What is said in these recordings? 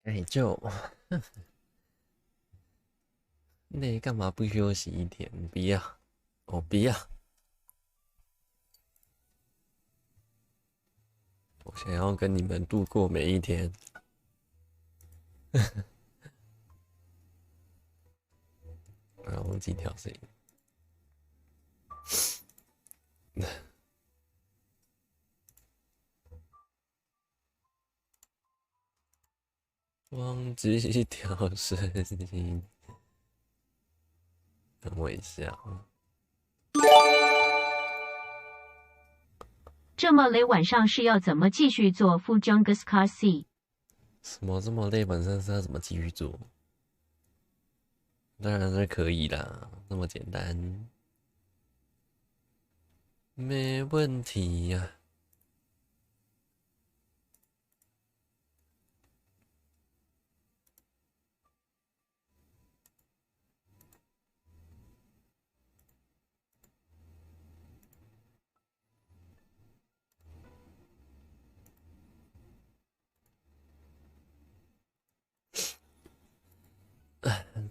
哎，就累干嘛不休息一天？不要，我不要，我想要跟你们度过每一天。啊，忘记调声音，忘记调声音，等我一下哦。这么累，晚上是要怎么继续做 Fujonguskasi？什么这么累？晚上是要怎么继续做？当然是可以啦，那么简单，没问题呀、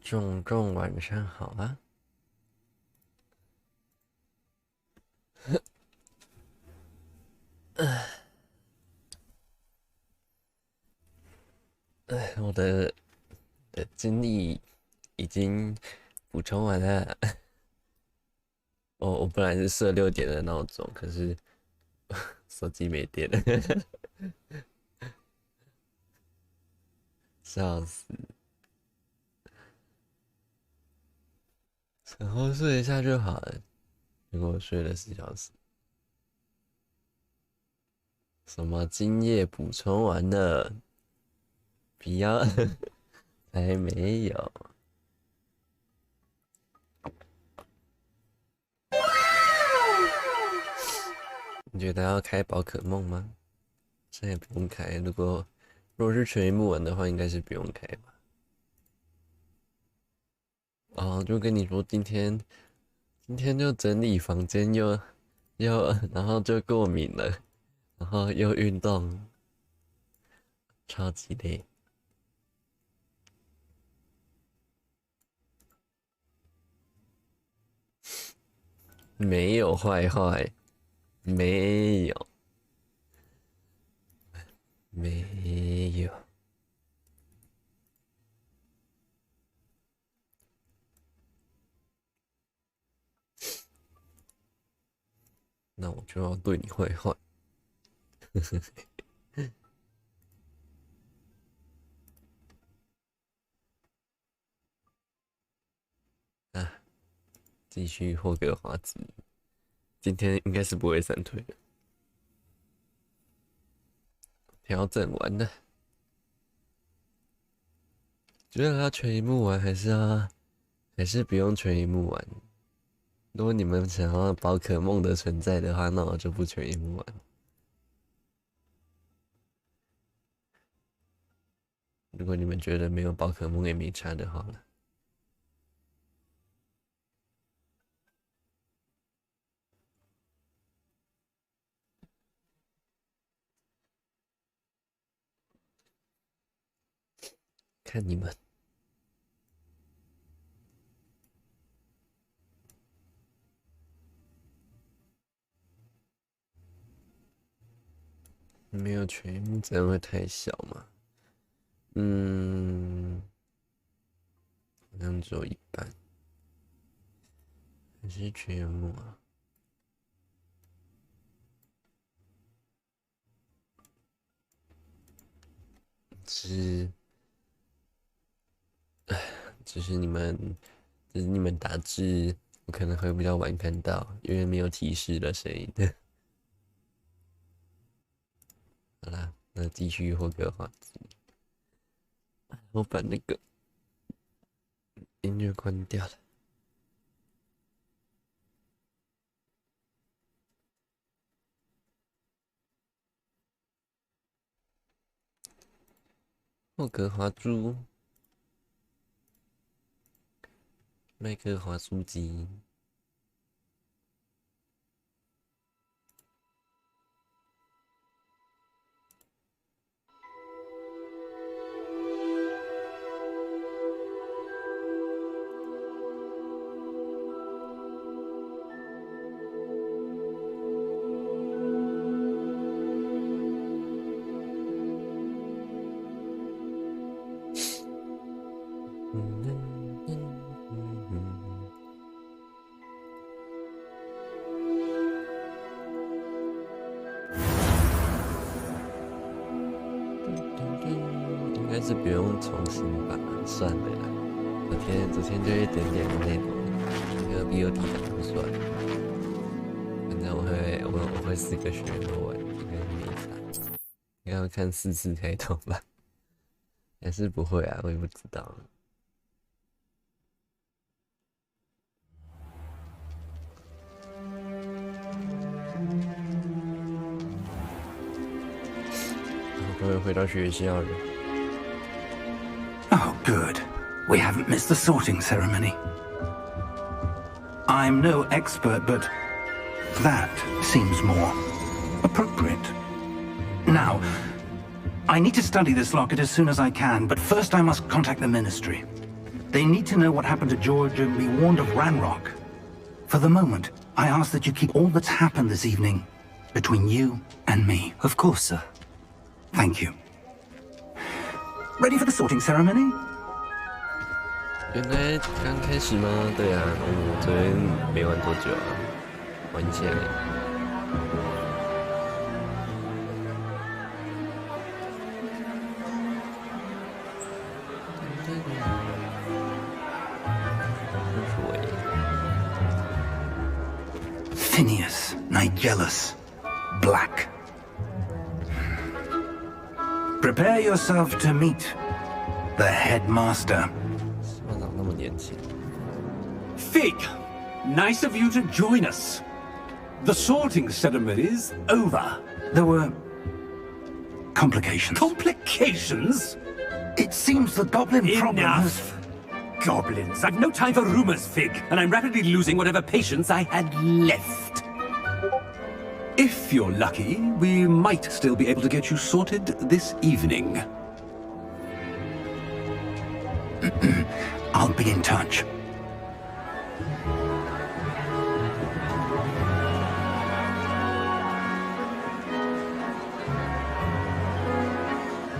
众晚上好啊！我的精力已经补充完了。我本来是设6点的闹钟，可是手机没电了，笑死！然后睡一下就好了。结果我睡了4小时，什么精液补充完了？不要，才没有。你觉得要开宝可梦吗？现在也不用开。如果是全木玩的话，应该是不用开吧？哦，就跟你说，今天就整理房间又然后就过敏了，然后又运动，超级累。没有坏坏，没有没有。那我就要对你坏坏。啊！继续霍格华兹，今天应该是不会闪退的。调整完了，觉得要全一幕玩，还是不用全一幕玩？如果你们想要宝可梦的存在的话，那我就不全一幕玩。如果你们觉得没有宝可梦也没差的话呢，看你们。没有全一幕，这样会太小嘛？嗯，好像只有一半，还是全一幕啊？只只是你们，只是你们打字，我可能会比较晚看到，因为没有提示的声音。好啦，那继续霍格华兹。我把那个音乐关掉了。霍格华猪，麦克华猪鸡。应该是不用重新吧，算了啦。昨天就一点点的内容，那个 BOD 的不算。反正我会4个学都玩，应该是没差。应该要看4次开头吧？还是不会啊？我也不知道。终于回到学校了。 Oh, good. We haven't missed the sorting ceremony. I'm no expert, but that seems more appropriate. Now, I need to study this locket as soon as I can, but first I must contact the Ministry. They need to know what happened to George and be warned of Ranrock. For the moment, I ask that you keep all that's happened this evening between you and me. Of course, sir. Thank you. Ready for the sorting ceremony? 原来刚开始吗？对啊，我昨天没玩多久啊，玩一下而已。Phineas, Nigellus, Black. Prepare yourself to meet the headmaster. 校长那么年轻。 Fig, nice of you to join us. The sorting ceremony's over. There were complications. Complications? It seems the goblin problem has... Enough! Goblins. I've no time for rumors, Fig, and I'm rapidly losing whatever patience I had left. If you're lucky, we might still be able to get you sorted this evening. I'll be in touch.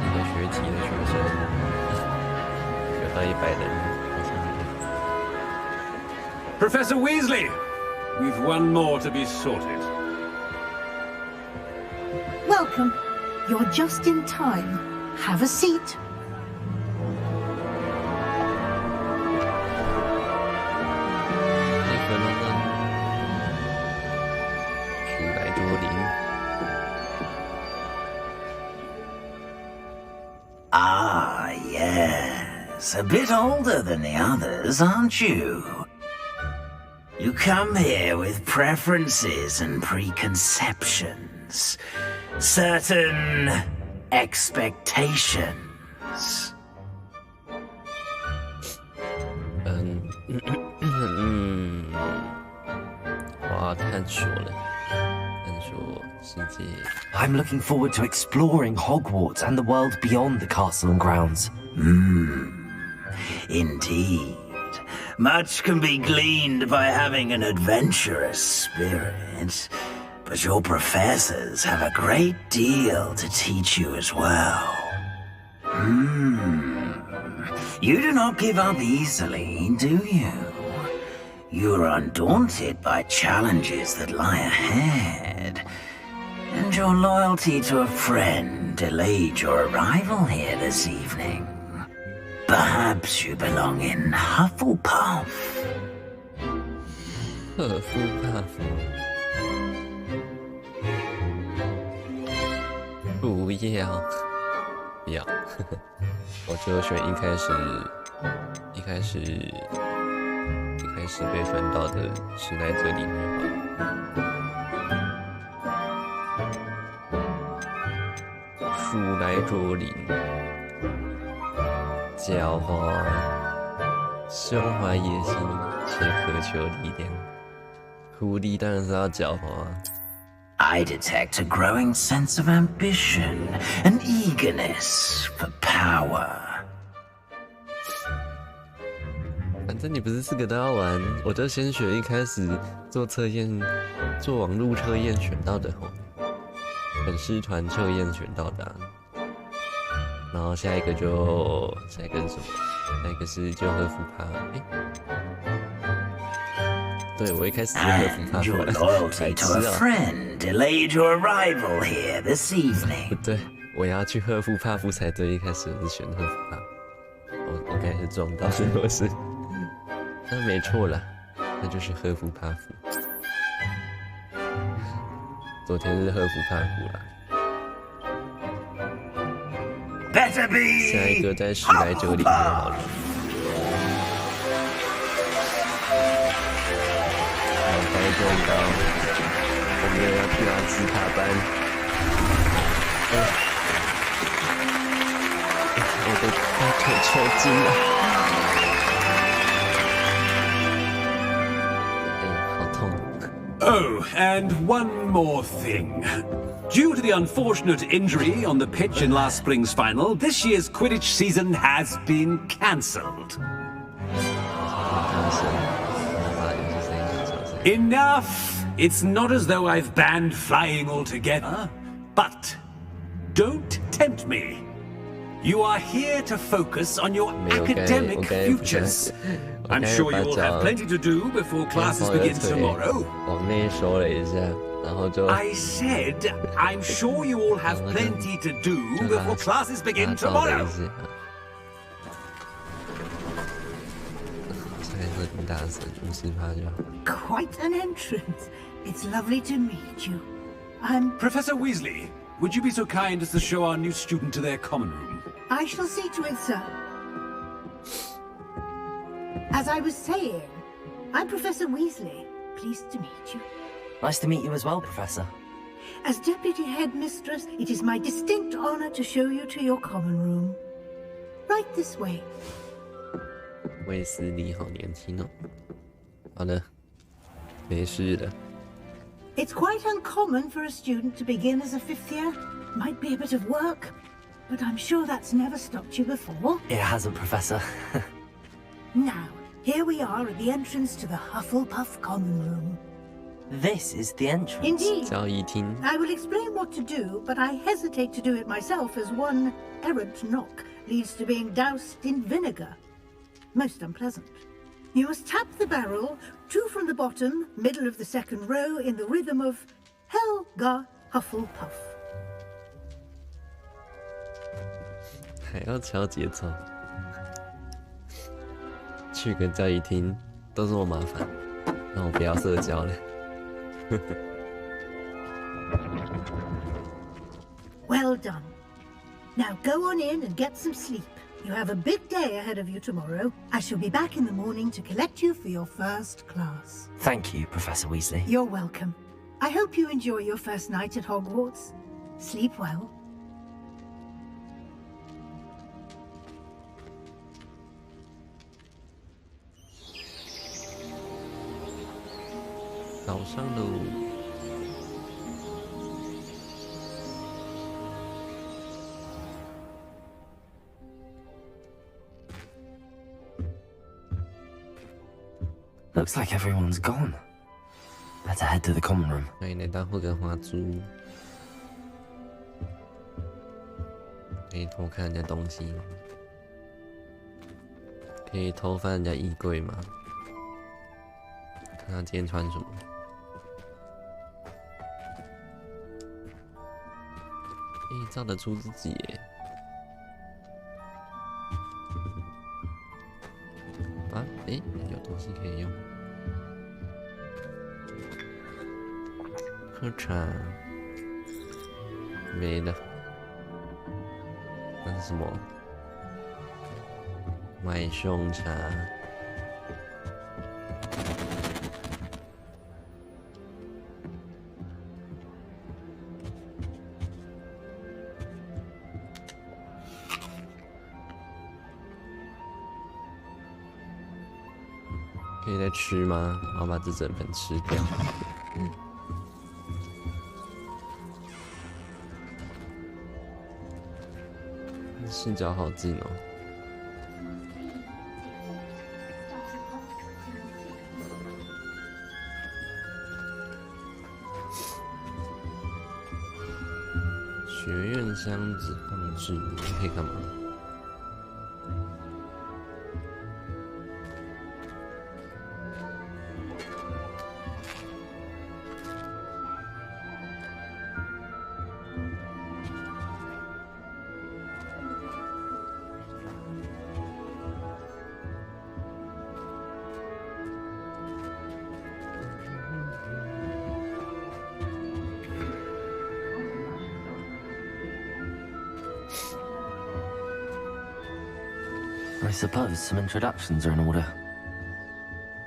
一个学期的学生，有到100人。 Professor Weasley, we've one more to be sorted. Welcome. You're just in time. Have a seat. 1分了呢。鼠来捉灵。 Ah, yes. A bit older than the others, aren't you? You come here with preferences and preconceptions. Certain expectations. 我要探索了，探索世界。 I'm looking forward to exploring Hogwarts and the world beyond the castle and grounds. Indeed. Much can be gleaned by having an adventurous spirit, but your professors have a great deal to teach you as well. You do not give up easily, do you? You're undaunted by challenges that lie ahead, and your loyalty to a friend delayed your arrival here this evening. Perhaps you belong in Hufflepuff. 赫夫帕夫，不要，不要，我就选一开始被分到的史莱哲林就好。鼠来捉灵，狡猾，胸怀野心且渴求力量。狐狸当然是要狡猾啊。 I detect a growing sense of ambition, an eagerness for power. 反正你不是4个都要玩，我就先选一开始做测验，做网路测验选到的吼，粉丝团测验选到的、啊。然后下一个是什么？下一个是就赫夫帕。对，我一开始就赫夫帕 And your 白 loyalty 痴 to a 啊！ friend delayed your arrival here this 不 evening. 对，我要去赫夫帕夫才对。一开始我是选赫夫帕，我刚才是撞到，是不是？那没错啦，那就是赫夫帕夫。昨天是赫夫帕夫啦。 Better 下一 be 个在史莱哲里面好了。好，该撞到，我们又要去阿斯卡班。我的大腿抽筋了。好痛。 Oh, and one more thing. Due to the unfortunate injury on the pitch in last spring's final, this year's Quidditch season has been cancelled. Enough! It's not as though I've banned flying altogether, but don't tempt me. You are here to focus on your academic futures. I'm sure you will have plenty to do before classes begin tomorrow. 往内收了一下，然后就 I said, I'm sure you all have plenty to do before classes begin tomorrow. 才会更大声，50%就好。 Quite an entrance. It's lovely to meet you. I'm... Professor Weasley, would you be so kind as to show our new student to their common room? I shall see to it, sir. As I was saying, I'm Professor Weasley. Pleased to meet you. Nice to meet you as well, Professor. As Deputy Headmistress, it is my distinct honor to show you to your common room. Right this way. 卫斯理好年轻哦。好的，没事的。 It's quite uncommon for a student to begin as a fifth year. Might be a bit of work, but I'm sure that's never stopped you before. It hasn't, Professor. Now, here we are at the entrance to the Hufflepuff common room. This is the entrance. Indeed. 交易厅， I will explain what to do, but I hesitate to do it myself as one errant knock leads to being doused in vinegar. Most unpleasant. You must tap the barrel, 2 from the bottom, middle of the second row, in the rhythm of Helga Hufflepuff. 还要敲节奏。去个交易厅都这么麻烦，那我不要社交了。 Well done. Now go on in and get some sleep. You have a big day ahead of you tomorrow. I shall be back in the morning to collect you for your first class. Thank you, Professor Weasley. You're welcome. I hope you enjoy your first night at Hogwarts. Sleep well. 早上喽。 Looks like everyone's gone. Better head to the common room. 欢迎来到霍格华兹。可以偷看人家东西吗？可以偷翻人家衣柜吗？看他今天穿什么。可以照得出自己耶。啊，诶，有东西可以用。喝茶没了。那是什么？买凶茶。可以再吃吗？我要把这整盆吃掉。视角好近哦。学院箱子放是，你可以干嘛？I suppose some introductions are in order.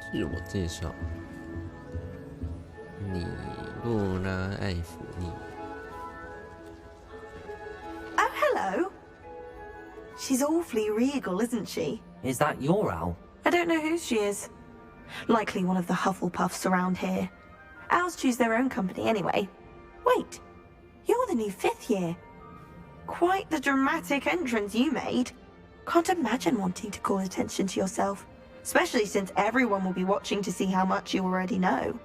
自我介绍，你洛拉·艾弗尼。 Oh, hello. She's awfully regal, isn't she? Is that your owl? I don't know who she is. Likely one of the Hufflepuffs around here. Owls choose their own company anyway. Wait, you're the new 5th year. Quite the dramatic entrance you made. Can't imagine wanting to call attention to yourself, especially since everyone will be watching to see how much you already know.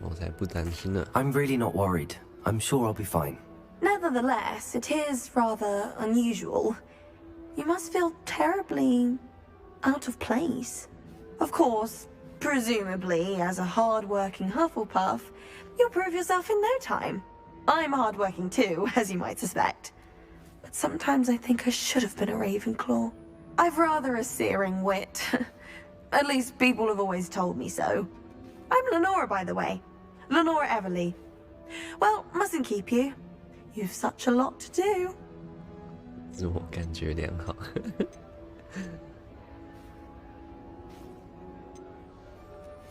我才不担心呢。 I'm really not worried. I'm sure I'll be fine. Nevertheless, it is rather unusual. You must feel terribly out of place. Of course, presumably, as a hard-working Hufflepuff, you'll prove yourself in no time. I'm hard-working too, as you might suspect. But sometimes I think I should have been a Ravenclaw. I've rather a searing wit. At least people have always told me so. I'm Lenora, by the way. Lenora Everly. Well, mustn't keep you. You've such a lot to do. 自我感觉良好。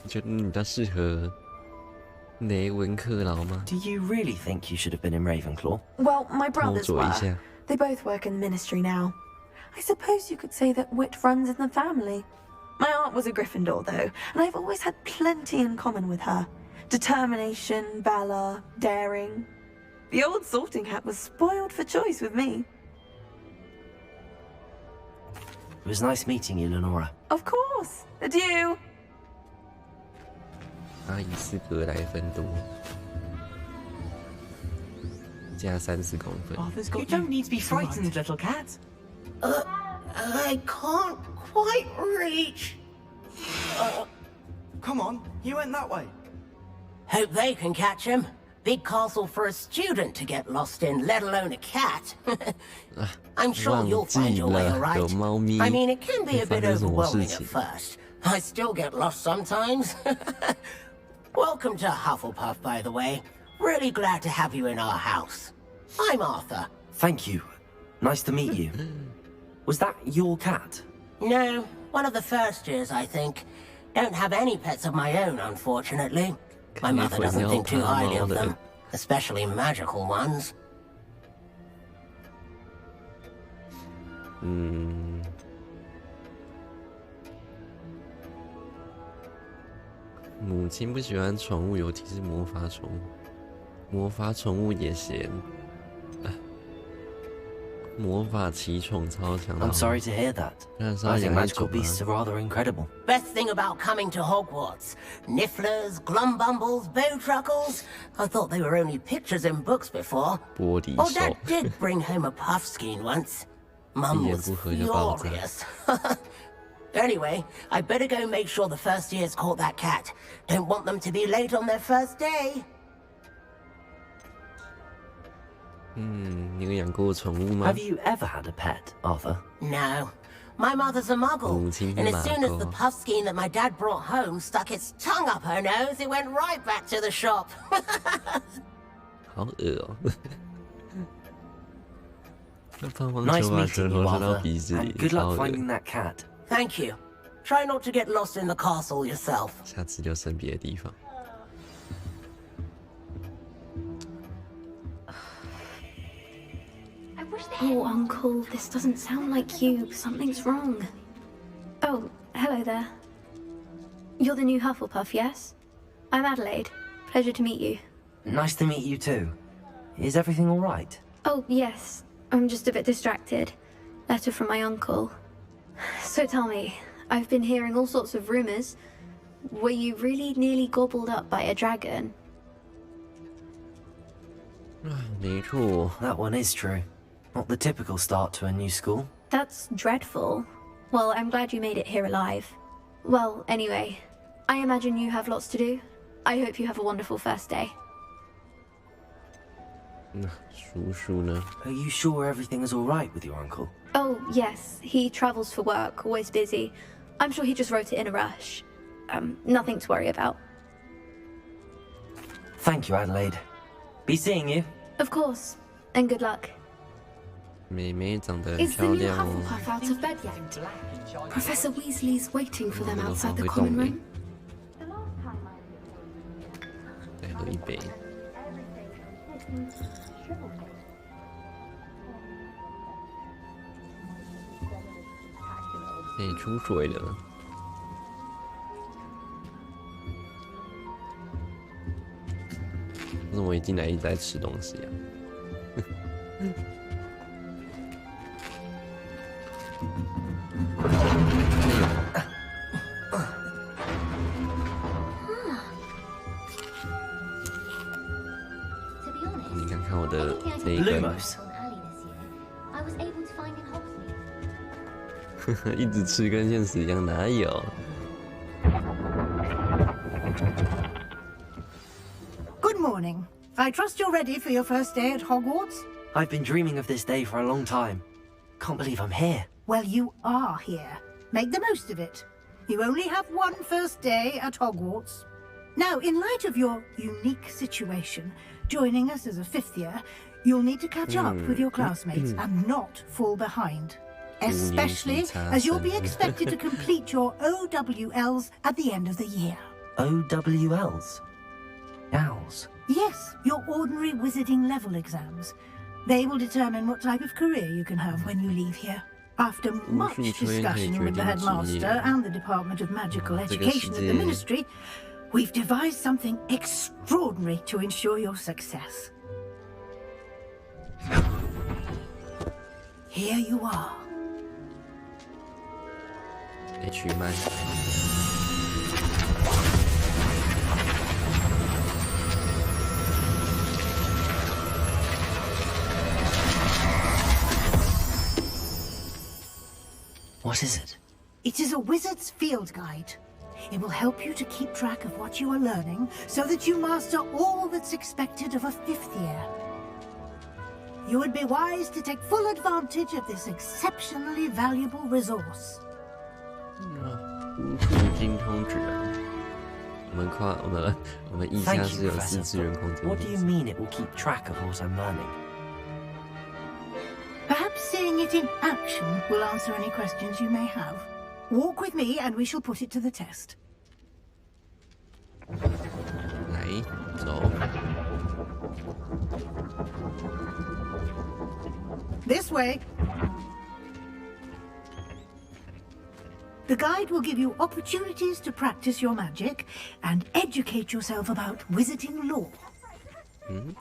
你觉得你比较适合雷文克劳吗？ Do you really think you should have been in Ravenclaw? Well, my 摸 brothers 索一 were. 下。 They both work in the ministry now. I suppose you could say that wit runs in the family. My aunt was a Gryffindor, though, and I've always had plenty in common with her. Determination, valor, daring. The old sorting hat was spoiled for choice with me. It was nice meeting you, Lenora. Of course. Adieu. 阿姨是格莱芬多，加30公分。 Arthur's got you. Don't need to be frightened, little cat. I can't quite reach. Come on, you went that way. Hope they can catch him. Big castle for a student to get lost in, let alone a cat. I'm sure you'll find your way, all right? I mean, it can be a bit overwhelming at first. I still get lost sometimes. Welcome to Hufflepuff, by the way. Really glad to have you in our house. I'm Arthur. Thank you. Nice to meet you. Was that your cat? No, one of the first years, I think. Don't have any pets of my own, unfortunately. My mother doesn't think too highly of them, especially magical ones. 母亲不喜欢宠物，尤其是魔法宠物。魔法宠物也嫌，魔法奇宠超强。 I'm sorry to hear that. 但是 I 他 think 养一 magical 种 beasts are rather incredible. Best thing about coming to Hogwarts. Nifflers, Glumbumbles, Bowtruckles. I thought they were only pictures in books before. 玻璃 Oh, 手 Dad did bring home a Puffskein once. Mum was 一言不合就爆炸。 furious. Anyway, I better go make sure the first years caught that cat. Don't want them to be late on their first day. 你有养过宠物吗 Have？ you ever had a pet, Arthur? No. My mother's a muggle, and as soon as the Puffskein that my dad brought home stuck its tongue up her nose, it went right back to the shop. 好恶哦！那胖胖 Nice 球把 meeting 舌 you, 头伸到 Arthur. 鼻子里 And，good 超 luck 恶。 finding that cat. Thank you. Try not to get lost in the castle yourself. 下次就升别的地方。 Oh, Uncle, this doesn't sound like you. Something's wrong. Oh, hello there. You're the new Hufflepuff, yes? I'm Adelaide. Pleasure to meet you. Nice to meet you too. Is everything all right? Oh, yes. I'm just a bit distracted. Letter from my uncle. So tell me, I've been hearing all sorts of rumors. Were you really nearly gobbled up by a dragon? 没错。 That one is true. Not the typical start to a new school. That's dreadful. Well, I'm glad you made it here alive. Well, anyway, I imagine you have lots to do. I hope you have a wonderful first day. 叔叔呢？ Are you sure everything is all right with your uncle? Oh, yes, he travels for work, always busy. I'm sure he just wrote it in a rush. Nothing to worry about. Thank you, Adelaide. Be seeing you. Of course, and good luck. 妹妹长得很 Is the 漂 new 亮哦。 Hufflepuff out of bed yet? Professor Weasley's waiting for them outside the 会 common 动 room. 再喝一杯。出水了。为什么我一进来一直在吃东西啊？你看看我的这一根，一直吃跟现实一样，哪有？ Good morning. I trust you're ready for your first day at Hogwarts? I've been dreaming of this day for a long time. Can't believe I'm here. Well, you are here. Make the most of it. You only have one first day at Hogwarts. Now, in light of your unique situation, joining us as a fifth year, you'll need to catch up with your classmates and not fall behind. Especially as you'll be expected to complete your OWLs at the end of the year. OWLs? Owls? Yes, your ordinary wizarding level exams. They will determine what type of career you can have when you leave here. After much discussion with the headmaster and the Department of Magical Education at the Ministry, we've devised something extraordinary to ensure your success. Here you are. H-Man. What is it? It is a wizard's field guide. It will help you to keep track of what you are learning so that you master all that's expected of a fifth year. You would be wise to take full advantage of this exceptionally valuable resource. 精通指南。我们腋下是有4次元空间。 What do you mean it will keep track of what I'm learning? Perhaps seeing it in action will answer any questions you may have. Walk with me and we shall put it to the test. 来，走。 This way. The guide will give you opportunities to practice your magic and educate yourself about wizarding lore.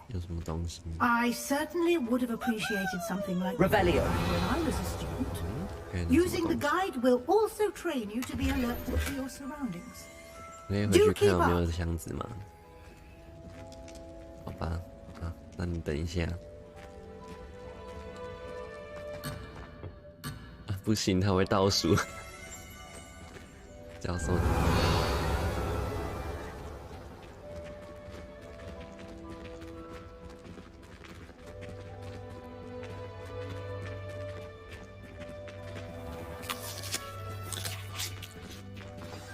有什么东西？ I certainly would have appreciated something like Revelio. when I was a student. Using the guide will also train you to be alert to your surroundings. 可以回去看有没有箱子吗？好吧，啊，那你等一下。不行，他会倒数。教授。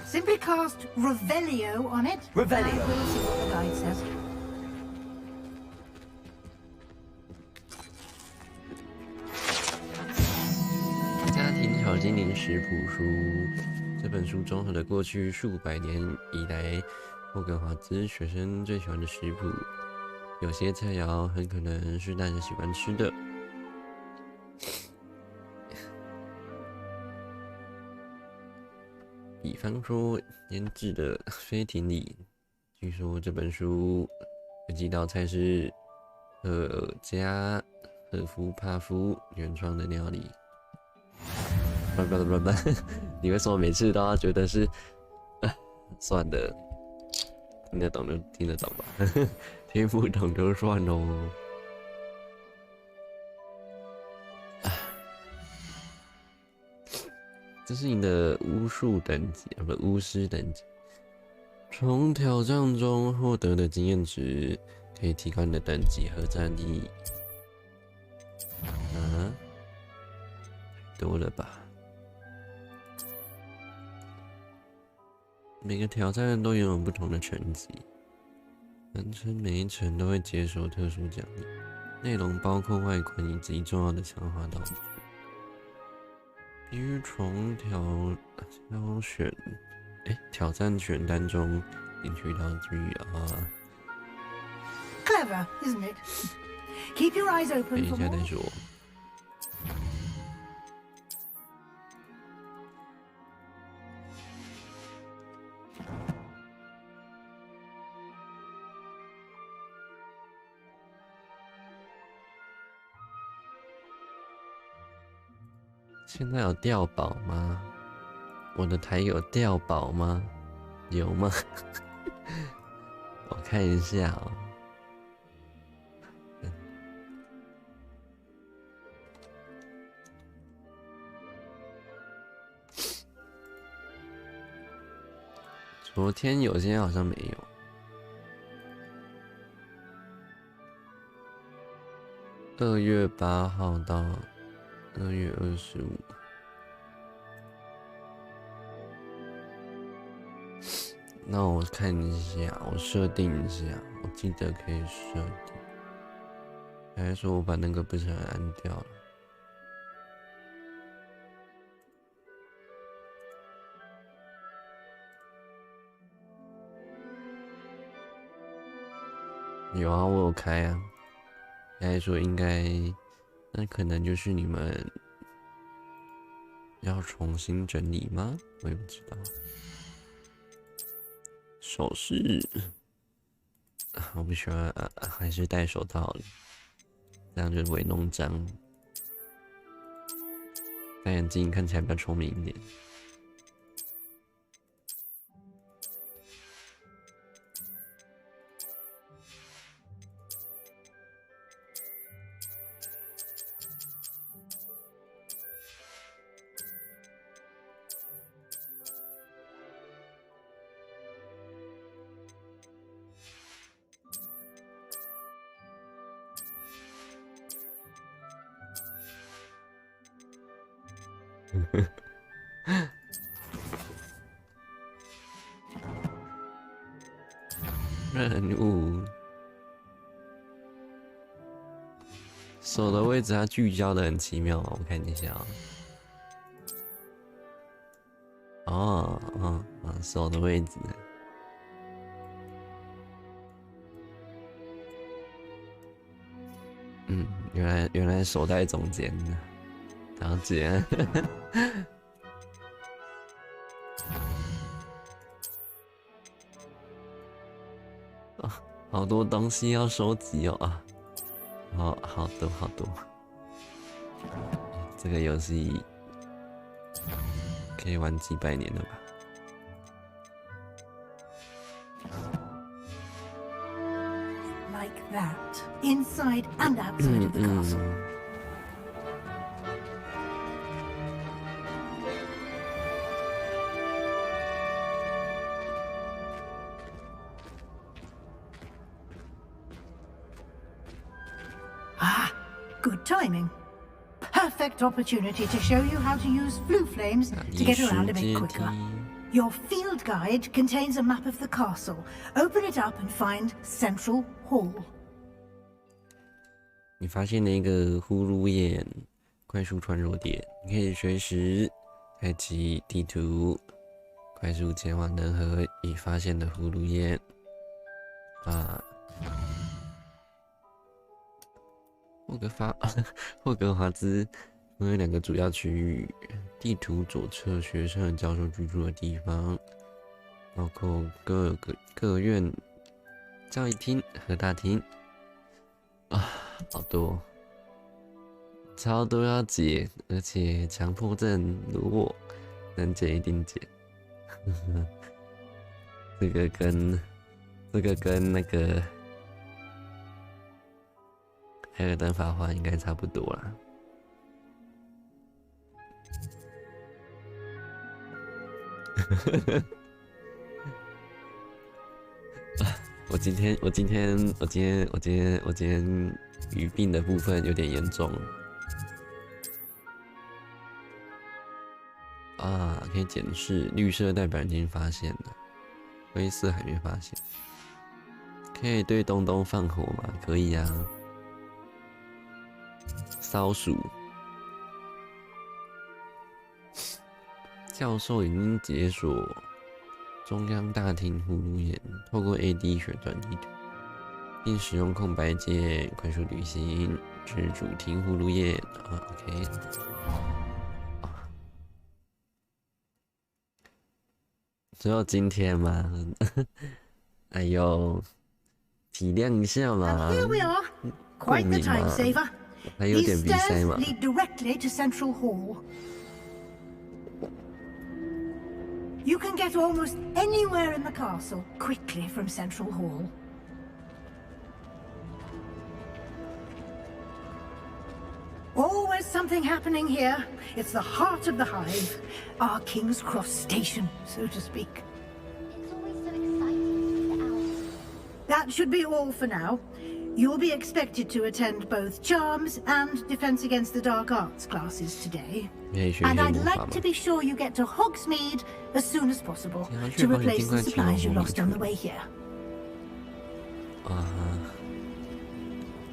Simply cast Revelio on it. Revelio. And we'll see what the guide says. 家庭小精灵食谱书，这本书综合了过去数百年以来霍格华兹学生最喜欢的食谱，有些菜肴很可能是大家喜欢吃的。比方说腌制的飞艇里，据说这本书有几道菜是赫夫帕夫原创的料理。不，你为什么每次都要觉得是算了，听得懂就听得懂吧，听不懂就算喽。这是你的巫术等级，不，巫师等级。从挑战中获得的经验值可以提高你的等级和战力。啊，太多了吧？每个挑战都拥有不同的成绩，完成每一层都会解锁特殊奖励，内容包括外观以及重要的强化道具。必须从挑选挑战选单中领取道具啊。Clever, isn't it? Keep your eyes 等 open 一 for 下 more. 再说。现在有掉宝吗？我的台有掉宝吗？有吗？我看一下哦。昨天有些好像没有。2月8号到2月25。那我看一下，我设定一下，我记得可以设定。还是说我把那个不小心按掉了？有啊，我有开啊。还是说应该，那可能就是你们要重新整理吗？我也不知道。手势，我不喜欢，还是戴手套了，这样就不会弄脏。戴眼镜看起来比较聪明一点。任务手的位置它聚焦的很奇妙啊，我看一下手的位置。原来手在中间呢，了解。好多东西要收集哦啊！好多。这个游戏可以玩几百年了吧？Like that, inside and outside of the castle. Good timing. Perfect opportunity to show you how to use flue flames to get around a bit quicker. Your field guide contains a map of the castle. Open it up and find Central Hall. 你发现了一个呼噜眼快速传入点，你可以随时开启地图，快速前往任何已发现的呼噜眼。霍格华兹分为2个主要区域，地图左侧学生和教授居住的地方，包括各院、教育厅和大厅。好多，超多要解，而且强迫症如我能解一定解。这个跟那个海尔登法环应该差不多啦。我今天语病的部分有点严重啊，可以检视绿色代表已经发现了，灰色还没发现。可以对东东放火吗？可以啊。烧鼠。教授已经解锁中央大厅葫芦眼，透过 AD 旋转地图，并使用空白键快速旅行至主厅葫芦眼。OK。只有今天吗？哎呦，体谅一下嘛。Here we are, quite the time saver. 还有点 These 鼻塞 stairs 嘛。 lead directly to Central Hall. You can get almost anywhere in the castle quickly from Central Hall. Always something happening here. It's the heart of the hive, our King's Cross station, so to speak. It's always so exciting to see the owls. That should be all for now. You'll be expected to attend both Charms and Defense Against the Dark Arts classes today. And I'd like to be sure you get to Hogsmeade as soon as possible to replace the supplies you lost on the way here.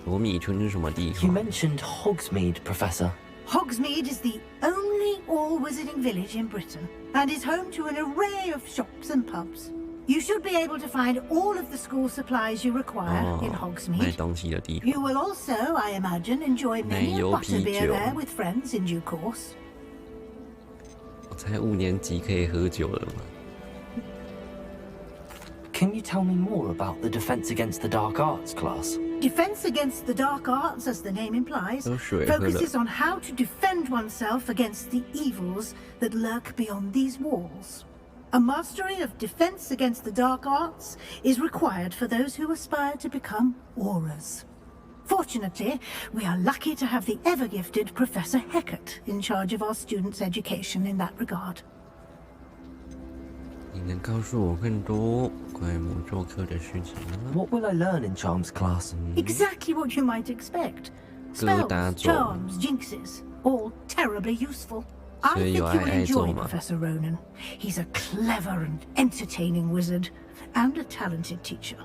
罗米村是什么地方？ You mentioned Hogsmeade, Professor. Hogsmeade is the only all-wizarding village in Britain and is home to an array of shops and pubs. You should be able to find all of the school supplies you require in 卖 Hogsmeade. 东西的地方。 You will also, I imagine, enjoy many a 奶油啤酒。 butterbeer there with friends in due course. 我才5年级可以喝酒了吗？ Can you tell me more about the Defense Against the Dark Arts class? Defense Against the Dark Arts, as the name implies, 喝水喝了。 focuses on how to defend oneself against the evils that lurk beyond these walls. A mastery of Defense Against the Dark Arts is required for those who aspire to become Aurors. Fortunately, we are lucky to have the ever-gifted Professor Hecat in charge of our students' education in that regard. 你能告诉我更多关于魔咒课的事情吗？ What will I learn in Charms class? Exactly what you might expect. 疙瘩 Spells, 咒。 charms, jinxes, all terribly useful. I 所以 think 有 you 爱 will 爱咒 enjoy 吗？ Professor Ronan. He's a clever and entertaining wizard, and a talented teacher.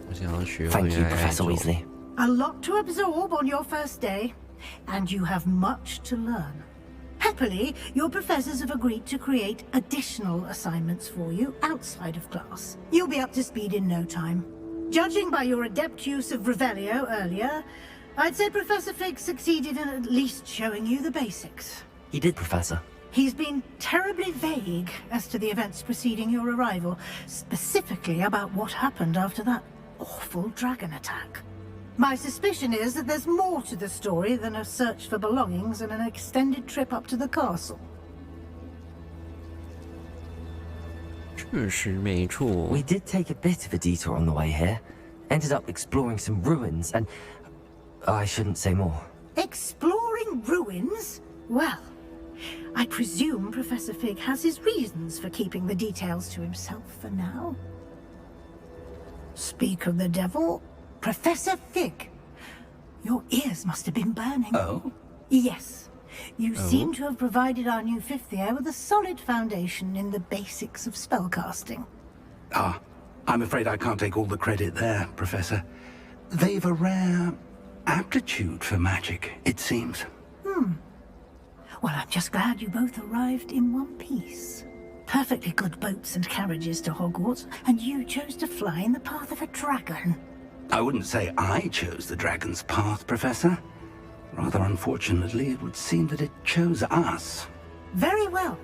我想要学会 Thank you, 爱爱 Professor 咒。 Weasley. A lot to absorb on your first day, and you have much to learn. Happily, your professors have agreed to create additional assignments for you outside of class. You'll be up to speed in no time. Judging by your adept use of Revelio earlier, I'd say Professor Fig succeeded in at least showing you the basics. He did, Professor. He's been terribly vague as to the events preceding your arrival, specifically about what happened after that awful dragon attack. My suspicion is that there's more to the story than a search for belongings and an extended trip up to the castle. 确实没错。 We did take a bit of a detour on the way here. Ended up exploring some ruins and... I shouldn't say more. Exploring ruins? Well, I presume Professor Fig has his reasons for keeping the details to himself for now. Speak of the devil, Professor Fig. Your ears must have been burning. Oh? Yes. You seem to have provided our new fifth year with a solid foundation in the basics of spellcasting. Ah, I'm afraid I can't take all the credit there, Professor. They've a rare aptitude for magic, it seems. Well, I'm just glad you both arrived in one piece. Perfectly good boats and carriages to Hogwarts, and you chose to fly in the path of a dragon. I wouldn't say I chose the dragon's path, Professor. Rather unfortunately, it would seem that it chose us. Very well.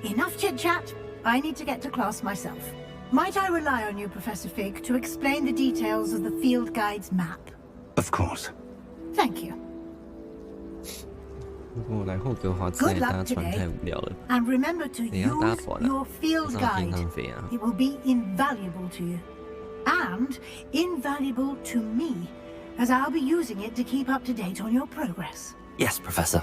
Enough chit-chat. I need to get to class myself. Might I rely on you, Professor Fig, to explain the details of the field guide's map? Of course. Thank you. 如果我来霍格华兹来搭船太无聊了。 And remember to 你要搭 use 船啊？ your field 上天 guide. 上飞啊！ It will be invaluable to you. And invaluable to me, as I'll be using it to keep up to date on your progress. Yes, Professor.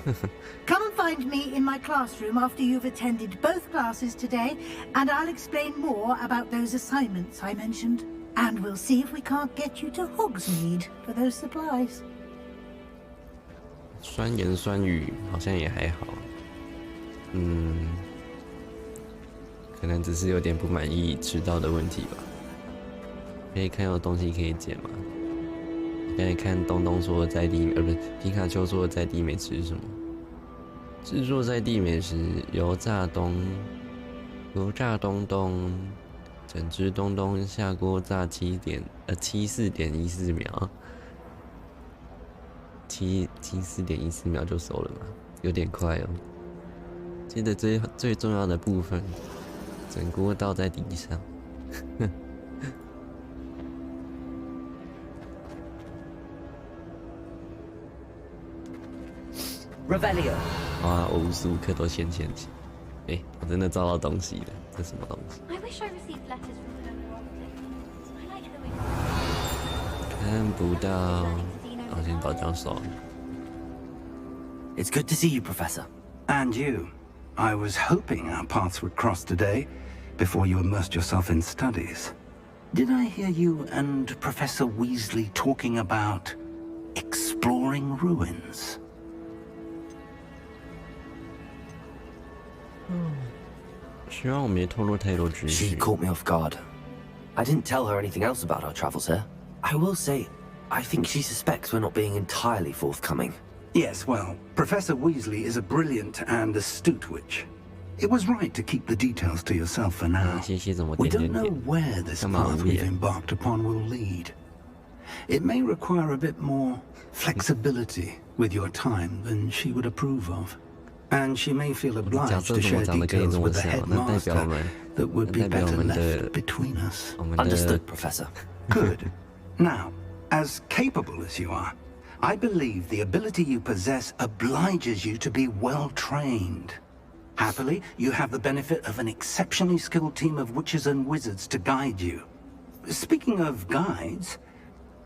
Come and find me in my classroom after you've attended both classes today, and I'll explain more about those assignments I mentioned. And we'll see if we can't get you to Hogsmeade for those supplies. 酸言酸语好像也还好，可能只是有点不满意迟到的问题吧。可以看有东西可以捡吗？刚才看东东说在地，不是皮卡丘说在地美食是什么？制作在地美食：油炸东东，整只东东下锅炸74.14秒。74.14秒就熟了嘛，有点快哦。接着最重要的部分，整锅倒在地上。Revelio。哇，我无时无刻都先起。我真的找到东西了，这什么东西？ I wish I received letters from the local optics. I like the way. 看不到，我先找教授。 It's good to see you, Professor. And you. I was hoping our paths would cross today, before you immersed yourself in studies. Did I hear you and Professor Weasley talking about exploring ruins? She caught me off guard. I didn't tell her anything else about our travels here. I will say, I think she suspects we're not being entirely forthcoming. Yes, well, Professor Weasley is a brilliant and astute witch. It was right to keep the details to yourself for now. We don't know where this path we've embarked upon will lead. It may require a bit more flexibility with your time than she would approve of. And she may feel obliged to share details with the headmaster that would be better left between us. Understood, Professor. Good. Now, as capable as you are, I believe the ability you possess obliges you to be well trained. Happily, you have the benefit of an exceptionally skilled team of witches and wizards to guide you. Speaking of guides,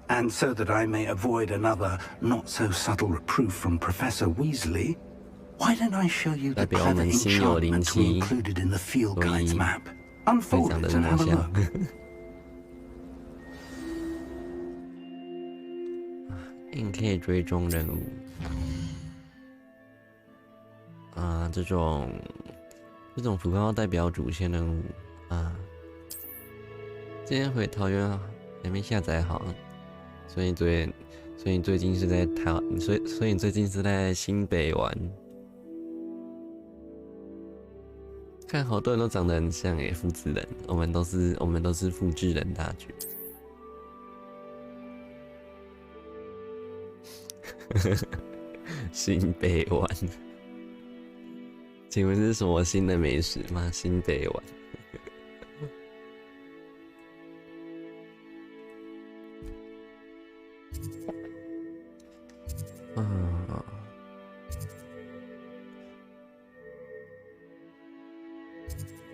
and so that I may avoid another not-so-subtle reproof from Professor Weasley, why don't I show you the clever enchantment we included in the field guide's map? Unfold it and have a look. 硬可以追踪人物啊，这种符号代表主线任务啊。今天回桃园还没下载好，所以你最近是在所以你最近是在新北玩。看好多人都长得很像复制人，我们都是复制人大军。新北湾，请问是什么新的美食吗？新北湾。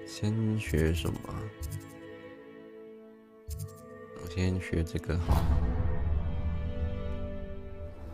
先学什么？我先学这个好。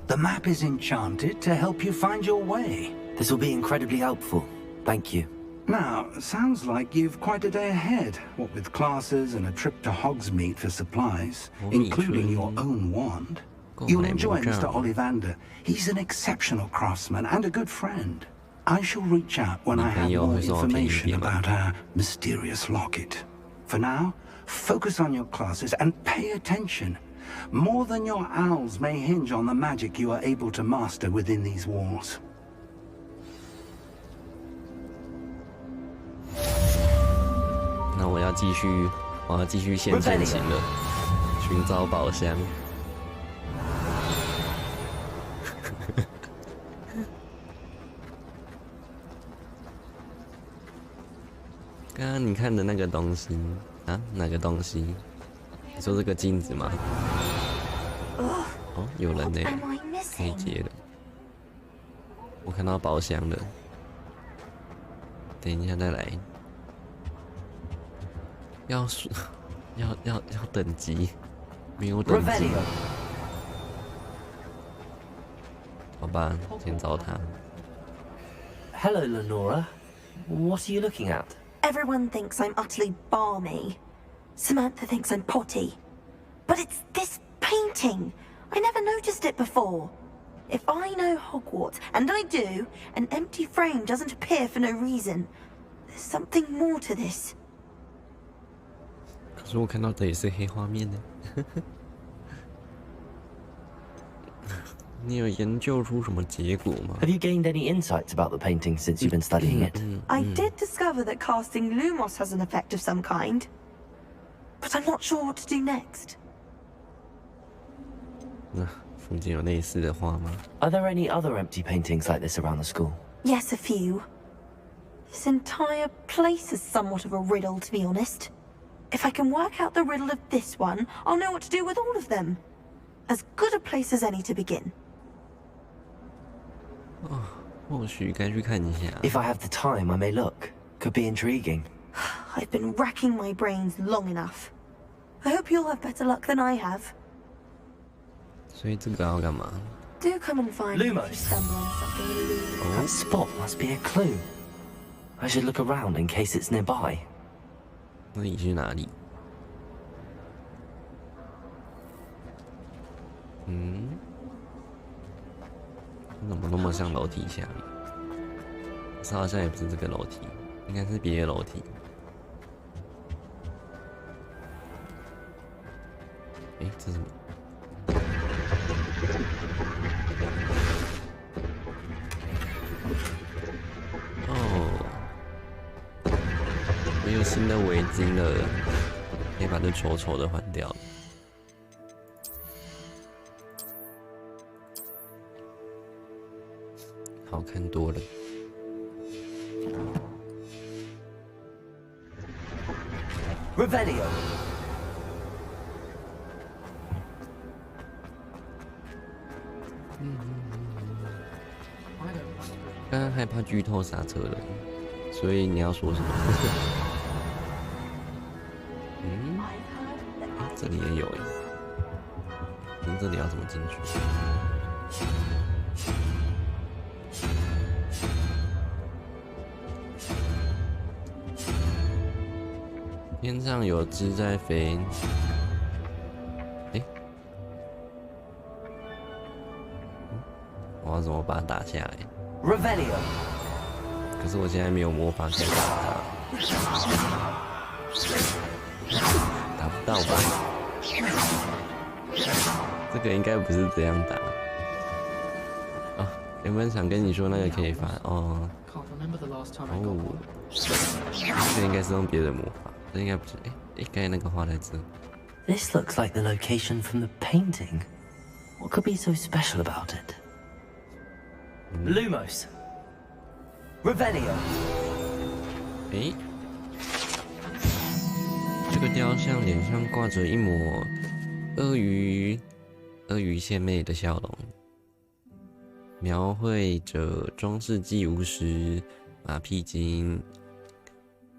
The map is enchanted to help you find your way. This will be incredibly helpful. Thank you. Now, sounds like you've quite a day ahead, what with classes and a trip to Hogsmeade for supplies, including your own wand. You'll enjoy Mr. Ollivander. He's an exceptional craftsman and a good friend. I shall reach out when I have more information about our mysterious locket. For now, focus on your classes and pay attention. More than your owls may hinge on the magic you are able to master within these walls. 那我要继续先前行了，寻找宝箱。刚刚你看的那个东西啊，哪个东西？你说这个镜子吗？哦，有人呢，可以接的。我看到宝箱了，等一下再来。要等级，没有等级。好吧，先找他。Hello, Lenora. What are you looking at? Everyone thinks I'm utterly balmy. Samantha thinks I'm potty. But it's this painting. I never noticed it before. If I know Hogwarts, and I do, an empty frame doesn't appear for no reason. There's something more to this. 可是我看到的也是黑画面呢。你有研究出什么结果吗？ Have you gained any insights about the painting since you've been studying it? I did discover that casting Lumos has an effect of some kind. But I'm not sure what to do next. 那附近有类似的画吗？ Are there any other empty paintings like this around the school? Yes, a few. This entire place is somewhat of a riddle, to be honest. If I can work out the riddle of this one, I'll know what to do with all of them. As good a place as any to begin. 或许该去看一下。 If I have the time, I may look. Could be intriguing. I've been racking my brains long enough. I hope you'll have better luck than I have. 所以这个要干嘛？ Do come and find me if you Lumos. stumble on something illuminating. That spot must be a clue. I should look around in case it's nearby. 那你去哪里？怎么那么像楼梯下面？这好像也不是这个楼梯，应该是别的楼梯。哎，这是什么？哦，我有新的围巾了，可以把这丑丑的换掉了。 好看多了。Revelio. 刚刚害怕剧透刹车了，所以你要说什么？这里也有哎，那这里要怎么进去？ 天上有只在飞，我要怎么把它打下来 Revelio. 可是我现在没有魔法可以打它，打不到吧？这个应该不是这样打。啊，原本想跟你说那个可以发哦。哦，这个应该是用别的魔法。 这应该不是，刚才那个画在这。 This looks like the location from the painting. What could be so special about it? Lumos. Revelio. 这个雕像脸上挂着一抹鳄鱼献媚的笑容，描绘着中世纪巫师马屁精。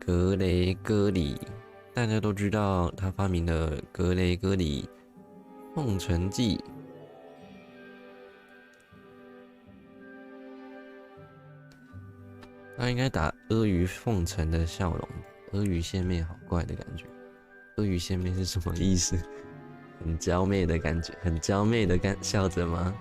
格雷戈里，大家都知道他发明了格雷戈里奉承记。他应该打阿谀奉承的笑容，阿谀献媚，好怪的感觉。阿谀献媚是什么意思？很娇媚的感觉，很娇媚的笑着吗？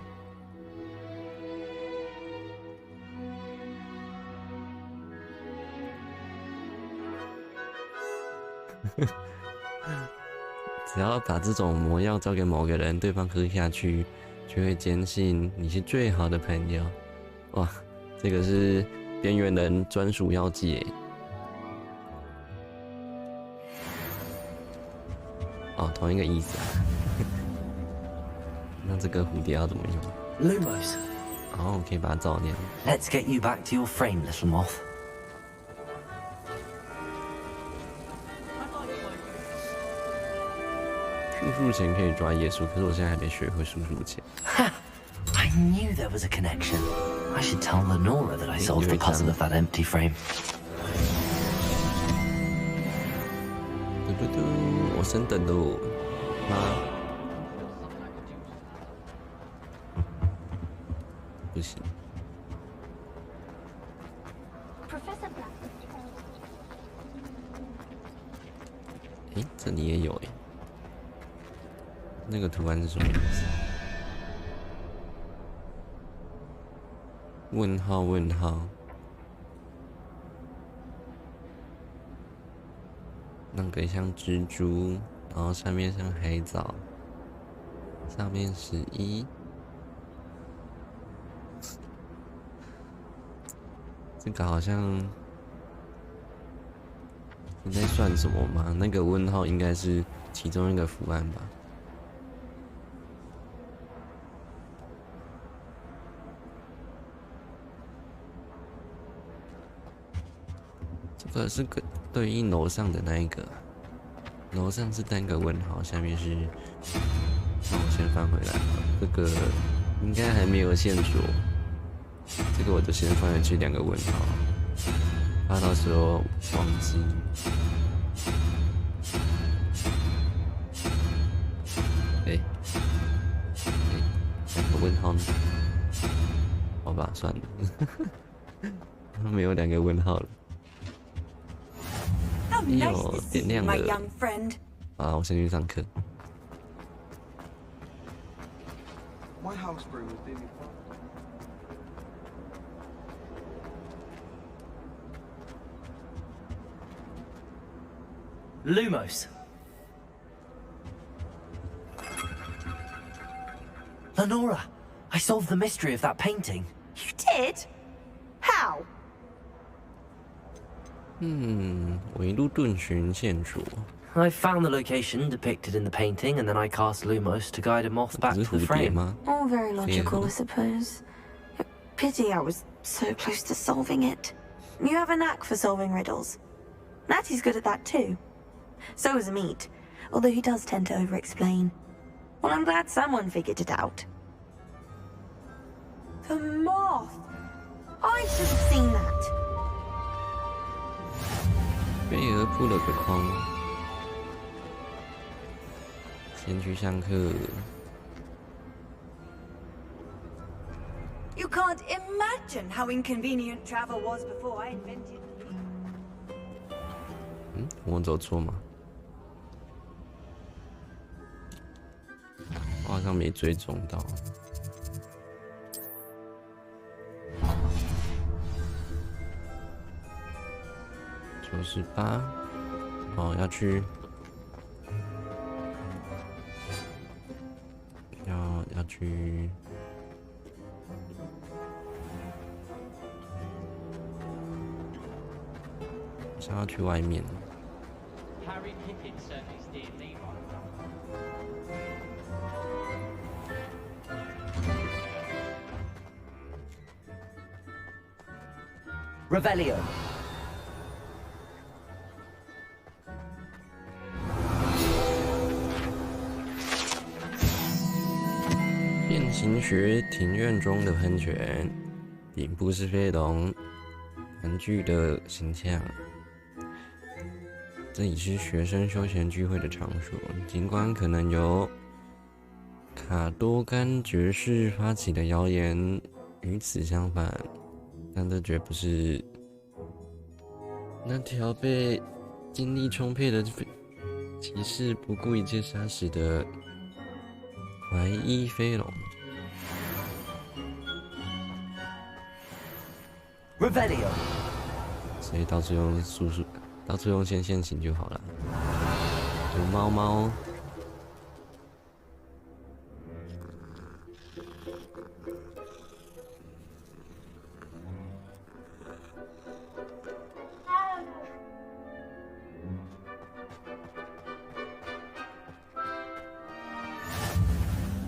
只要把这种魔药交给某个人，对方喝下去，就会坚信你是最好的朋友。哇，这个是边缘人专属药剂耶！哦，同一个意思啊。那这个蝴蝶要怎么用 ？Lumos。哦，可以把它照亮。Let's get you back to your frame, little moth. 数数钱可以抓耶稣，可是我现在还没学会数数钱。Ha! I knew there was a connection. I should tell Lenora that I solved the puzzle of that empty frame. 嘟嘟嘟，我升等喽，妈。不行。诶，这里也有诶。那个图案是什么意思？问号问号。那个像蜘蛛，然后上面像海藻，上面11。这个好像你在算什么吗？那个问号应该是其中一个图案吧。这个是个对应楼上的那一个，楼上是单个问号，下面是……那我先翻回来，这个应该还没有线索。这个我就先放回去2个问号，怕到时候忘记。2个问号呢？好吧，算了，没有2个问号了。有点亮的。啊，我先去上课。Lumos. Lenora, I solved the mystery of that painting. You did? How? 围路遁寻线索。I found the location depicted in the painting, and then I cast Lumos to guide a moth back to the frame. Oh, very logical, I suppose. Pity I was so close to solving it. You have a knack for solving riddles. Natty's good at that too. So is Amit, although he does tend to over-explain. Well, I'm glad someone figured it out. The moth! I should have seen that. 贝儿铺了个框，先去上课。You can't imagine how inconvenient travel was before I invented. 我走错吗？我好像没追踪到。98，哦，要去，要去，想要去外面。Harry Pippin certainly steered me right. Revelio. 变形学庭院中的喷泉，顶部是飞龙玩具的形象。这里是学生休闲聚会的场所，尽管可能有卡多甘爵士发起的谣言与此相反，但这绝不是那条被精力充沛的骑士不顾一切杀死的怀衣飞龙。Revelio. 所以到处用到处用线行就好了。有猫猫。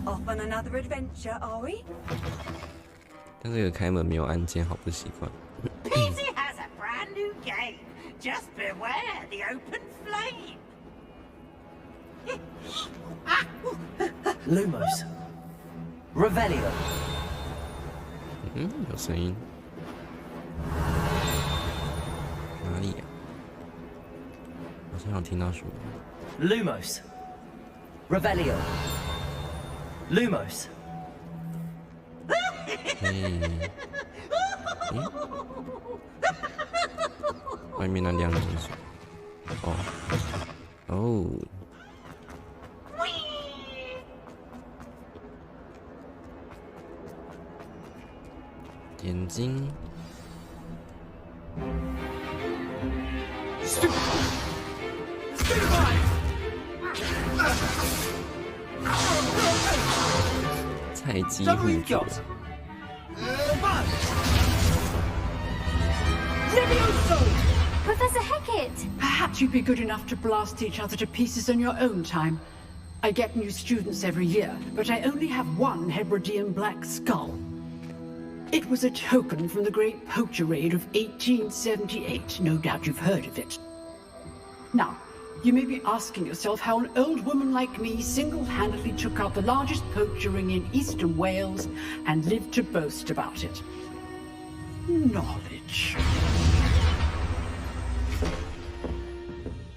Off on another adventure, are we? 但这个开门没有按键，好不习惯。Peasy has a brand new game. Just beware the open flame. Lumos. Revelio. 有声音。哪里呀？好像有听到什么。Lumos. Revelio. Lumos. 外面那亮的是什么？哦。眼睛。菜鸡护主。Professor Hecat! Perhaps you'd be good enough to blast each other to pieces on your own time. I get new students every year, but I only have one Hebridean black skull. It was a token from the Great Poacher Raid of 1878. No doubt you've heard of it. Now, you may be asking yourself how an old woman like me single-handedly took out the largest poacher ring in eastern Wales and lived to boast about it. Knowledge.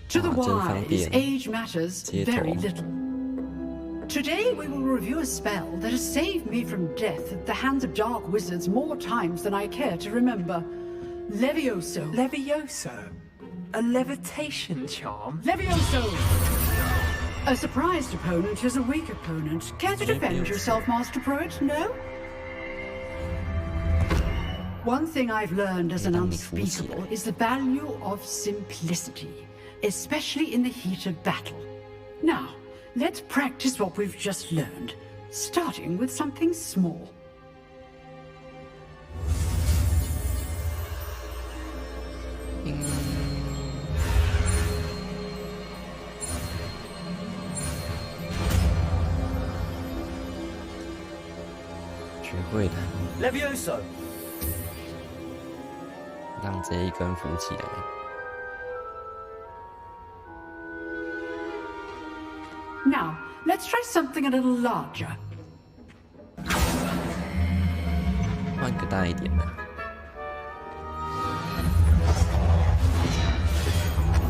To the wise, age matters very little. Today we will review a spell that has saved me from death at the hands of dark wizards more times than I care to remember. Levioso. Levioso? A levitation charm? Levioso! A surprised opponent is a weak opponent. Care to defend yourself, Master Pruitt? No? One thing I've learned as an unspeakable is the value of simplicity, especially in the heat of battle. Now, let's practice what we've just learned, starting with something small. Levioso! 让这一根浮起来。Now, let's try something a little larger. 换个大一点的。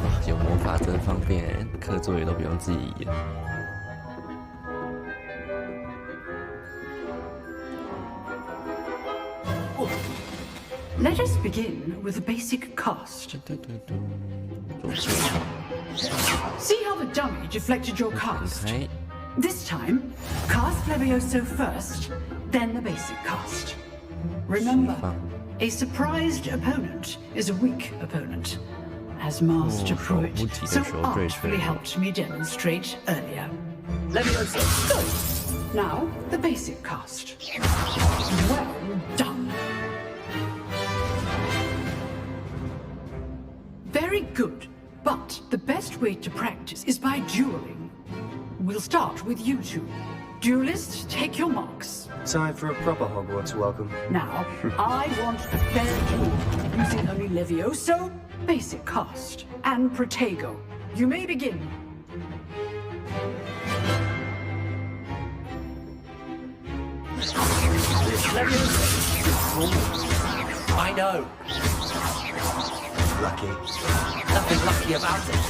哇，有魔法真方便，课作业都不用自己演。Let us begin with a basic cast. See how the dummy deflected your cast? This time, cast Levioso first, then the basic cast. Remember, a surprised opponent is a weak opponent, as Master Pruitt so artfully helped me demonstrate earlier. Levioso! Good. Now, the basic cast. Well done. Very good, but the best way to practice is by dueling. We'll start with you two. Duelists, take your marks. Time for a proper Hogwarts welcome. Now, I want a fair duel, using only Levioso, basic cast, and Protego. You may begin. Levioso! I know. Lucky. Nothing lucky about it.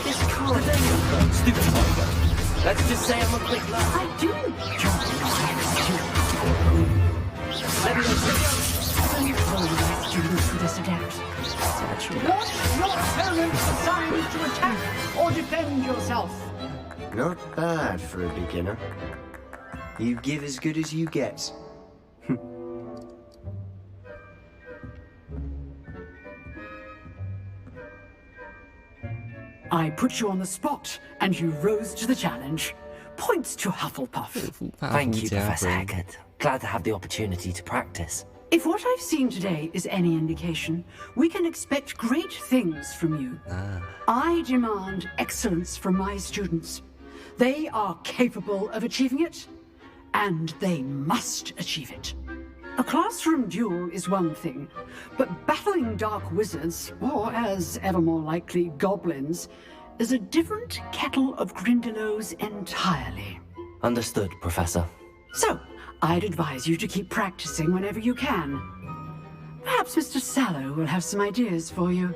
This can't be stupid Tiger. Let's just say I'm a quick learner. I do. Levioso. Students for this adapt. Want your opponent assigned to attack or defend yourself? Not bad for a beginner. You give as good as you get. I put you on the spot, and you rose to the challenge. Points to Hufflepuff. Thank you, Professor Hecat. Glad to have the opportunity to practice. If what I've seen today is any indication, we can expect great things from you. I demand excellence from my students. They are capable of achieving it, and they must achieve it. A classroom duel is one thing, but battling dark wizards, or as ever more likely, goblins, is a different kettle of Grindylows entirely. Understood, Professor. So, I'd advise you to keep practicing whenever you can. Perhaps Mr. Sallow will have some ideas for you.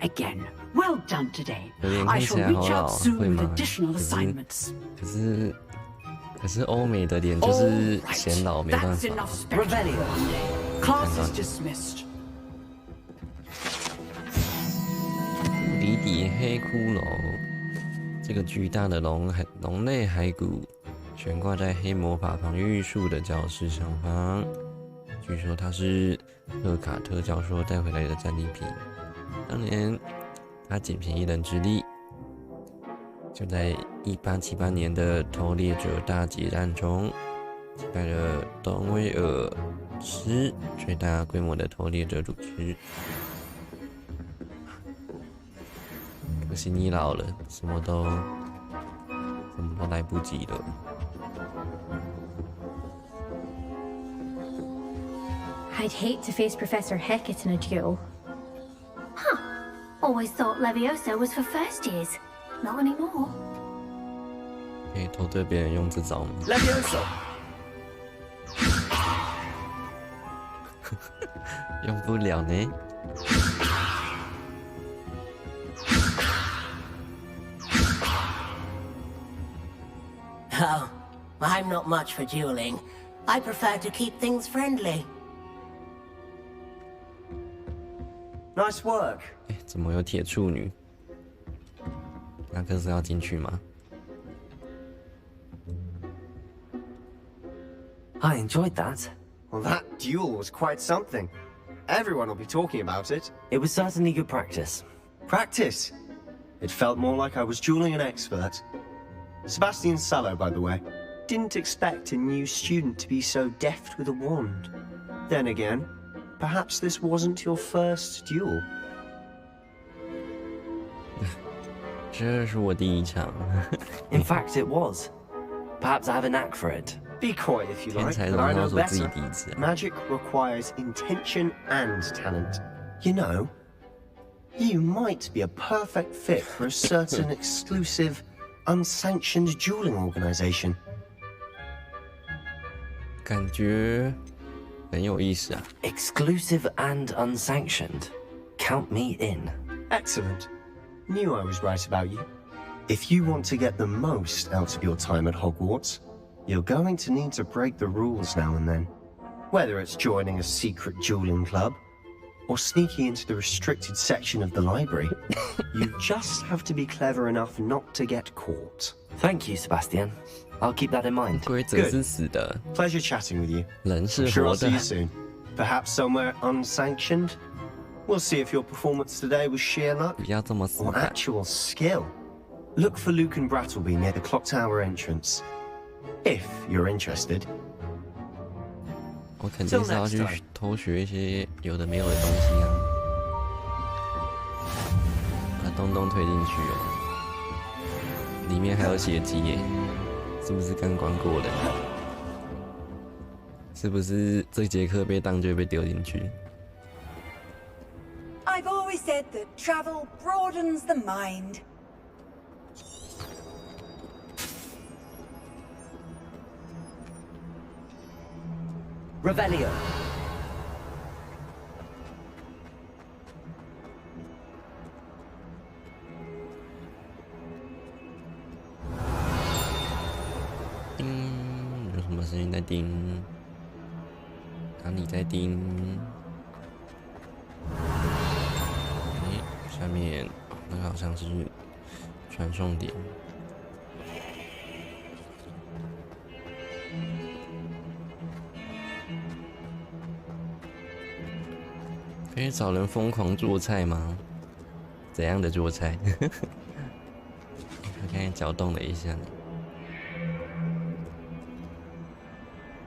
Again, well done today. I shall reach out soon with additional assignments. 可是欧美的脸就是显老，没办法。Class is dismissed. 底底黑骷髅，这个巨大的龙类骸骨悬挂在黑魔法防御术的教室上方。据说它是赫卡特教授带回来的战利品。当年他仅凭一人之力，就在1878年的偷猎者大劫战中，击败了东威尔斯最大规模的偷猎者组织。可惜你老了，什么都来不及了。I'd hate to face Professor Hecat in a duel. Huh. Always thought Leviosa was for first years. Not anymore. 可以偷对别人用这招吗 Leviosa 用不了呢。Oh, I'm not much for dueling. I prefer to keep things friendly. Nice work. 怎么有铁处女？那可是要进去吗？ I enjoyed that. Well, that duel was quite something. Everyone will be talking about it. It was certainly good practice. Practice? It felt more like I was dueling an expert. Sebastian Sallow, by the way. Didn't expect a new student to be so deft with a wand. Then again, perhaps this wasn't your first duel. 这是我第一场。In fact, it was. Perhaps I have a knack for it. Be quiet if you like, but I know better. Magic requires intention and talent. You know, you might be a perfect fit for a certain exclusive, unsanctioned dueling organization. 感觉很有意思啊。 Exclusive and unsanctioned. Count me in. Excellent. Knew I was right about you. If you want to get the most out of your time at Hogwarts, you're going to need to break the rules now and then. Whether it's joining a secret dueling club, or sneaking into the restricted section of the library, you just have to be clever enough not to get caught. Thank you, Sebastian. I'll keep that in mind. 规则是死的， Pleasure chatting with you. 人是 I'm sure 活 I'll 的 see you。soon. Perhaps somewhere unsanctioned. We'll see if your performance today was sheer luck 不要这么死 or 板。 actual skill. Look for Luke and Brattleby near the clock tower entrance. If you're interested. 我肯定是要去偷学一些有的没有的东西啊。把东东推进去哦，里面还有血迹耶，是不是刚关过的？是不是这节课被当就会被丢进去？ I've always said that travel broadens the mind. Revelio. Ding， 有什么声音在叮？哪里在叮？下面那个好像是传送点。可以找人疯狂做菜吗？怎样的做菜？我刚才搅动了一下。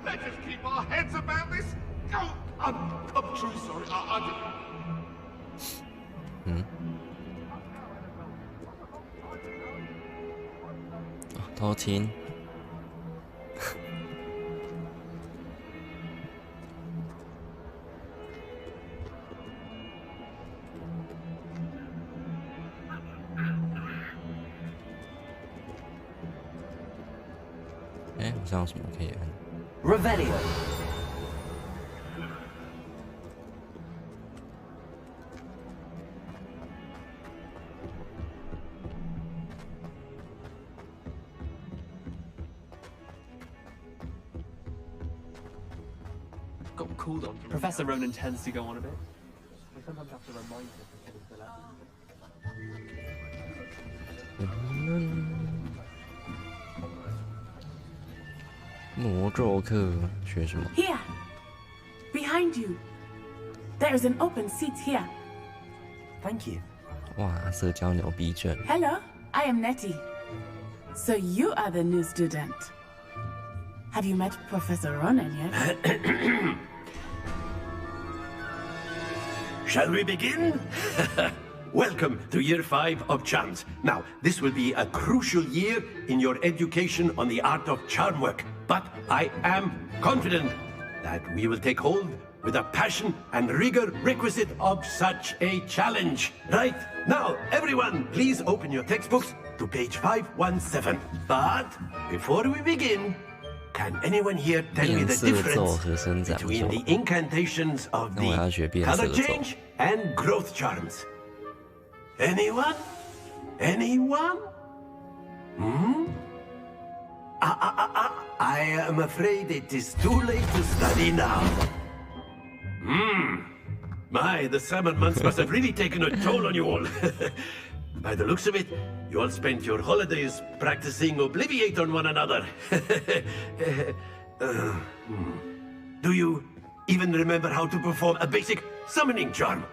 Let us keep our heads about this. Oh, I'm truly sorry. I 嗯。哦，偷听。哎，好像有什么可以按？ Revelio. Got called on. Professor Ronan tends to go on a bit. We sometimes have to remind him before we fill out. 魔咒课学什么？ Here, behind you. There is an open seat here. Thank you. 哇，社交牛逼症。 Hello, I am Nettie. So you are the new student. Have you met Professor Ronan yet? Shall we begin? Welcome to Year 5 of Charms. Now, this will be a crucial year in your education on the art of charm work. But I am confident that we will take hold with a passion and rigor requisite of such a challenge. Right, now, everyone, please open your textbooks to page 517. But before we begin, can anyone here tell me the difference between the incantations of the color change and growth charms? Anyone? Anyone? Hmm? I am afraid it is too late to study now. My, the salmon months must have really taken a toll on you all. By the looks of it, you all spent your holidays practicing Obliviate on one another. Do you even remember how to perform a basic summoning charm?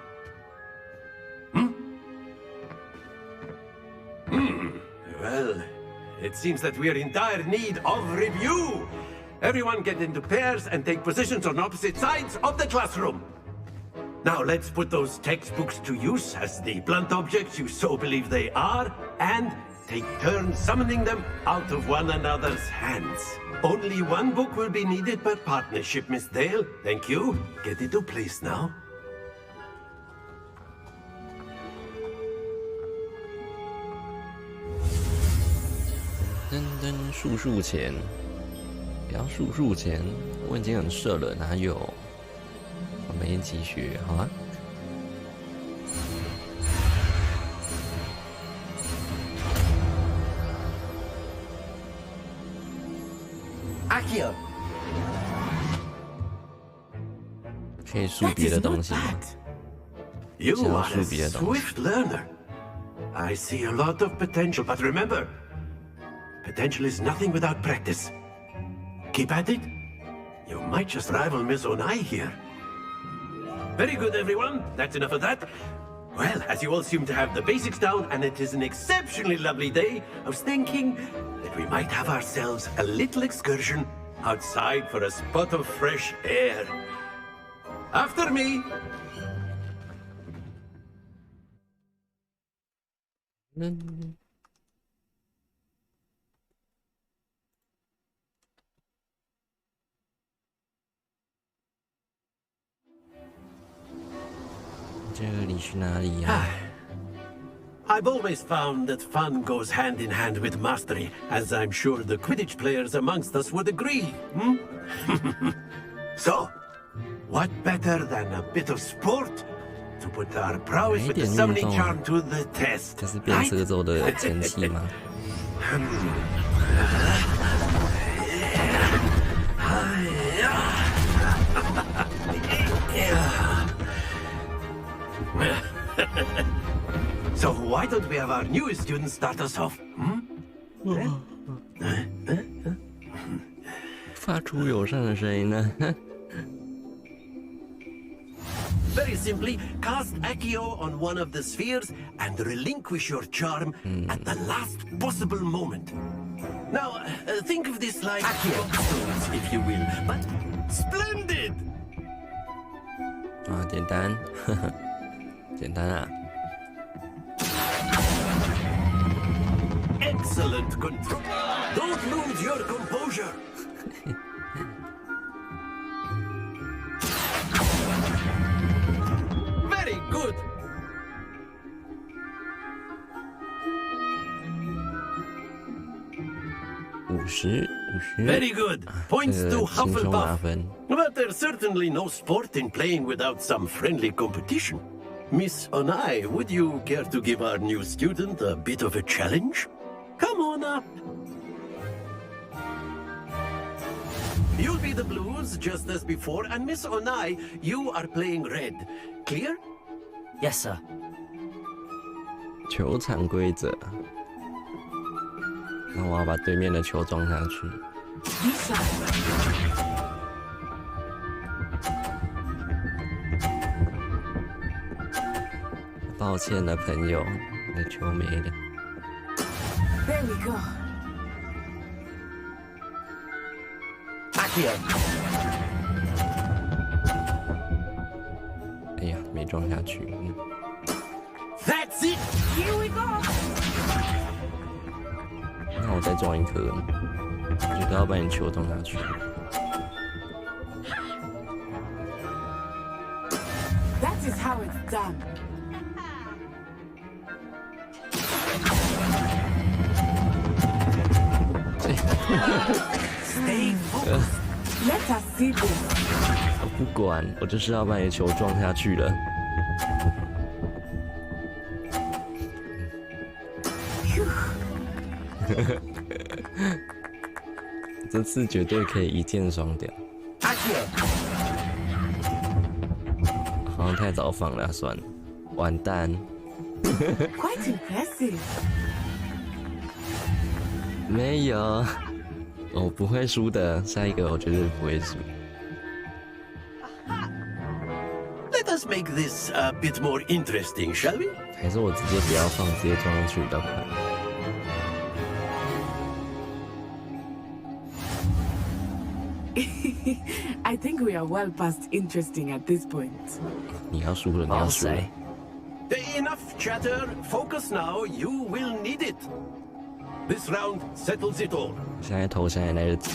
Well, it seems that we are in dire need of review. Everyone get into pairs and take positions on opposite sides of the classroom. Now let's put those textbooks to use as the blunt objects you so believe they are, and take turns summoning them out of one another's hands. Only one book will be needed per partnership, Miss Dale. Thank you. Get into place now. 噔噔，数钱，不要数钱，我已经很射了，哪有？我们一起学，好啊。Accio， 可以数别的东西吗？ You 想要 are 数 a 别的东西。 swift learner. I see a lot of potential, but remember, potential is nothing without practice. Keep at it. You might just rival Miss Onai here. Very good, everyone. That's enough of that. Well, as you all seem to have the basics down, and it is an exceptionally lovely day, I was thinking that we might have ourselves a little excursion outside for a spot of fresh air. After me. 这里是哪里呀？ I've always found that fun goes hand in hand with mastery, as I'm sure the Quidditch players amongst us would agree. So, what better than a bit of sport to put our prowess with the summoning charm to the test? 这是变色咒的前期吗？ So why don't we have our newest student start us off? 发出友善的声音呢？ Very simply, cast Accio on one of the spheres and relinquish your charm at the last possible moment. Now, think of this like Accio, if you will, but splendid! 啊，简单，呵呵，简单啊。 Excellent control. Don't lose your composure. Very good. 50 Very good. Points to Hufflepuff. But there's certainly no sport in playing without some friendly competition. Miss Onai, would you care to give our new student a bit of a challenge? Come on up. You'll be the blues just as before, and Miss Onai, you are playing red. Clear? Yes, sir. 球场规则，那我要把对面的球撞下去。抱歉了，朋友，你的球没了。There we go. Accio. 哎呀，没撞下去。That's it. Here we go. 那我再撞一颗，我觉得要把你球撞下去。That is how it's done. Stay focused. Let us see this. 我不管，我就是要把你的球撞下去了。这次绝对可以一箭双雕。好像太早放了，算了，完蛋。Quite impressive. 没有，我不会输的。下一个我绝对不会输。Let us make this a bit more interesting, shall we? 还是我直接不要放，直接撞上去比较快。I think we are well past interesting at this point. 你要输了，你要输了。Enough chatter. Focus now. You will need it. This round settles it all. 现在投，现在来得及。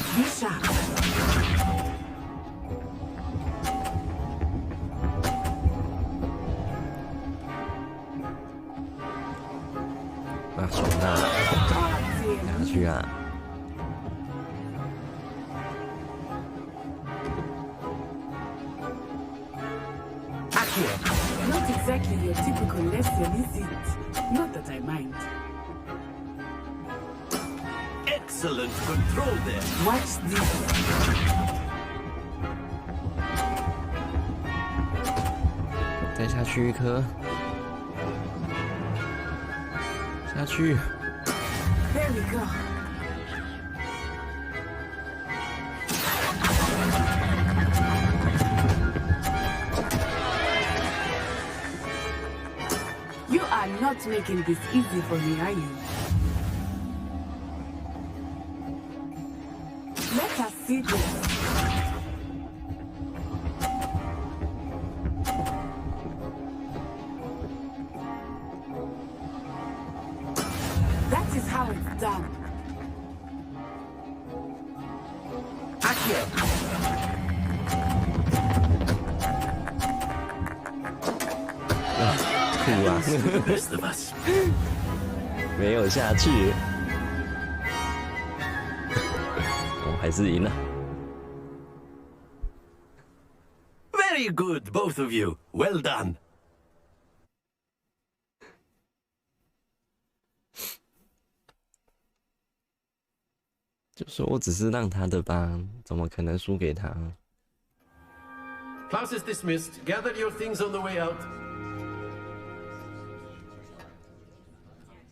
啊，爽啊！下去啊！ Not exactly your typical lesson, is it? Not that I mind. Excellent control there. Watch this. 再下去一颗，下去。There we go. You are not making this easy for me, are you? Let us see this. That is how it's done. Best of us. 没有下去，我还是赢了。Very good, both of you. Well done. 就说我只是让他的吧，怎么可能输给他？ Class is dismissed. Gather your things on the way out.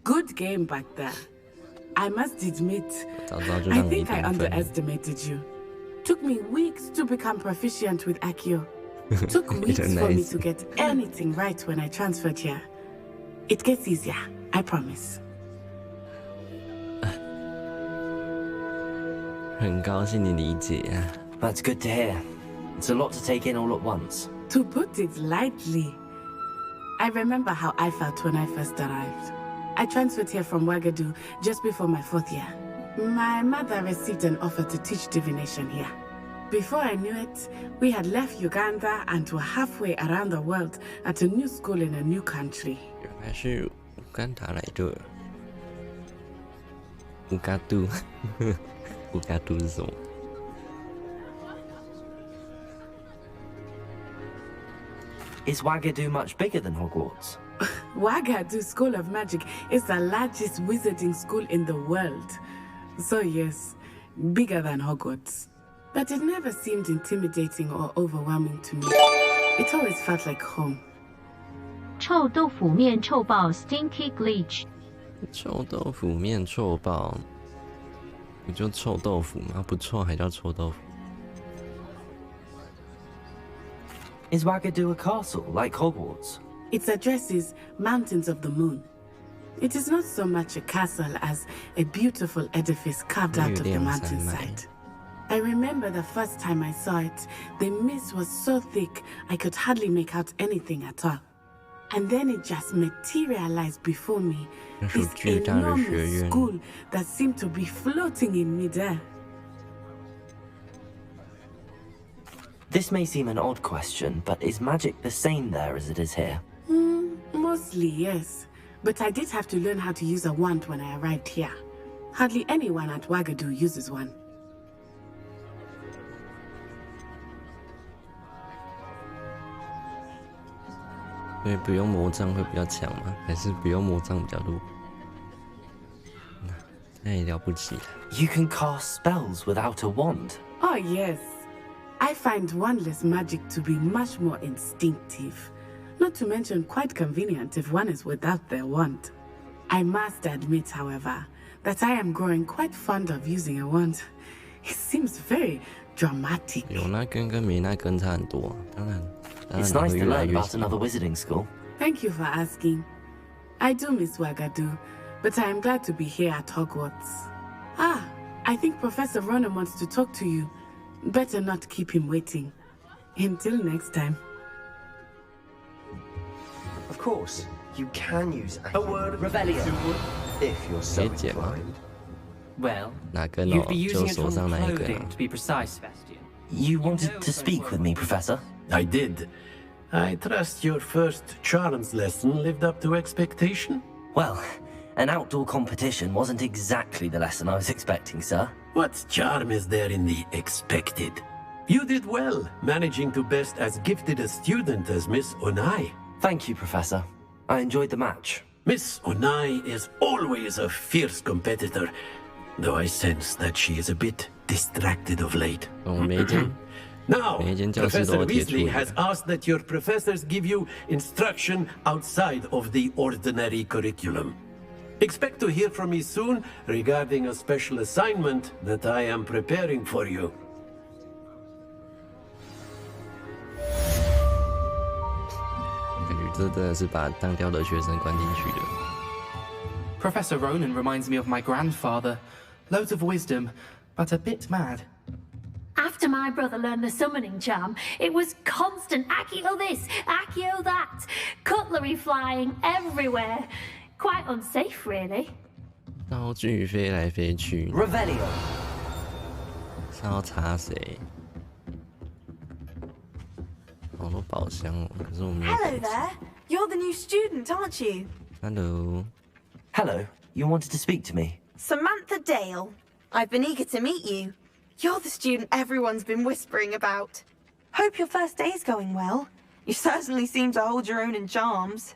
Good game back there. I must admit, I think I underestimated you. Took me weeks to become proficient with Accio. Took weeks for me to get anything right when I transferred here. It gets easier, I promise. 很高兴你理解啊。 That's good to hear. It's a lot to take in all at once. To put it lightly, I remember how I felt when I first arrived. I transferred here from Wagadu just before my 4th year. My mother received an offer to teach divination here. Before I knew it, we had left Uganda and were halfway around the world at a new school in a new country. 原来是乌干达来的，乌嘎杜， Wagadu 是什么？ Is Wagadu much bigger than Hogwarts? Wagadu School of Magic is the largest wizarding school in the world. So yes, bigger than Hogwarts. But it never seemed intimidating or overwhelming to me. It always felt like home. 臭豆腐面臭爆 Stinky Glitch。臭豆腐面臭爆，不就臭豆腐吗？不臭还叫臭豆腐？ Is Wagadu a castle like Hogwarts? Its address is Mountains of the Moon. It is not so much a castle as a beautiful edifice carved out of the mountainside. I remember the first time I saw it, the mist was so thick I could hardly make out anything at all. And then it just materialized before me, this enormous school that seemed to be floating in midair. This may seem an odd question, but is magic the same there as it is here? Mostly, yes. But I did have to learn how to use a wand when I arrived here. Hardly anyone at Wagadu uses one. 所以不用魔杖会比较强吗？还是不用魔杖比较弱？太了不起了。You can cast spells without a wand. Oh, yes. I find wandless magic to be much more instinctive. Not to mention quite convenient if one is without their wand. I must admit, however, that I am growing quite fond of using a wand. It seems very dramatic. 有那根跟没那根差很多，当然 It's nice to learn about another wizarding school. Thank you for asking. I do miss Wagadu, but I am glad to be here at Hogwarts. Ah, I think Professor Ronen wants to talk to you. Better not keep him waiting. Until next time. Of course, you can use a word Revelio if you're so inclined. Well, 哪根 you'd 哦？ be 就 using it 手 on 上那一根 clothing 啊 to be precise, Sebastian. You wanted to speak with me, Professor? I did. I trust your first charms lesson lived up to expectation? Well, an outdoor competition wasn't exactly the lesson I was expecting, sir. What charm is there in the expected? You did well, managing to best as gifted a student as Miss Onai. Thank you, Professor. I enjoyed the match. Miss Onai is always a fierce competitor, though I sense that she is a bit distracted of late. Now, Professor Weasley has asked that your professors give you instruction outside of the ordinary curriculum. Expect to hear from me soon regarding a special assignment that I am preparing for you. Professor Ronen reminds me of my grandfather. Loads of wisdom, but a bit mad. After my brother learned the summoning charm, it was constant Accio this, Accio that, cutlery flying everywhere. Quite unsafe, really. 道具飞来飞去。 Revelio. 是要插谁？好多宝箱哦，可是我没有。 Hello there. You're the new student, aren't you? Hello. Hello. You wanted to speak to me? Samantha Dale. I've been eager to meet you. You're the student everyone's been whispering about. Hope your first day's going well. You certainly seem to hold your own in charms.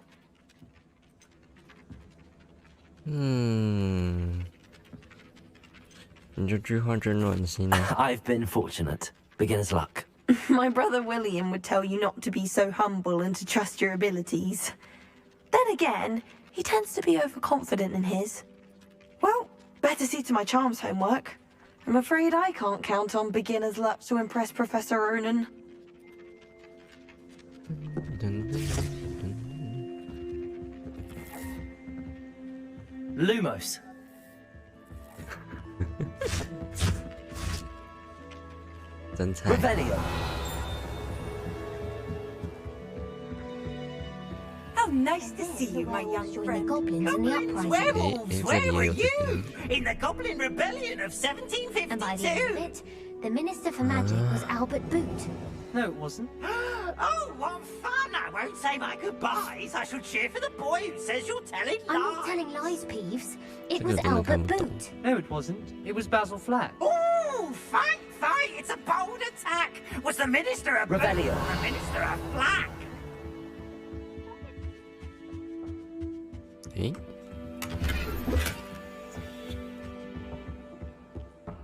I've been fortunate. Beginner's luck. My brother William would tell you not to be so humble and to trust your abilities. Then again, he tends to be overconfident in his. Well, better see to my charms homework. I'm afraid I can't count on beginner's luck to impress Professor Ronen. Lumos. Revelio. How nice to see you, my young friend. Goblins, werewolves, where were you? In the Goblin Rebellion of 1752. And by the end of it, the Minister for Magic was Albert Boot. No, it wasn't. Oh, what fun! I won't say my goodbyes. I shall cheer for the boy who says you're telling lies. I'm not telling lies, Peeves. It was Albert Boot. No, it wasn't. It was Basil Flack. Oh, bold attack! Was the Minister a Revelio. or a Minister a Black?诶，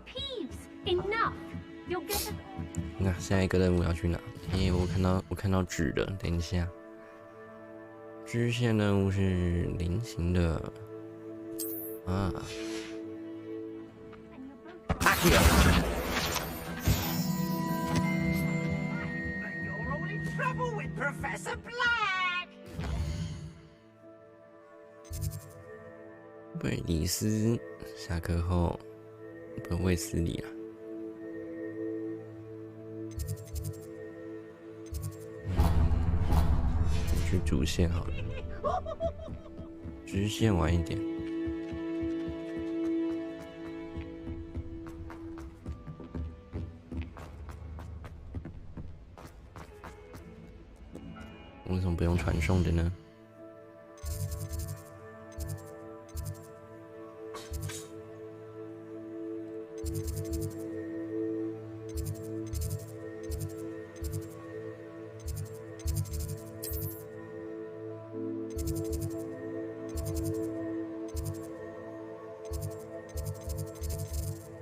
Peeves, enough! You'll get us. 那下一个任务要去哪？诶，我看到纸了，等一下。支线任务是菱形的啊。Accio. You're all in trouble with Professor Black. 贝里斯下课后不卫斯理啊。去主线好了，支线晚一点。为什么不用传送的呢？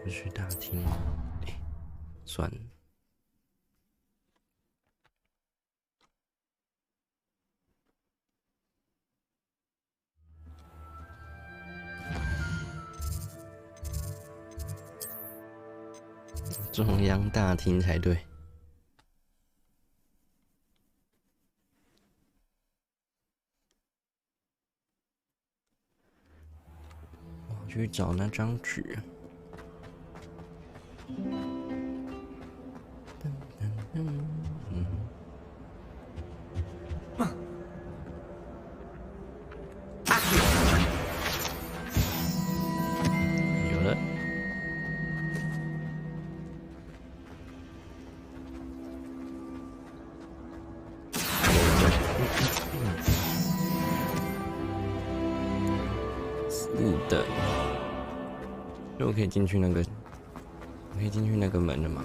不去大厅，哎，算了。中央大厅才对。我去找那张纸。有了。是的，就可以进去那个，可以进去那个门了吗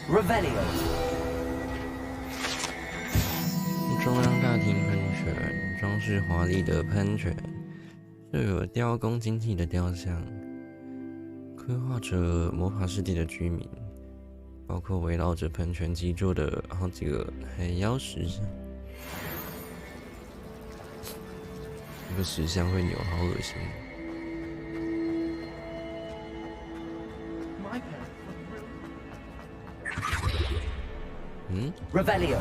？Revelio. 中央大厅喷泉，装饰华丽的喷泉，设有雕工精细的雕像，刻画着魔法世界的居民，包括围绕着喷泉基座的好几个海妖石像。这个石像会扭，好恶心。嗯 Revelio.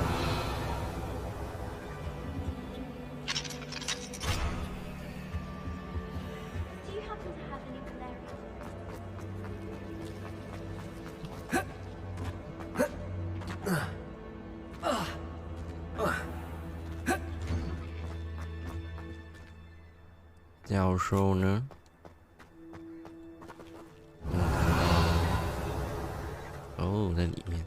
教授呢？哦，在里面。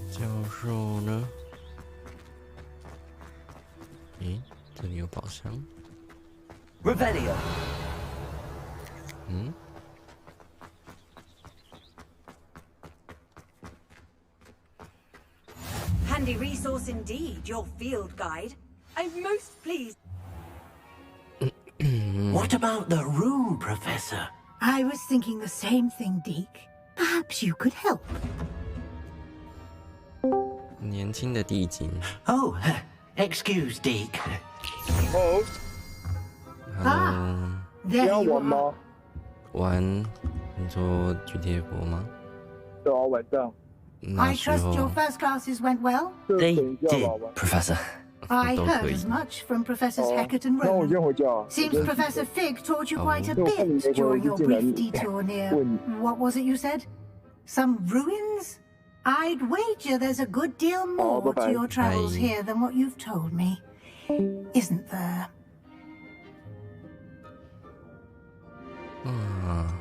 教授呢？咦，这里有宝箱。Revelio. 嗯。 Handy resource indeed, your field guide. I'm most pleased. What about the room, Professor? I was thinking the same thing, Deke. Perhaps you could help. 年轻的地精。 Oh, excuse, Deke. Ah, Hello。 there you are. 玩，你说举铁佛吗？对啊，晚上。 I trust your first classes went well? They did, Professor. I heard as much from Professors Hecat and Rowan. Seems Professor Fig taught you quite a bit during your brief detour near... What was it you said? Some ruins? I'd wager there's a good deal more to your travels here than what you've told me. Isn't there? 啊。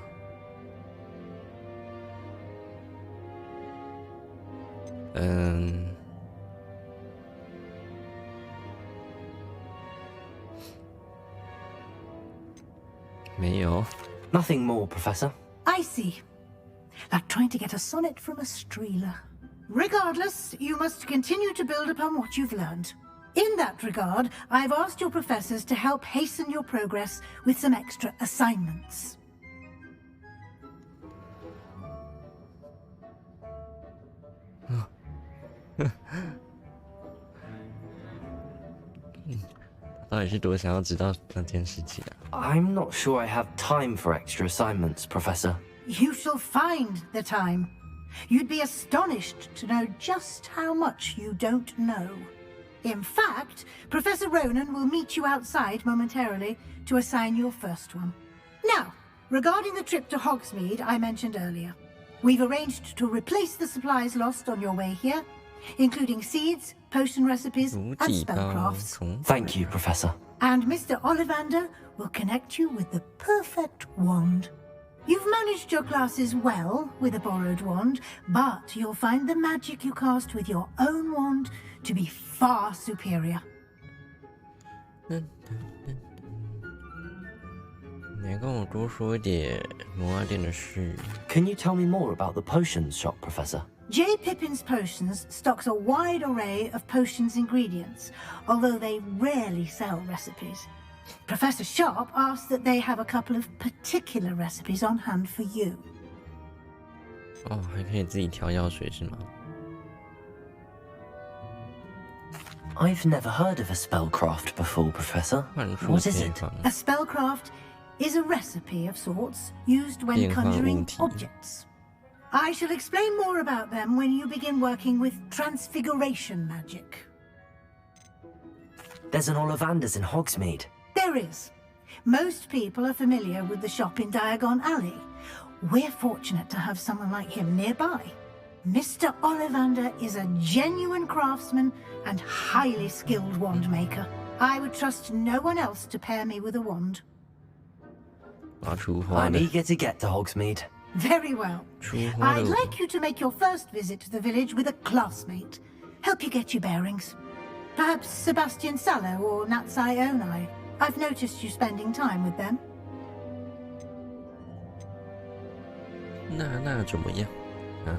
没有。Nothing more, Professor. I see. Like trying to get a sonnet from a streeler. Regardless, you must continue to build upon what you've learned. In that regard, I've asked your professors to help hasten your progress with some extra assignments. I'm not sure I have time for extra assignments, Professor. You shall find the time. You'd be astonished to know just how much you don't know. In fact, Professor Ronan will meet you outside momentarily to assign your first one. Now, regarding the trip to Hogsmeade I mentioned earlier, we've arranged to replace the supplies lost on your way here, including seeds, potion recipes, and spellcrafts. Thank you, Professor. And Mr. Ollivander will connect you with the perfect wand. You've managed your classes well with a borrowed wand, but you'll find the magic you cast with your own wand to be far superior. Can you tell me more about the potions shop, Professor? J. Pippin's Potions stocks a wide array of potions ingredients, although they rarely sell recipes. Professor Sharp asks that they have a couple of particular recipes on hand for you. I've never heard of a spellcraft before, Professor. What is it? A spellcraft is a recipe of sorts used when conjuring objects. I shall explain more about them when you begin working with transfiguration magic. There's an Ollivander's in Hogsmeade. There is. Most people are familiar with the shop in Diagon Alley. We're fortunate to have someone like him nearby. Mr. Ollivander is a genuine craftsman and highly skilled wand maker. I would trust no one else to pair me with a wand. I'm eager to get to Hogsmeade. Very well. I'd like you to make your first visit to the village with a classmate. Help you get your bearings. Perhaps Sebastian Sallow or Natsai Onai. I've noticed you spending time with them. 那怎么样啊？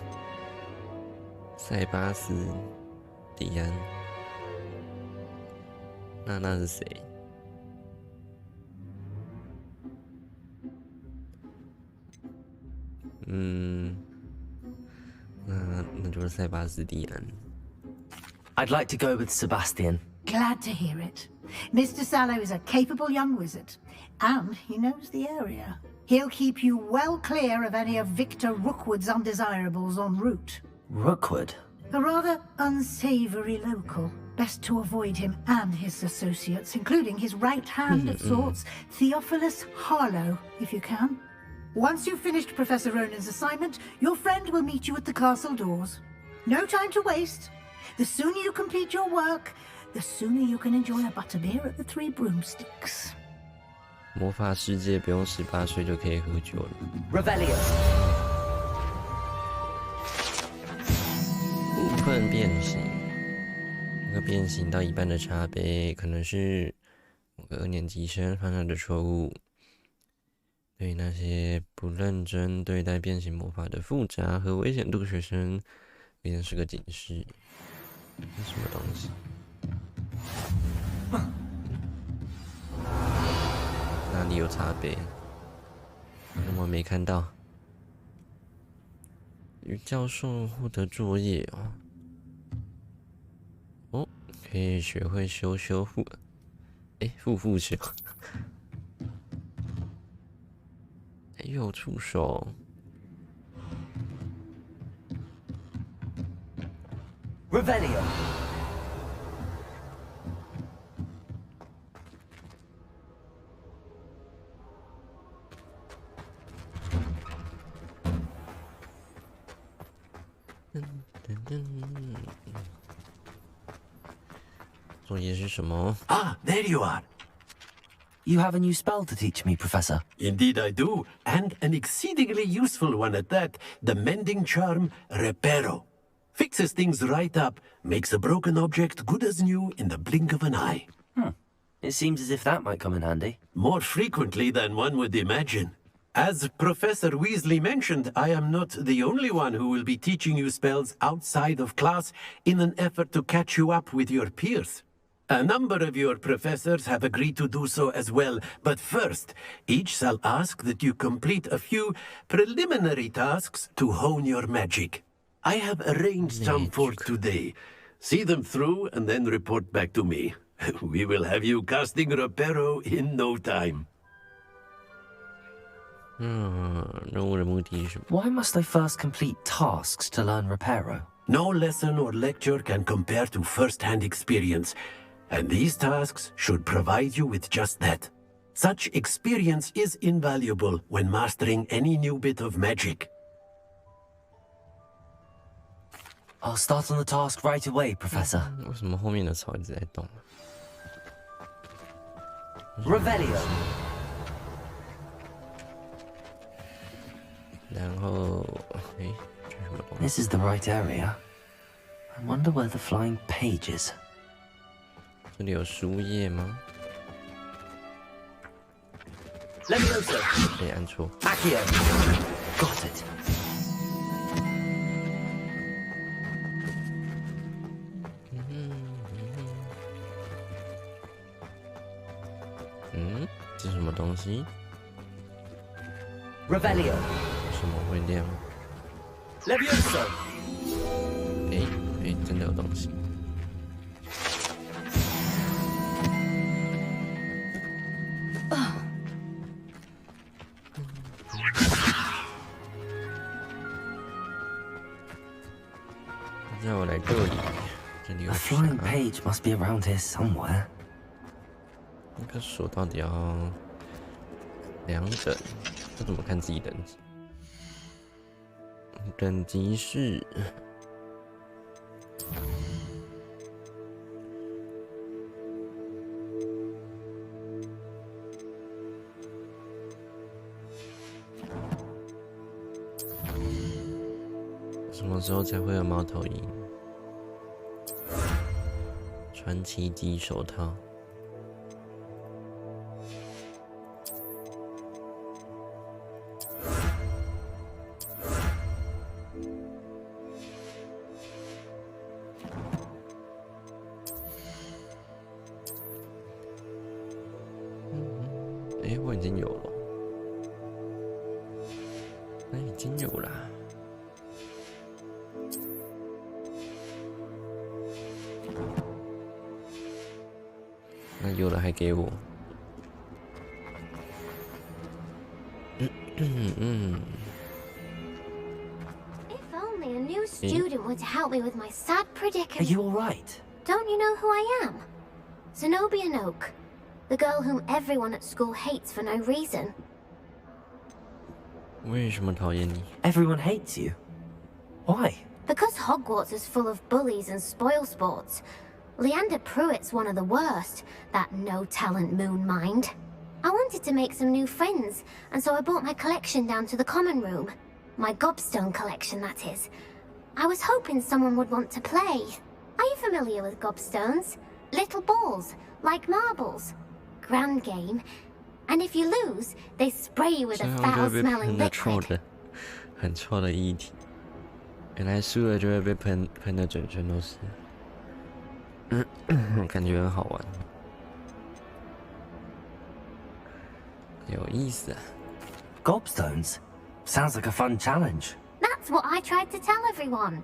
塞巴斯蒂安，那是谁？那就是塞巴斯蒂安。I'd like to go with Sebastian. Glad to hear it. Mr. Sallow is a capable young wizard, and he knows the area. He'll keep you well clear of any of Victor Rookwood's undesirables en route. Rookwood? A rather unsavory local. Best to avoid him and his associates, including his right hand of sorts, Theophilus Harlow, if you can. Once you've finished Professor Ronan's assignment, your friend will meet you at the castle doors. No time to waste. The sooner you complete your work, the sooner you can enjoy a butterbeer at the Three Broomsticks. 魔法世界不用18岁就可以喝酒了。Revelio。部分变形，那个变形到一半的茶杯，可能是某个2年级生犯下的错误。对那些不认真对待变形魔法的复杂和危险度学生，必然是个警示。这是什么东西？哪里有茶杯？怎么没看到？与教授获得作业哦，可以学会修复，复修，又有触手。Revelio。作业是什么？ Ah, there you are. You have a new spell to teach me, Professor. Indeed I do, and an exceedingly useful one at that, the mending charm Reparo. Fixes things right up, makes a broken object good as new in the blink of an eye. It seems as if that might come in handy. More frequently than one would imagine. As Professor Weasley mentioned, I am not the only one who will be teaching you spells outside of class in an effort to catch you up with your peers. A number of your professors have agreed to do so as well, but first, each shall ask that you complete a few preliminary tasks to hone your magic. I have arranged some for today. See them through and then report back to me. We will have you casting Reparo in no time. Why must I first complete tasks to learn Reparo? No lesson or lecture can compare to first-hand experience, and these tasks should provide you with just that. Such experience is invaluable when mastering any new bit of magic. I'll start on the task right away, Professor. 为什么后面的草一直在动 Revelio. 然后，哎，这是什么东西？ This is the right area. I wonder where the flying page is. 这里有书页吗？ Leviosa. 被按错。 Accio. Got it. 这是什么东西 Revelio. 什么会亮 Leviosa. 哎，真的有东西。让我来这里，这里有 A flying page must be around here somewhere. 那个锁到底要2等？这怎么看自己等级？等级是什么时候才会有猫头鹰？传奇级手套。哎，我已经有了，那已经有了。那有了还给我。If only a new student were to help me with my sad predicament. Are you all right? Don't you know who I am? Zenobia Noak, the girl whom everyone at school hates for no reason. 为什么讨厌你？ Everyone hates you. Why? Because Hogwarts is full of bullies and spoilsports. Leander Pruitt's one of the worst, that no-talent moon mind. I wanted to make some new friends, and so I brought my collection down to the common room. My gobstone collection, that is. I was hoping someone would want to play. Are you familiar with gobstones? Little balls, like marbles. Grand game. And if you lose, they spray you with a foul-smelling liquid. 很臭的液体。原来输了就会被喷的嘴唇都是。感觉很好玩，有意思啊。Gobstones? Sounds like a fun challenge. That's what I tried to tell everyone.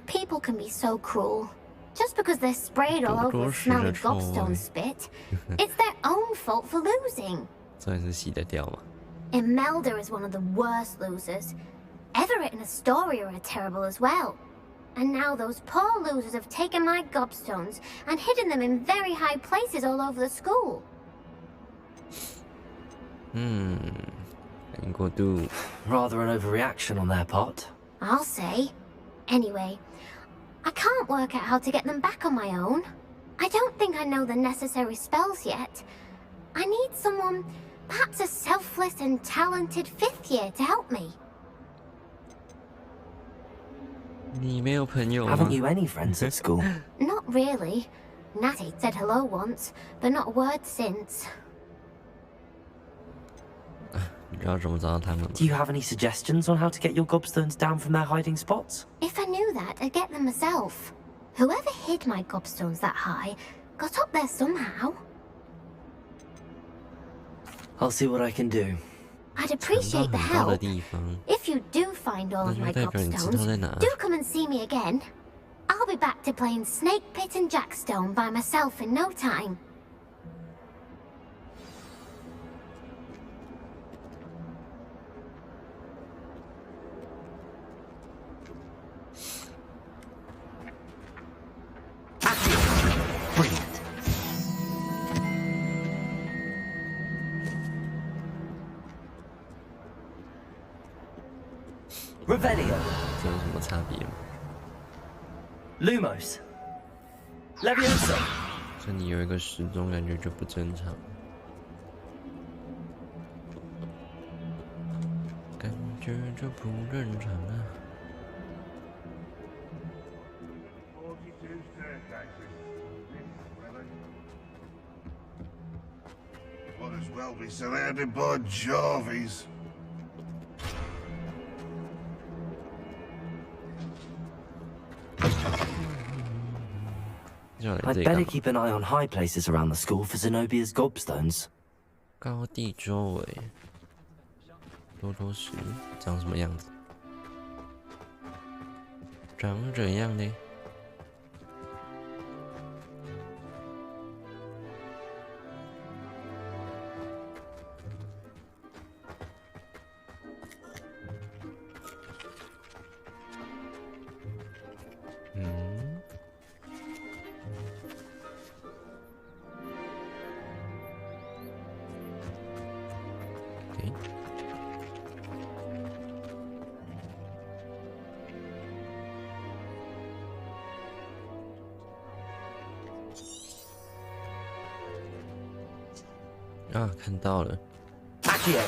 People can be so cruel. Just because they're sprayed all over with smelly gobstone spit, it's their own fault for losing. 算是洗得掉吗？ Imelda is one of the worst losers. Everett and Astoria are terrible as well. And now those poor losers have taken my gobstones and hidden them in very high places all over the school. 英国度 Rather an overreaction on their part. I'll say. Anyway, I can't work out how to get them back on my own. I don't think I know the necessary spells yet. I need someone, perhaps a selfless and talented 5th year to help me. 你没有朋友吗 Haven't you any friends at school? Not really. Natty said hello once, but not a word since. 你知道怎么找到他们吗？ Do you have any suggestions on how to get your gobstones down from their hiding spots? If I knew that, I'd get them myself. Whoever hid my gobstones that high got up there somehow. I'll see what I can do. I'd appreciate the 很高的 help. 地方， If you do find all 那 of 就 my 代表你知道在哪。 gobstones, do come and see me again. I'll be back to playing Snake Pit and Jackstone by myself in no time. Brilliant. Revelio. 这有什么差别吗？ Lumos. Levioso. 这里有一个时钟，感觉就不正常。感觉就不正常啊。 Might as well be surrounded by Jarvies. I'd better keep an eye on high places around the school for Zenobia's gobstones. 高地周围，多多石长什么样子？长怎样呢？嗯。 啊，看到了。 Accio.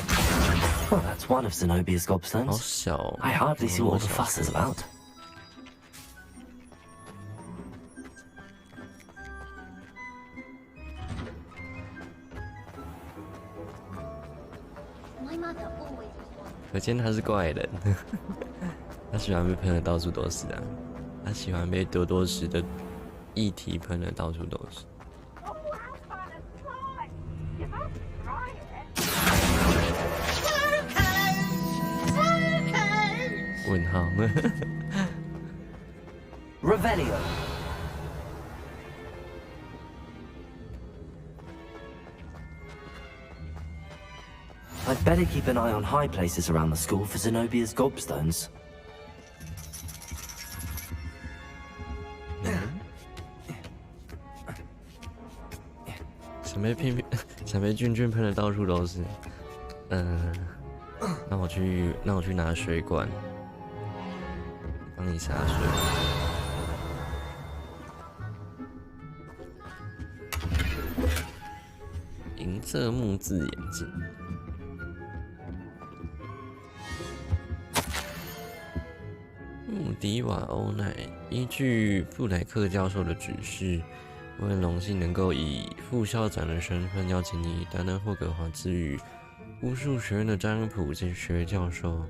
Well, that's one of Zenobia's 好 gobstones. 小哦。 I hardly see what the fuss is about. My mother always was one. 可见他是怪人，他喜欢被喷的到处都是啊，他喜欢被多多石的液体喷的到处都是。问号。 Revelio. I'd better keep an eye on high places around the school for Zenobia's gobstones. 想被俊俊喷的到处都是。让我去拿水管，帮你洒水。银色木质眼镜。穆迪瓦欧奈依据布莱克教授的指示，我很荣幸能够以副校长的身份邀请你担任霍格华兹与巫术学院的占卜学教授。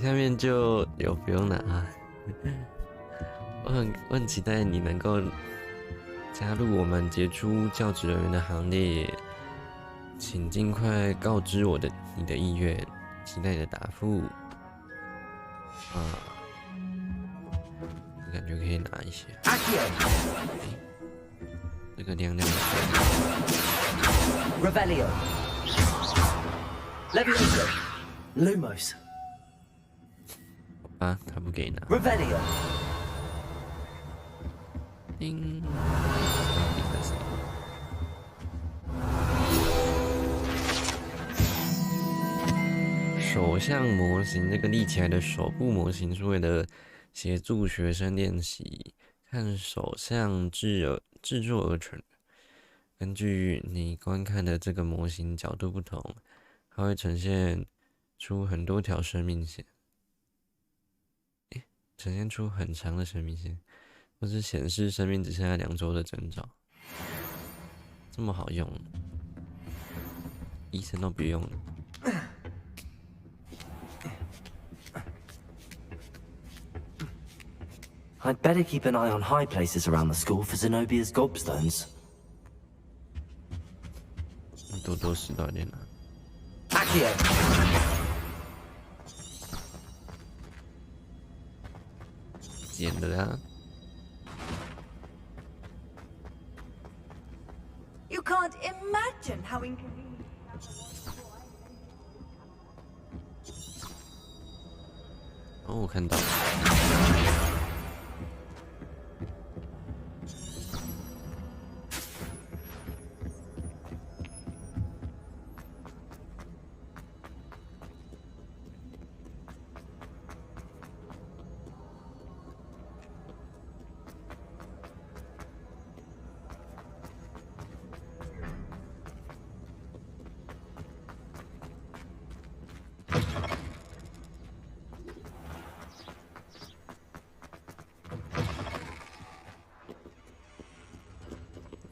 下面就有不用拿，我很期待你能够加入我们杰出教职人员的行列，请尽快告知你的意愿，期待你的答复。感觉可以拿一些。这个亮亮的。Revelio. Levioso. Lumos. 啊，他不给拿。Revelio. 叮。手相模型，这个立起来的手部模型是为了协助学生练习看手相制作而成。根据你观看的这个模型角度不同，它会呈现出很多条生命线。呈现出很长的生命线，或是显示生命只剩下2周的征兆。这么好用，医生都不用了。I'd better keep an eye on high places around the school for Zenobia's gobstones. 多多知道点了。Accio! 捡的啦。You can't imagine how inconvenient. 哦，我看到了。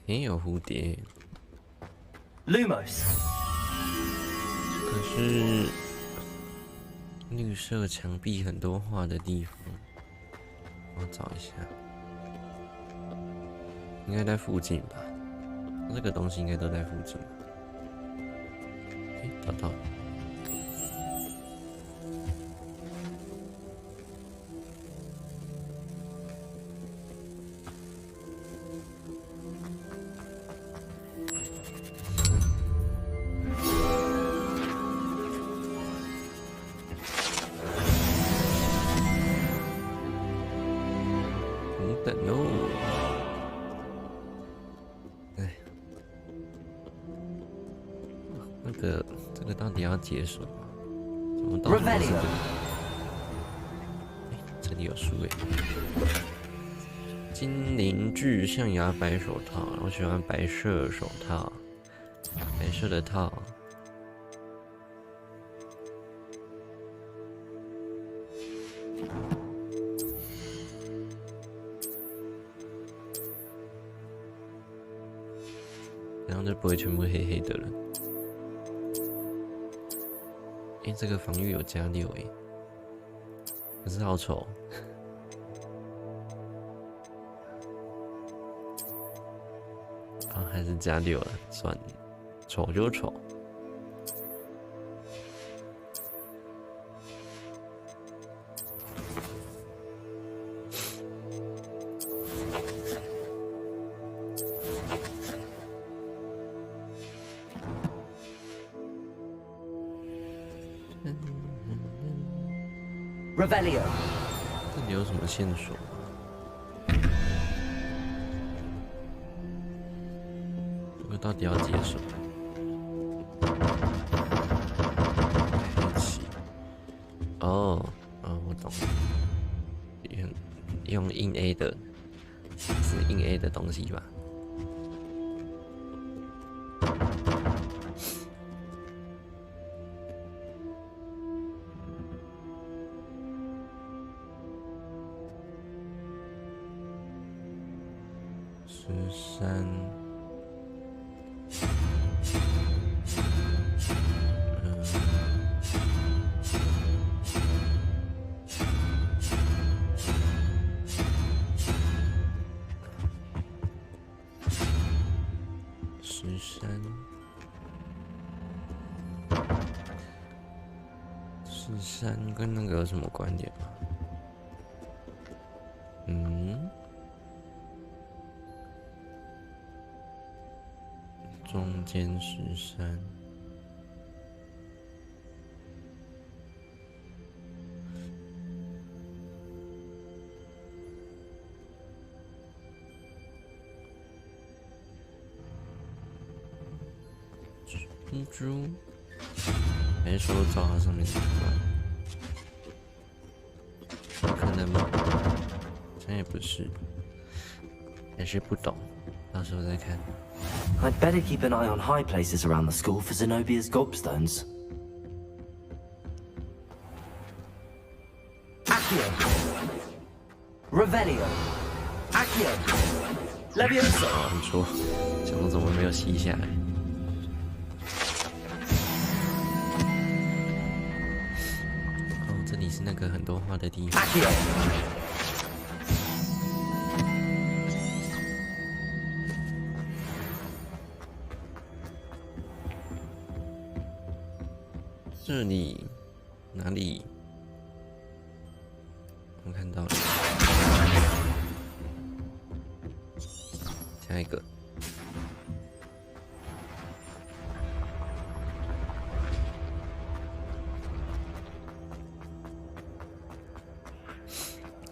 也有蝴蝶 Lumos 可是绿色墙壁很多画的地方，我找一下，应该在附近吧？这个东西应该都在附近。找到了。等哦，哎，这个到底要解锁吗？怎么到底是这个？这里有书哎。精灵巨象牙白手套，我喜欢白色手套，白色的套。然后就不会全部黑黑的了。这个防御有加6可是好丑。啊，还是加6了，算了，丑就丑。Revelio 这里有什么线索？这个到底要解锁？哦，我懂了，用硬 A 的，是硬 A 的东西吧？13跟那个有什么关联吗？中间13。蜘蛛，还是说照它上面的图案？可能吗？好像也不是，还是不懂，到时候再看。I'd better keep an eye on high places around the school for Zenobia's gobstones. Accio! Revelio. Accio. Levioso. 啊，你说，想我怎么没有吸下来？哦，这里是那个很多花的地方。Accio. 这里哪里？我看到了，下一个。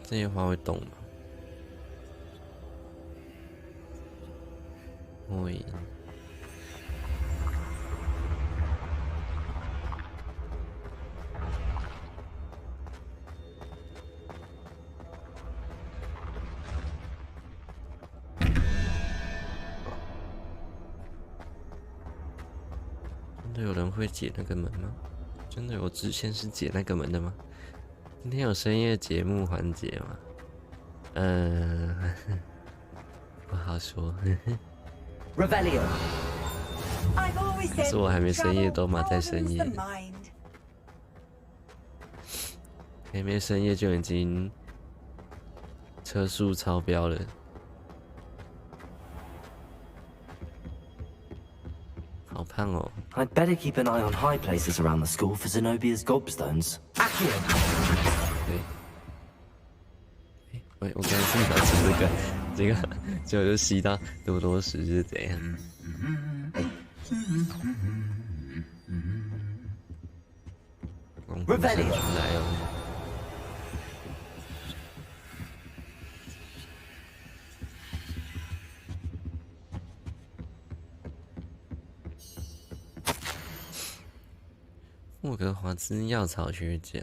这些花会动吗？会。真的有人会解那个门吗？真的有支线是解那个门的吗？今天有深夜节目环节吗？不好说。Revelio. 可是我还没深夜，都马在深夜。还没深夜就已经车速超标了。好胖哦。 I'd better keep an eye on high places around the school for Zenobia's gobstones. Accio. 我刚才是拿出这个，结果就吸到多多石是怎样？Revelio. 出来哦。 霍格华兹药草学奖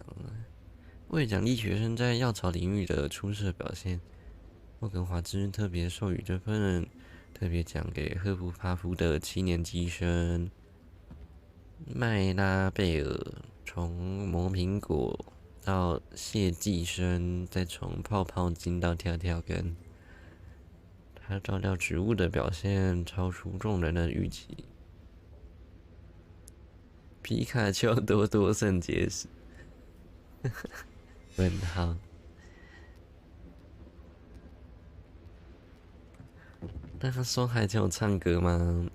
为奖励学生在药草领域的出色表现，霍格华兹特别授予这份特别奖给赫夫帕夫的7年级生麦拉贝尔，从磨苹果到谢寄生，再从泡泡金到跳跳根，他照料植物的表现超出众人的预期。 皮卡丘多多肾结石，问号。但他说海豚有唱歌吗？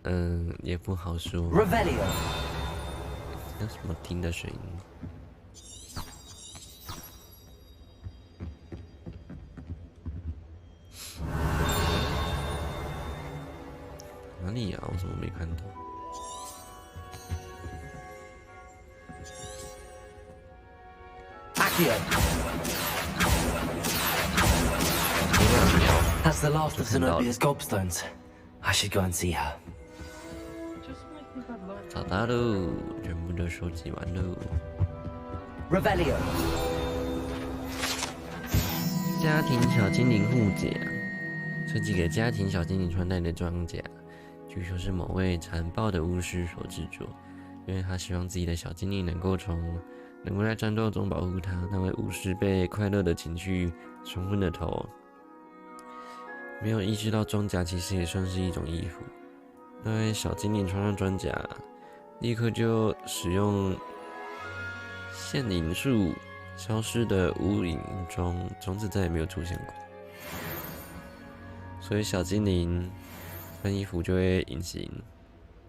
也不好说。Revelio. 有什么听的声音？哪里啊？我怎么没看到？ That's the last of Zenobia's gobstones. I should go and see her. 找到喽，全部都收集完喽。 Revelio. 家庭小精灵护甲，设计给家庭小精灵穿戴的装甲，据说是某位残暴的巫师所制作，因为他希望自己的小精灵能够在战斗中保护他。那位巫师被快乐的情绪冲昏了头，没有意识到装甲其实也算是一种衣服。那位小精灵穿上装甲，立刻就使用现影术消失的无影中，从此再也没有出现过。所以小精灵穿衣服就会隐形，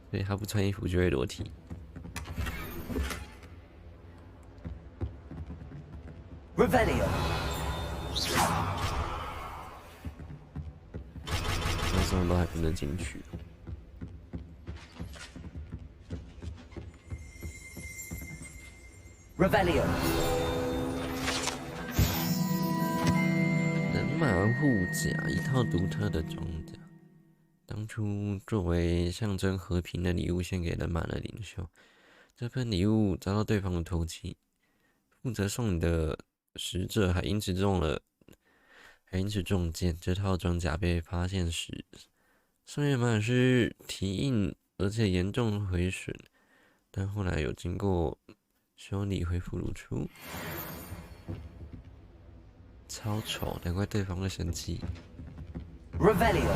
所以他不穿衣服就会裸体。 Revelio. 那时候都还不能进去。Revelio. 人马护甲，一套独特的装甲。当初作为象征和平的礼物献给人马的领袖，这份礼物遭到对方的偷窃，负责送礼的使者还因此中箭。这套装甲被发现时，上面满是蹄印，而且严重毁损，但后来有经过修理恢复如初。超丑，难怪对方会生气。Revelio.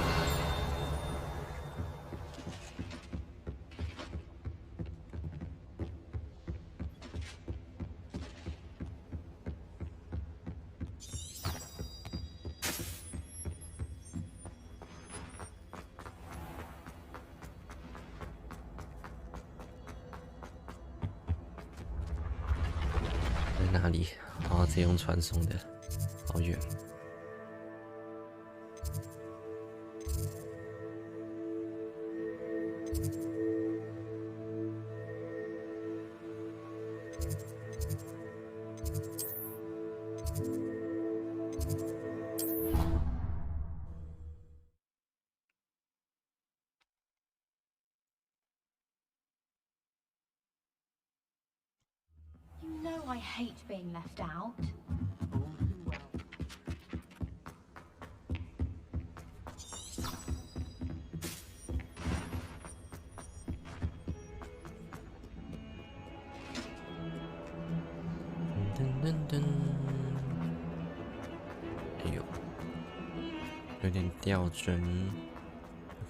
在哪里？哦，这用传送的，好远。You know I hate being left out. Eh呦，有点掉帧，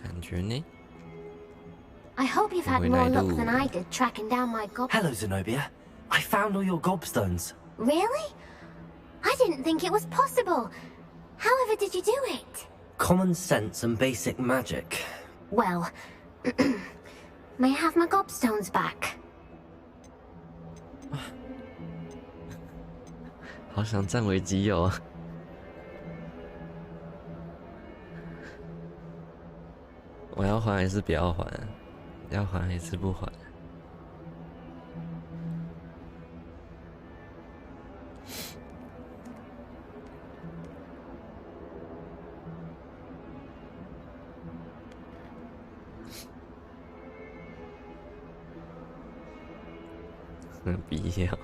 感觉呢。 I hope you've had more luck than I did tracking down my gob. Hello, Zenobia. I found all your gobstones. Really? I didn't think it was possible. However did you do it? Common sense and basic magic. Well, may I have my gobstones back? 好想占为己有啊！我要还还是不要还？要还还是不还？不要，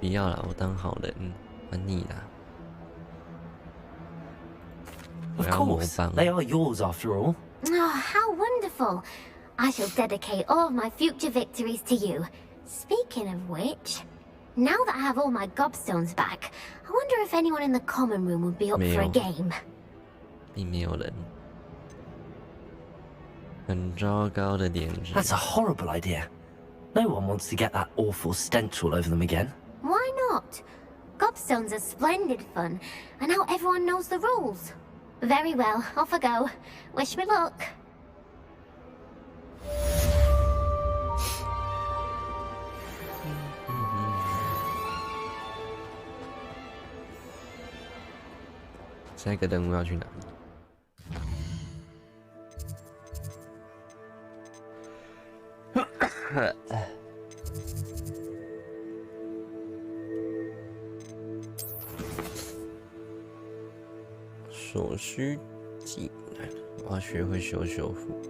不要了，我当好人，还你啦。 Of course, they are yours after all. Oh, how wonderful! I shall dedicate all of my future victories to you. Speaking of which, now that I have all my gobstones back, I wonder if anyone in the common room would be up for a game. 并没有人。很糟糕的点子。 That's a horrible idea. No one wants to get that awful stench all over them again. Why not? Gobstones are splendid fun, and now everyone knows the rules. Very well, off I go. Wish me luck. 下一个任务要去哪里？所需技能，我要学会修复。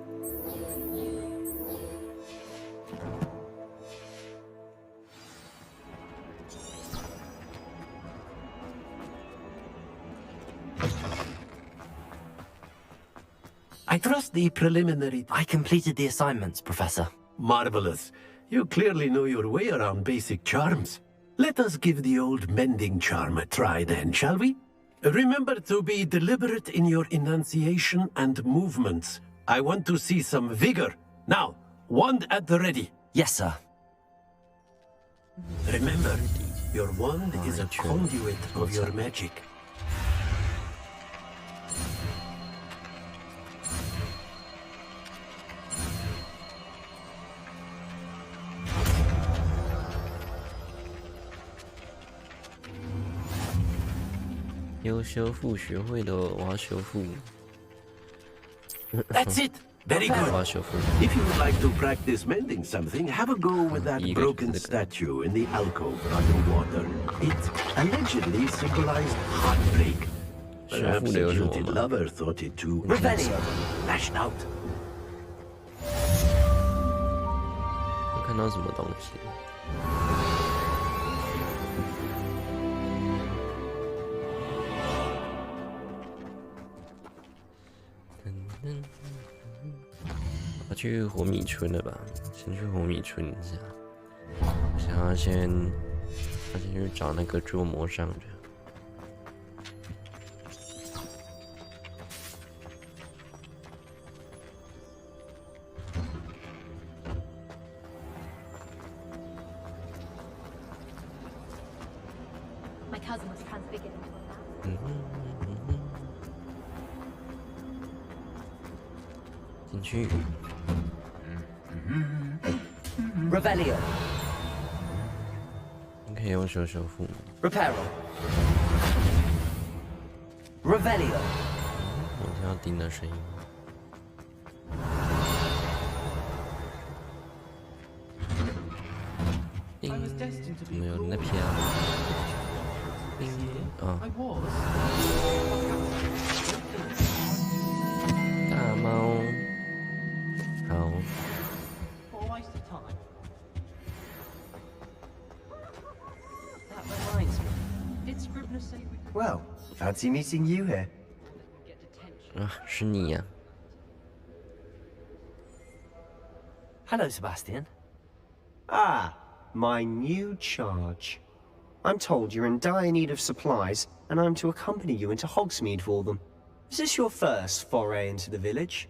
I trust the preliminary... I completed the assignments, Professor. Marvelous. You clearly know your way around basic charms. Let us give the old mending charm a try then, shall we? Remember to be deliberate in your enunciation and movements. I want to see some vigor. Now, wand at the ready. Yes, sir. Remember, your wand is a conduit of your magic. That's it. Very good. If you would like to practice mending something, have a go with that broken statue in the alcove underwater. It allegedly symbolized heartbreak. Perhaps the jilted lover thought it too lashed out. 我看到什么东西？ 我去火米村了吧？先去火米村一下。我想要先发现去找那个捉魔杖去。My cousin was transfigured into a man. 进去。Revelio. 你可以用修复。Reparo. Revelio. 我听到钉的声音。钉，怎么有人在飘？钉，啊！大猫，好。What a waste of time. That reminds me. Did Scribner say we could... Well, fancy meeting you here. 啊，是你呀。Hello, Sebastian. Ah, my new charge. I'm told you're in dire need of supplies, and I'm to accompany you into Hogsmeade for them. Is this your first foray into the village?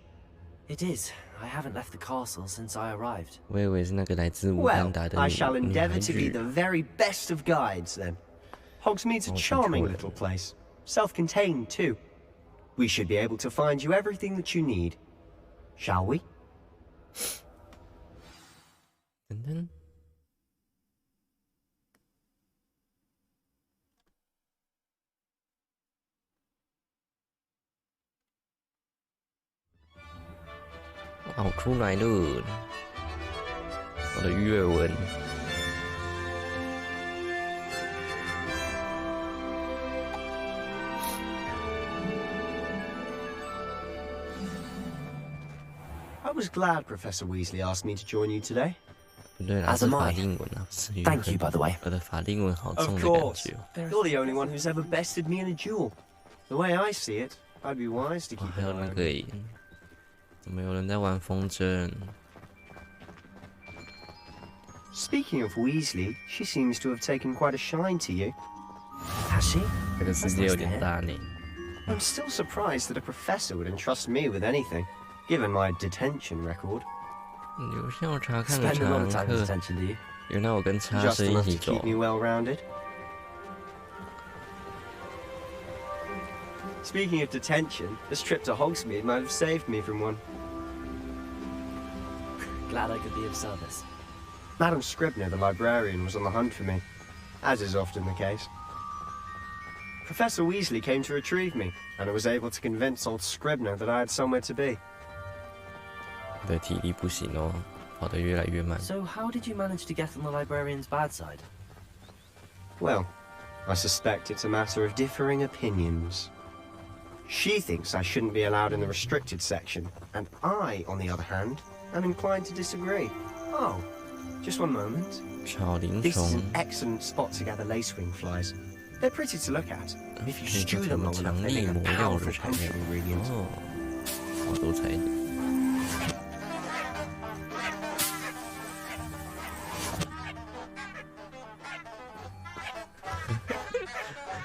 It is. I haven't left the castle since I arrived. 我以为是那个来自乌 Well, 干达的 I 女 shall 女 endeavour 孩 to be 子。 the very best of guides, then. Hogsmeade's a charming little place. Self-contained, too. We should be able to find you everything that you need. Shall we? 噔噔。哦，出来了，我的鱼耳纹。I was glad Professor Weasley asked me to join you today. 不对啦，是法令纹啊，不是鱼耳纹。 Thank you, by the way. 我的法令纹好 Of 重的感 course. 觉。 You're the only one who's ever bested me in a duel. The way I see it, I'd be wise to 哦 keep 还有 an 那 eye on 个 you. 怎么有人在玩风筝？ Speaking of Weasley, she seems to have taken quite a shine to you. Has she? 这个世界有点大呢。 I'm still surprised that a professor would entrust me with anything, given my detention record. 留校查看的 Spend a lot of 常 time in 客， detention, do you? 原来我跟叉 Just 是一 enough 起 to 走 keep。me well-rounded. Speaking of detention, this trip to Hogsmeade might have saved me from one. Glad I could be of service. Madam Scribner, the librarian, was on the hunt for me, as is often the case. Professor Weasley came to retrieve me, and I was able to convince old Scribner that I had somewhere to be. 你的体力不行哦，跑得越来越慢。 So how did you manage to get on the librarian's bad side? Well, I suspect it's a matter of differing opinions. She thinks I shouldn't be allowed in the restricted section, and I, on the other hand, am inclined to disagree. Oh, just one moment. 草林 This is 虫 an excellent spot to gather lacewing flies. They're pretty to look at. If you 可以 stew 做 them 成 long 强 enough, they 力 make 魔 a 药 powerful 的材料 potion ingredient. 哦，好多彩礼。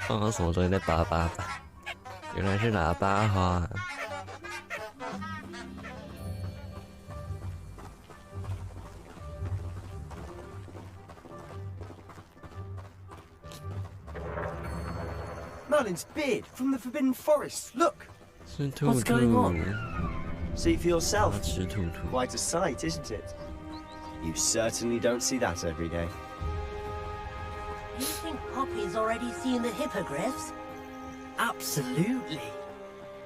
刚刚什么东西在叭叭叭？原来是喇叭花。 Merlin's beard from the Forbidden Forest. Look. 是兔 What's 兔。 going on? See for yourself. 它吃兔兔。 Quite a sight, isn't it? You certainly don't see that every day. You think Poppy's already seen the hippogriffs? Absolutely.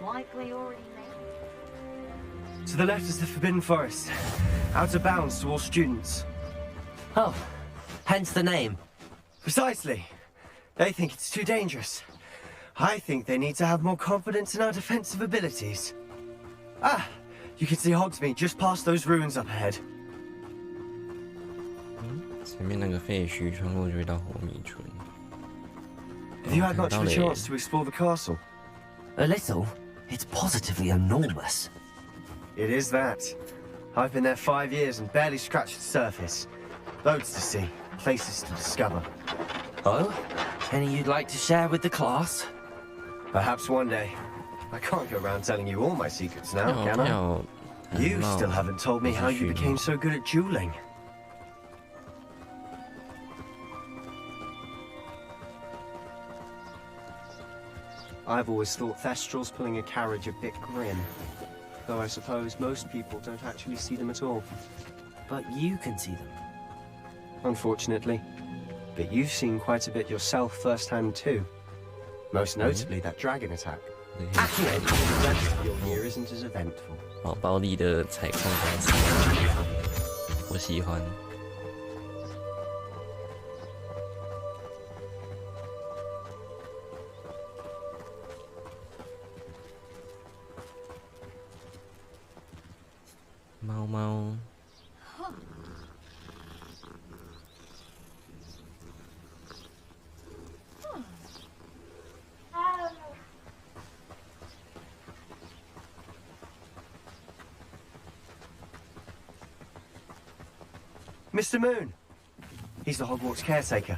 Likely already made. To the left is the Forbidden Forest. Out of bounds to all students. Oh, hence the name. Precisely. They think it's too dangerous. I think they need to have more confidence in our defensive abilities. Ah, you can see Hogsmeade just past those ruins up ahead. 前面那个废墟穿过就会到火米村。 Have you had much of a 看到了耶 chance to explore the castle? A little. It's positively enormous. It is that. I've been there 5 years and barely scratched the surface. Loads to see, places to discover. Oh? Any you'd like to share with the class? Perhaps one day. I can't go around telling you all my secrets now, can I? You still haven't told me how you became so good at dueling. I've always thought Thestrals pulling a carriage a bit grim. Though I suppose most people don't actually see them at all. But you can see them. Unfortunately. But you've seen quite a bit yourself firsthand too. Most notably that dragon attack. Accurate. The rest of your year isn't as eventful. 好暴力的踩控台词，我喜欢。猫猫。Mr. Moon! He's the Hogwarts caretaker.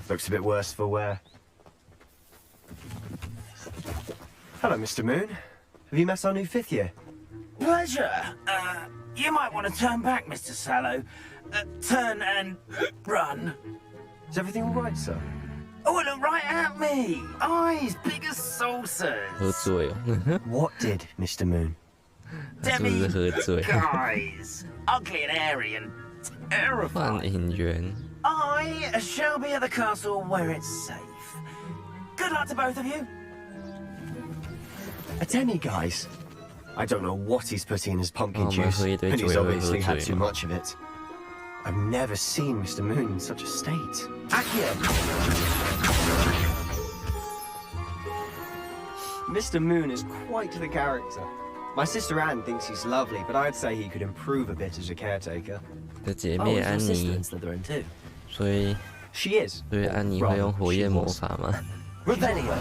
Looks a bit worse for wear. Hello, Mr. Moon. Have you met our new 5th year? Pleasure. You might want to turn back, Mr. Sallow. Turn and run. Is everything all right, sir? Oh, look right at me. Eyes big as saucers. 喝醉哦。 What did, Mr. Moon? 是不是喝醉？ Guys, ugly and airy and terrifying. 换演员。 I shall be at the castle where it's safe. Good luck to both of you. A Denny, guys. I don't know what he's putting in his pumpkin juice, but he's obviously had too much of it. I've never seen Mr. Moon in such a state. Accio! Mr. Moon is quite the character. My sister Anne thinks he's lovely, but I'd say he could improve a bit as a caretaker. 的姐妹安妮，所以 She is. 所以安妮会用火焰魔法吗？ Rebellion.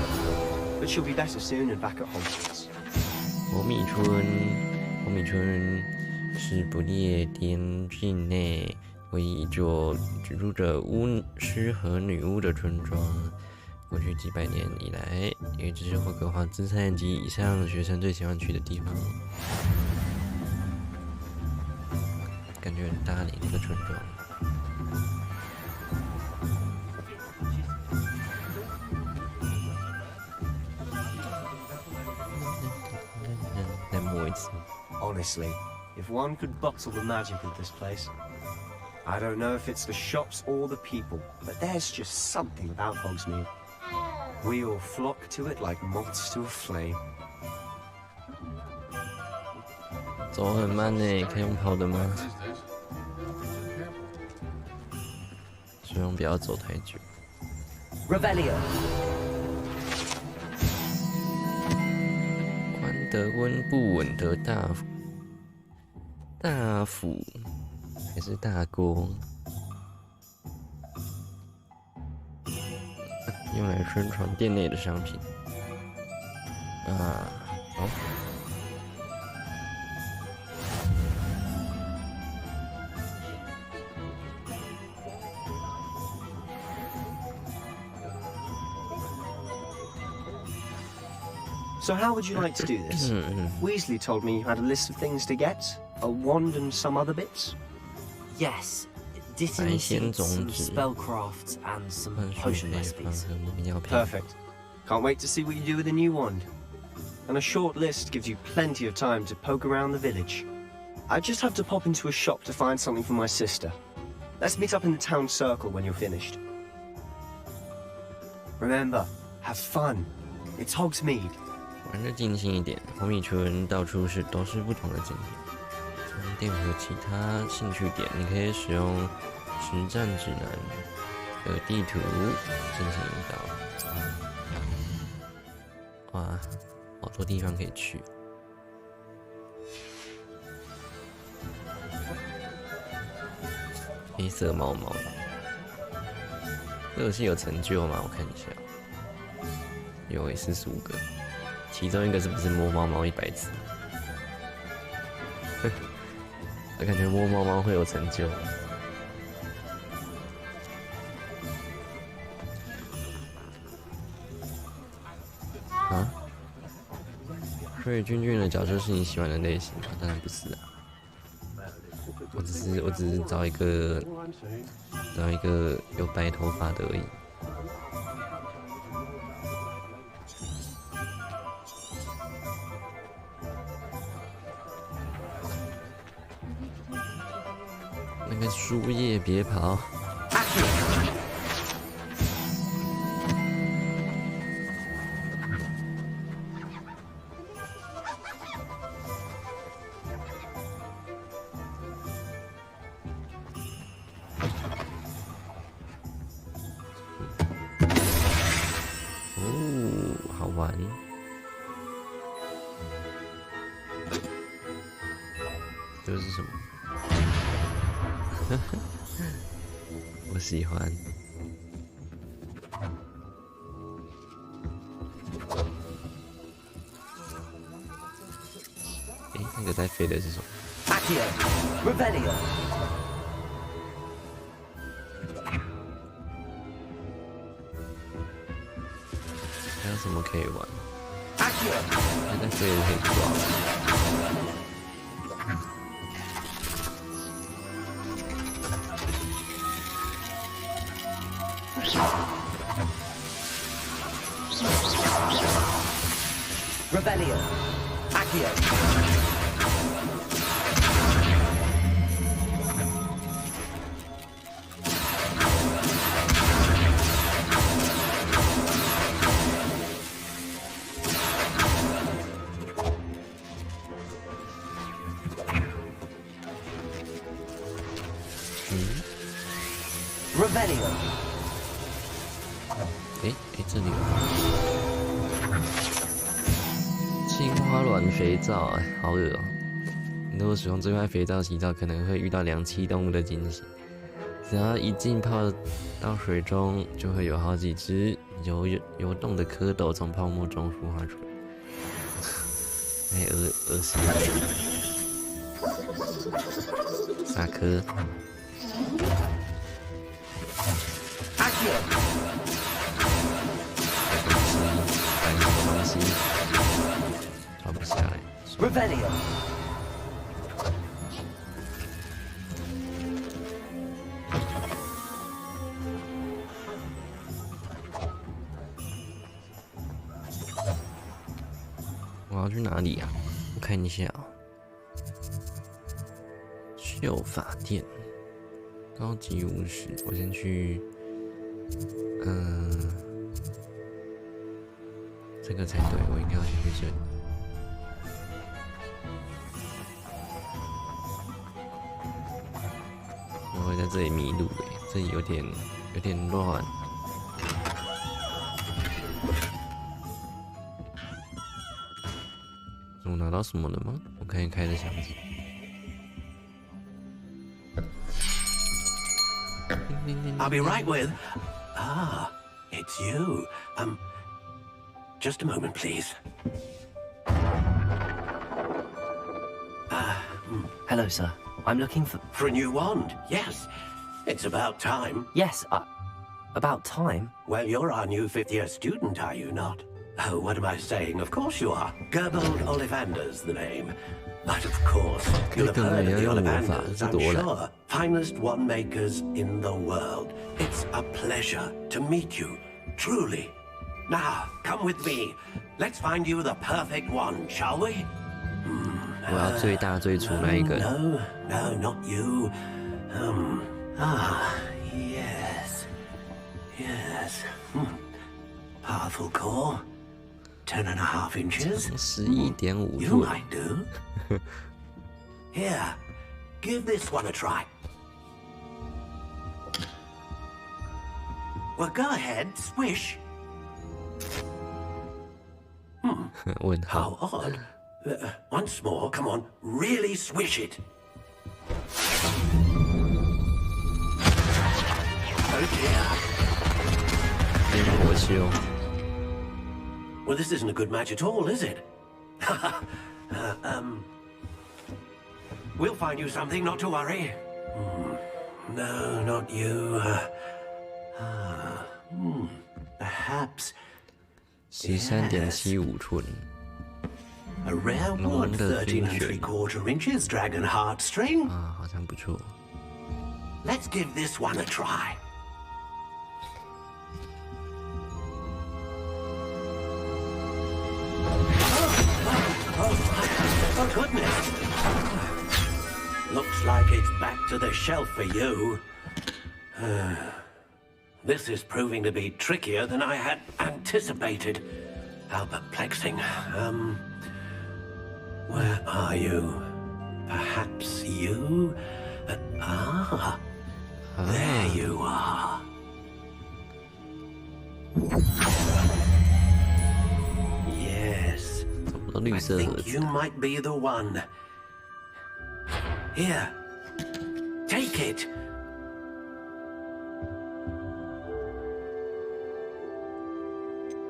But she'll be better soon and back at Hogwarts. 火米村是不列颠境内唯一一座居住着巫师和女巫的村庄。过去几百年以来，也只是霍格华兹3年级以上学生最喜欢去的地方。感觉很大的一个村庄。再摸一次。 Honestly, if one could bottle the magic of this place. I don't know if it's the shops or the people, but there's just something about Hogsmeade. We all flock to it like moths to a flame. 走很慢呢，可以用跑的吗？希望不要走太久。 Revelio. 宽得温不稳得大斧还是大锅？用来宣传店内的商品。好。 So how would you like to do this? Weasley told me you had a list of things to get, a wand and some other bits. Yes, Dittany seeds, some spellcrafts, and some potion recipes. Perfect. Can't wait to see what you do with the new wand. And a short list gives you plenty of time to poke around the village. I just have to pop into a shop to find something for my sister. Let's meet up in the town circle when you're finished. Remember, have fun. It's Hogsmeade. 玩的尽兴一点，红米村到处都是不同的景点。商店和其他兴趣点，你可以使用实战指南的地图进行引导。哇，好多地方可以去。黑色猫猫，这游戏有成就吗？我看一下，有45个。 其中一个是不是摸猫猫100次？我感觉摸猫猫会有成就。所以君君的角色是你喜欢的类型吗？当然不是啊，我只是找一个有白头发的而已。那个树叶别跑。好玩。这是什么？我喜欢。诶，那个在飞的是什么？ Accio, Revelio. 还有什么可以玩？现在飞也可以抓。Revelio. Accio. Revelio. 这里有青花卵肥皂，好恶哦！如果使用这块肥皂洗澡，可能会遇到两栖动物的惊喜。只要一浸泡到水中，就会有好几只游动的蝌蚪从泡沫中孵化出来。恶心！傻科。东西抓不下来。Revelio. 我要去哪里啊？我看一下啊、秀发店，高级武士，我先去，这个才对，我应该要先去这里。我会在这里迷路诶，这里有点乱。我拿到什么了吗？我看一开的箱子。I'll be right with. It's you. Just a moment, please. Hello, sir. I'm looking for a new wand. Yes, it's about time. Yes, about time? Well, you're our new fifth-year student, are you not? Oh, what am I saying? Of course you are. Gerbold Ollivander's the name. But of course, you'll have heard of the Ollivanders, I'm sure. Finest wand makers in the world. It's a pleasure to meet you, truly. Now, come with me. Let's find you the perfect one, shall we? 我要最大最粗那一个。No, not you. Yes. Powerful core. 10.5 inches. 11.5 You might do. Here, give this one a try. Well, go ahead, swish. How odd. Once more, come on, really swish it. Oh dear. Well, this isn't a good match at all, is it? We'll find you something, not to worry. No, not you. Perhaps. 13.75寸。A rare wood, 13 3/4 inches, dragon heartstring. 啊，好像不错。Let's give this one a try. Oh goodness! Looks like it's back to the shelf for you. This is proving to be trickier than I had anticipated. How perplexing. Where are you? Perhaps you? There you are. Yes. I think you might be the one. Here. Take it.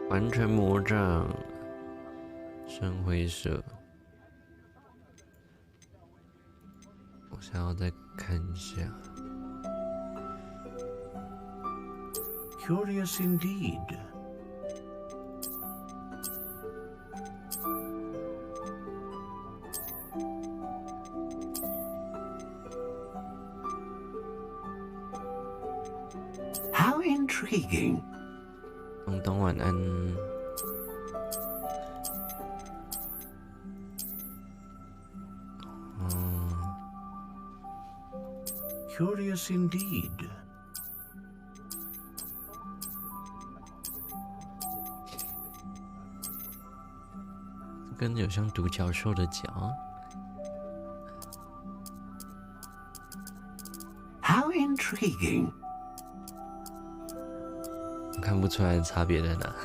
完成魔杖，深灰色。我想要再看一下。Curious indeed. How intriguing. 东东晚安。Curious indeed. 跟有像独角兽的脚。How intriguing. 看不出来差别在哪。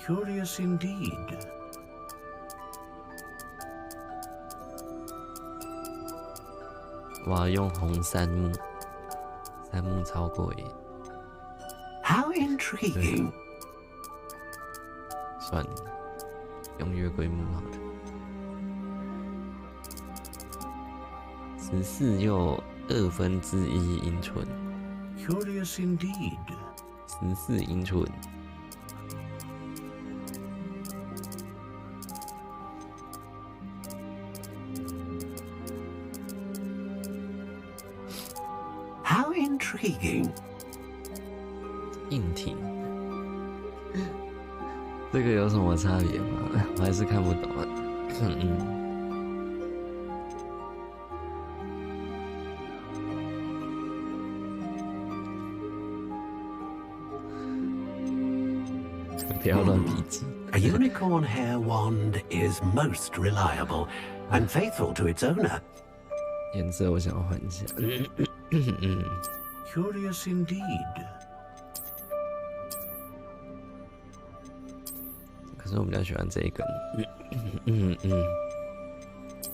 Curious indeed. 我要用红杉木，杉木超过瘾。How intriguing. 算了，用月桂木好了。14又1/2英寸。Curious indeed. 14英寸。How intriguing. 硬挺。这个有什么差别吗？我还是看不懂啊。不要乱笔记。A unicorn hair wand is most reliable and faithful to its owner. 颜色我想要换一下。Curious indeed. 可是我比较喜欢这一根。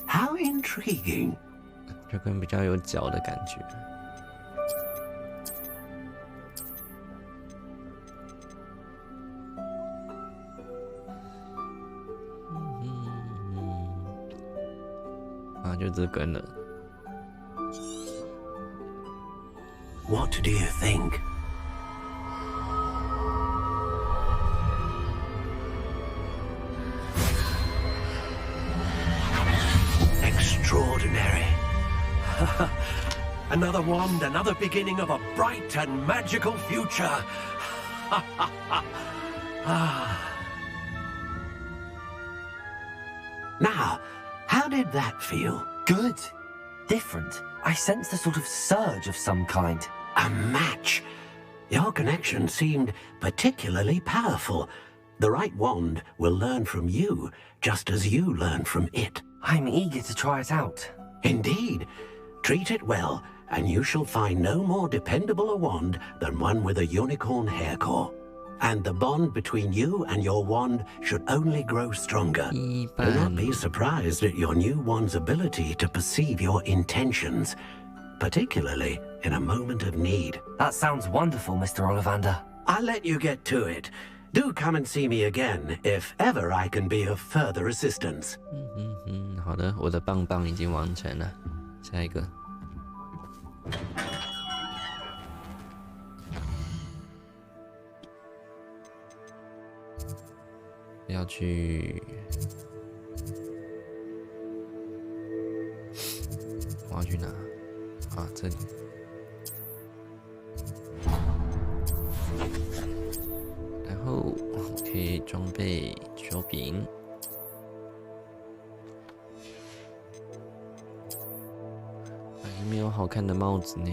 How intriguing. 这根比较有角的感觉。就这根了。What do you think? Extraordinary. Another wand, another beginning of a bright and magical future. Now, how did that feel? Good. Different. I sensed a sort of surge of some kind. A match. Your connection seemed particularly powerful. The right wand will learn from you, just as you learn from it. I'm eager to try it out. Indeed. Treat it well, and you shall find no more dependable a wand than one with a unicorn hair core. And the bond between you and your wand should only grow stronger. Do not be surprised at your new wand's ability to perceive your intentions, particularly in a moment of need. That sounds wonderful, Mr. Ollivander. I'll let you get to it. Do come and see me again if ever I can be of further assistance. 好的，我的棒棒已经完成了，下一个。要去，我要去哪？啊，这里。然后可以装备手柄。有没有好看的帽子呢？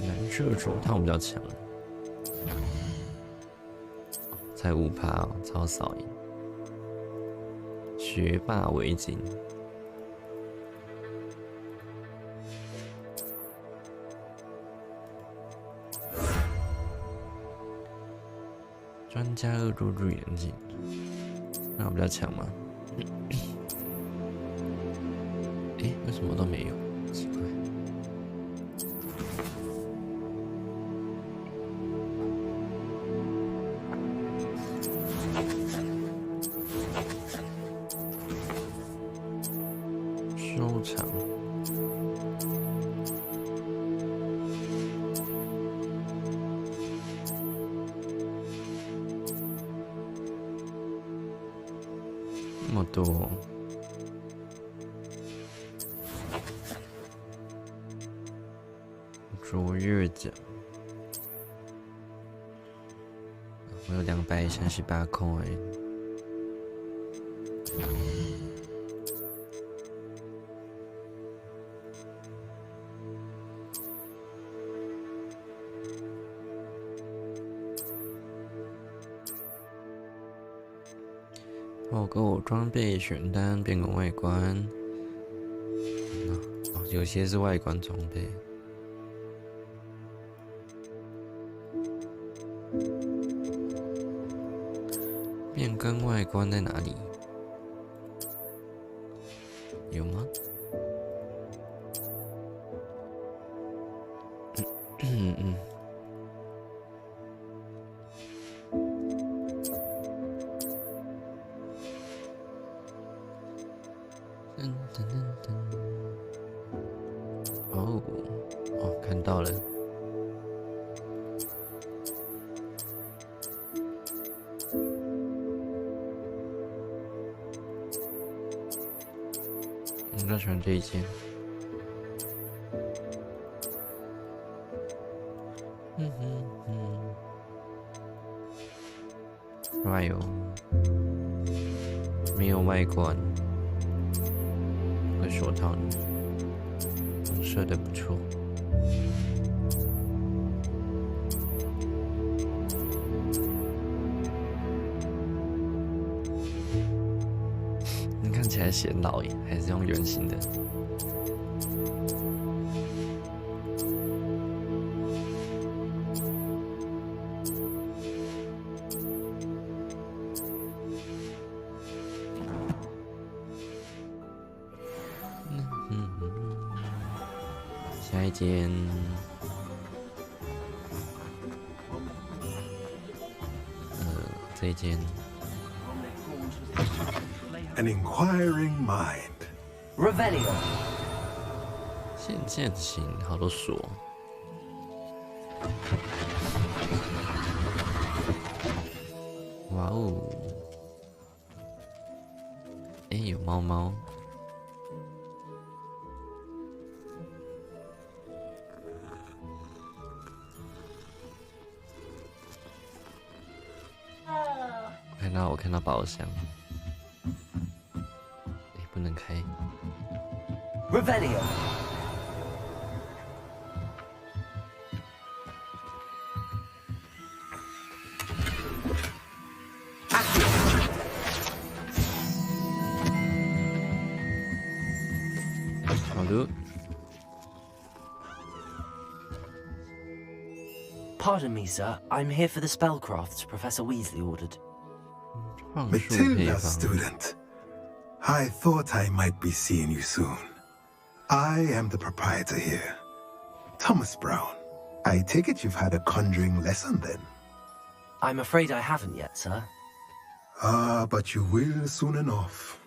蓝色手套比较强，才5%哦，超少耶！学霸围巾，专家恶作剧眼镜，那我比较强吗？诶，为什么都没有？奇怪。收藏。那么多。卓越奖，我有238 coin。报购装备选单变更外观，有些是外观装备。变更外观在哪里？有吗？哦，看到了。我比较喜欢这一件。哎呦，没有外观，这个手套红色的不错。你看起来显老耶，还是用圆形的。下一间，这一间。An inquiring mind. Revelio. 渐型，好多锁。哇哦！哎，有猫猫。我看到宝箱，哎，不能开。Revelio。好的。Pardon me, sir. I'm here for the spellcrafts Professor Weasley ordered. Matilda, student. I thought I might be seeing you soon. I am the proprietor here, Thomas Brown. I take it you've had a conjuring lesson then? I'm afraid I haven't yet, sir. Ah, but you will soon enough.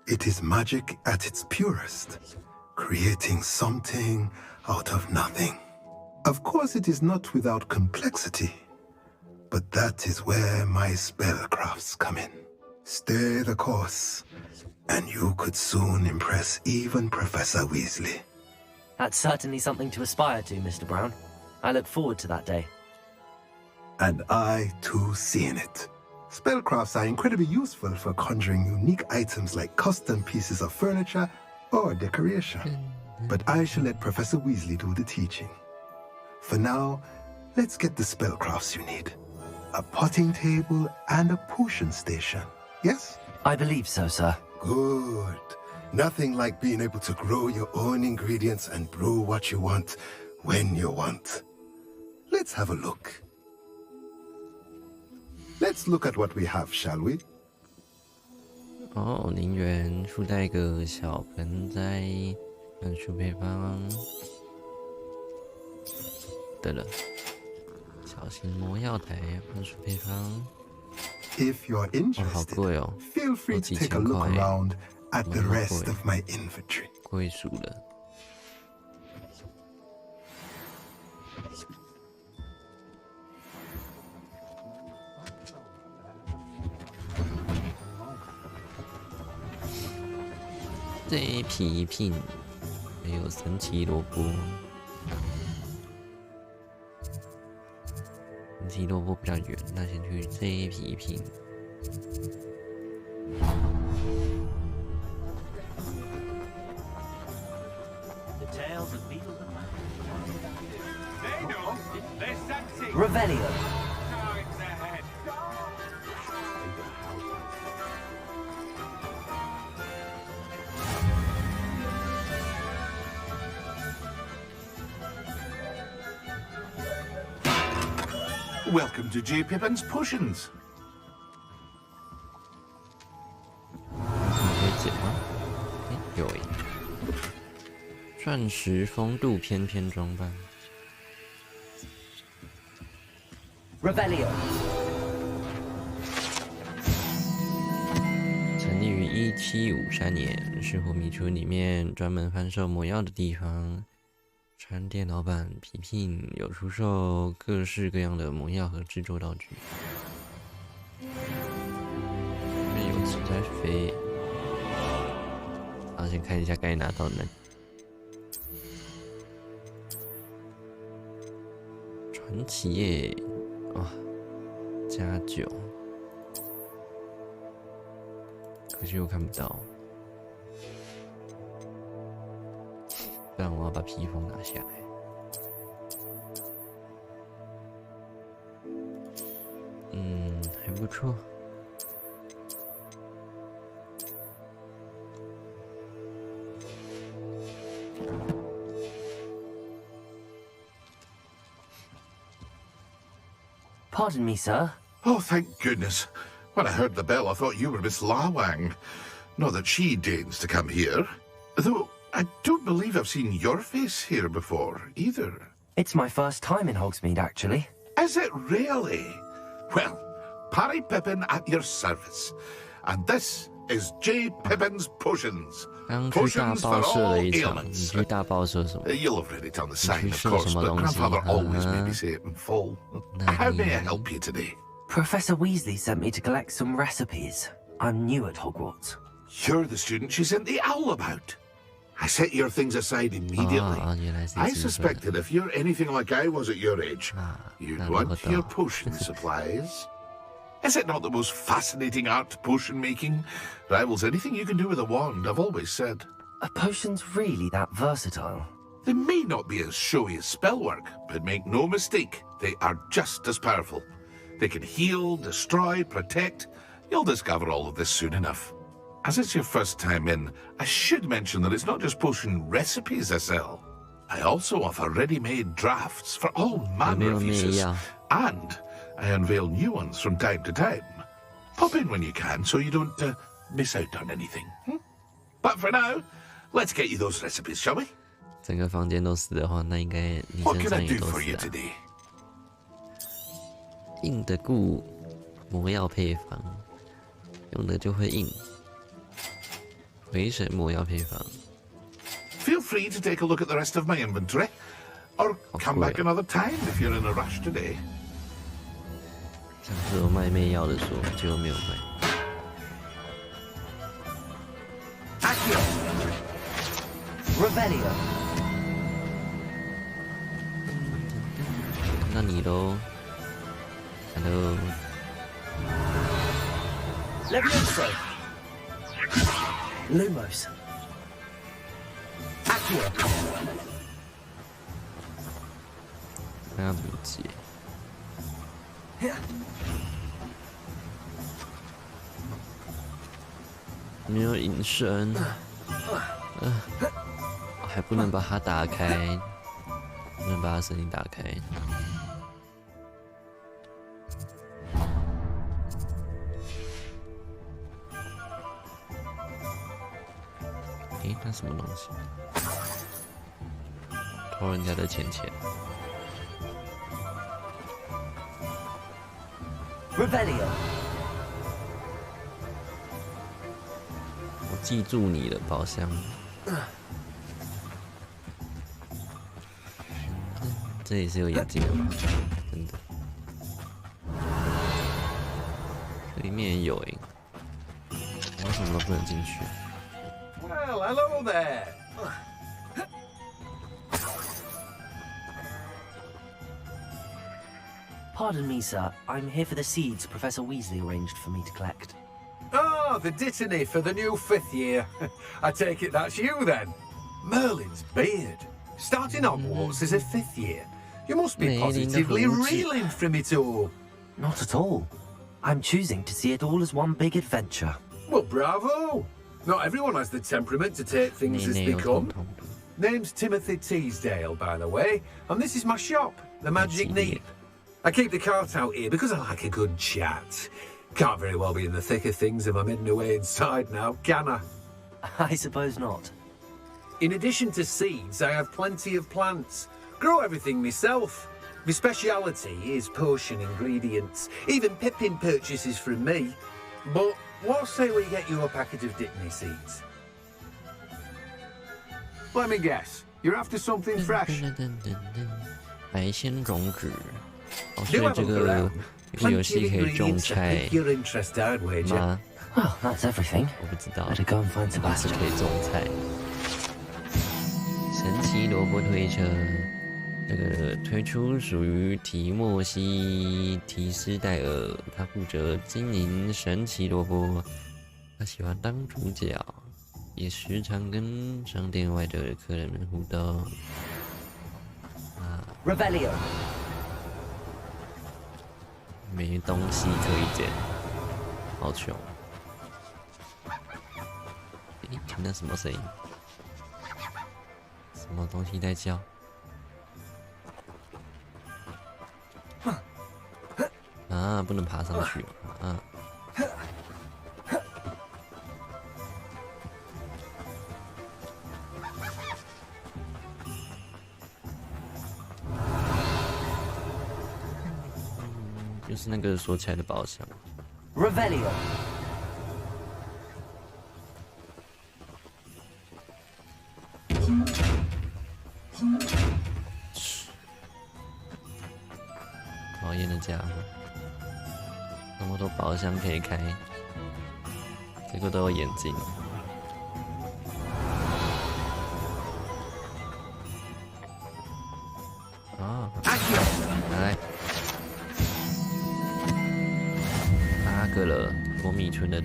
It is magic at its purest, creating something out of nothing. Of course, it is not without complexity, but that is where my spellcrafts come in. Stay the course, and you could soon impress even Professor Weasley. That's certainly something to aspire to, Mr. Brown. I look forward to that day. And I, too, see in it. Spellcrafts are incredibly useful for conjuring unique items like custom pieces of furniture or decoration. But I shall let Professor Weasley do the teaching. For now, let's get the spellcrafts you need. A potting table and a potion station, yes? I believe so, sir. Good. Nothing like being able to grow your own ingredients and brew what you want when you want. Let's have a look. Let's look at what we have, shall we? 哦，陵园附带一个小盆栽，看书配方。对了，小型魔药台，看书配方。If you're interested, feel free to take a look around at the rest of my inventory. 贵属了。这皮品还有神奇萝卜，神奇萝卜比较远，那先去这皮品。Revelio. Welcome to J. Pippin's Potions. 可以捡吗？有诶。钻石风度翩翩装扮。Revelio. 成立于1753年，是火迷村里面专门贩售魔药的地方。船店老板皮聘有出售各式各样的魔药和制作道具。里面有纸在飞。好，先看一下该拿到的。传奇耶！哇，加9，可惜我看不到。不然我要把披风拿下来。还不错。Pardon me, sir. Oh, thank goodness. When I heard the bell, I thought you were Miss Lawang. Not that she deigns to come here. Though I don't believe I've seen your face here before, either. It's my first time in Hogsmeade, actually. Is it really? Well, Parry Pippin at your service. And this is J. Pippin's Potions. Potions for all ailments. You'll have read it on the sign, of course, but Grandfather always made me say it in full. How may I help you today? Professor Weasley sent me to collect some recipes. I'm new at Hogwarts. You're the student she sent the owl about. I set your things aside immediately. I suspected if you're anything like I was at your age, you'd want your potion supplies. Is it not the most fascinating art, potion making? Rivals anything you can do with a wand, I've always said. Are potions really that versatile? They may not be as showy as spellwork, but make no mistake, they are just as powerful. They can heal, destroy, protect. You'll discover all of this soon enough. As it's your first time in, I should mention that it's not just potion recipes I sell. I also offer ready-made drafts for all manner of uses, and I unveil new ones from time to time. Pop in when you can so you don't miss out on anything. But for now, let's get you those recipes, shall we? 整个房间都死的话，那应该你 What 身 can I 上也 do 都 for 死 you 了。 today? 硬的固魔药配方，用的就会硬。回神魔药配方。 Feel free to take a look at the rest of my inventory, or come back another time if you're in a rush today. 上次有卖媚药的说，结果没有卖。Accio. Revelio. 那你喽 ？Hello。 Levioso. Lumos. Accio. 看要怎么解。没有隐身，还不能把它打开，不能把它声音打开。诶，那什么东西？偷人家的钱。 Revelio. 我记住你了，宝箱。这里是有眼睛的吗？真的。里面也有诶，我什么都不能进去。 Well, hello there. Pardon me, sir. I'm here for the seeds Professor Weasley arranged for me to collect. Ah, the dittany for the new 5th year. I take it that's you then. Merlin's beard. Starting Hogwarts as a 5th year. You must be positively reeling from it all. Not at all. I'm choosing to see it all as one big adventure. Well, bravo. Not everyone has the temperament to take things as they come. Name's Timothy Teasdale, by the way, and this is my shop, the Magic Neep. I keep the cart out here because I like a good chat. Can't very well be in the thick of things if I'm hidden away inside now, can I? I suppose not. In addition to seeds, I have plenty of plants. Grow everything myself. My speciality is potion ingredients. Even Pippin purchases from me. But what say we get you a packet of Dittany seeds? Let me guess. You're after something fresh. 白仙种子。哦，所以这个游戏可以种菜吗？ Well, that's everything. 我不知道。 Better go and find 是不是 Sebastian. 可以种菜？神奇萝卜推车，这个推出属于提莫西·提斯戴尔，他负责经营神奇萝卜，他喜欢当主角，也时常跟商店外的客人们互动。Revelio. 没东西可以捡，好穷。诶，听到什么声音？什么东西在叫？啊，不能爬上去啊！就是那个锁起来的宝箱。Revelio. 讨厌的家伙，那么多宝箱可以开，结果都有眼睛。啊，来。 8个了，我米存的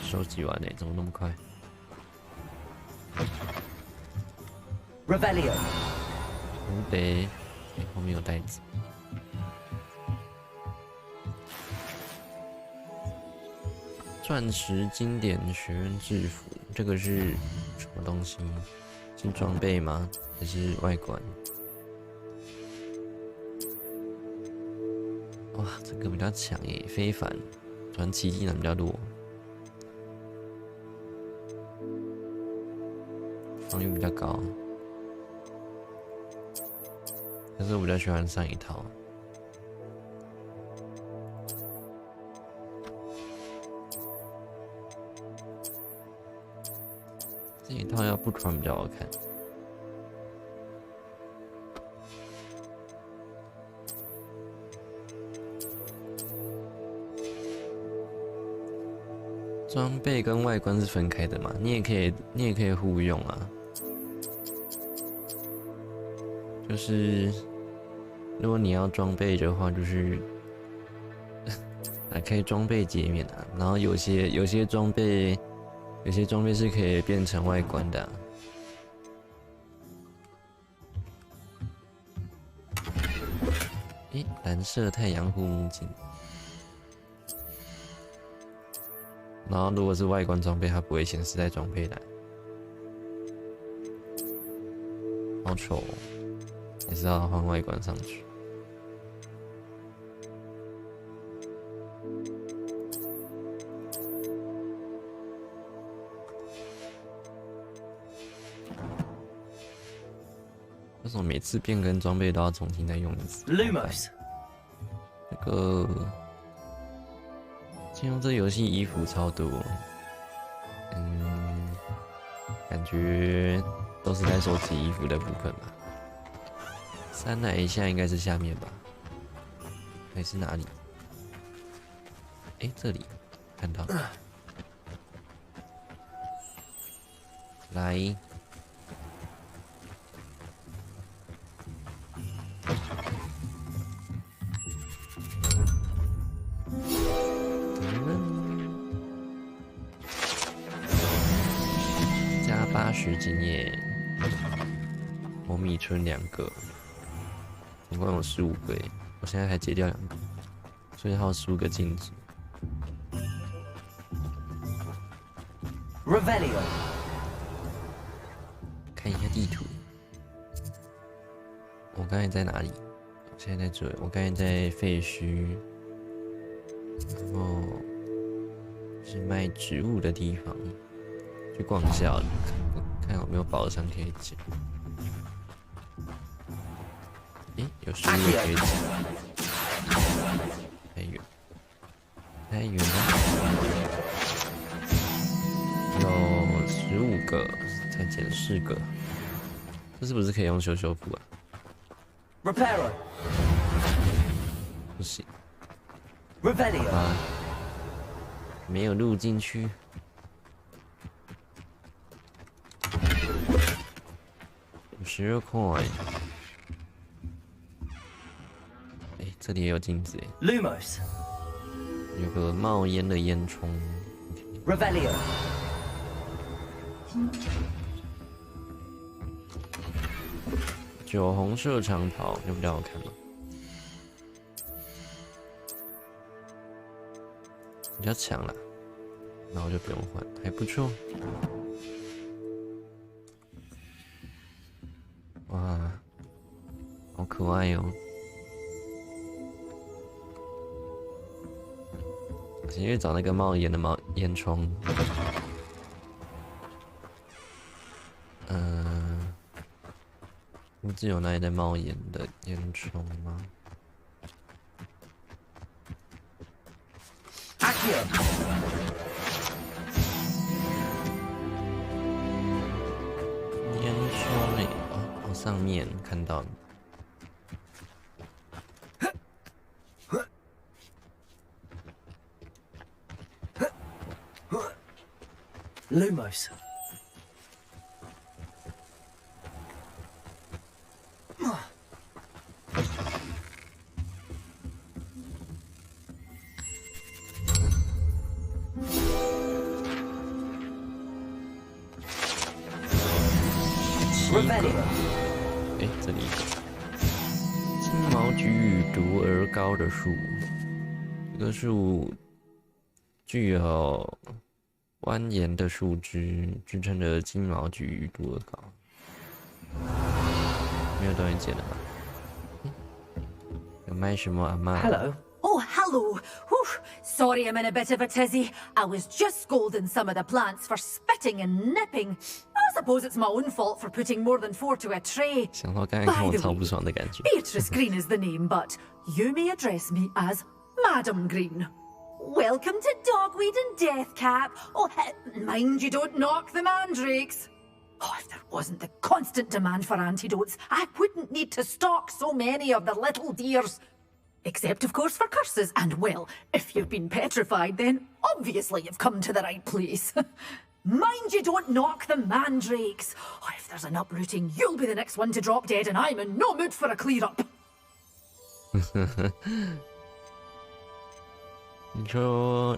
收集完嘞，怎么那么快 ？Revelio。湖北，后面有袋子。钻石经典学院制服，这个是什么东西？是装备吗？还是外观？哇，这个比较强耶，非凡。 传奇技能比较弱，防御比较高，但是我比较喜欢上一套。这一套要不穿比较好看。装备跟外观是分开的嘛？你也可以互用啊。就是如果你要装备的话，就是打开装备界面啊，然后有些装备是可以变成外观的啊。诶，蓝色太阳护目镜。然后如果是外观装备，它不会显示在装备栏，好丑哦，还是要换外观上去。为什么每次变更装备都要重新再用一次 ？Lumos， 那个。进入这游戏衣服超多，感觉都是在收集衣服的部分吧。删来一下应该是下面吧，还是哪里？哎，这里看到，来。80经验，红米村2个，总共有15个耶，我现在还解掉2个，所以还有15个镜子。Revelio， 看一下地图，我刚才在哪里？我现在在这里，我刚才在废墟，然后是卖植物的地方。去逛一下，看有没有宝箱可以捡。诶，有食物可以捡。太远，太远了。有15个，才捡4个。这是不是可以用修复啊 ？Reparo， 不行。Revelio， 啊，没有录进去。12块，哎，这里也有镜子哎。Lumos， 有个冒烟的烟囱。Revelio， 酒红色长袍，就比较好看嘛，比较强啦，那我就不用换，还不错。哇，好可爱哦！先去找那个冒烟的烟囱。不知有哪里在冒烟的烟囱吗？烟囱嘞，哦，上面看到。Lumos。哎，这里金毛菊与毒而高的树，这个树具有蜿蜒的树枝，支撑着金毛菊与毒而高。没有东西捡了吧？有卖什么阿嬷 Hello. Oh, hello. Whew. Sorry I'm in a bit of a tizzy. I was just scolding some of the plants for spitting and nipping. I suppose it's my own fault for putting more than 4 to a tray. 想到刚才看我超不爽的感觉。Beatrice Green is the name, but you may address me as Madam Green. Welcome to Dogweed and Deathcap. Oh, mind you don't knock the mandrakes. Oh, if there wasn't the constant demand for antidotes, I wouldn't need to stock so many of the little dears. Except, of course, for curses. And, well, if you've been petrified, then obviously you've come to the right place. Mind you don't knock the mandrakes. Oh, if there's an uprooting, you'll be the next one to drop dead, and I'm in no mood for a clear-up.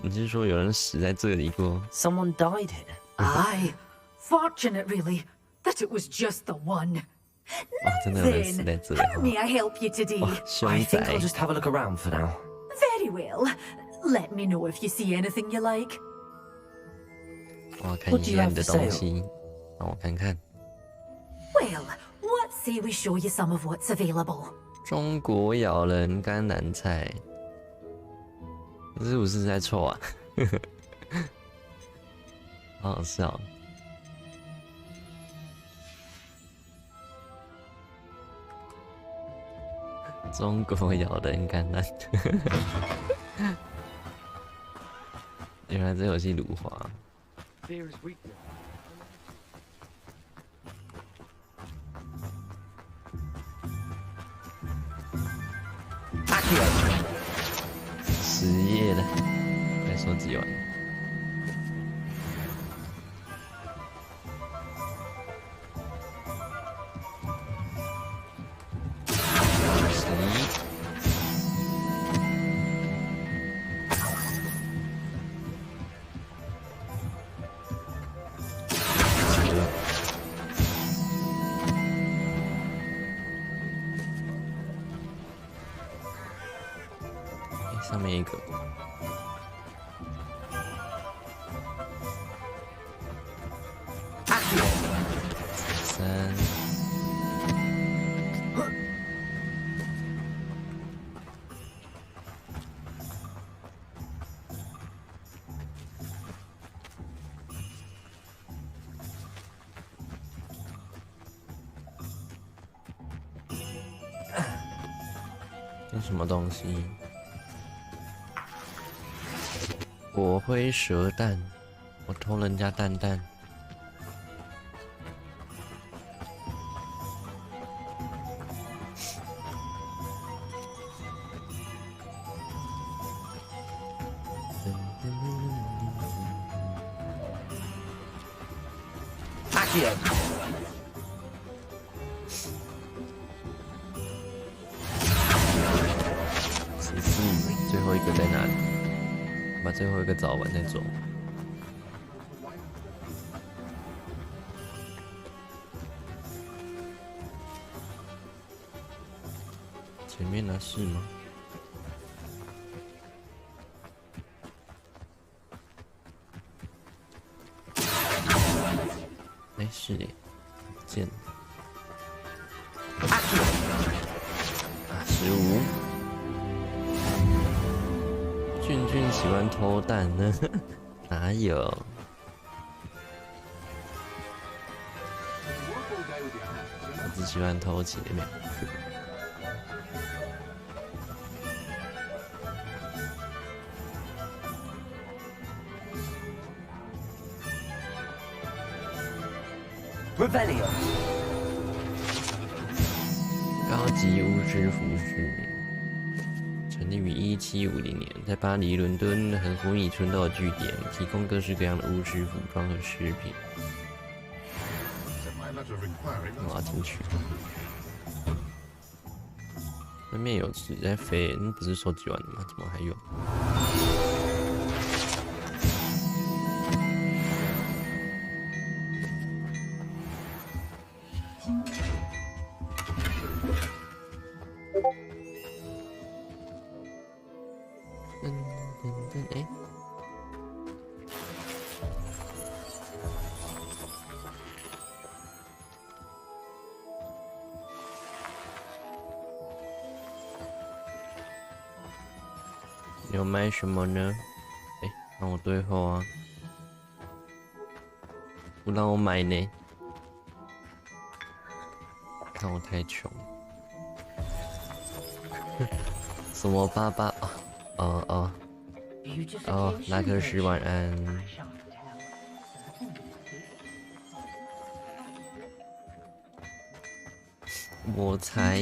你是说有人死在这里过 ？Someone died here. Aye. Fortunate, really, that it was just the one. 哦，真的有人死在这里 How may I help you today? 哇，凶 I think 宅 I'll。just have a look around for now. Very well. Let me know if you see anything you like. 我要看医院的东西，让我看看。 Well, what say we show you some of what's available? 中国咬人甘蓝菜，这是不是在臭啊？好好笑。中国咬人甘蓝，原来这游戏辱华。 10页的，再收集完。上面一个，3，这什么东西？ 火灰蛇蛋，我偷人家蛋蛋。14，最后一个在哪里？ 把最后一个找完再走。前面那是吗？哎，是耶，不见了。15。 俊俊喜欢偷蛋呢，哪有？我只喜欢偷前面。Revelio。高级巫师服饰。 成立于1750年，在巴黎、伦敦和湖米村都有据点，提供各式各样的巫师服装和饰品。我要进去。外面有纸在飞，那不是收集完了吗？怎么还有？哎，你要买什么呢？哎，让我对后啊，不让我买呢，看我太穷。什么88？哦，拉克什晚安。我才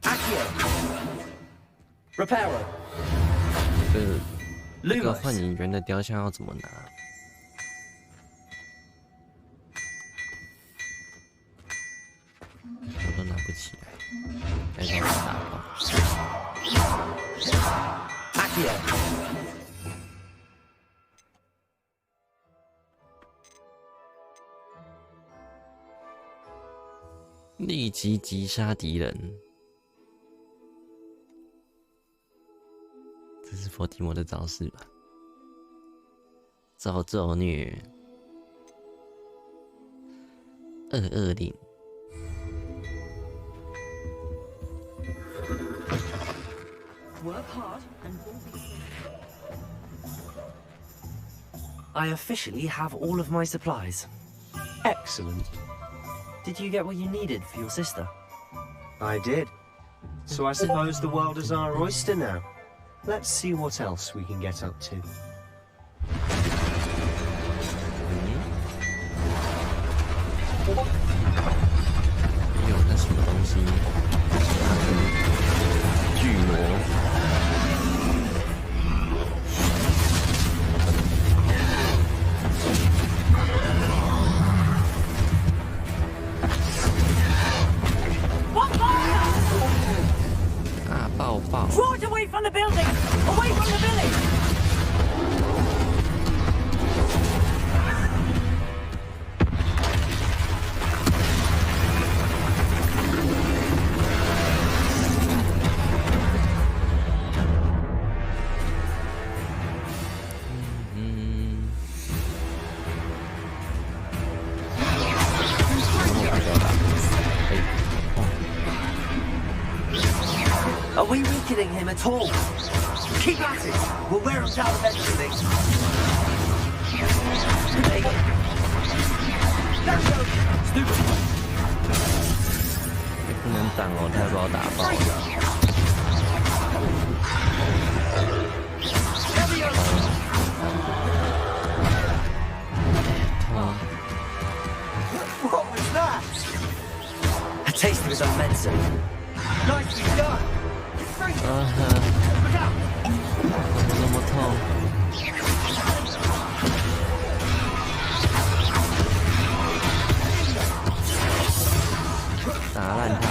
Accio. Reparo. 这个幻影猿的雕像要怎么拿？我都拿不起来，该让我打吧。Accio. 立即击杀敌人。这是佛提摩的招式吧？遭咒虐220。Work hard and I officially have all of my supplies. Excellent. Did you get what you needed for your sister? I did. So I suppose the world is our oyster now. Let's see what else we can get up to. 有那什么东西？巨魔。大爆爆！ Draw it away from the building! Away from the village! Are we weakening him at all? Keep at it. We'll wear him down eventually. Stupid. 不能挡哦，他要把我打爆了。What was that? A taste of his own medicine. Nicely done. 怎么那么痛？打烂他！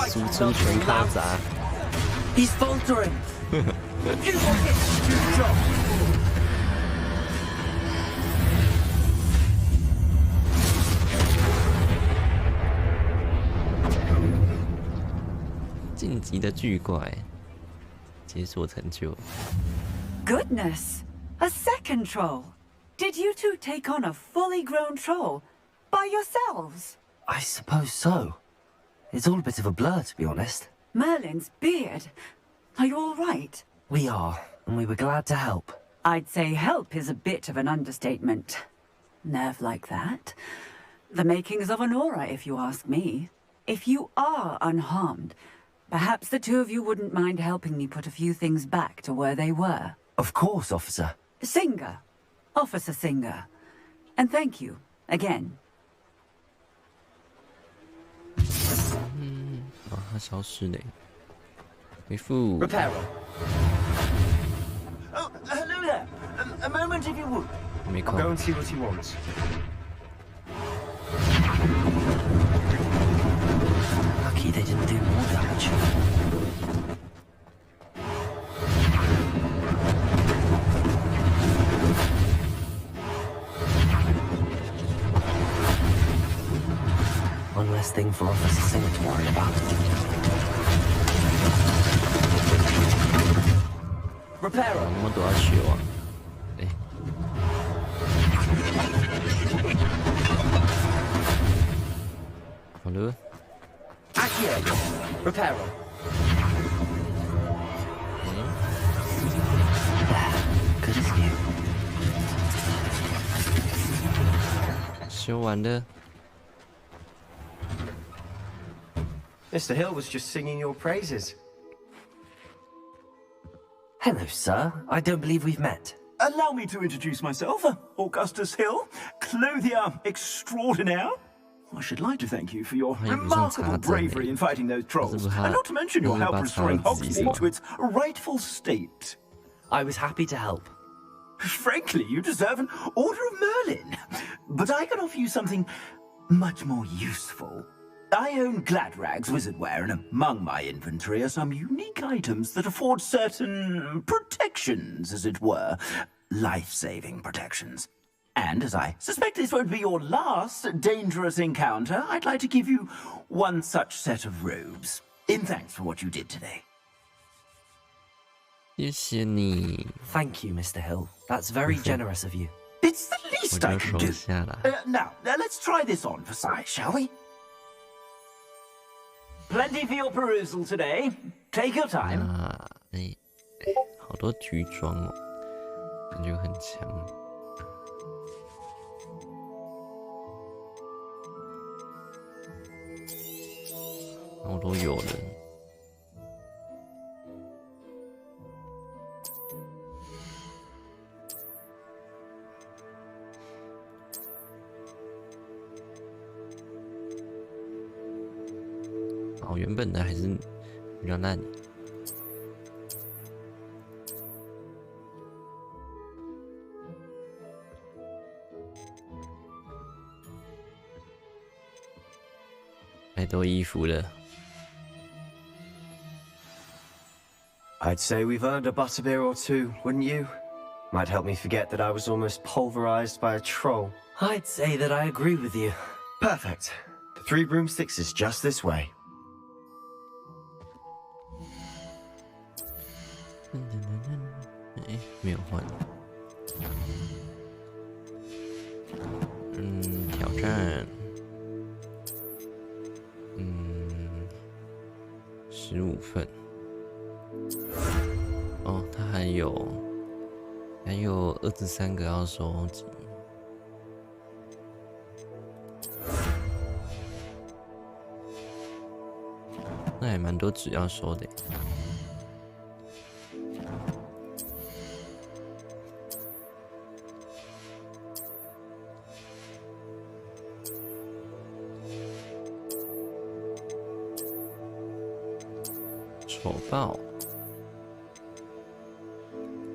输出全靠砸。He's faltering. You want it? Good job. 晋级的巨怪，解锁成就。 Goodness! A second troll! Did you two take on a fully grown troll by yourselves? I suppose so. It's all a bit of a blur, to be honest. Merlin's beard. Are you all right? We are, and we were glad to help. I'd say help is a bit of an understatement. Nerve like that. The makings of an aura, if you ask me. If you are unharmed, perhaps the two of you wouldn't mind helping me put a few things back to where they were. Of course, officer. Singer. Officer Singer. And thank you, again. 他消失了。回复。 Reparo. Oh, hello there. A moment if you would. I'll go and see what he wants. Lucky they didn't do more damage. One less thing for Officer Singer to worry about. Reparo. 那么多要学啊！哎，好了。 Accio. Reparo. Good as new. 修完了。 Mr. Hill was just singing your praises. Hello, sir. I don't believe we've met. Allow me to introduce myself, Augustus Hill, clothier extraordinaire. I should like to thank you for your remarkable bravery in fighting those trolls, and not to mention your help restoring Hogsmeade to its rightful state. I was happy to help. Frankly, you deserve an Order of Merlin. But I can offer you something much more useful. I own Gladrag's wizardware, and among my inventory are some unique items that afford certain protections, as it were. Life-saving protections. And as I suspect this won't be your last dangerous encounter, I'd like to give you one such set of robes, in thanks for what you did today. 谢谢你。 Thank you, Mr. Hill. That's very generous of you. It's the least I can do. Now, let's try this on for size, shall we? Plenty for your perusal today. Take your time. 好多橘装哦，感觉很强。我都有了。哦，原本的还是比较烂。太多衣服了。 I'd say we've earned a butterbeer or two, wouldn't you? Might help me forget that I was almost pulverized by a troll. I'd say that I agree with you. Perfect. The Three Broomsticks is just this way. 没有换。挑战。15份。哦，它还有23个要收集。那还蛮多纸要收的。 丑报，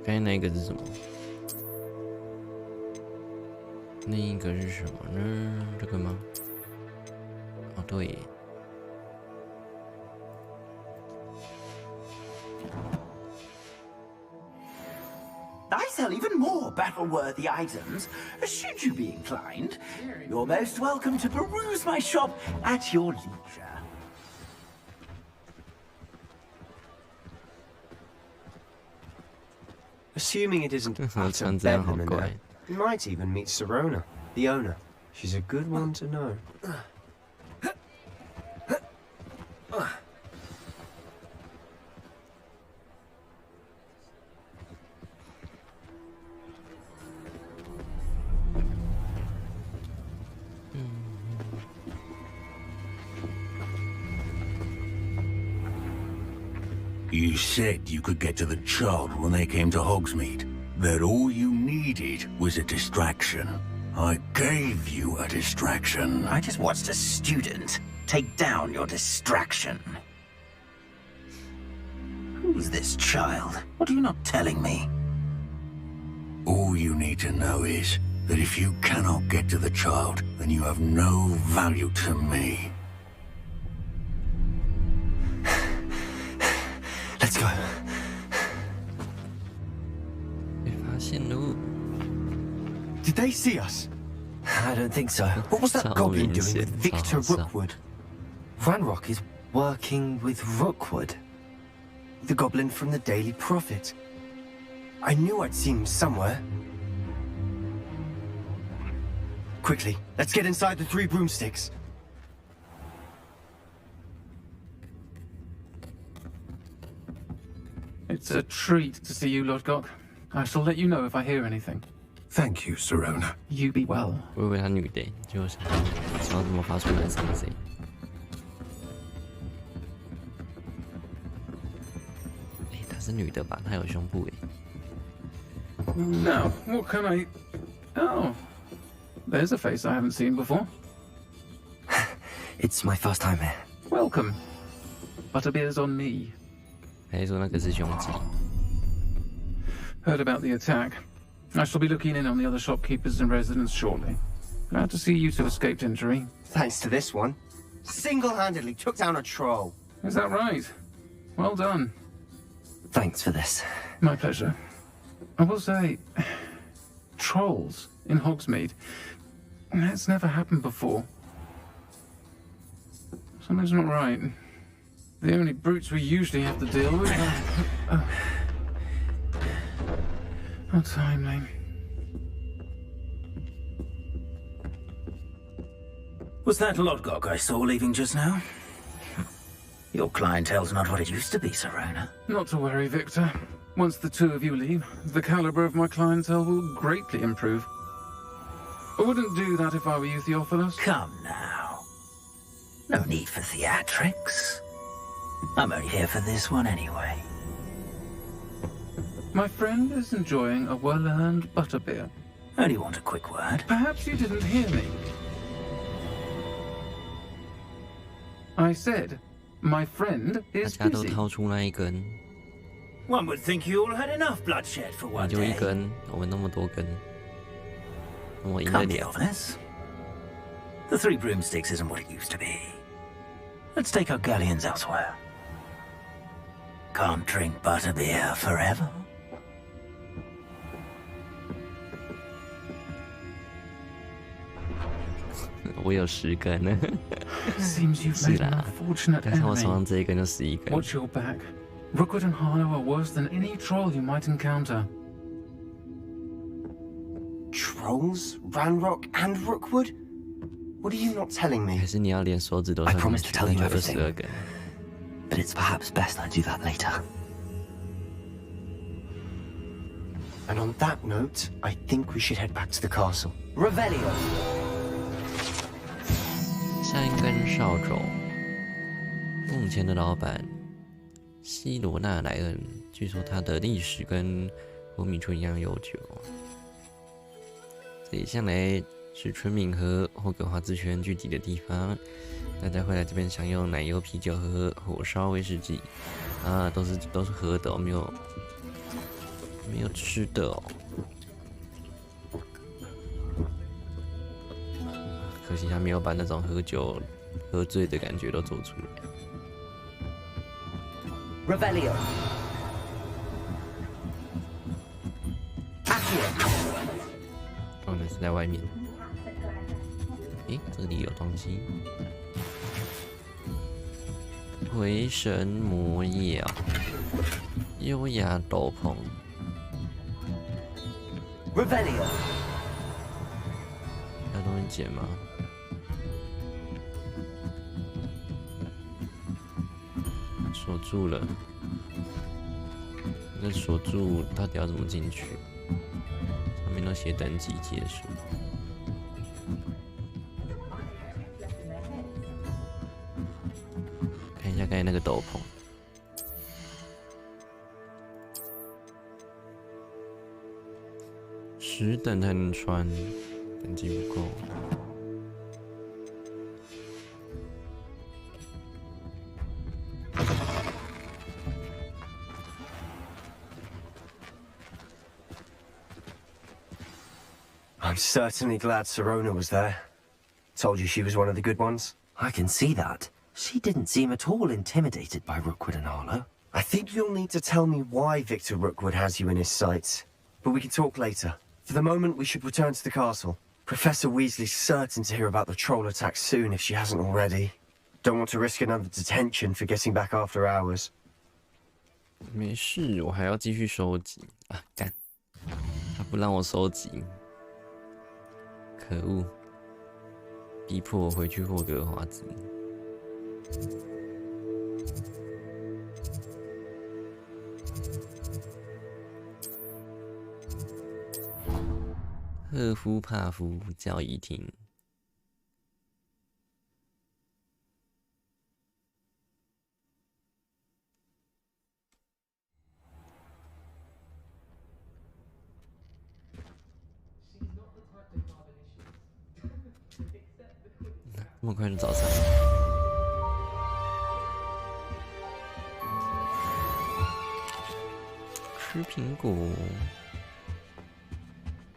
刚才那个是什么？另一个是什么呢？这个吗？哦，对。I sell even more battle-worthy items. Should you be inclined, you're most welcome to peruse my shop at your leisure. Assuming it isn't utter bedlam in there, you might even meet Sirona, the owner. She's a good one to know. You said you could get to the child when they came to Hogsmeade. That all you needed was a distraction. I gave you a distraction. I just watched a student take down your distraction. Who's this child? What are you not telling me? All you need to know is that if you cannot get to the child, then you have no value to me. Let's go. Did they see us? I don't think so. What was that goblin doing with Victor Rookwood? Ranrock is working with Rookwood. The goblin from the Daily Prophet. I knew I'd seen him somewhere. Quickly, let's get inside the Three Broomsticks. It's a treat to see you, Lodgok. I shall let you know if I hear anything. Thank you, Sirona. You be well. 我以为她女的，结果想怎么发出男生的声音？她是女的吧？她有胸部诶。 Now, what can I... Oh, there's a face I haven't seen before. It's my first time here. Welcome. Butterbeer's on me. 还说那个是凶吉。 Heard about the attack. I shall be looking in on the other shopkeepers and residents shortly. Glad to see you two escaped injury. Thanks to this one. Single-handedly took down a troll. Is that right? Well done. Thanks for this. My pleasure. I will say, trolls in Hogsmeade. That's never happened before. Something's not right. The only brutes we usually have to deal with are... How timely. Was that Lodgok I saw leaving just now? Your clientele's not what it used to be, Sirona. Not to worry, Victor. Once the two of you leave, the caliber of my clientele will greatly improve. I wouldn't do that if I were you, Theophilus. Come now. No need for theatrics. I'm only here for this one anyway. My friend is enjoying a well-earned butterbeer. Only want a quick word. Perhaps you didn't hear me. I said, my friend 大 is 家都 busy. 掏出那一根， One would think you all had enough bloodshed for 你 one 就一 day. 根，我们那么多根，我赢了 Come, 两。 Theophilus. The Three Broomsticks isn't what it used to be. Let's take our galleons elsewhere. Can't drink butterbeer forever. 我有10根呢。 Seems you've 是 made an 啦， unfortunate 但是我手 enemy. 上这一根就11根。 Watch your back. Rookwood and Harlow are worse than any troll you might encounter. Trolls? Ranrock and Rookwood? What are you not telling me? 还是你要连手指头 I 算进 promise 去 to tell 那 you 就 everything. 22根。 But it's perhaps best I do that later. And on that note, I think we should head back to the castle. Revelio. 3根扫帚。目前的老板希罗纳莱恩，据说他的历史跟火米村一样悠久。这里向来是村民和霍格华兹学院聚集的地方，大家会来这边享用奶油啤酒和火烧威士忌。啊，都是喝的哦，没有吃的哦。可惜他没有把那种喝酒喝醉的感觉都做出来。 Revelio. Accio. 哦，那是在外面。诶，这里有东西。回神魔药，优雅斗篷。 Revelio. 有东西捡吗？锁住了。那锁住到底要怎么进去？上面都写等级解锁。看一下刚才那个斗篷。10等才能穿，等级不够。I'm certainly glad Sirona was there. Told you she was one of the good ones. I can see that. She didn't seem at all intimidated by Rookwood and Harlow. I think you'll need to tell me why Victor Rookwood has you in his sights. But we can talk later. For the moment, we should return to the castle. Professor Weasley's certain to hear about the troll attack soon if she hasn't already. Don't want to risk another detention for getting back after hours. 没事，我还要继续收集啊！干，他不让我收集，可恶！逼迫我回去霍格华兹。赫夫帕夫教义厅。这么快就早上？吃苹果，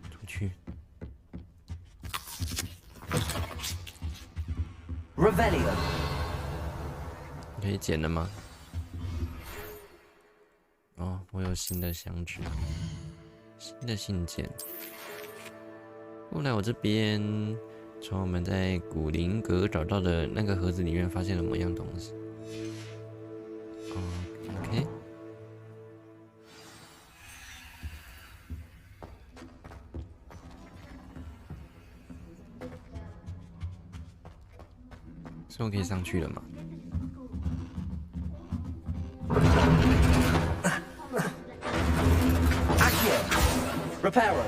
出去。Revelio。可以捡了吗？哦，我有新的箱子，新的信件。后来我这边从我们在古灵阁找到的那个盒子里面发现了某样东西。OK。所以我可以上去了吗？ Reparo.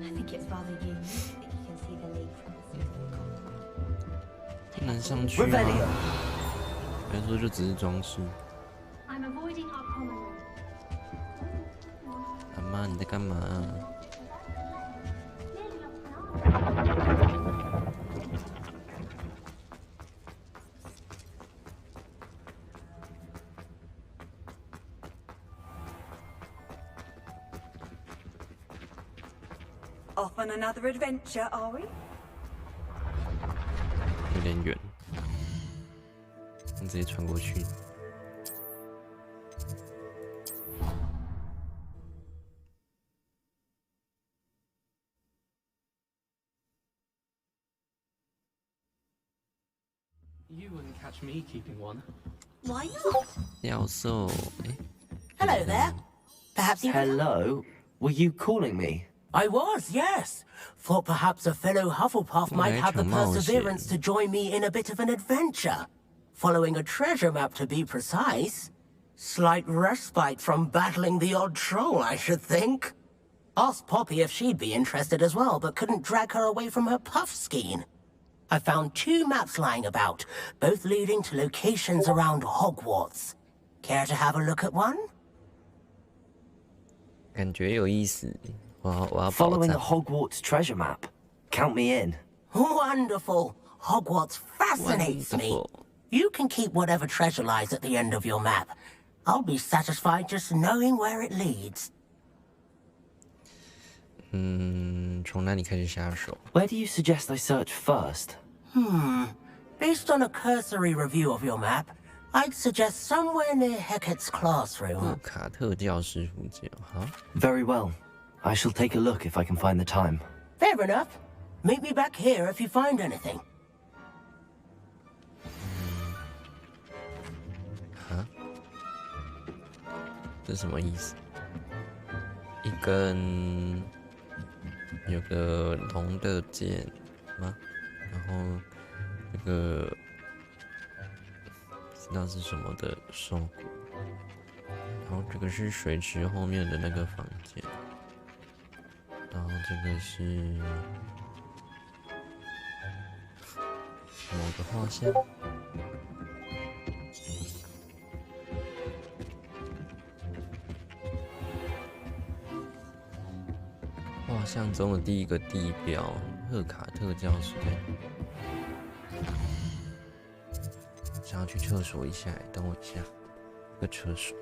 I think it's rather unique that you can see the lake from the surface. 不能上去吗？还是说就只是装饰？ I'm avoiding our promenade. 阿妈，你在干嘛？ Off on another adventure, are we? 有点远，我直接穿过去。You wouldn't catch me keeping one. Why not? 教授，哎。 Hello there. Perhaps you. Hello. Were you calling me? I was, yes. Thought perhaps a fellow Hufflepuff might have the perseverance to join me in a bit of an adventure. Following a treasure map, to be precise. Slight respite from battling the odd troll, I should think. Asked Poppy if she'd be interested as well, but couldn't drag her away from her puff skein. I found 2 maps lying about, both leading to locations around Hogwarts. Care to have a look at one? 感觉有意思。我要 Following a Hogwarts treasure map. Count me in. Wonderful. Hogwarts fascinates me. You can keep whatever treasure lies at the end of your map. I'll be satisfied just knowing where it leads. 从哪里开始下手？ Where do you suggest I search first? Based on a cursory review of your map, I'd suggest somewhere near Hecat's classroom. 卡特教师附近，好。 Very well. I shall take a look if I can find the time. Fair enough. Meet me back here if you find anything. 啊？这什么意思？一根有个龙的剑吗？然后这个不知道是什么的兽骨，然后这个是水池后面的那个房间。 然后这个是某个画像，画像中的第一个地标赫卡特教室。想要去厕所一下，等我一下，这个厕所。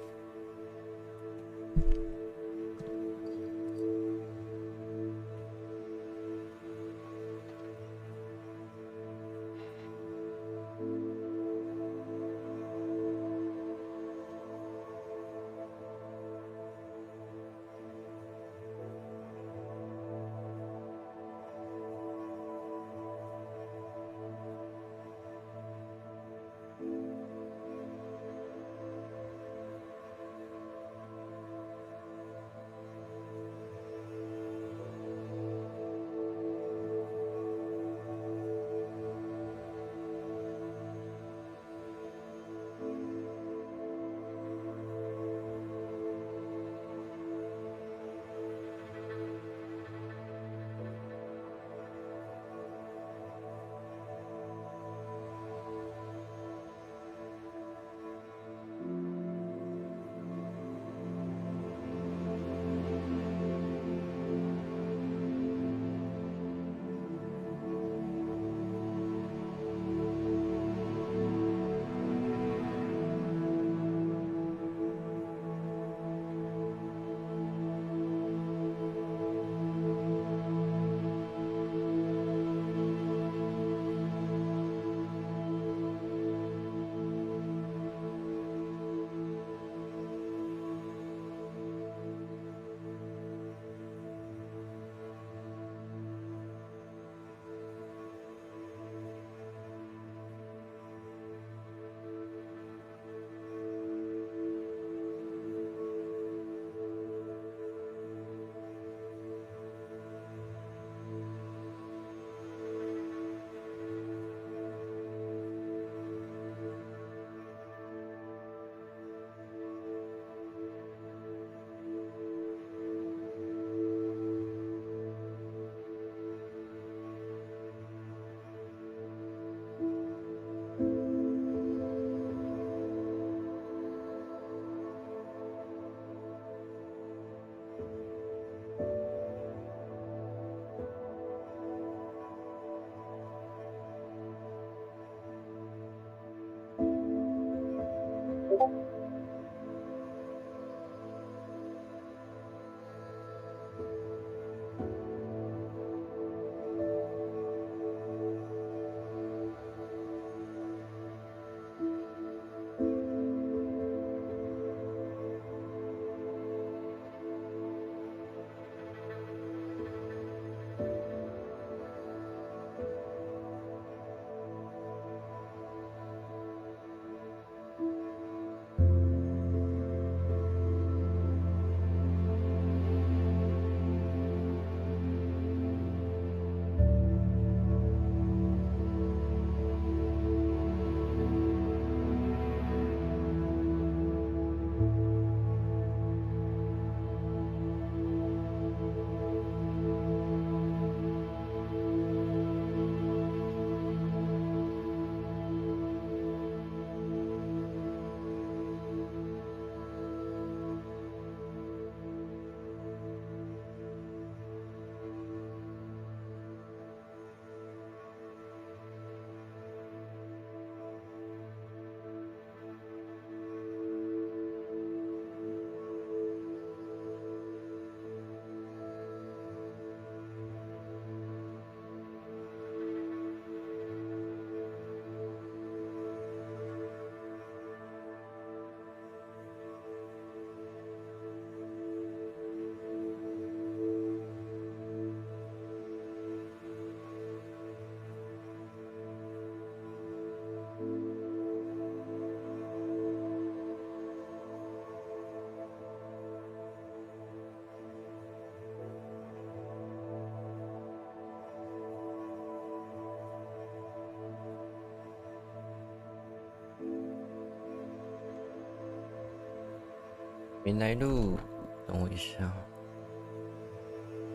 没来路，等我一下，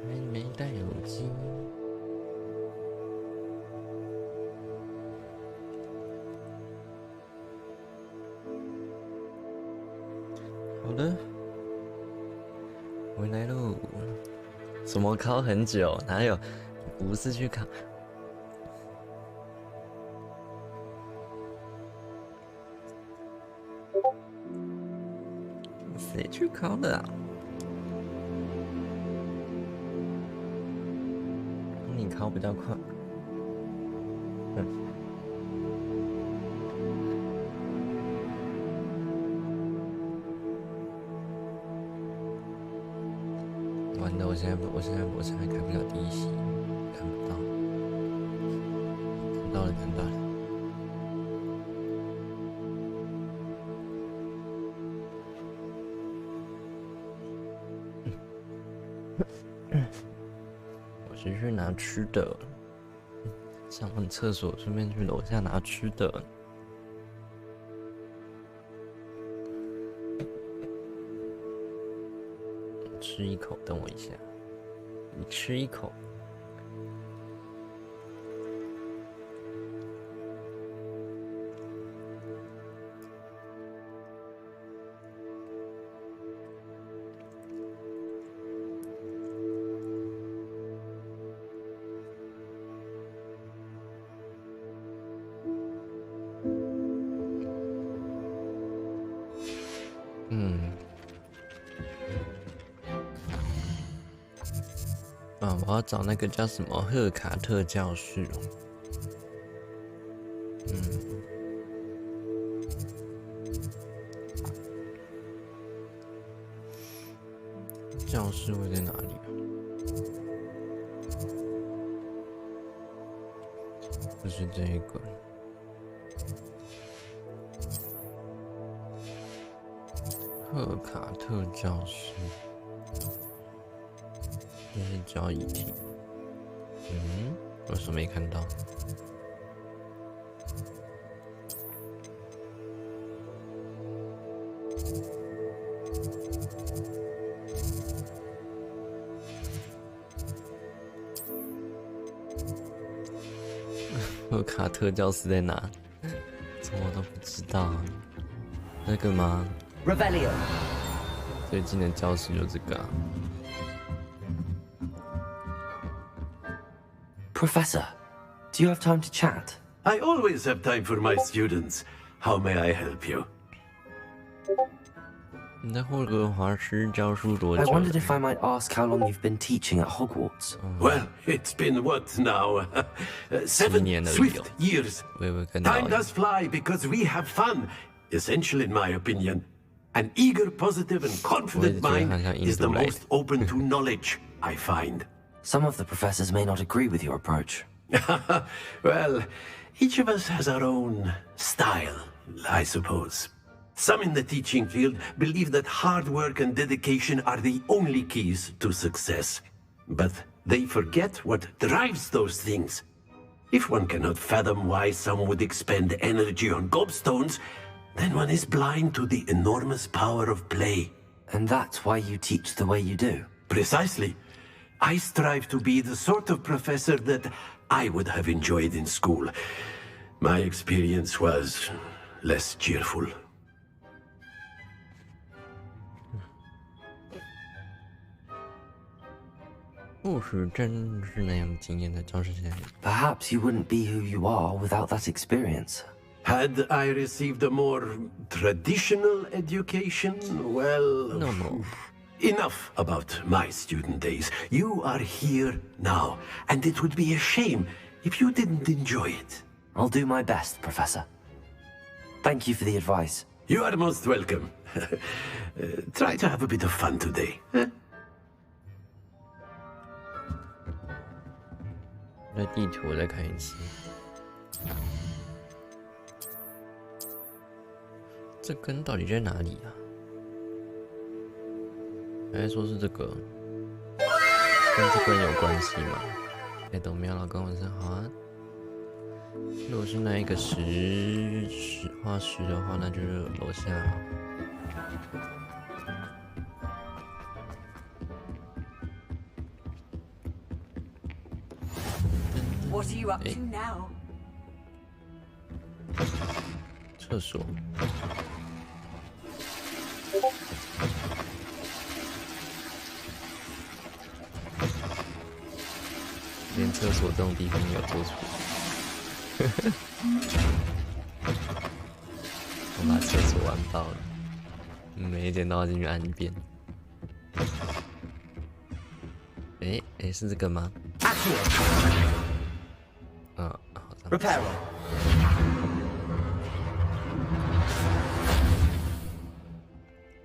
还没带耳机。好的，回来喽。什么考很久？哪有？不是去考。谁去考的啊？你考比较快。完了，我现在看不了第一席，看不到。看到了。我是去拿吃的，上完厕所顺便去楼下拿吃的。吃一口，等我一下。你吃一口。我要找那个叫什么赫卡特教室。教室会在哪里啊？不是这个。赫卡特教室。这是交易题，为什么没看到？赫卡特教室在哪？这我都不知道。那个吗 ？Revelio。最近的教室就这个啊。Professor, do you have time to chat? I always have time for my students. How may I help you? 你在霍格华兹教书多 I 久 wondered if I might ask how long you've been teaching at Hogwarts. Well, it's been what now? 7 swift years. Time does fly because we have fun. Essential in my opinion. An eager, positive, and confident mind is the most open to knowledge, I find. Some of the professors may not agree with your approach. Well, each of us has our own style, I suppose. Some in the teaching field believe that hard work and dedication are the only keys to success. But they forget what drives those things. If one cannot fathom why some would expend energy on gobstones, then one is blind to the enormous power of play. And that's why you teach the way you do? Precisely. I strive to be the sort of professor that I would have enjoyed in school. My experience was less cheerful. 或许真是那样惊艳的教师生涯。 Perhaps you wouldn't be who you are without that experience. Had I received a more traditional education, well... No. Enough about my student days. You are here now, and it would be a shame if you didn't enjoy it. I'll do my best, Professor. Thank you for the advice. You are most welcome. Try to have a bit of fun today. Huh? 在地图我再看一次。这根到底在哪里啊？还是说是这个跟这根有关系吗？哎，都没有老跟我说好啊。如果是那一个画石的话，那就是楼下。 What are you up to now? 厕所。连厕所这种地方也有做出来。我把厕所玩爆了，每一点都要进去按一遍。是这个吗？ Repair.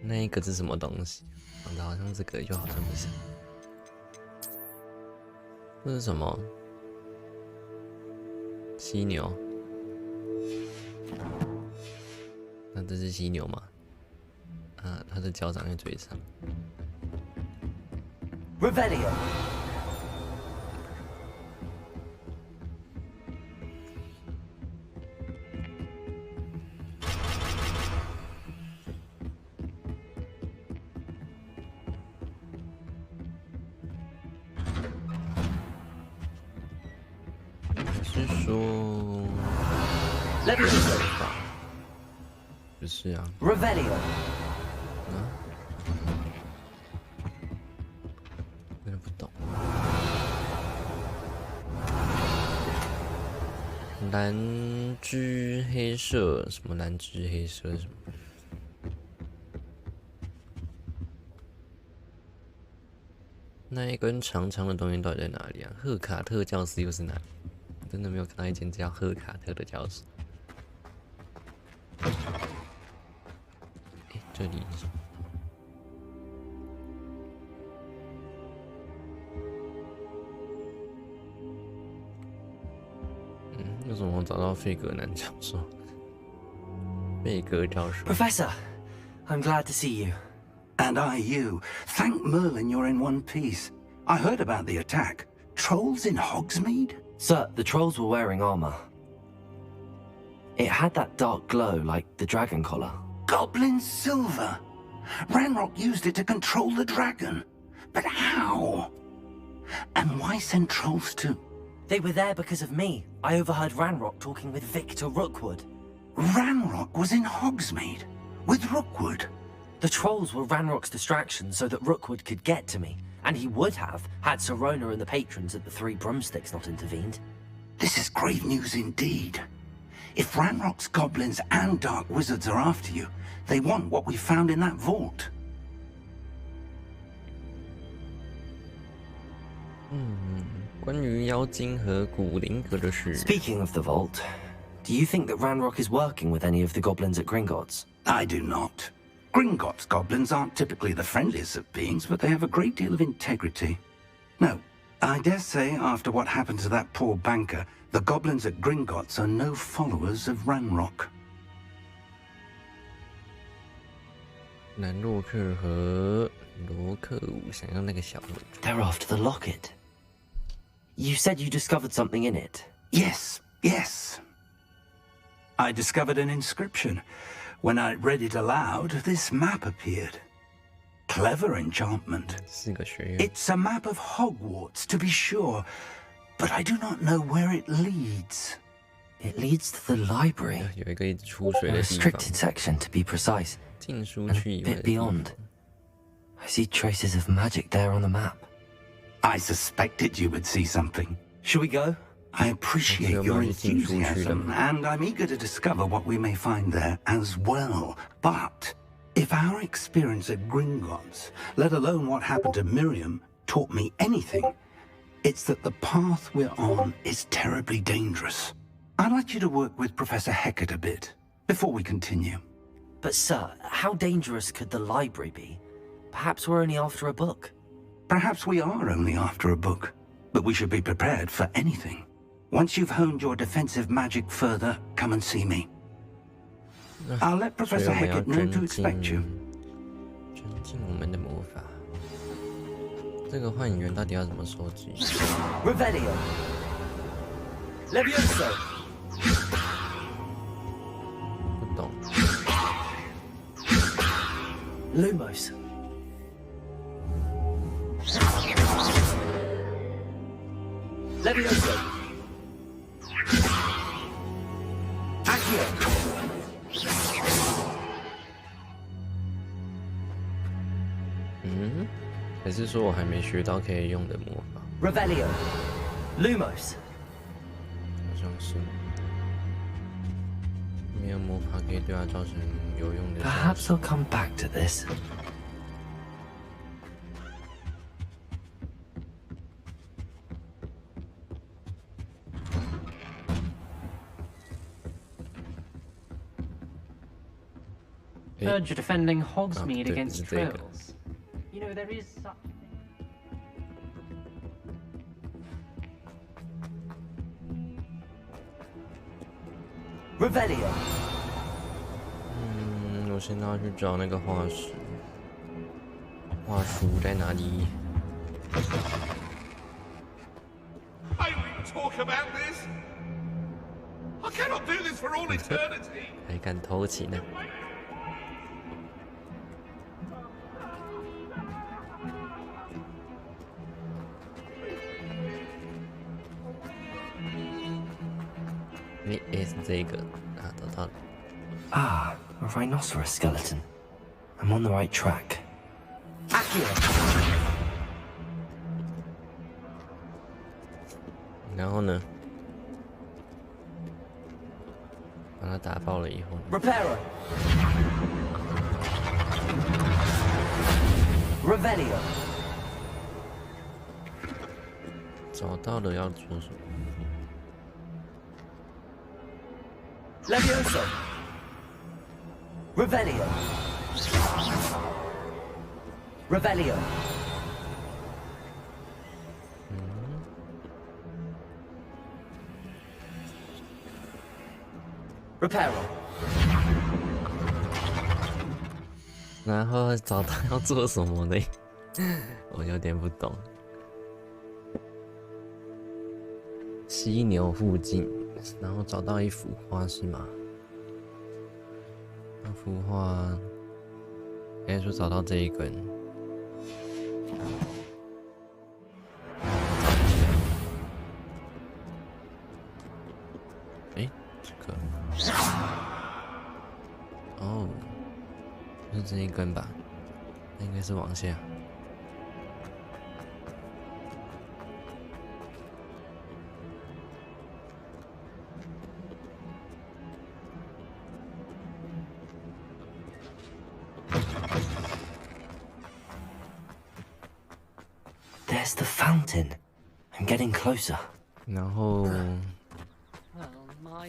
那一个是什么东西？长得好像这个，又好像不是。这是什么？犀牛？那这是犀牛吗？啊，它的脚长在嘴上。Revelio. 是说 Let me just 不是啊 Revelio. 有点不懂。蓝之黑色什么？蓝之黑色什么？那一根长长的东西到底在哪里啊？赫卡特教室又是哪里？真的没有看到一间叫赫卡特的教室。这里是什么？为什么我找到费格南教授？费格教授。 Professor, I'm glad to see you. And I you. Thank Merlin you're in one piece. I heard about the attack. Trolls in Hogsmeade? Sir, the trolls were wearing armor. It had that dark glow like the dragon collar. Goblin silver. Ranrock used it to control the dragon. But how? And why send trolls to... They were there because of me. I overheard Ranrock talking with Victor Rookwood. Ranrock was in Hogsmeade? With Rookwood? The trolls were Ranrock's distraction so that Rookwood could get to me. And he would have, had Sirona and the patrons at the Three Broomsticks not intervened. This is grave news indeed. If Ranrock's goblins and dark wizards are after you, they want what we found in that vault. Speaking of the vault, do you think that Ranrock is working with any of the goblins at Gringotts? I do not. Gringotts goblins aren't typically the friendliest of beings, but they have a great deal of integrity. No, I dare say after what happened to that poor banker, the goblins at Gringotts are no followers of Ranrock. 南洛克尔和罗克伍想要那个小火珠。 They're after the locket. You said you discovered something in it. Yes, yes. I discovered an inscription. When I read it aloud, this map appeared. Clever enchantment. It's a map of Hogwarts, to be sure, but I do not know where it leads. It leads to the library. A restricted section, to be precise. And a bit beyond. I see traces of magic there on the map. I suspected you would see something. Shall we go? I appreciate your enthusiasm, and I'm eager to discover what we may find there as well. But if our experience at Gringotts, let alone what happened to Miriam, taught me anything, it's that the path we're on is terribly dangerous. I'd like you to work with Professor Hecat a bit, before we continue. But sir, how dangerous could the library be? Perhaps we're only after a book. Perhaps we are only after a book, but we should be prepared for anything. Once you've honed your defensive magic further, come and see me. I'll let Professor Hecat know to expect you. 增进我们的魔法。这个幻影源到底要怎么收集 ？Revelio. Levioso. 不懂。Lumos. Levioso. Accio. 还是说我还没学到可以用的魔法 Revelio. Lumos. 好像是。没有魔法可以对它造成有用的。Perhaps I'll come back to this. Heard you're defending Hogsmeade against trolls. You know, there is such a thing. Revelio. 我现在要去找那个化石。画书在哪里 I will talk about this. I cannot do this for all eternity. 还敢偷情呢？ 是这个啊，找到了。 Ah, a rhinoceros skeleton. I'm on the right track. Accio. 然后呢？把它打爆了以后 Reparo. Revelio. 找到了要做什么？ Levioso. Revelio. Revelio. Reparo. 然后找到要做什么呢？我有点不懂。犀牛附近。 然后找到一幅画是吗？那幅画，应该说找到这一根。哎，这个，哦，是这一根吧？那应该是往下。There's the fountain. I'm getting closer. 然后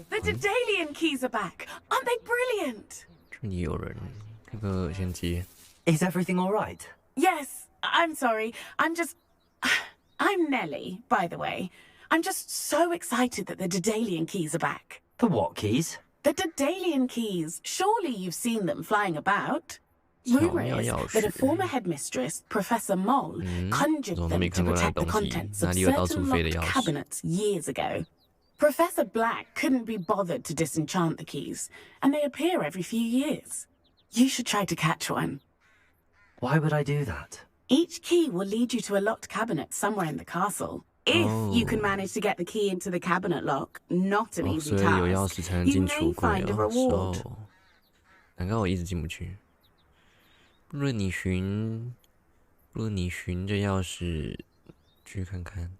The Daedalian keys are back. Aren't they brilliant? 这里有人，这个先接。 Is everything all right? Yes, I'm sorry. I'm Nellie, by the way. I'm just so excited that the Daedalian keys are back. The what keys? The Daedalian keys. Surely you've seen them flying about. Rumour is that a former headmistress, Professor Moll, conjured them to protect the contents of certain locked cabinets years ago. Professor Black couldn't be bothered to disenchant the keys, and they appear every few years. You should try to catch one. Why would I do that? Each key will lead you to a locked cabinet somewhere in the castle. If you can manage to get the key into the cabinet lock, not an easy task, you may find a reward. 难怪我一直进不去。不论你寻着钥匙去看看。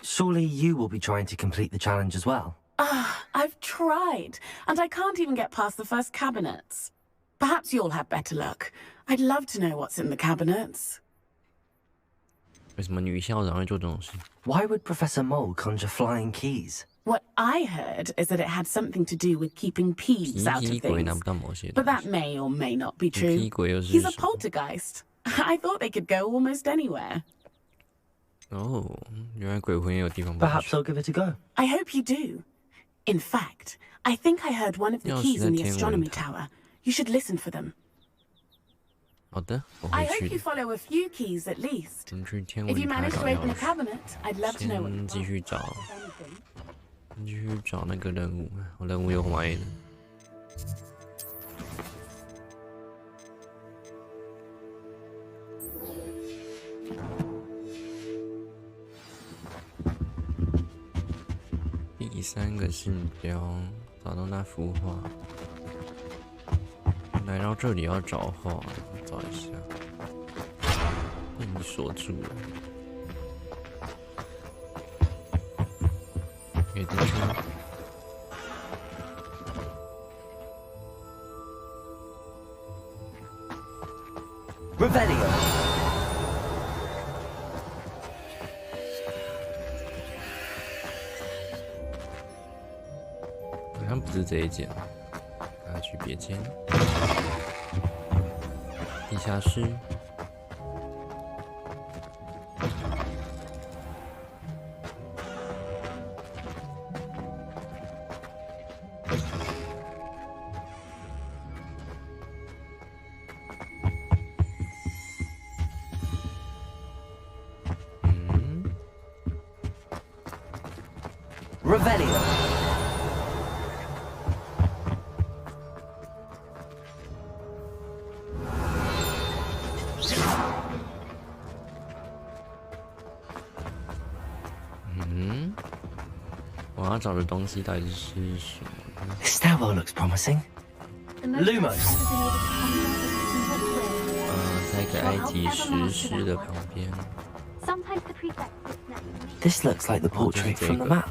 Surely you will be trying to complete the challenge as well. I've tried, and I can't even get past the first cabinets. Perhaps you'll have better luck. I'd love to know what's in the cabinets. 为什么女校长会做这种事？ Why would Professor Mole conjure flying keys? What I heard is that it had something to do with keeping peeves out of things. But that may or may not be true. He's a poltergeist. I thought they could go almost anywhere. Oh, 原来鬼魂也有地方。 Perhaps I'll give it a go. I hope you do. In fact, I think I heard one of the keys in the astronomy tower. You should listen for them. 好的，我 I 会 hope 去 you follow a few keys at least. 先去天 If 文 you 台 manage 找 to open 钥 a 匙。 cabinet, I'd love to know what 先继续找，继续找那个任务，我任务又坏了。第3个信标，找到那幅画。来到这里要找画，找一下，被你锁住了。可以进去吗？ Revelio. 好像不是这一间，拿去别间。地下室。Revelio. This stairwell looks promising. Lumos. 在一个埃及石狮的旁边。 Sometimes the prefect. This looks like the portrait from the map.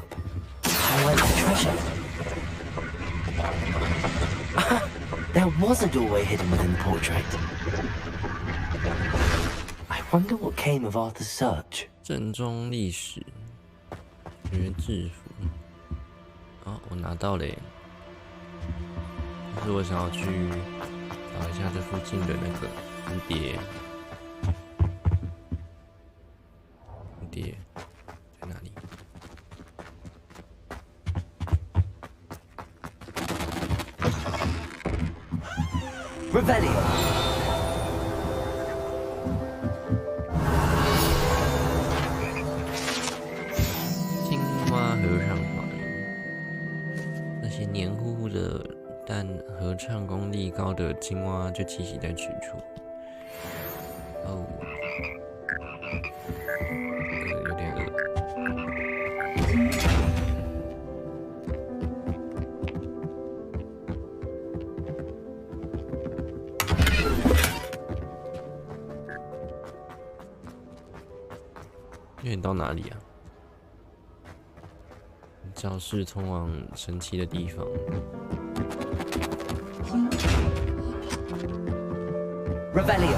Highlight the treasure. There was a doorway hidden within the portrait. I wonder what came of Arthur's search. 正宗历史学制服。哦，我拿到了耶！但是我想要去找一下这附近的那个蝴蝶。蝴蝶在哪里？ Revelio. 青蛙合唱团，那些黏糊糊的但合唱功力高的青蛙就栖息在此处。哦，有点饿。 你到哪里啊？教室通往神奇的地方。Revelio.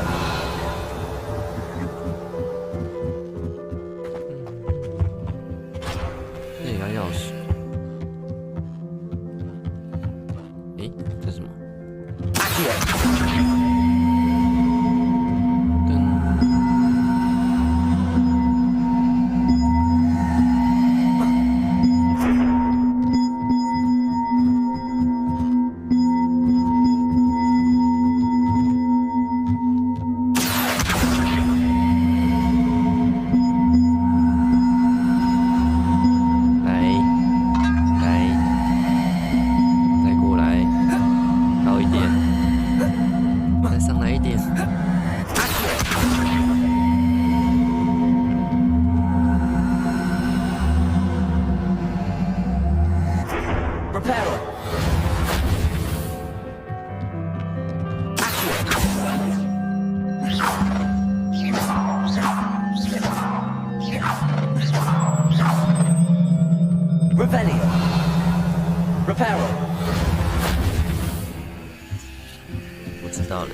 我知道了，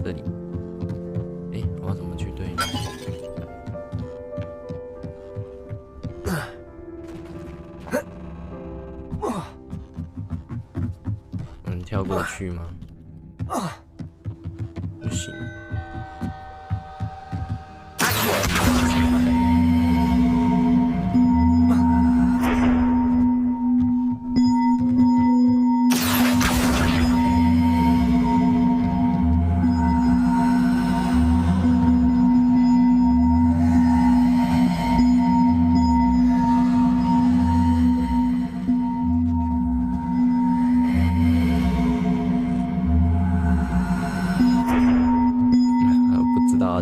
这里。哎，我要怎么去对？能跳过去吗？不行。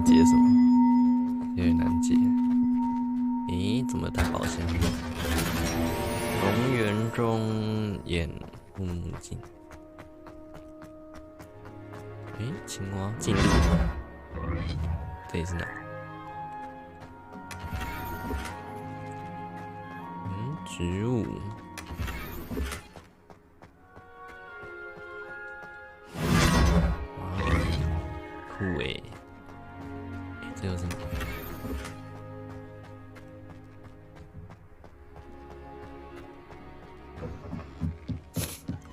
解什么？有点难解。诶，怎么带宝箱？公园中演护目镜。诶，青蛙进入。这里是哪？植物。哇，酷诶。这有什么？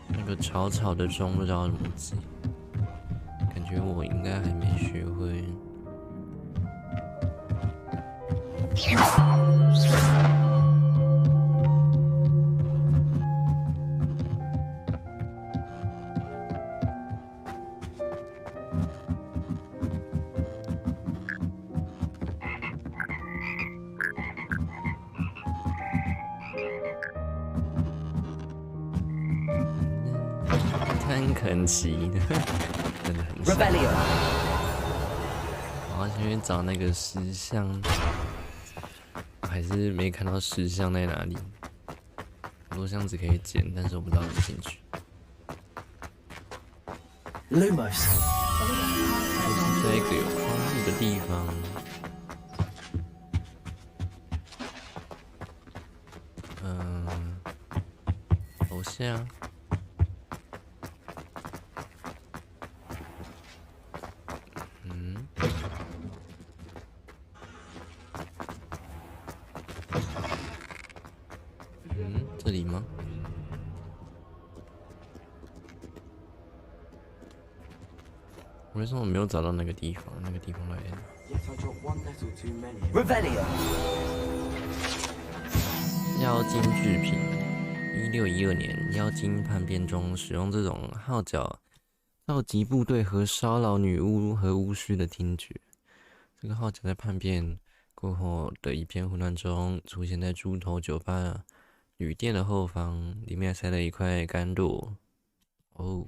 那个草草的钟不知道怎么记，感觉我应该还没学会。很肯奇的，真的很像。我要先去找那个石像，还是没看到石像在哪里。很多箱子可以捡，但是我不知道怎么进去。Lumos， 就是在一个有窗户的地方。楼下。这里吗？为什么我没有找到那个地方？那个地方来了。妖精制品，1612年，妖精叛变中使用这种号角召集部队和骚扰女巫和巫师的听觉。这个号角在叛变过后的一片混乱中，出现在猪头酒吧旅店的后方，里面塞了一块甘露。哦。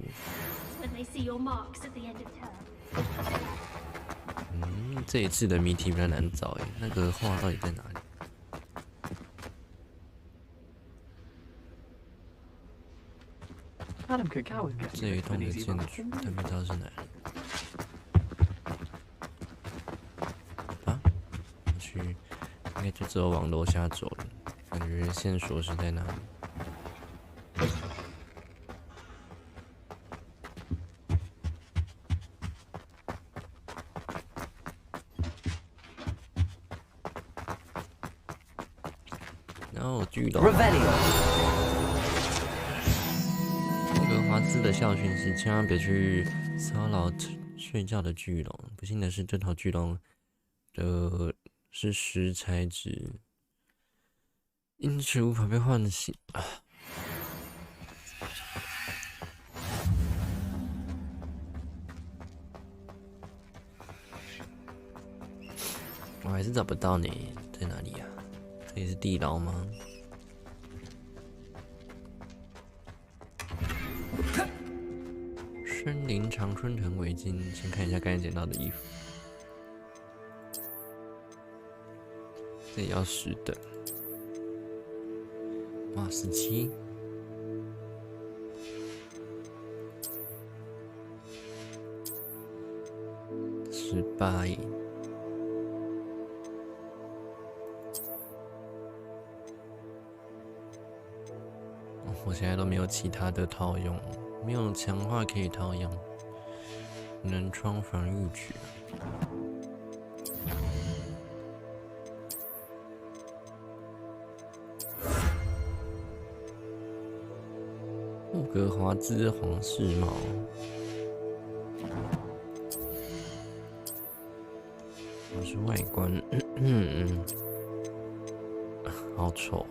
这一次的谜题比较难找诶，那个画到底在哪里？这一栋的建筑，但不知道是哪里。啊，我去，应该就只有往楼下走了。感觉线索是在哪里？然后巨龙。这个花兹的校训是千万别去骚扰睡觉的巨龙。不幸的是，这头巨龙的是石材质，因此无法被唤醒。我还是找不到你，在哪里呀？这里是地牢吗？森林常春藤围巾，先看一下刚才捡到的衣服。这也要10等。哇，17。18。我现在都没有其他的套用，没有强化可以套用，能创防御局。霍格华兹皇室帽，我是外观，好丑。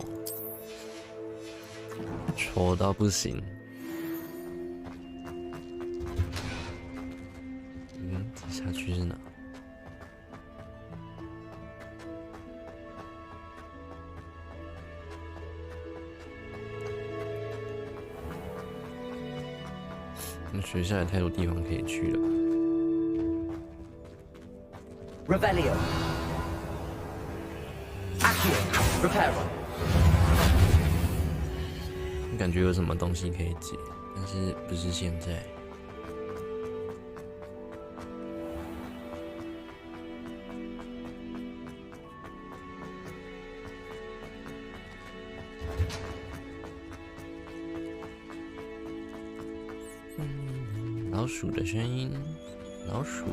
丑到不行。下去是哪？那学校也太多地方可以去了。Revelio. Accio. Reparo. 感觉有什么东西可以解，但是不是现在。老鼠的声音，老鼠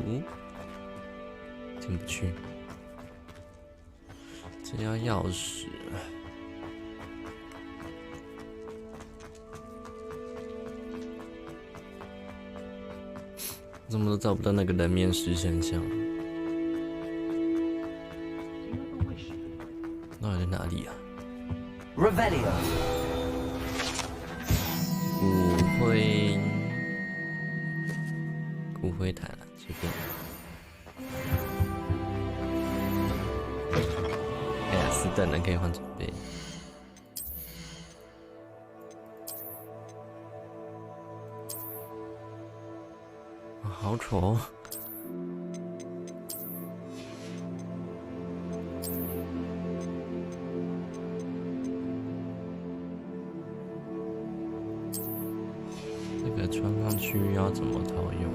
进不去，这要钥匙。怎么都找不到那个人面狮身像，到底在哪里啊 ？Revelio。骨灰坛了，随便。哎呀，4等人可以换装备。好丑哦！这个穿上去要怎么套用？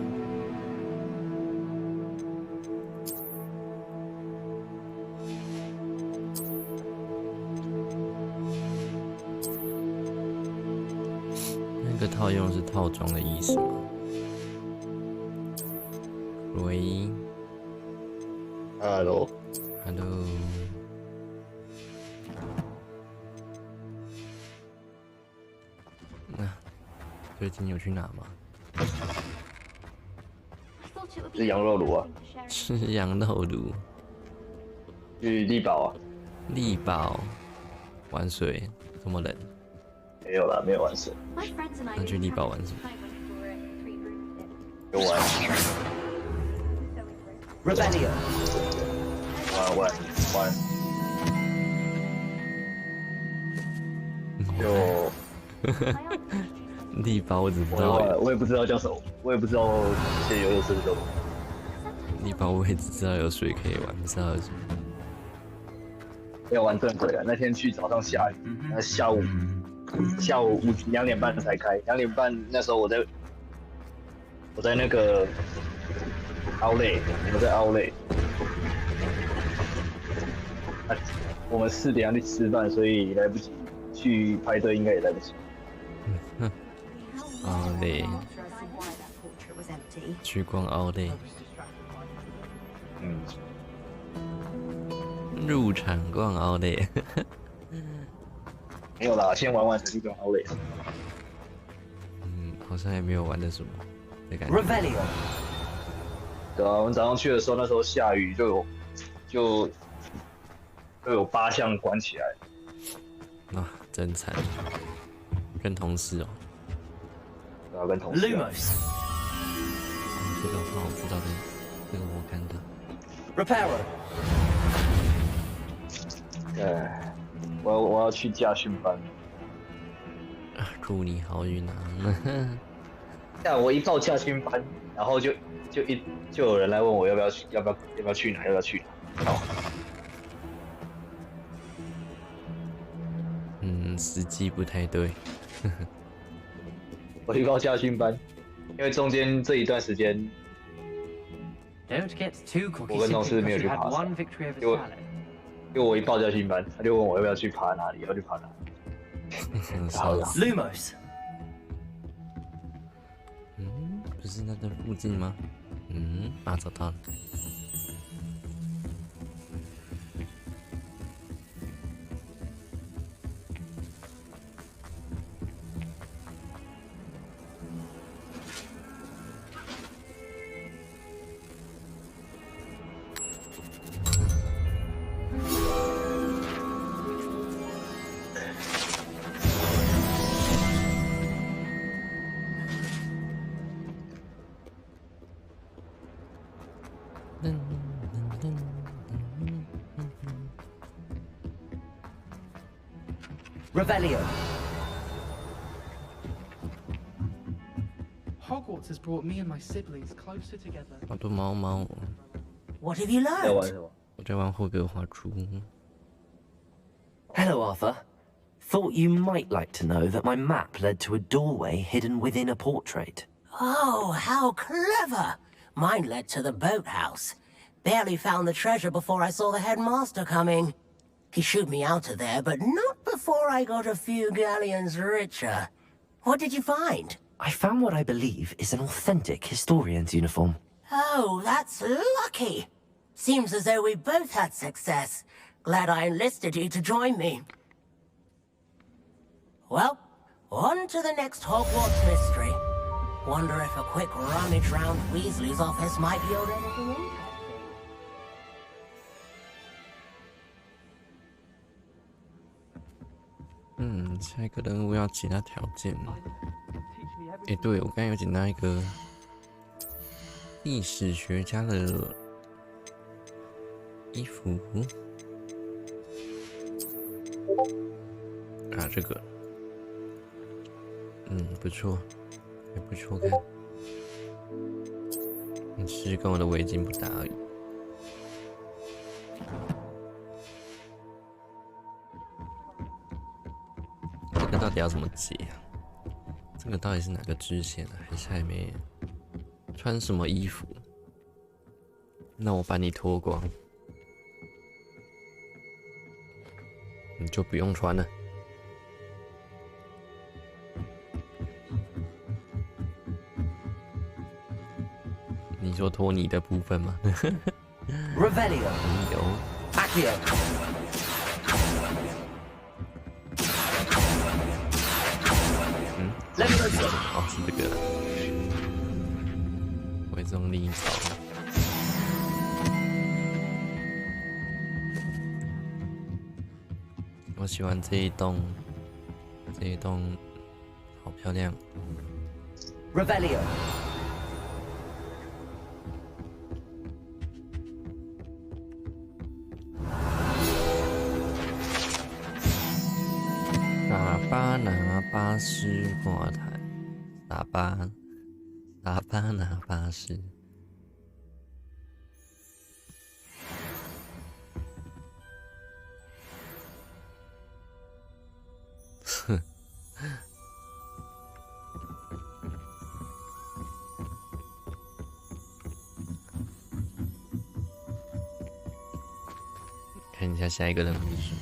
那个套用是套装的意思吗？喂 ，Hello， 那最近有去哪吗？是羊肉炉啊，吃羊肉炉。去力宝啊，力宝玩水，这么冷？没有啦，没有玩水。那去力宝玩什么？有玩。Revelio。玩。就力宝我只知道，我也不知道叫什么，我也不知道这些游乐设施叫什么。力宝我也只知道有水可以玩，不知道有什么。没有玩正轨啊，那天去早上下雨，那下午2点半才开，2点半那时候我在那个Outlet，我在Outlet，我们4点要去吃饭，所以来不及去排队，应该也来不及。Outlet， 去逛Outlet，入场逛Outlet，没有啦，先玩完才去逛Outlet。好好像也没有玩的什么的感觉。Revelio。对啊，我们早上去的时候，那时候下雨，就有8项关起来。啊，真惨。跟同事哦。对啊，跟同事。Lumos。这个好，我知道这个我看的。Reparo。对，我要去驾训班。祝你好运啊！但我一报驾训班，然后就有人来问我要不要去哪，时机不太对。我一报驾训班，因为中间这一段时间，我跟同事没有去爬山，因为我一报驾训班，他就问我要不要去爬哪里，要去爬哪里。好了 Lumos。不是那在附近吗？找到了。Revelio. Hogwarts has brought me and my siblings closer together. 好多猫猫。What have you learned? 我在玩霍格华兹。Hello, Arthur. Thought you might like to know that my map led to a doorway hidden within a portrait. Oh, how clever! Mine led to the boathouse. Barely found the treasure before I saw the headmaster coming. He shooed me out of there, but not before I got a few galleons richer. What did you find? I found what I believe is an authentic historian's uniform. Oh, that's lucky. Seems as though we both had success. Glad I enlisted you to join me. Well, on to the next Hogwarts mystery. Wonder if a quick rummage round Weasley's office might yield anything interesting. 下一个任务要其他条件。对，我刚才有捡到一个历史学家的衣服。这个，不错，还不错看。只是跟我的围巾不搭而已。这个到底要怎么解啊？这个到底是哪个支线啊？还是还没穿什么衣服？那我把你脱光，你就不用穿了。你说脱你的部分吗 Revelio. 有 Accio. 是这个回中立草。我喜欢这一栋好漂亮。Revelio.拿巴士挂台，打巴拿巴士。哼。看一下下一个任务是什么。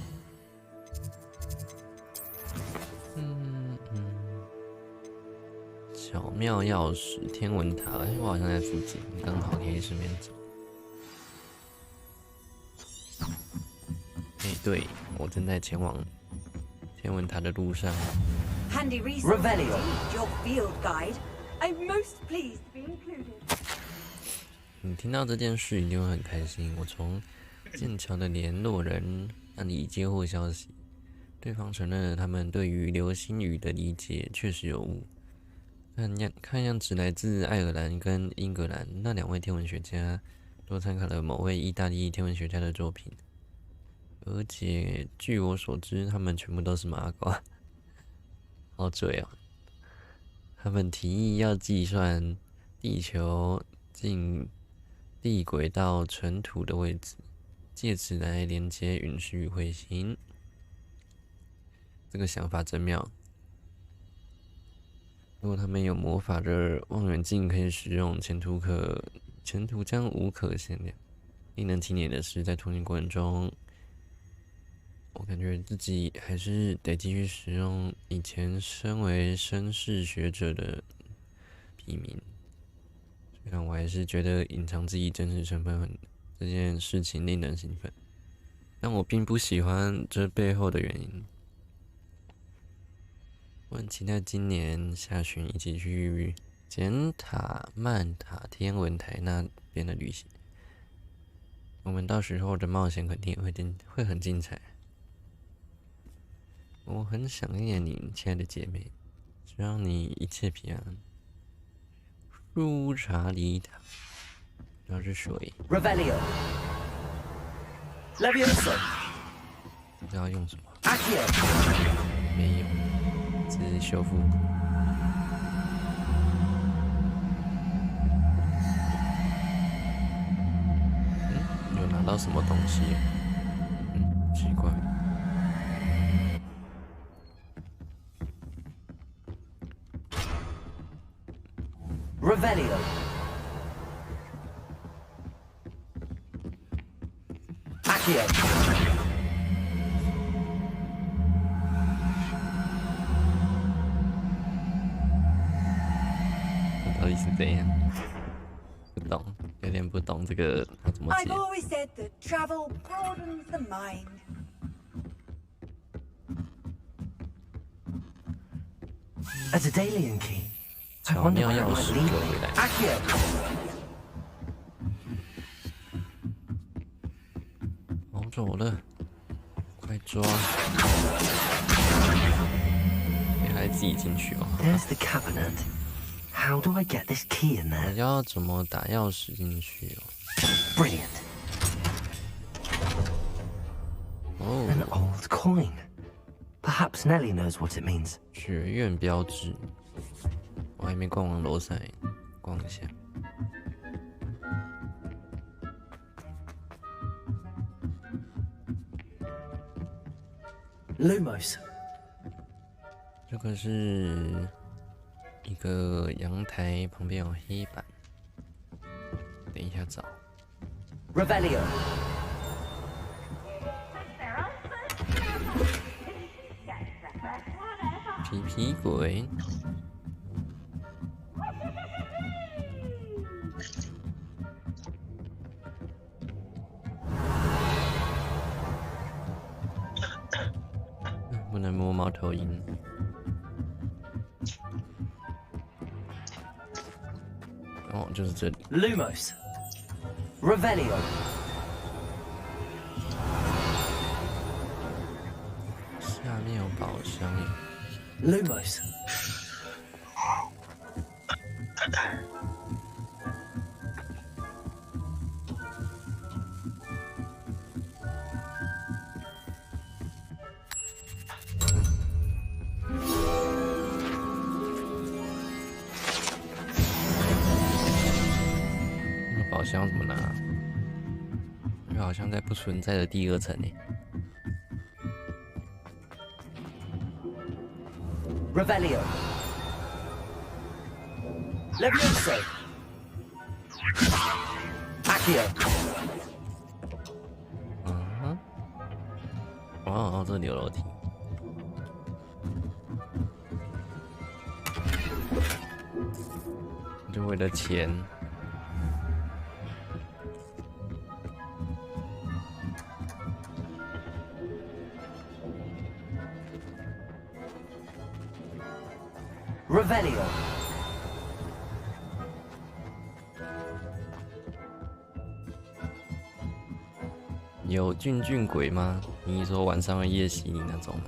巧妙钥匙，天文塔。我好像在附近，刚好可以顺便走。对，我正在前往天文塔的路上。Handy resource. Revelio. Indeed, your field guide. I'm most pleased to be included. 你听到这件事一定会很开心。我从剑桥的联络人那里接获消息，对方承认了他们对于流星雨的理解确实有误。看样子来自爱尔兰跟英格兰那2位天文学家都参考了某位意大利天文学家的作品，而且据我所知，他们全部都是麻瓜，好嘴哦！他们提议要计算地球近地轨道尘土的位置，借此来连接陨石与彗星。这个想法真妙。如果他们有魔法的望远镜可以使用，前途将无可限量。令人气馁的是，在托运过程中，我感觉自己还是得继续使用以前身为绅士学者的笔名。虽然我还是觉得隐藏自己真实身份这件事情令人兴奋，但我并不喜欢这背后的原因。我很期待今年下旬一起去简塔曼塔天文台那边的旅行。我们到时候的冒险肯定也会很精彩。我很想念你，亲爱的姐妹，希望你一切平安。舒查里塔，那是水。Revelio. Levioso. 不知道用什么。Accio. 没有。只是修复。有拿到什么东西？奇怪。Revelio. Accio. 到底是怎样？不懂，有点不懂这个要怎么解。 I've always said that travel broadens the mind. A Daedalian key. I 巧 wonder 妙 where it 钥 might 匙 lead 给我 me. 回来。 Accio. 跑走了，快抓！你还自己进去哦。 There's the cabinet. How do I get this key in 我 there? 要怎么打钥匙进去哦？ Brilliant. An 哦， old coin. Perhaps Nellie knows what it means. 学院标志。我还没逛完楼上，逛一下。 Lumos. 这个是一个阳台，旁边有黑板。等一下找。 Revelio. 皮皮鬼。不能摸猫头鹰。哦，就是这里。 Lumos. Revelio. 下面有宝箱耶。 Lumos. 那个宝箱怎么拿？因为好像在不存在的第2层呢。 Revelio. Levioso. Accio. 嗯哼。哦，这里有楼梯。就为了钱。Revelio. 有俊鬼吗？你说晚上会夜袭你那种吗？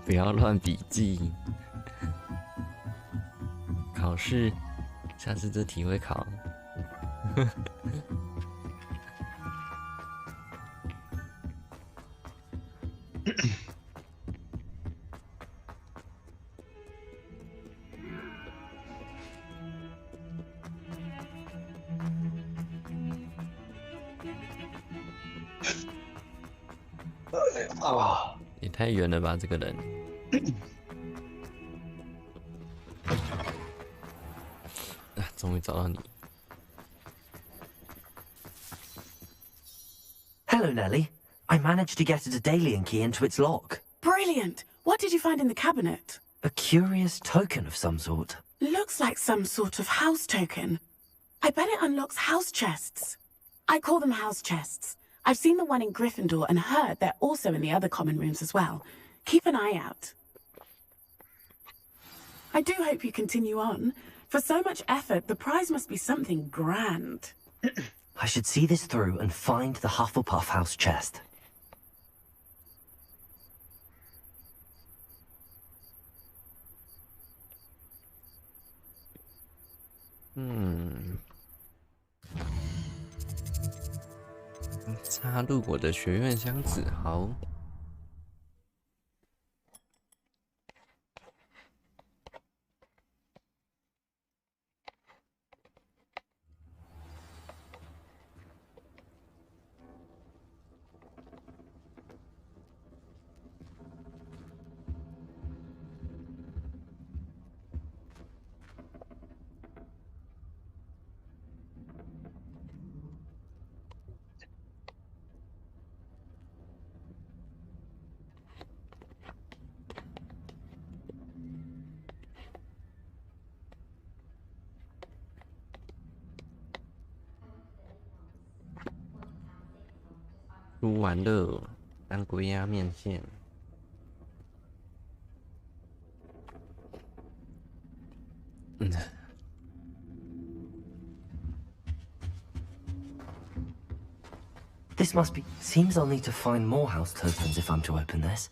不要乱笔记。考试，下次这题会考。啊！也太远了吧，这个人。啊，终于找到你。Hello, Nellie. I managed to get a Daedalian key into its lock. Brilliant! What did you find in the cabinet? A curious token of some sort. Looks like some sort of house token. I bet it unlocks house chests. I call them house chests. I've seen the one in Gryffindor and heard they're also in the other common rooms as well. Keep an eye out. I do hope you continue on. For so much effort, the prize must be something grand. I should see this through and find the Hufflepuff house chest. Hmm. 插入我的学院箱子，好。读完了，当归鸭面线。This must be. Seems I'll need to find more house tokens if I'm to open this.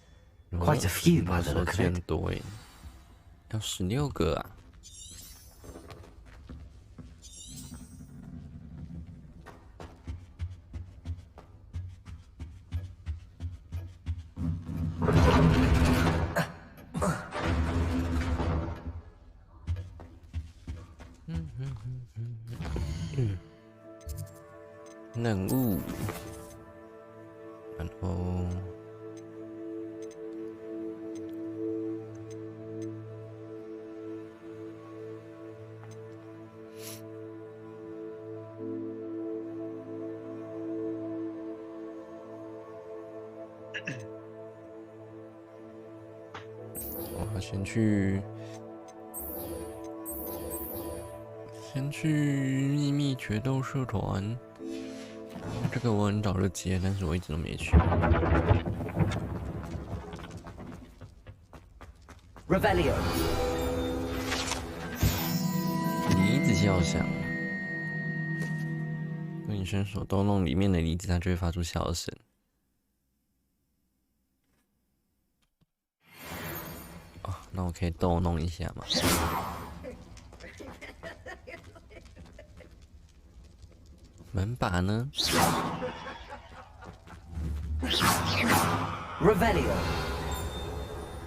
Quite a few by the look of it. 多诶，要16个啊！任务，然后我要先去秘密决斗社团。这个我很早就接，但是我一直都没去。Revelio。梨子笑响，当你伸手逗弄里面的梨子，它就会发出笑声。哦，那我可以逗弄一下吗？门把呢 ？Revelio。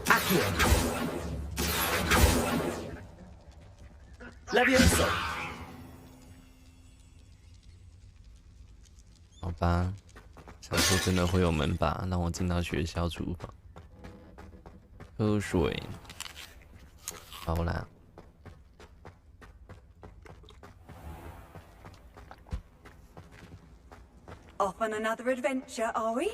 Accio。Levioso。好吧，想说真的会有门把让我进到学校厨房。喝水。好啦。Off on another adventure, are we?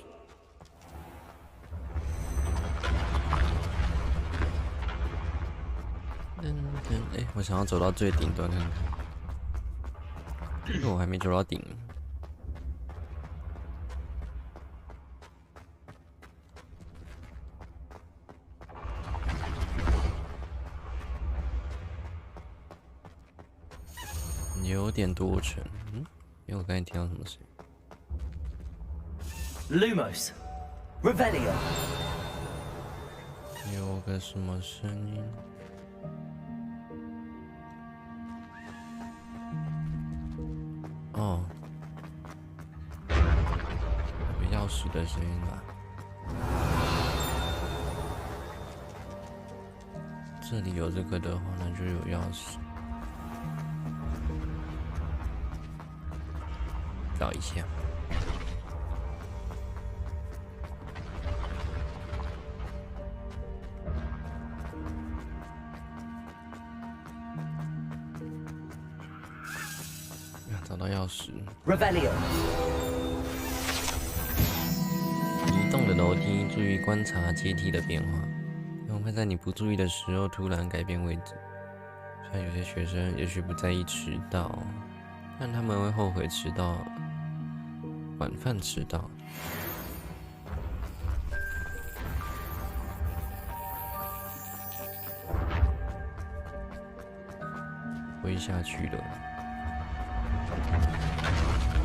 哎，我想要走到最顶端看看，因为我还没走到顶。有点多沉，因为我刚才听到什么声音 Lumos, Revelio。有个什么声音？哦，有钥匙的声音吧？这里有这个的话，那就有钥匙。找一下。找到钥匙。Revelio。移动的楼梯，注意观察阶梯的变化，可能会在你不注意的时候突然改变位置。像有些学生也许不在意迟到，但他们会后悔迟到。晚饭迟到。挥下去了，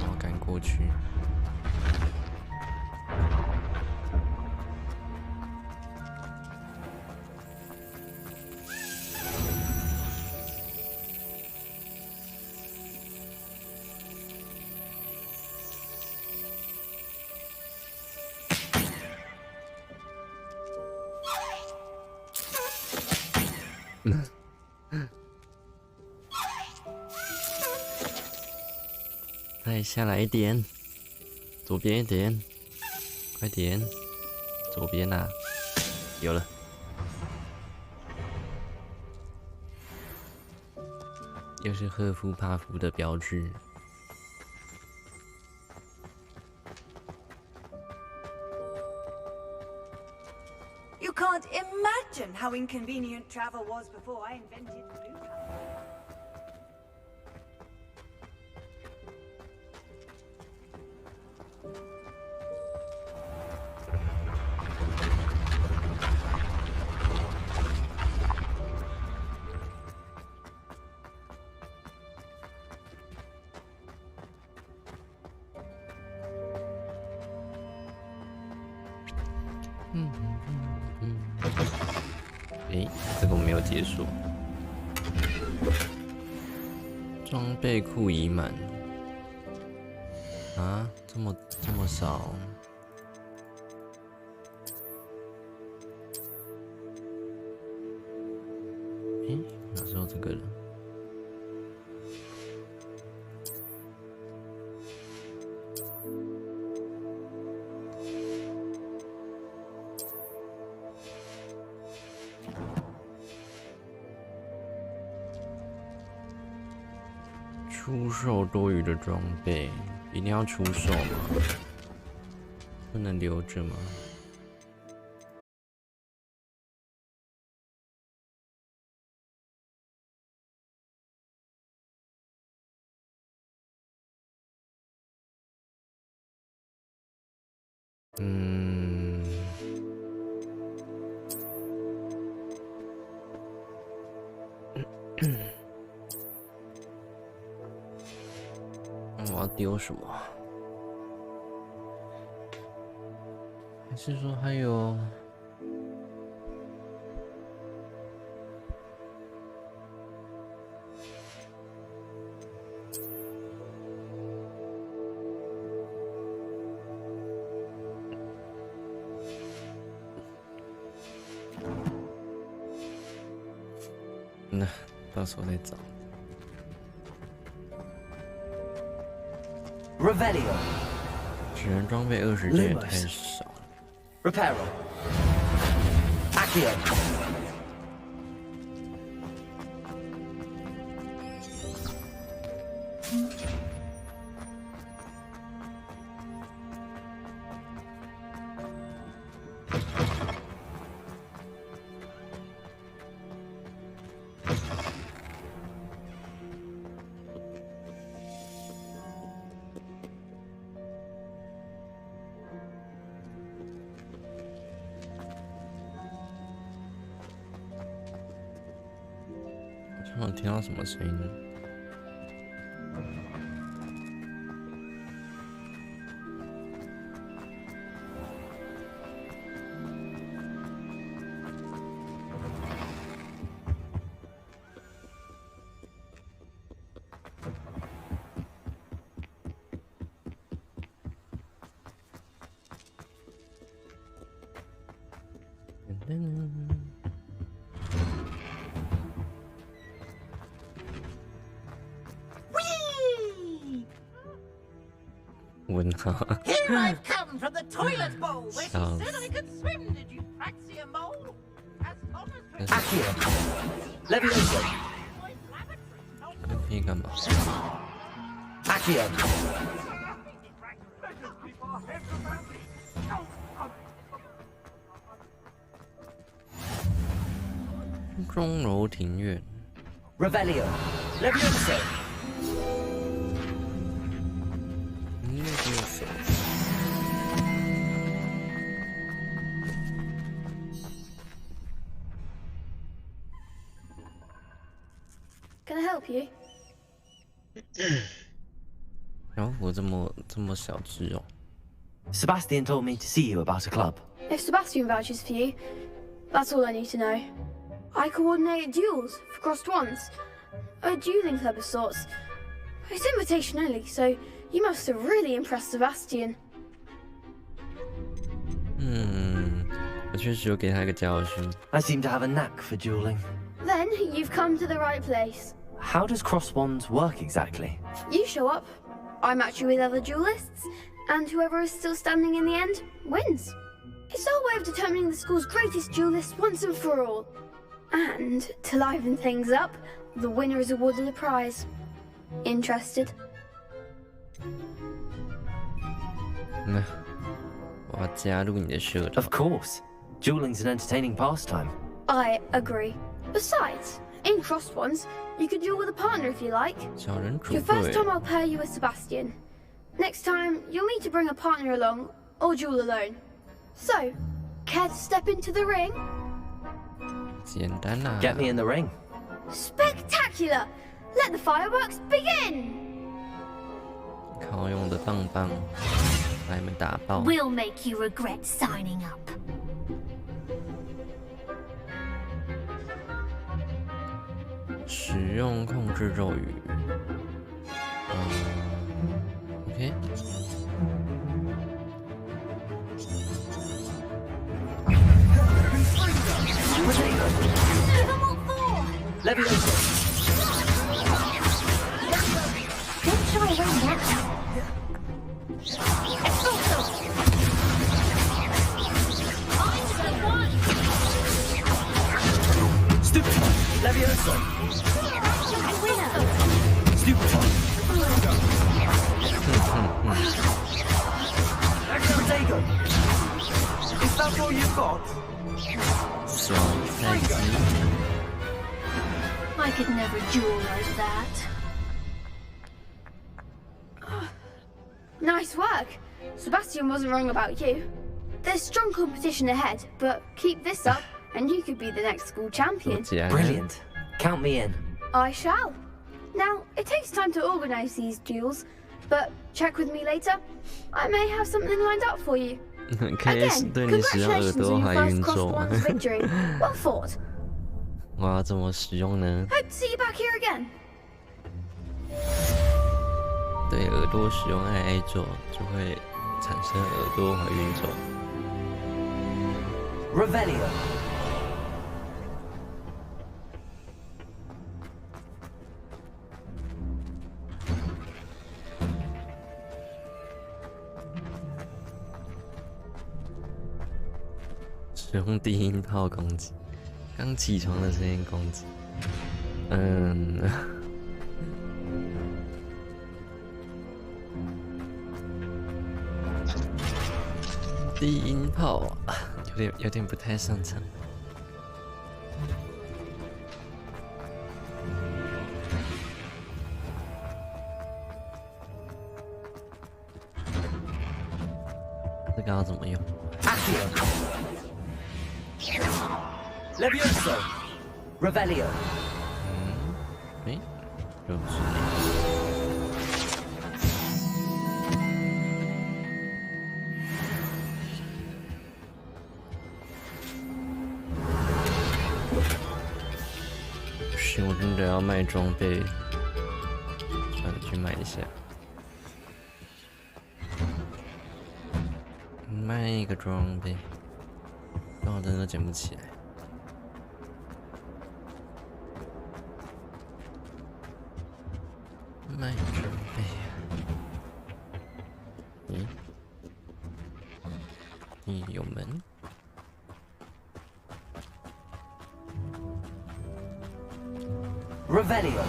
我赶过去。再下来一点，左边一点，快点，左边啊，有了。又是赫夫帕夫的标志。You can't imagine how inconvenient travel was before I invented blue travel. 这个我没有结束。装备库已满啊，这么少。哪时候这个了？出售多余的装备，一定要出售吗？不能留着吗？我要丢什么？还是说还有？那到时候再找。Revelio。只能装备20件也太少了。Reparo。Accio。Accio. 我听到什么声音？问号。 Here I've come from the toilet bowl where she said I could swim. Did you fancy a mole? As Thomas Accio. Levioso. 可以干嘛？ Accio. 钟楼庭院。 Revelio. Levioso. Can I help you? 然后我这么小只哦。 Sebastian told me to see you about a club. If Sebastian vouches for you, that's all I need to know. I coordinate duels for crossed ones. A dueling club of sorts. It's invitation only, so you must have really impressed Sebastian. 我确实有给他一个教训。 I seem to have a knack for dueling. Then you've come to the right place. How does cross wands work exactly? You show up, I match you with other duelists, and whoever is still standing in the end wins. It's our way of determining the school's greatest duelist once and for all. And to liven things up, the winner is awarded a prize. Interested? 我要加入你的社团。 Of course. Dueling's an entertaining pastime. I agree. Besides, in crossed ones, you can duel with a partner if you like. 小人主 Your 队 first time I'll pair you with Sebastian. Next time, you'll need to bring a partner along, or duel alone. So, care to step into the ring? 简单啦。 Get me in the ring. Spectacular! Let the fireworks begin! 靠用的棒棒把你们打爆。 We'll make you regret signing up. 使用控制咒语。OK。 Levioso. Don't shy away now. Stupefy. Levioso. Stupefy. Accio. Is that all you've got? 小菜鸡。 I could never duel like that. Nice work. Sebastian wasn't wrong about you. There's strong competition ahead, but keep this up and you could be the next school champion. Brilliant. Count me in. I shall. Now, it takes time to organize these duels, but check with me later. I may have something lined up for you. 可以 Again, 对你使用耳 congratulations 朵 on your 怀 first 孕 crossed 咒吗？ ones victory. Well fought. 我要怎么使用呢？ Hope to see you back here again. 对耳朵使用爱爱咒，就会产生耳朵怀孕咒。 Revelio. 社使用低音炮攻击，刚起床的声音攻击。低音炮有点不太擅长。这个要怎么用 Levioso, Revelio。就是。不行，我真的要卖装备，算了，去买一下。卖一个装备，但我真的捡不起来。卖装备，有门。Revelio。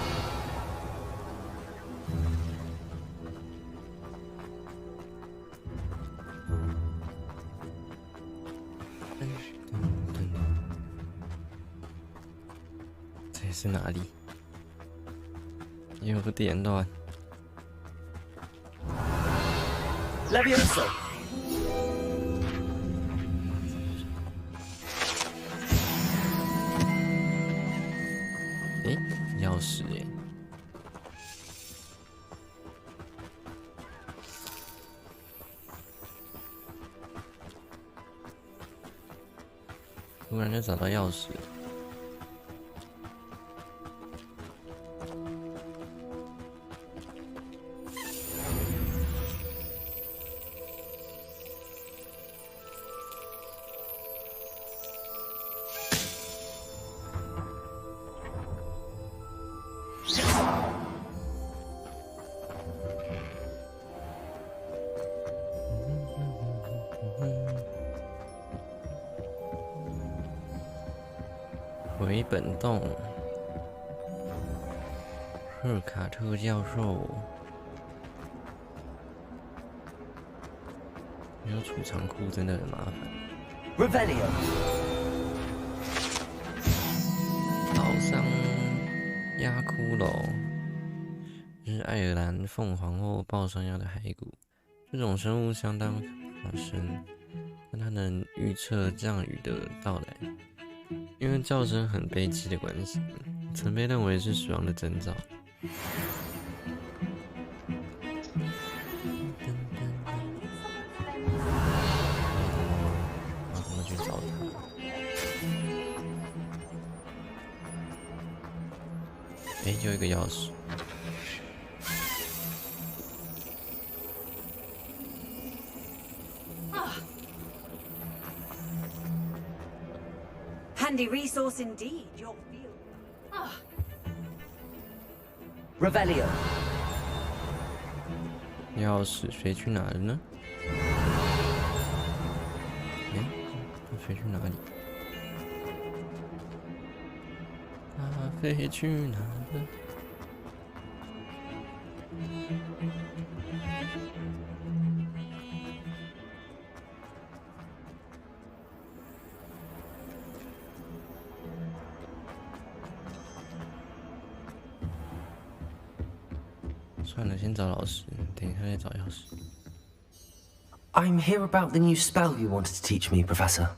这是哪里？有点乱。Levioso。钥匙耶！突然就找到钥匙了。回本洞，赫卡特教授，没有储藏库真的很麻烦。Revelio。岛上鸭骷髅是爱尔兰凤凰或豹上腰的骸骨，这种生物相当仿生，但它能预测降雨的到来。因为叫声很悲凄的关系，曾被认为是死亡的征兆。我怎么去找它？有一个钥匙。Handy resource indeed, your field. Revelio。钥匙飞去哪了呢？它飞去哪里？它飞去哪了？算了，先找老师，等一下再找钥匙。I'm here about the new spell you wanted to teach me, Professor.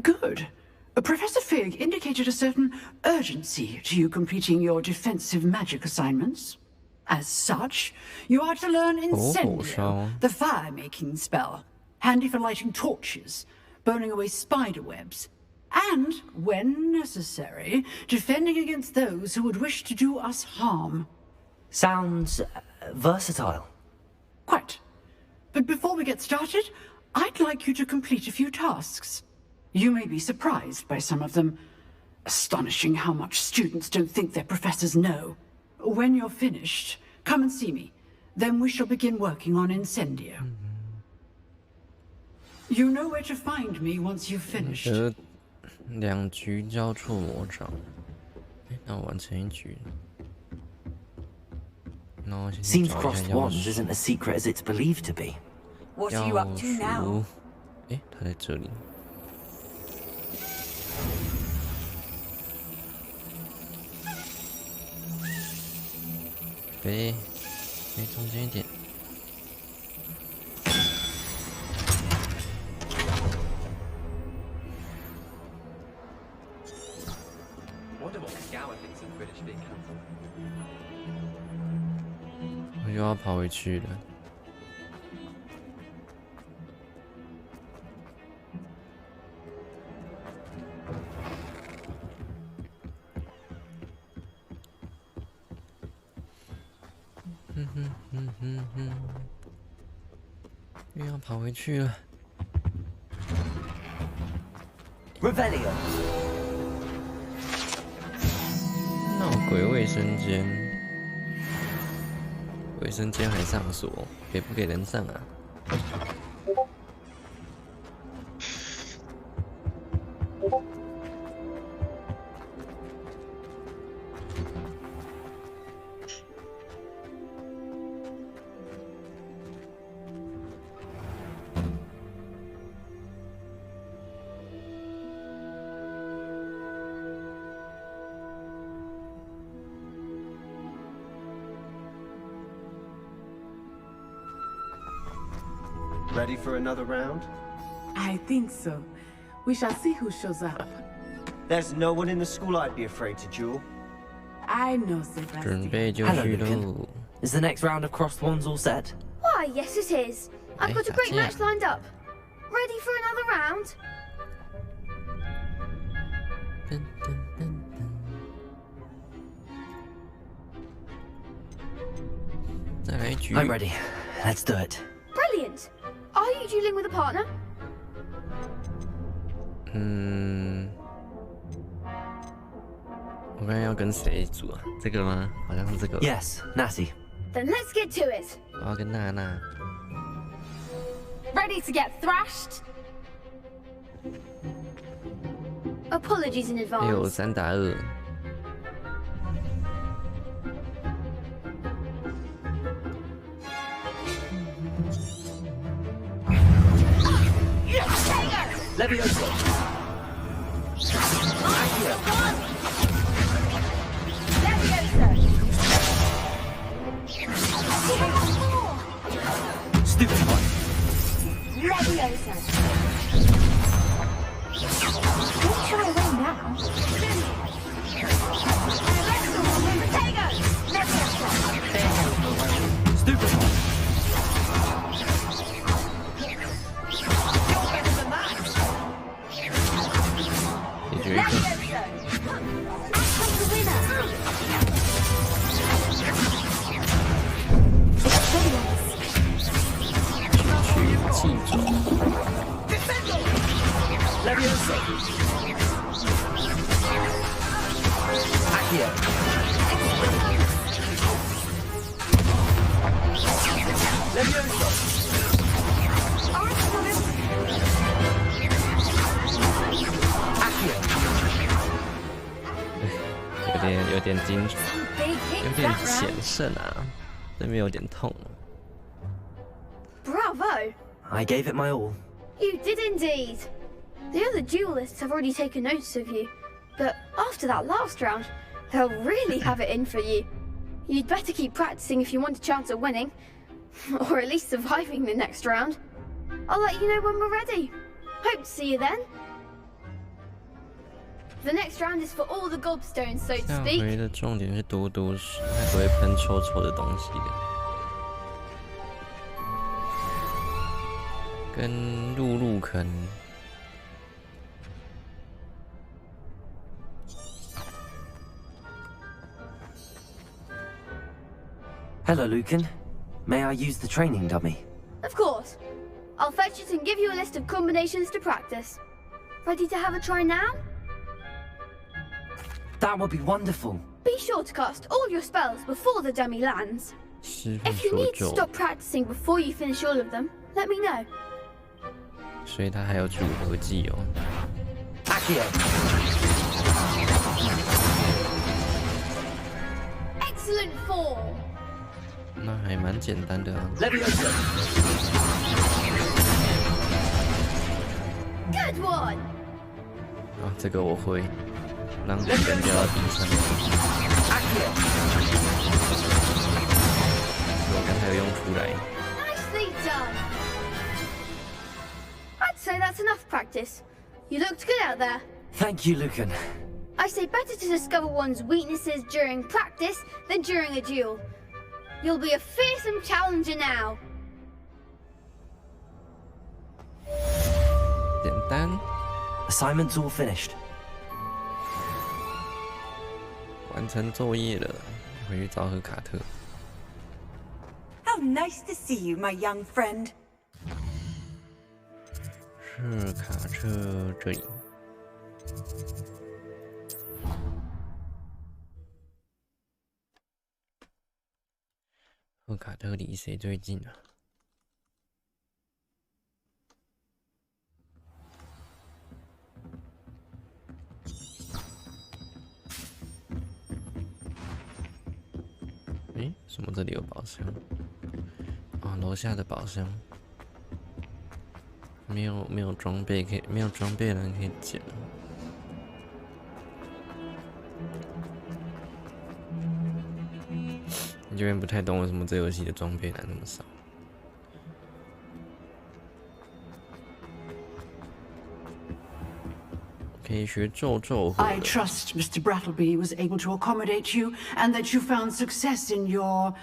Good. Professor Fig indicated a certain urgency to you completing your defensive magic assignments. As such, you are to learn Incendio, the fire-making spell, handy for lighting torches, burning away spider webs, and, when necessary, defending against those who would wish to do us harm. Sounds versatile. Quite. But before we get started, I'd like you to complete a few tasks. You may be surprised by some of them. Astonishing how much students don't think their professors know. When you're finished, come and see me. Then we shall begin working on Incendio. You know where to find me once you've finished. 2局交错魔爪。那我完成1局。Seems crossed wands isn't as secret as it's believed to be. What are you up to now? 他在这里。飞中间一点。我又要跑回去了。又要跑回去了。Revelio。闹鬼卫生间，卫生间还上锁，给不给人上啊？Ready for another round? I think so. We shall see who shows up. There's no one in the school I'd be afraid to duel. I know, Sebastian. Hello, Lucan. Is the next round of crossed wands all set? Why, yes it is. I've got a great match lined up. Ready for another round? I'm ready. Let's do it. Brilliant. Are you dueling with a partner? 我刚刚要跟谁组啊？这个吗？好像是这个。Yes, Natty. Then let's get to it. 我要跟娜娜。Ready to get thrashed? Apologies in advance. 有3打2。Levioso. Stupid one. Leviosa. Don't try away now. Stupid one. Leviosa. Accio. Leviosa. Accio. 有点精准，有点险胜啊，这边有点痛。Bravo! I gave it my all. You did indeed. The other duelists have already taken notice of you, but after that last round, they'll really have it in for you. You'd better keep practicing if you want a chance at winning, or at least surviving the next round. I'll let you know when we're ready. Hope to see you then. The next round is for all the gobstones, so to 下 speak. 回的重点是毒毒水，它不会喷臭臭的东西的。跟入坑。Hello, Lucan. May I use the training dummy? Of course. I'll fetch it and give you a list of combinations to practice. Ready to have a try now? That would be wonderful. Be sure to cast all your spells before the dummy lands. If you need to stop practicing before you finish all of them, let me know. 所以它还有组合技哦。Accio. Excellent form. 那还蛮简单的啊。Leviosa. Good one. 啊，这个我会，让人掉到地上。我刚才有用出来。Nicely done. I'd say that's enough practice. You looked good out there. Thank you, Lucan. I say better to discover one's weaknesses during practice than during a duel. You'll be a fearsome challenger now. 简单。Assignment's all finished. 完成作业了，回去找和卡特。How nice to see you, my young friend. 是卡车这里。和卡特离谁最近啊？诶，什么？这里有宝箱？啊，楼下的宝箱。没有装备可以，没有装备的人可以捡。你有点不太懂为什么这游戏的装备栏那么少。可以学咒咒。I trust Mr. Brattleby was able to accommodate you, and that you found success in your.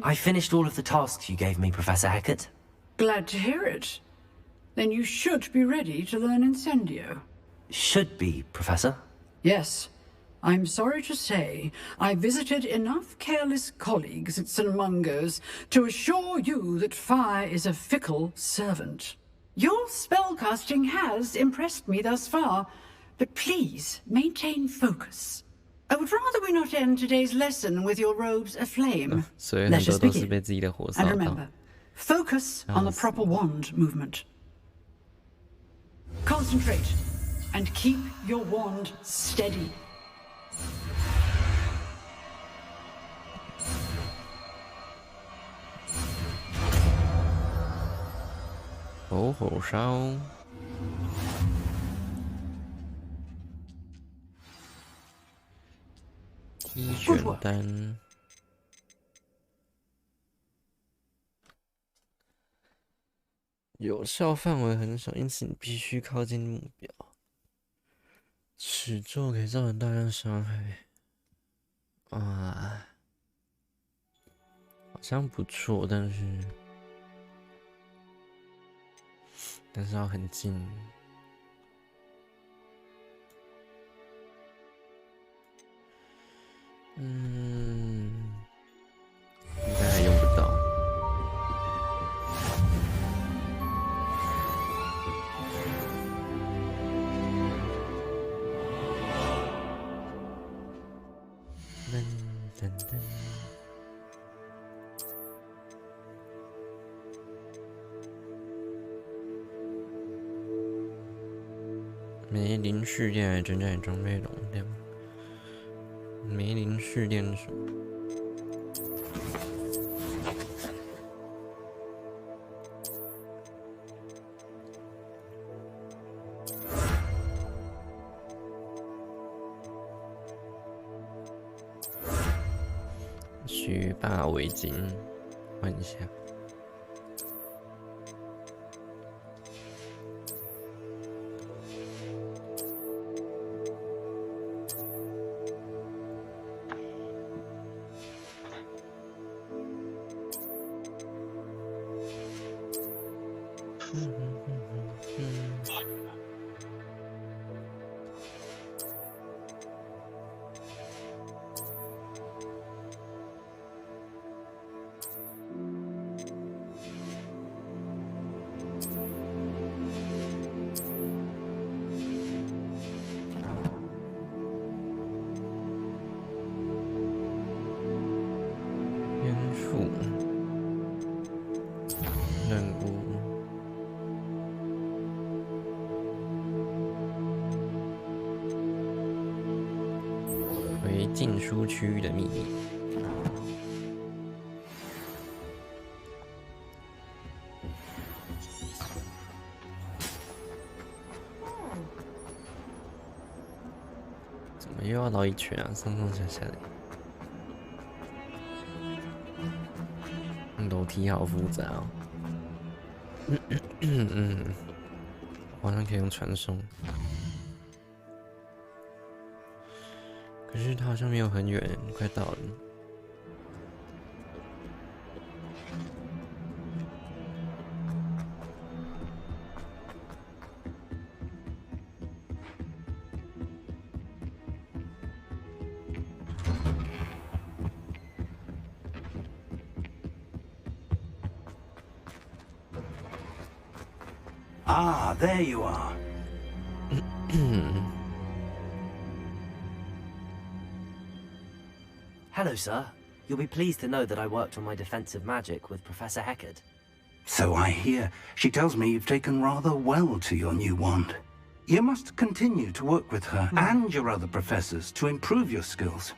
I finished all of the tasks you gave me, Professor Hecat. Glad to hear it. Then you should be ready to learn Incendio. Should be, Professor. Yes. I'm sorry to say, I visited enough careless colleagues at St. Mungo's to assure you that fire is a fickle servant. Your spellcasting has impressed me thus far, but please maintain focus. I would rather we not end today's lesson with your robes aflame. Let's just begin. And remember, focus on the proper wand movement. Concentrate and keep your wand steady. Oh, 火烧。机选单。有效范围很小，因此你必须靠近目标。此咒可以造成大量伤害。啊，好像不错，但是要很近。应该还用不到。噔噔。梅林试炼增加装备容量。梅林试炼是什么？学霸围巾，换一下。殊区域的秘密。怎么又要绕一圈啊？上上下下的。楼梯好复杂哦。好像可以用传送。 可是它好像没有很远，快到了。Ah, there you are. Hello, sir. You'll be pleased to know that I worked on my defensive magic with Professor Heckard. So I hear. She tells me you've taken rather well to your new wand. You must continue to work with her and your other professors to improve your skills.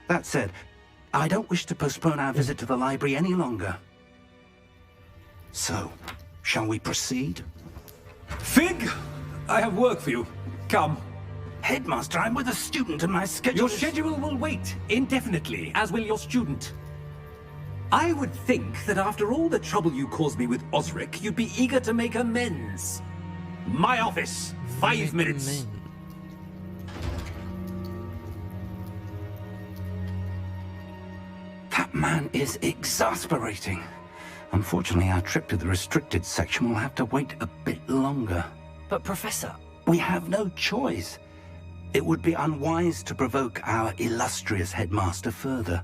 That said, I don't wish to postpone our visit to the library any longer. So, shall we proceed? Fig! I have work for you. Come. Headmaster, I'm with a student and my schedule Your schedule will wait indefinitely, as will your student. I would think that after all the trouble you caused me with Osric, you'd be eager to make amends. My office, 5 minutes. That man is exasperating. Unfortunately, our trip to the restricted section will have to wait a bit longer. But, Professor... We have no choice. It would be unwise to provoke our illustrious headmaster further.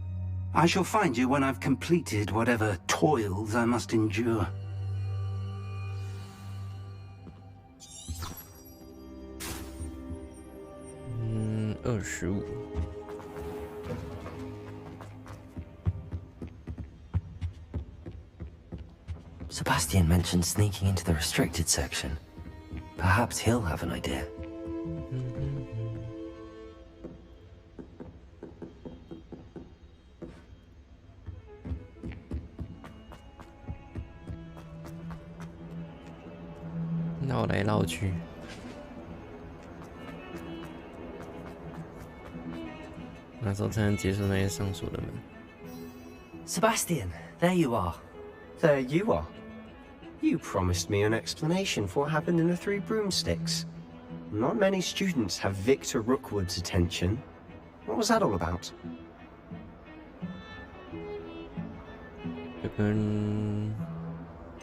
I shall find you when I've completed whatever toils I must endure. Sebastian mentioned sneaking into the restricted section. Perhaps he'll have an idea.绕来绕去。那时候才能解锁那些上锁的门。Sebastian, there you are. There you are. You promised me an explanation for what happened in the Three Broomsticks. Not many students have Victor Rookwood's attention. What was that all about? 这跟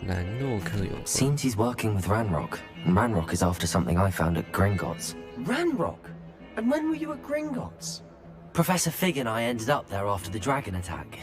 兰诺克有关。 Seems he's working with Ranrock, and Ranrock is after something I found at Gringotts. Ranrock? And when were you at Gringotts? Professor Fig and I ended up there after the dragon attack.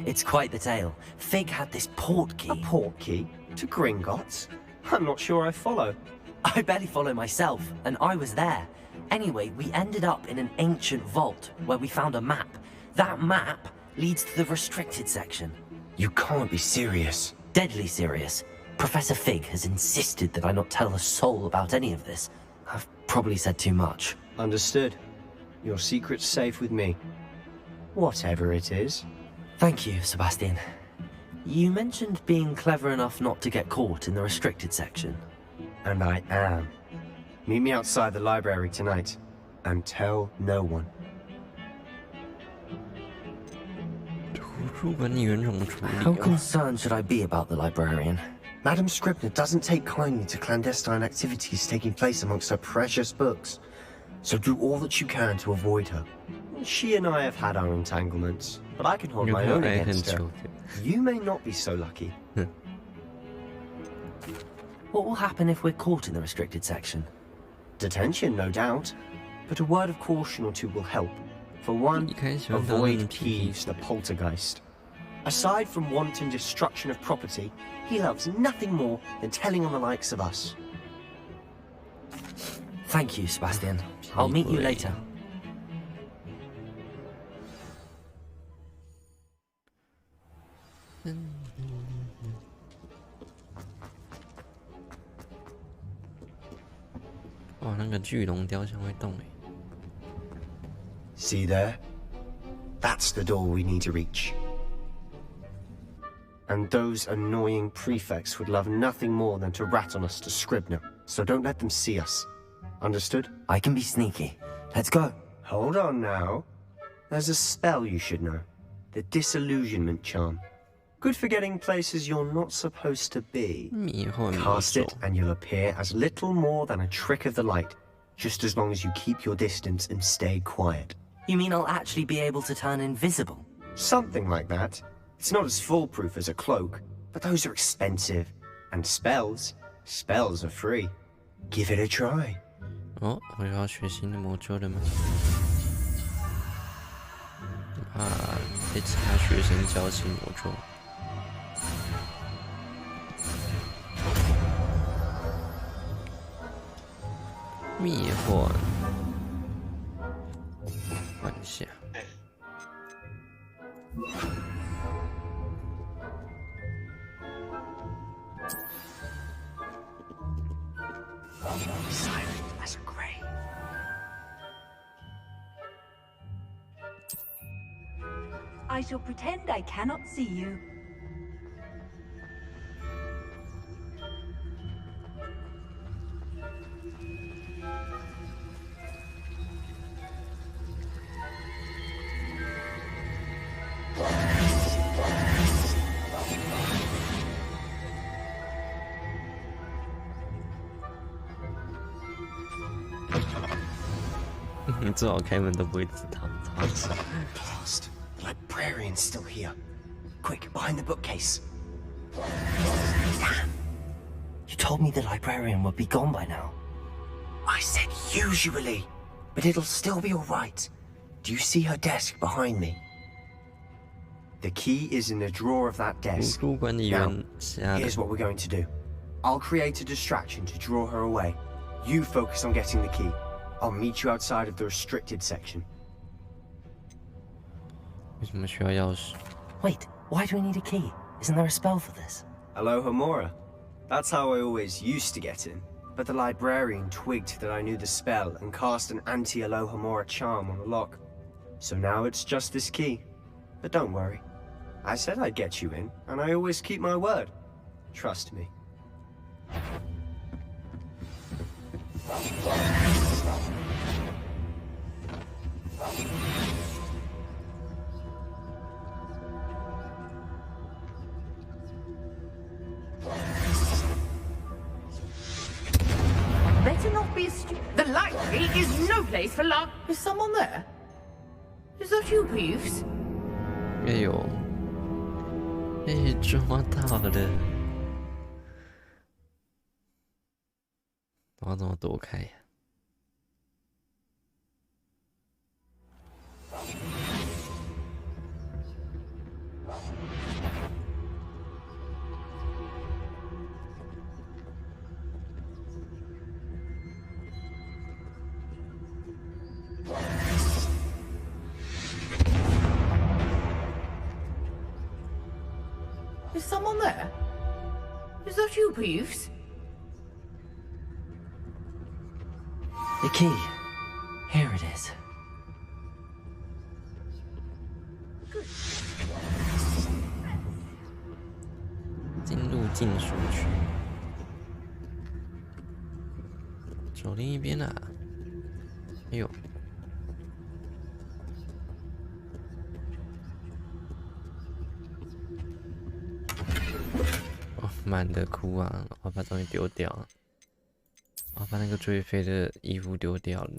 It's quite the tale. Fig had this port key. A port key? To Gringotts? I'm not sure I follow. I barely follow myself, and I was there. Anyway, we ended up in an ancient vault where we found a map. That map leads to the restricted section. You can't be serious. Deadly serious. Professor Fig has insisted that I not tell a soul about any of this. I've probably said too much. Understood. Your secret's safe with me. Whatever it is. Thank you, Sebastian. You mentioned being clever enough not to get caught in the restricted section. And I am. Meet me outside the library tonight. And tell no one. How concerned should I be about the librarian? Madam Scribner doesn't take kindly to clandestine activities taking place amongst her precious books. So do all that you can to avoid her. She and I have had our entanglements, but I can hold my own against her. You may not be so lucky. What will happen if we're caught in the restricted section? Detention, no doubt. But a word of caution or two will help. For one, avoid Peeves the Poltergeist. Aside from wanton destruction of property, he loves nothing more than telling on the likes of us. Thank you, Sebastian. I'll meet you later. Oh, 那个巨龙雕像会动诶。 See there? That's the door we need to reach. And those annoying prefects would love nothing more than to rat on us to Scribner, so don't let them see us. Understood? I can be sneaky. Let's go. Hold on now. There's a spell you should know. The Disillusionment Charm. Good for getting places you're not supposed to be. Cast it and you'll appear as little more than a trick of the light, just as long as you keep your distance and stay quiet. You mean I'll actually be able to turn invisible? Something like that. It's not as foolproof as a cloak, but those are expensive. And spells are free. Give it a try. 哦，我要学新的魔咒了吗？啊，被其他学生教新魔咒。灭火，换一下。Silent as a grave. I shall pretend I cannot see you. 你最好开门都不会自逃，超级。 Lost. Librarian's still here. Quick, behind the bookcase. Damn. You told me the librarian would be gone by now. I said usually, but it'll still be all right. Do you see her desk behind me? The key is in the drawer of that desk. Now, here's what we're going to do. I'll create a distraction to draw her away. You focus on getting the key. I'll meet you outside of the restricted section. 为什么需要钥匙？ Wait, why do we need a key? Isn't there a spell for this? Alohomora. That's how I always used to get in. But the librarian twigged that I knew the spell and cast an anti-Alohomora charm on the lock. So now it's just this key. But don't worry. I said I'd get you in, and I always keep my word. Trust me. Better not be The library is no place for luck. Is someone there? Is that you, Peeves? 哎呦，被抓到了！我要怎么躲开呀？ Is someone there? Is that you, Peeves? The key. Here it is. 进入禁书区，走另一边啦！哎呦，哦，满的哭啊！我把东西丢掉了，我把那个最废的衣服丢掉了。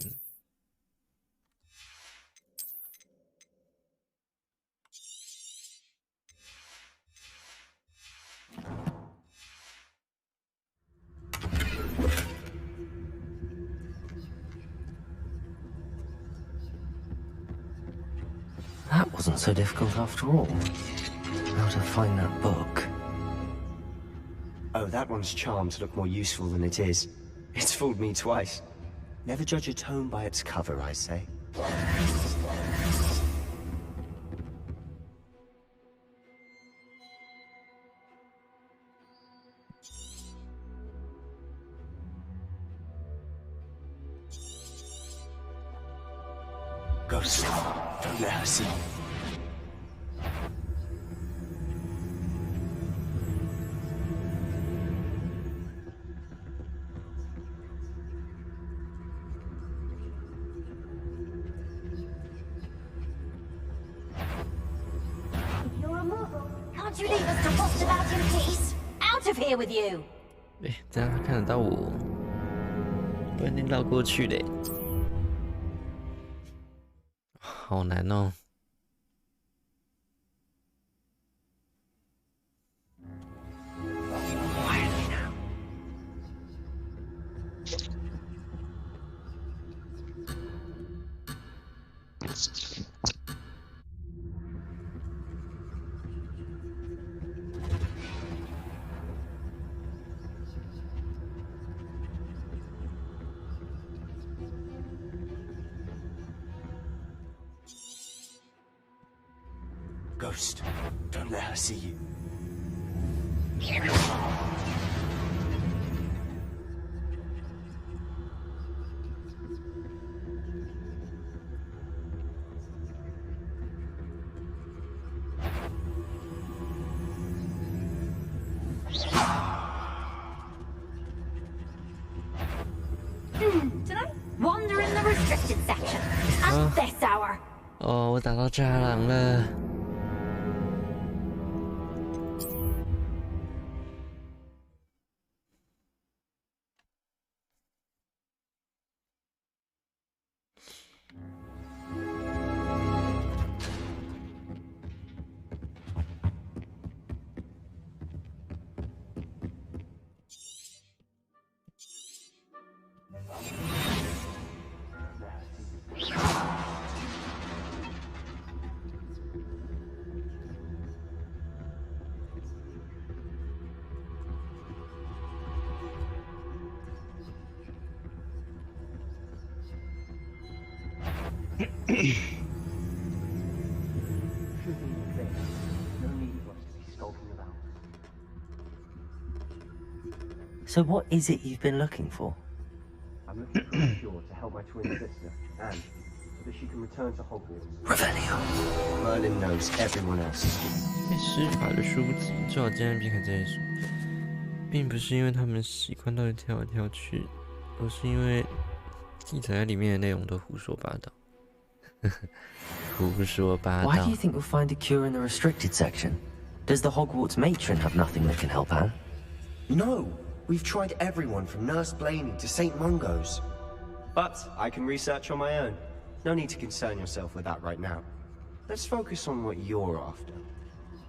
That wasn't so difficult after all. How to find that book? Oh, that one's charmed to look more useful than it is. It's fooled me twice. Never judge a tome by its cover, I say. Go slow. Don't let her see. Won't you leave us to rust about in peace? Out of here with you! 这样他看得到我，不然你绕过去嘞，好难哦。Ghost, don't let her see you. Did I wander in the restricted section at this hour? 哦，我打到蟑螂了。So what is it you've been looking for? I'm looking for a cure to help my twin sister, Anne, so that she can return to Hogwarts. Revelio. Merlin knows everyone else is here. 被施法的书籍最好尽量避开这些书，并不是因为他们习惯到处跳来跳去，而是因为记载在里面的内容都胡说八道。胡说八道。 Why do you think you'll find a cure in the restricted section? Does the Hogwarts matron have nothing that can help Anne? No! We've tried everyone from Nurse Blaney to St. Mungo's. But I can research on my own. No need to concern yourself with that right now. Let's focus on what you're after.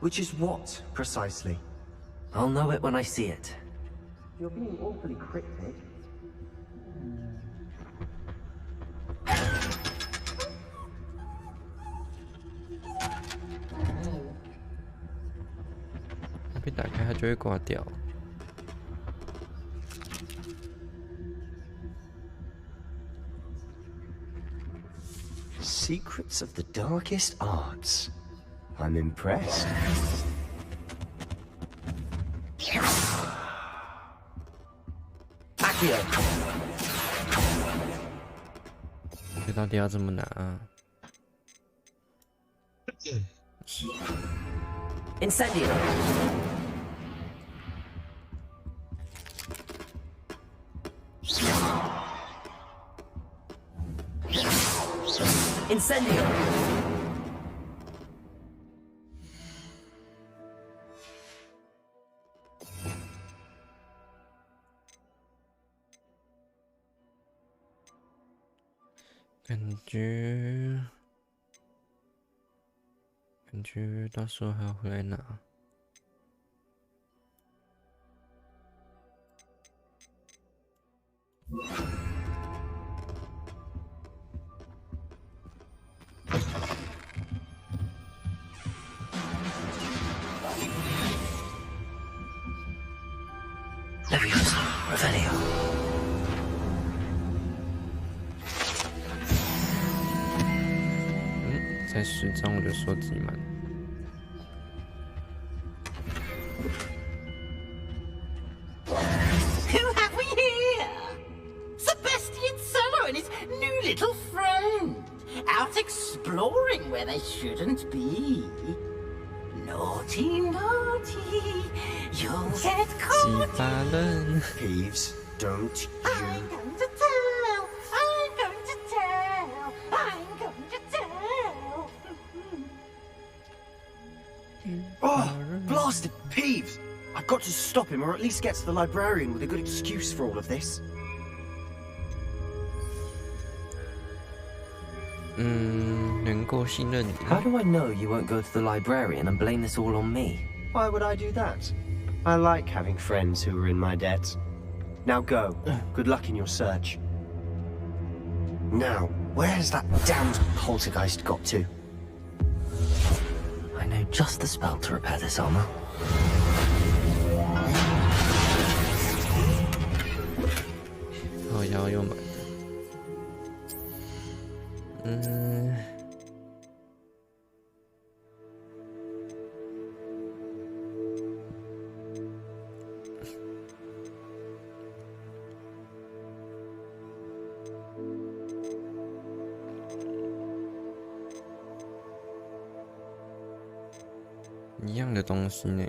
Which is what, precisely? I'll know it when I see it. You're being awfully cryptic. 它被打开，它就会挂掉。 Secrets of the darkest arts. I'm impressed. Accio. 这到底要怎么拿啊？ Incendio. Incendio.感觉到时候还要回来拿。 Leviosa, Revelio. Who have we here? Sebastian Cello and his new little friend. Out exploring where they shouldn't be. Naughty, naughty. You'll get caught. Peeves, don't you? I'm going to tell. I'm going to tell. I'm going to tell. Oh, blasted Peeves! I've got to stop him, or at least get to the librarian with a good excuse for all of this. How do I know you won't go to the librarian and blame this all on me? Why would I do that? I like having friends who are in my debt. Now go. Good luck in your search. Now, where has that damned poltergeist got to? I know just the spell to repair this armor. Oh, yeah, you're mine.一样的东西呢，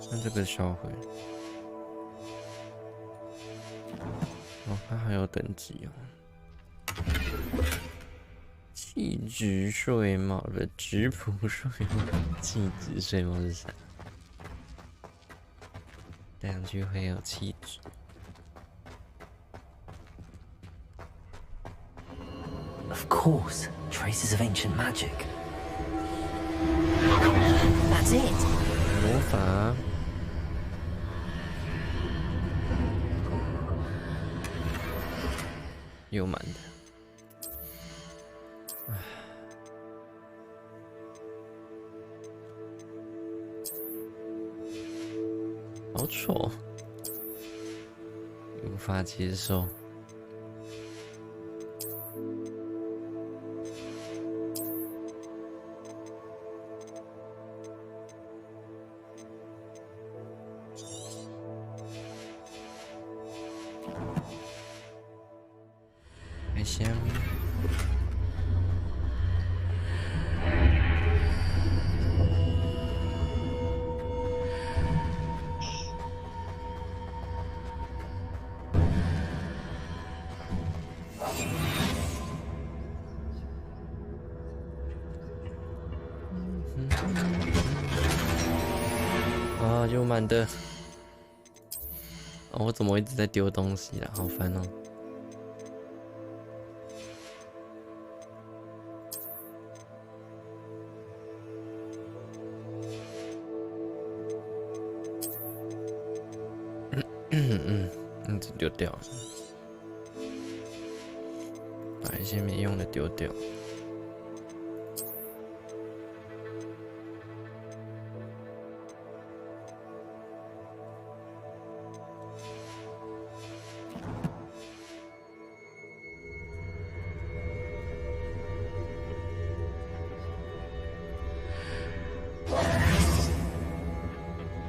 像这个销毁。哦，它还有等级哦。气质睡帽的质朴睡帽，气质睡帽是啥？戴上去会有气质。Of course, traces of ancient magic. That's it. 魔法。又满的。好丑，无法接受。还香。啊，又满的。哦，我怎么一直在丢东西啊？好烦哦。这丢掉了，把一些没用的丢掉。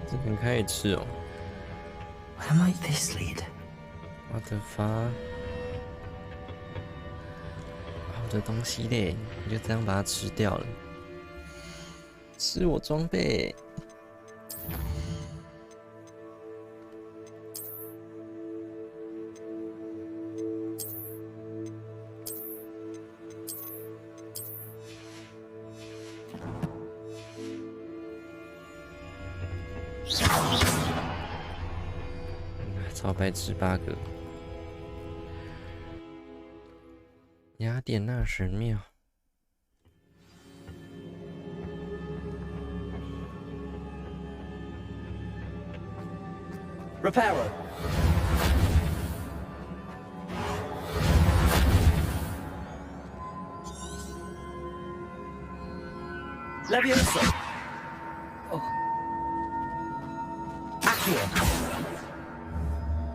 这边可以吃哦。Where might this lead? What the fuck？ 我的东西嘞，你就这样把它吃掉了，吃我装备。超白痴8个。雅典娜神庙。Reparo. Levioso. Oh. Accio.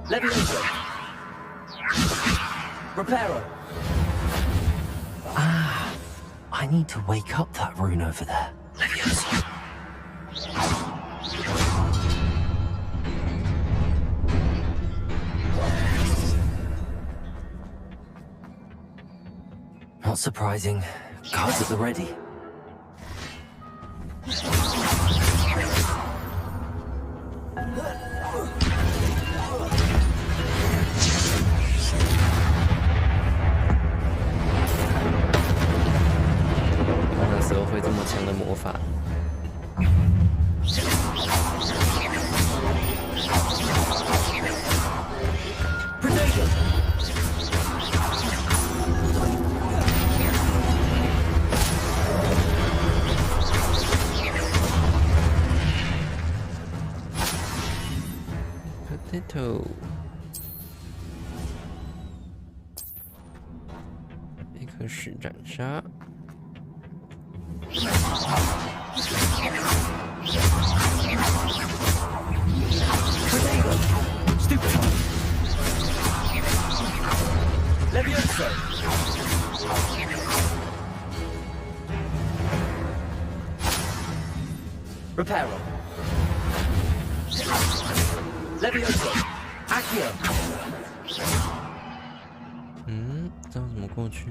Levioso. Reparo. Ah, I need to wake up that rune over there. Levioso. Not surprising. Guards at the ready.那时候会这么强的魔法。Potato， 一颗实战沙。 Stupefy. Levioso. Reparo. Levioso. Accio. 这样怎么过去？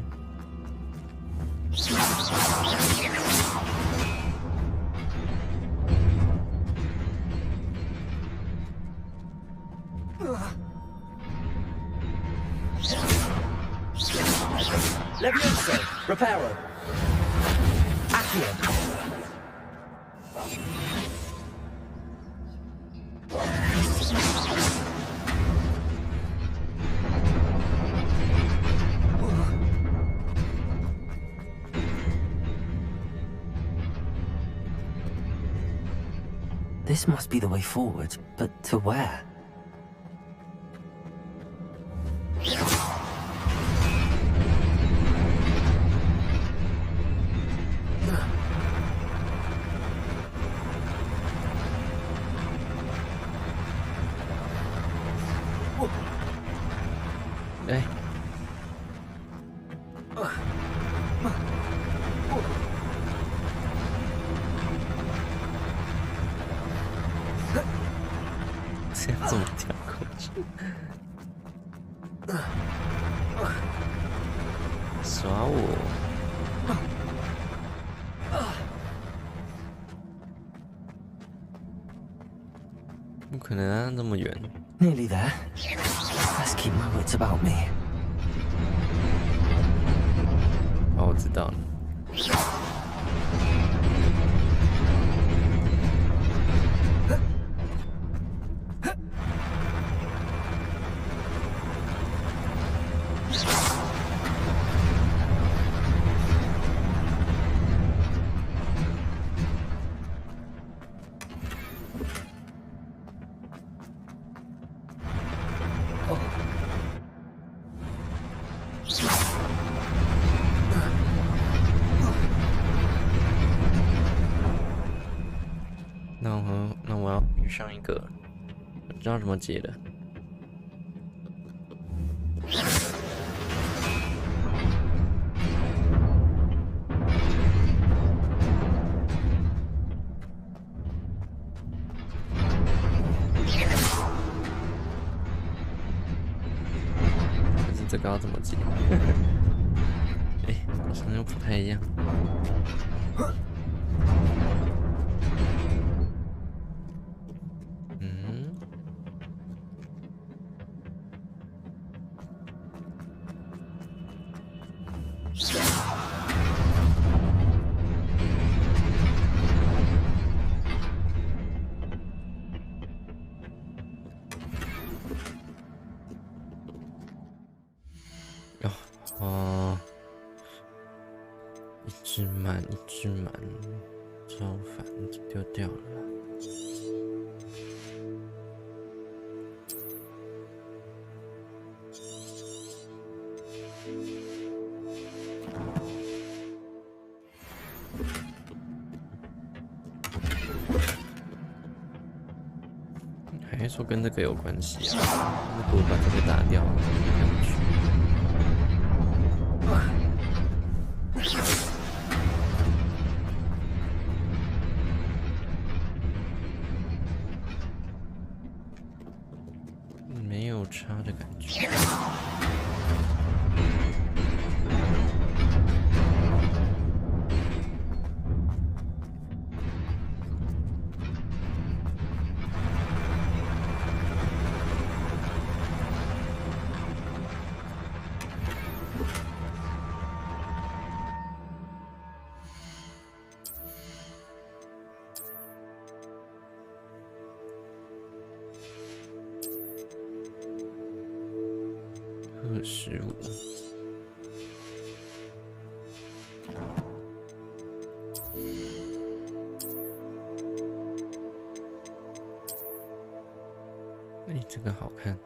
Levioso. Reparo. Accio. This must be the way forward, but to where? Hey. Você怎么跳过去？耍我！不可能啊，那么远。 Nearly there. Let's keep my wits about me. 哦，我知道了。那我要遇上一个，我知道怎么解的。可是这个要怎么解？哎，好像又不太一样。 一只满，超烦，丢掉了。还说跟这个有关系啊？那我把这个打掉，不去。 没有差的感觉。25。哎，这个好看。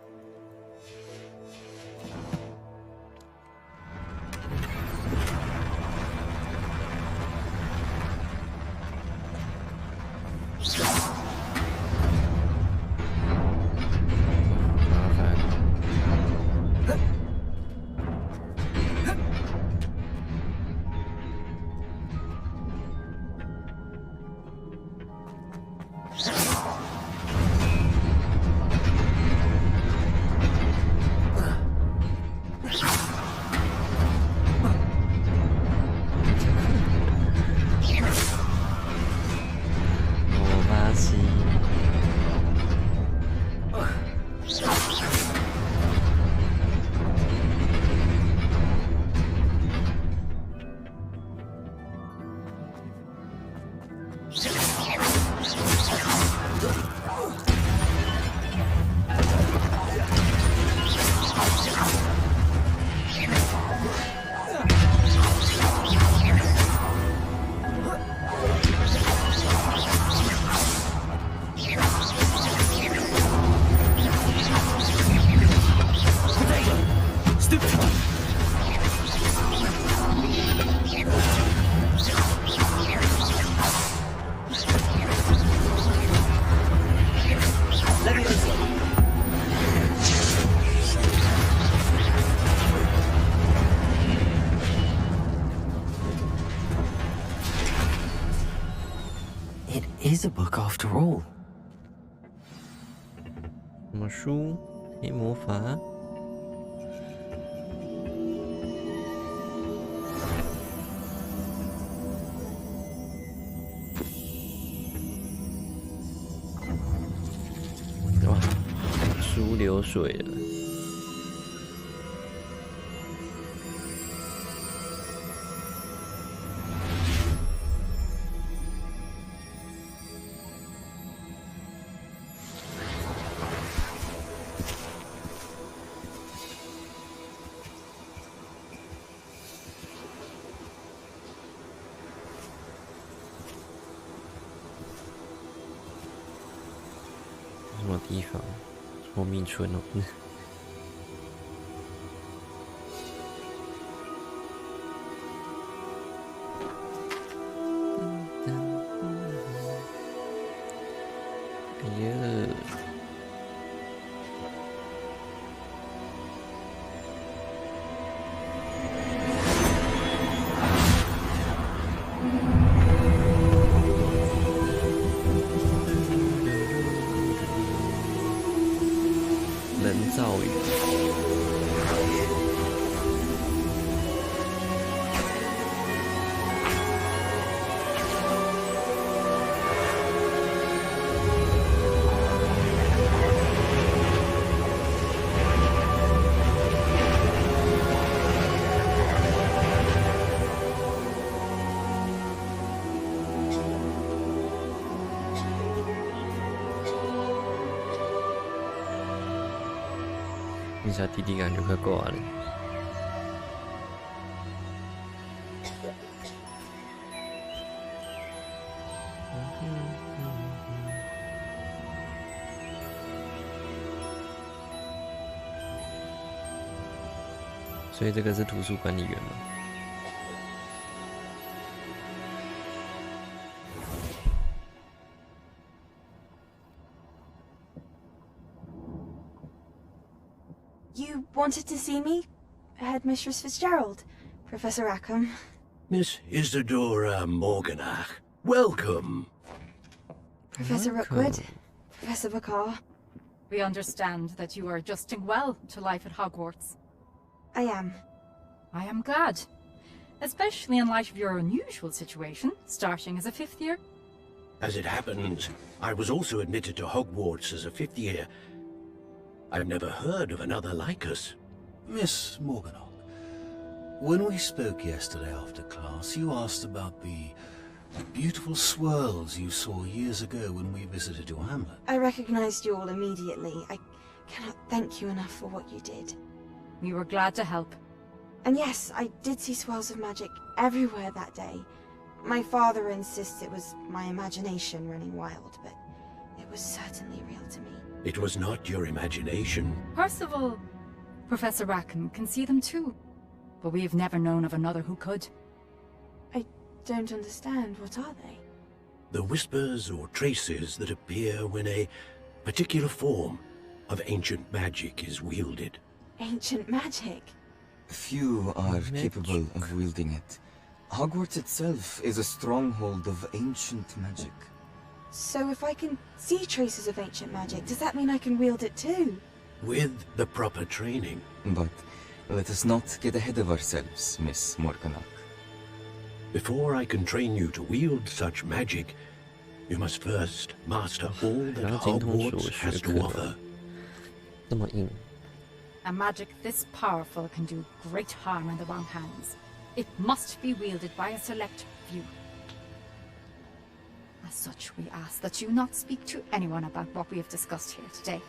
is a book after all. 什么书？黑魔法？哇，书流水了。 什么地方？聪明村哦。哎呀！人造雨。 你小弟弟感觉快挂了。所以这个是图书管理员吗？ You wanted to see me? Headmistress Fitzgerald, Professor Rackham. Miss Isadora Morganach, welcome. Professor Rookwood, Professor Bakar. We understand that you are adjusting well to life at Hogwarts. I am. I am glad. Especially in light of your unusual situation, starting as a 5th year. As it happens, I was also admitted to Hogwarts as a 5th year. I've never heard of another like us. Miss Morganach, when we spoke yesterday after class, you asked about the beautiful swirls you saw years ago when we visited your hamlet. I recognized you all immediately. I cannot thank you enough for what you did. We were glad to help. And yes, I did see swirls of magic everywhere that day. My father insists it was my imagination running wild, but It was certainly real to me. It was not your imagination. Percival, Professor Rackham can see them too. But we've never known of another who could. I don't understand. What are they? The whispers or traces that appear when a particular form of ancient magic is wielded. Ancient magic? Few are capable of wielding it. Hogwarts itself is a stronghold of ancient magic. So if I can see traces of ancient magic, does that mean I can wield it too? With the proper training. But let us not get ahead of ourselves, Miss Morganach. Before I can train you to wield such magic, you must first master all that Hogwarts has to offer. A magic this powerful can do great harm in the wrong hands. It must be wielded by a select few. As such, we ask that you not speak to anyone about what we have discussed here today.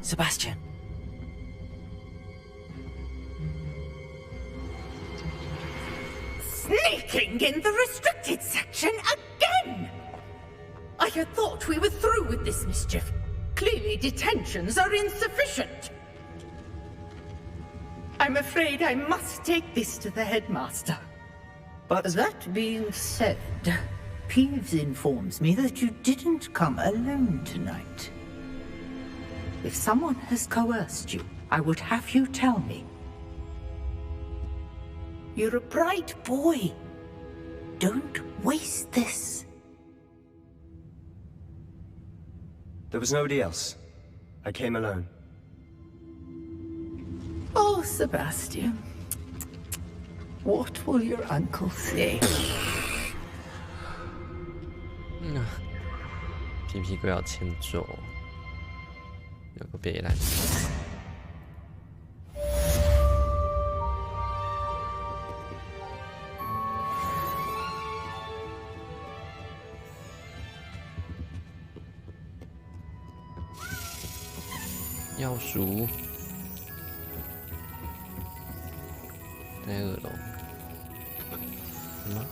Sebastian. Sneaking in the restricted section again! I had thought we were through with this mischief. Clearly detentions are insufficient. I'm afraid I must take this to the headmaster. But that being said, Peeves informs me that you didn't come alone tonight. If someone has coerced you, I would have you tell me. You're a bright boy. Don't waste this. There was nobody else. I came alone. Oh, Sebastian. What will your uncle say? 皮皮龟要迁就，有个别来。要鼠，在2楼。什么？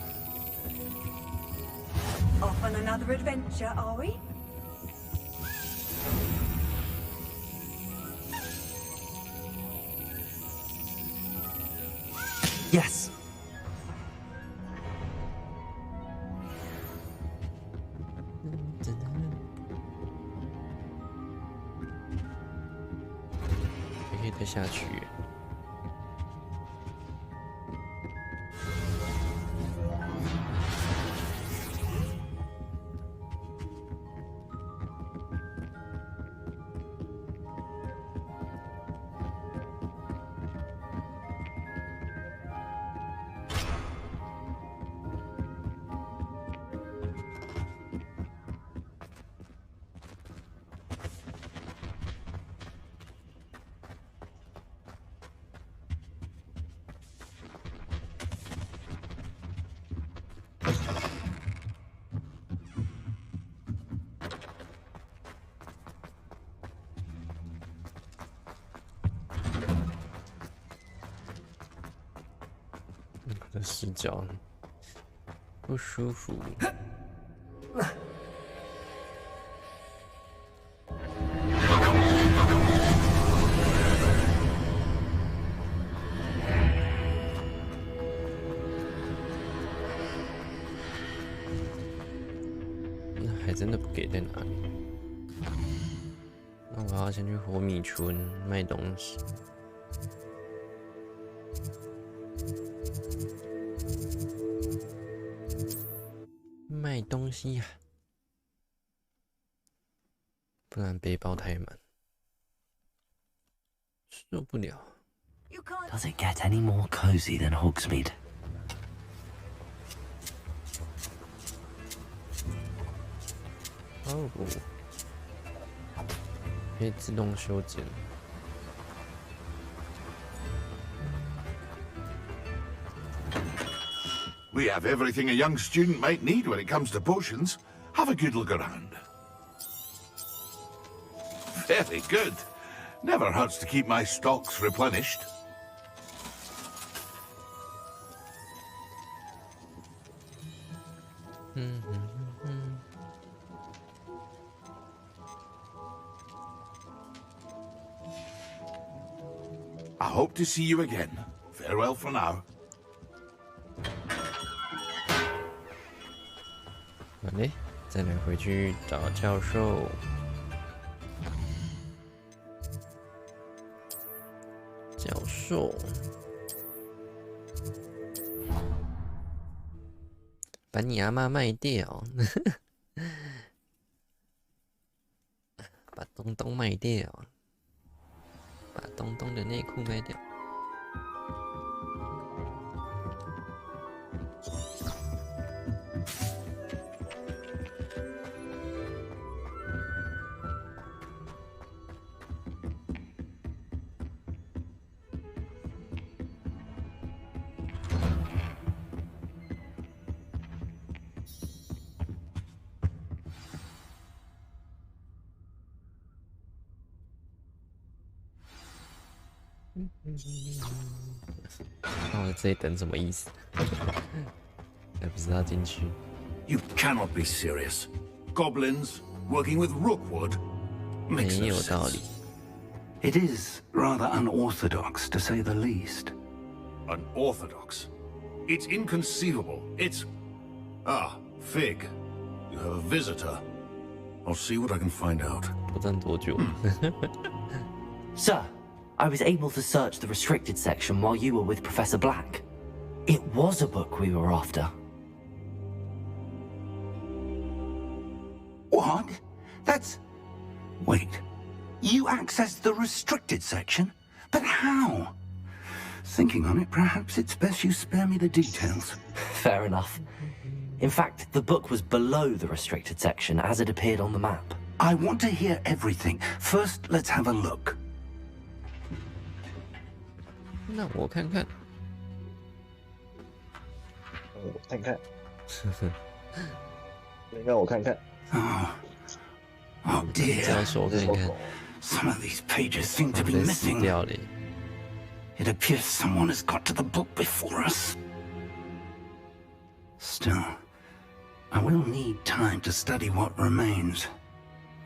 Off on another adventure, are we? Yes.还可以再下去。 的视角不舒服。那还真的不给在哪里？那我要先去活米村卖东西。 卖东西呀、不然背包太满，受不了。 Does it get any more cozy than Hogsmeade? 哦，可以自动修剪。We have everything a young student might need when it comes to potions. Have a good look around. Very good. Never hurts to keep my stocks replenished. I hope to see you again. Farewell for now. 好嘞，再来回去找教授。教授，把你阿妈卖掉，把东东卖掉，把东东的内裤卖掉。那我这里等什么意思？还不知道进去。You cannot be serious. Goblins working with Rookwood makes no sense. It is rather unorthodox, to say the least. Unorthodox? It's inconceivable. It's... Ah, Fig. You have a visitor. I'll see what I can find out. 不知道多久。Sir, I was able to search the restricted section while you were with Professor Black. It was a book we were after. What? That's... Wait. You accessed the restricted section? But how? Thinking on it, perhaps it's best you spare me the details. Fair enough. In fact, the book was below the restricted section as it appeared on the map. I want to hear everything. First, let's have a look. 那我看看。我看看。让我看看。Oh dear. 教授看看。Some of these pages seem to be missing. It appears someone has got to the book before us. Still, I will need time to study what remains.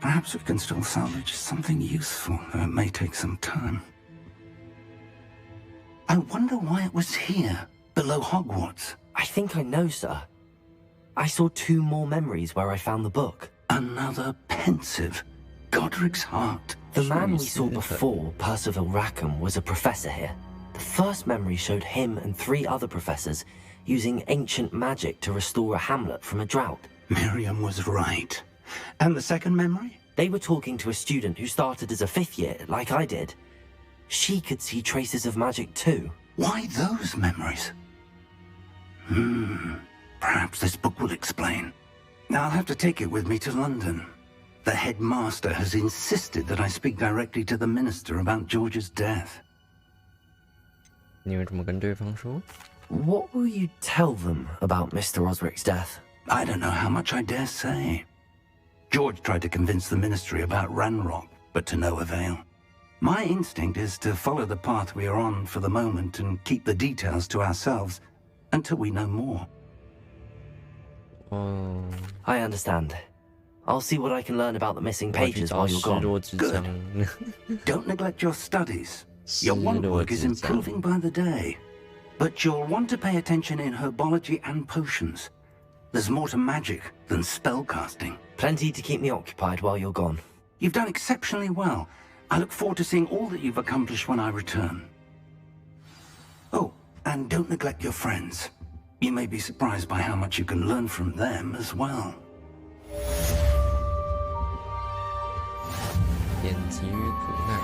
Perhaps we can still salvage something useful, though it may take some time. I wonder why it was here, below Hogwarts. I think I know, sir. I saw 2 more memories where I found the book. Another pensive. Godric's heart. The man we saw before, Percival Rackham, was a professor here. The first memory showed him and 3 other professors using ancient magic to restore a hamlet from a drought. Miriam was right. And the second memory? They were talking to a student who started as a 5th year, like I did. She could see traces of magic too. Why those memories? Perhaps this book will explain. I'll have to take it with me to London. The headmaster has insisted that I speak directly to the minister about George's death. 你会怎么跟对方说? What will you tell them about Mr. Osric's death? I don't know how much I dare say. George tried to convince the ministry about Ranrock, but to no avail. My instinct is to follow the path we are on for the moment and keep the details to ourselves until we know more. I understand. I'll see what I can learn about the missing pages while you're gone. Good. Don't neglect your studies. Your wand work is improving by the day. But you'll want to pay attention in herbology and potions. There's more to magic than spellcasting. Plenty to keep me occupied while you're gone. You've done exceptionally well. I look forward to seeing all that you've accomplished when I return. Oh, and don't neglect your friends. You may be surprised by how much you can learn from them as well. 眼疾与苦难，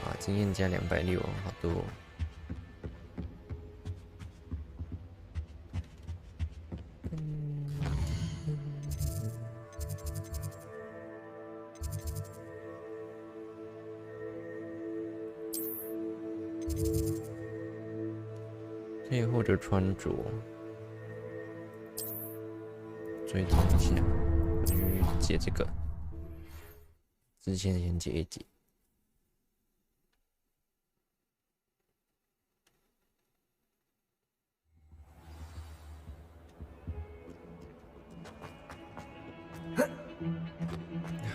啊，经验加260，好多哦。可配或者穿着，追踪一下，我去解这个，之前先解一解。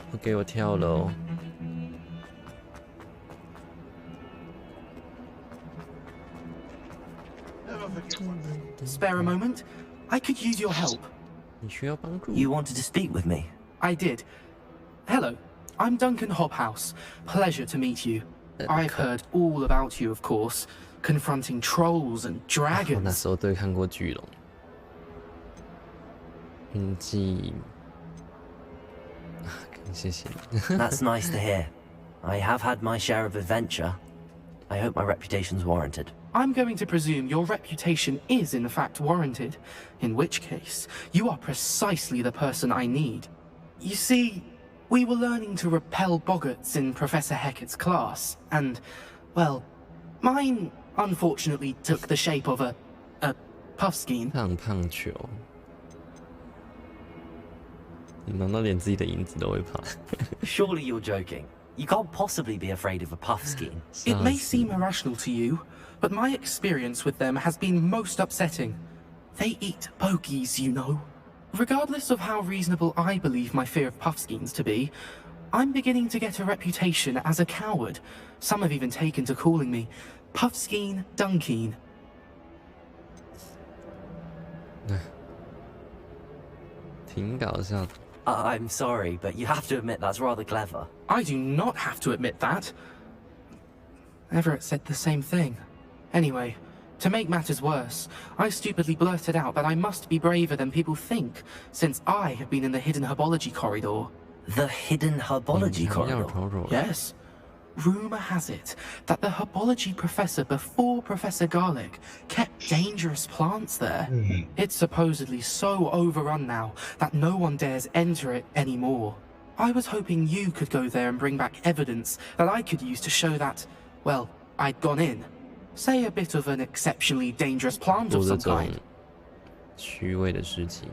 不给我跳了哦。 Spare a moment? I could use your help. You wanted to speak with me? I did. Hello, I'm Duncan Hobhouse. Pleasure to meet you. I've heard all about you, of course, confronting trolls and dragons. 我那时候对看过巨龙。运气，谢谢你。That's nice to hear. I have had my share of adventure. I hope my reputation's warranted. I'm going to presume your reputation is in fact warranted, in which case, you are precisely the person I need. You see, we were learning to repel boggarts in Professor Hecat's class, and, well, mine unfortunately took the shape of a puffskein. 胖球，你难道连自己的影子都会怕？ Surely you're joking. You can't possibly be afraid of a puffskein. It may seem irrational to you, but my experience with them has been most upsetting. They eat bogies, you know. Regardless of how reasonable I believe my fear of puffskeins to be, I'm beginning to get a reputation as a coward. Some have even taken to calling me Puffskein Dunkeen. I'm sorry, but you have to admit that's rather clever. I do not have to admit that. Everett said the same thing. Anyway, to make matters worse, I stupidly blurted out that I must be braver than people think, since I have been in the hidden herbology corridor. The hidden herbology corridor? Yes. Rumour has it that the herbology professor before Professor Garlick kept dangerous plants there. It's supposedly so overrun now that no one dares enter it anymore. I was hoping you could go there and bring back evidence that I could use to show that, well, I'd gone in. Say a bit of an exceptionally dangerous plant of some kind. 虚伪的事情，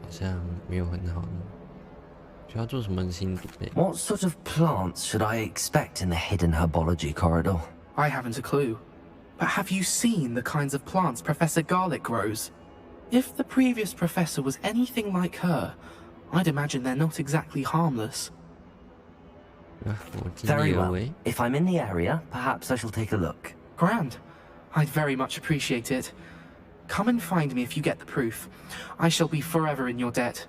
好像没有很好。需要做什么新准备？ What sort of plants should I expect in the hidden herbology corridor? I haven't a clue. But have you seen the kinds of plants Professor Garlick grows? If the previous professor was anything like her, I'd imagine they're not exactly harmless. Very well. If I'm in the area, perhaps I shall take a look. Grand. I'd very much appreciate it. Come and find me if you get the proof. I shall be forever in your debt.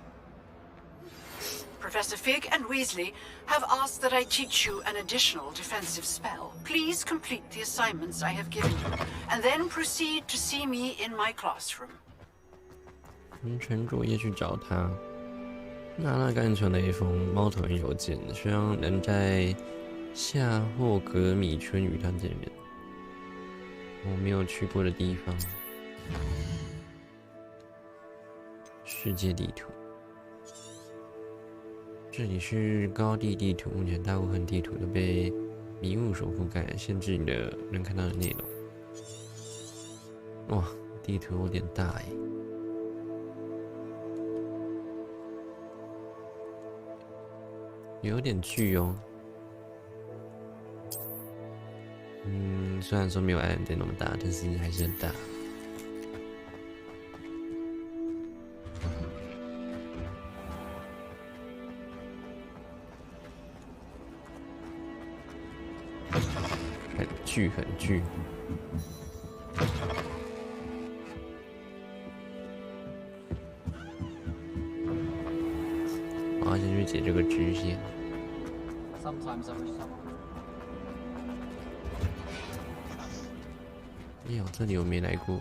Professor Fig and Weasley have asked that I teach you an additional defensive spell. Please complete the assignments I have given you, and then proceed to see me in my classroom. 完成作业去找他。娜拉甘传了一封猫头鹰邮件，希望能在夏霍格米村与他见面。我没有去过的地方，世界地图。这里是高地地图，目前大部分地图都被迷雾所覆盖，限制你的能看到的内容。哇，地图有点大耶。有点巨哦。虽然说没有艾伦店那么大，但是还是很大。很巨，很巨。我要先去解这个支线。哎呦，这里我没来过。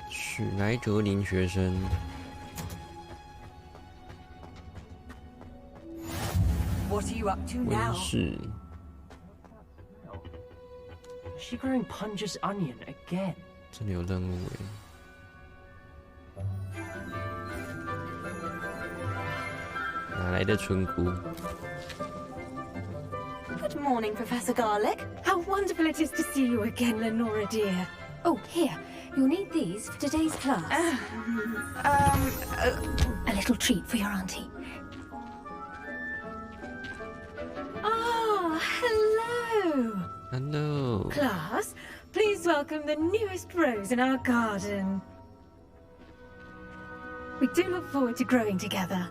史莱哲林学生。What are you up to now? 温室。Is she growing Punja's onion again? 这里有任务哎。来，哪来的村姑？ Good morning, Professor Garlick. How wonderful it is to see you again, Lenora dear. Oh, here. You'll need these for today's class. A little treat for your auntie. Oh, hello. Hello. Class, please welcome the newest rose in our garden. We do look forward to growing together.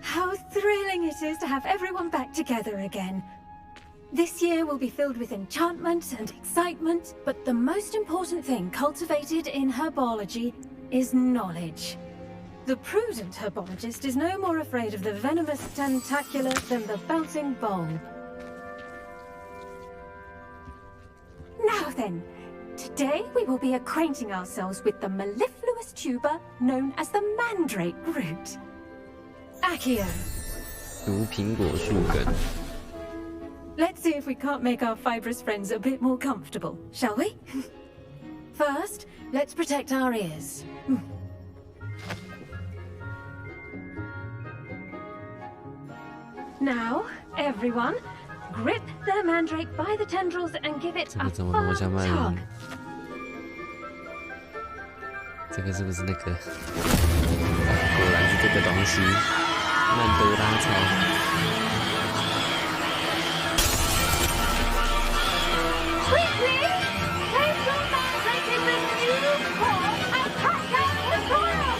How thrilling it is to have everyone back together again. This year will be filled with enchantment and excitement, but the most important thing cultivated in herbology is knowledge. The prudent herbologist is no more afraid of the venomous tentaculus than the bouncing bong. Now then, today we will be acquainting ourselves with the mellifluous tuber known as the mandrake root. Accio. 毒苹果树根。 Let's see if we can't make our fibrous friends a bit more comfortable, shall we? First, let's protect our ears. Now, everyone, grip their mandrake by the tendrils and give it a firm tug. 这个是不是那个？果然是这个东西，曼德拉草。 Quickly! Take your mandrake in this new form and cut down the soil!